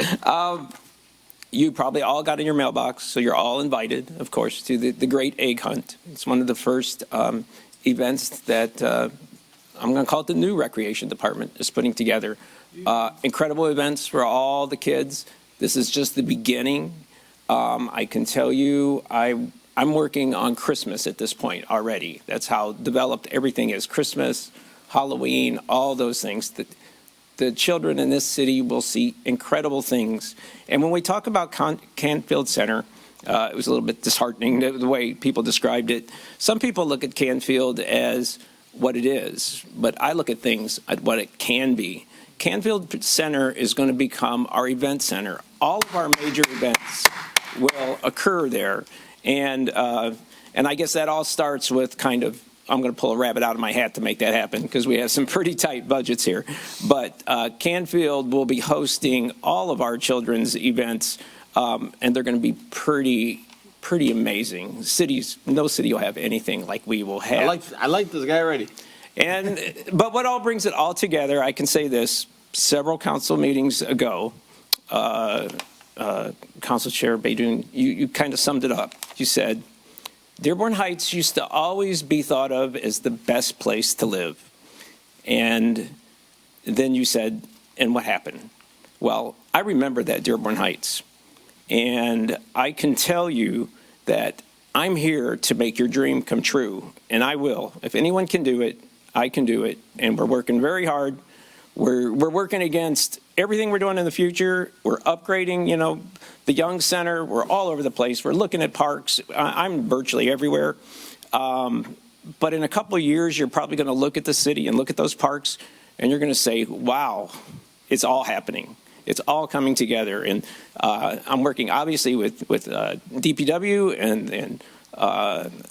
You probably all got in your mailbox, so you're all invited, of course, to the Great Egg Hunt. It's one of the first events that I'm going to call it the new Recreation Department is putting together. Incredible events for all the kids. This is just the beginning. I can tell you I'm working on Christmas at this point already. That's how developed everything is. Christmas, Halloween, all those things. The children in this city will see incredible things. And when we talk about Canfield Center, it was a little bit disheartening the way people described it. Some people look at Canfield as what it is, but I look at things at what it can be. Canfield Center is going to become our event center. All of our major events will occur there. And I guess that all starts with I'm going to pull a rabbit out of my hat to make that happen because we have some pretty tight budgets here. But Canfield will be hosting all of our children's events, and they're going to be pretty amazing. No city will have anything like we will have. I like this guy already. But what all brings it all together, I can say this, several council meetings ago, Council Chair Baidoon, you kind of summed it up. You said, Dearborn Heights used to always be thought of as the best place to live. And then you said, and what happened? Well, I remember that Dearborn Heights. And I can tell you that I'm here to make your dream come true. And I will. If anyone can do it, I can do it. And we're working very hard We're working against everything we're doing in the future. We're upgrading, the Young Center. We're all over the place. We're looking at parks. I'm virtually everywhere. But in a couple of years, you're probably going to look at the city and look at those parks, and you're going to say, wow, it's all happening. It's all coming together. And I'm working, obviously, with DPW and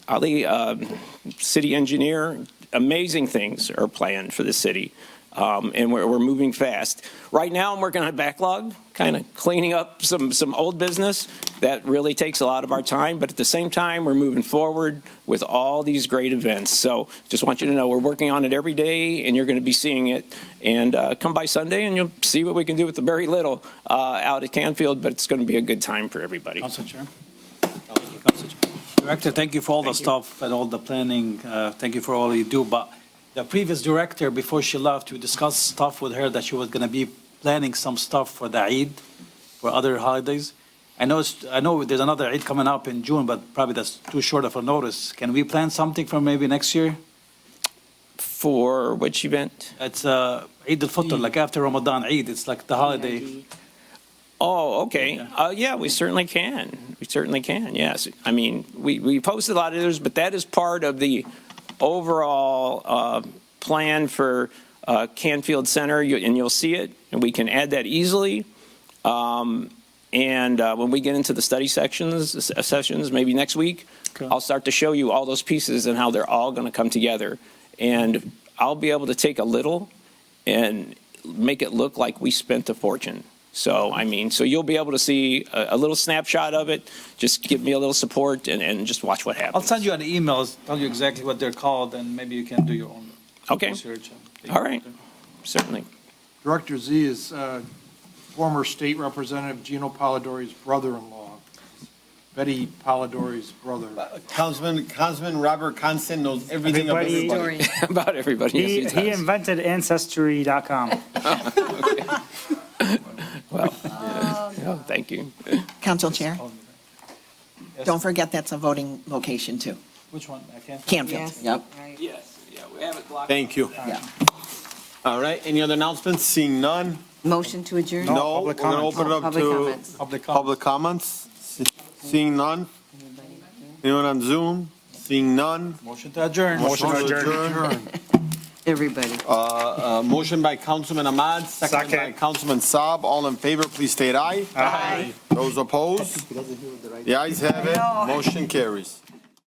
Ali, city engineer. Amazing things are planned for the city. And we're moving fast. Right now, I'm working on a backlog, kind of cleaning up some old business that really takes a lot of our time. But at the same time, we're moving forward with all these great events. So just want you to know we're working on it every day, and you're going to be seeing it. And come by Sunday, and you'll see what we can do with the very little out at Canfield. But it's going to be a good time for everybody. Council Chair. Council Chair. Director, thank you for all the stuff and all the planning. Thank you for all you do. But the previous director, before she left, we discussed stuff with her that she was going to be planning some stuff for the Eid, for other holidays. I know there's another Eid coming up in June, but probably that's too short of a notice. Can we plan something for maybe next year? For which event? It's Eid al-Fitr, like after Ramadan Eid. It's like the holiday. Oh, okay. Yeah, we certainly can. We certainly can, yes. I mean, we posted a lot of others, but that is part of the overall plan for Canfield Center, and you'll see it, and we can add that easily. And when we get into the study sessions, maybe next week, I'll start to show you all those pieces and how they're all going to come together. And I'll be able to take a little and make it look like we spent a fortune. So, I mean, so you'll be able to see a little snapshot of it. Just give me a little support and just watch what happens. I'll send you an email, tell you exactly what they're called, and maybe you can do your own research. All right. Certainly. Director Z is former state representative Gino Polidori's brother-in-law, Betty Polidori's brother. Councilman Robert Constant knows everything about everybody. About everybody. Yes, He invented Ancestry.com. Well, thank you. Council Chair, don't forget that's a voting location too. Which one? I can't. Canfield. Yes. Yep. Yes, yeah, we have it blocked. Thank you. Yeah. All right, any other announcements? Seeing none? Motion to adjourn? No, we're going to open it up Public to comments. public comments. Seeing none? Anyone on Zoom? Seeing none? Motion to adjourn. Motion to adjourn. Everybody. Motion by Councilman Ahmad, second by Councilman Saab. All in favor, please state aye. Aye. Those opposed? The ayes have it. Motion carries.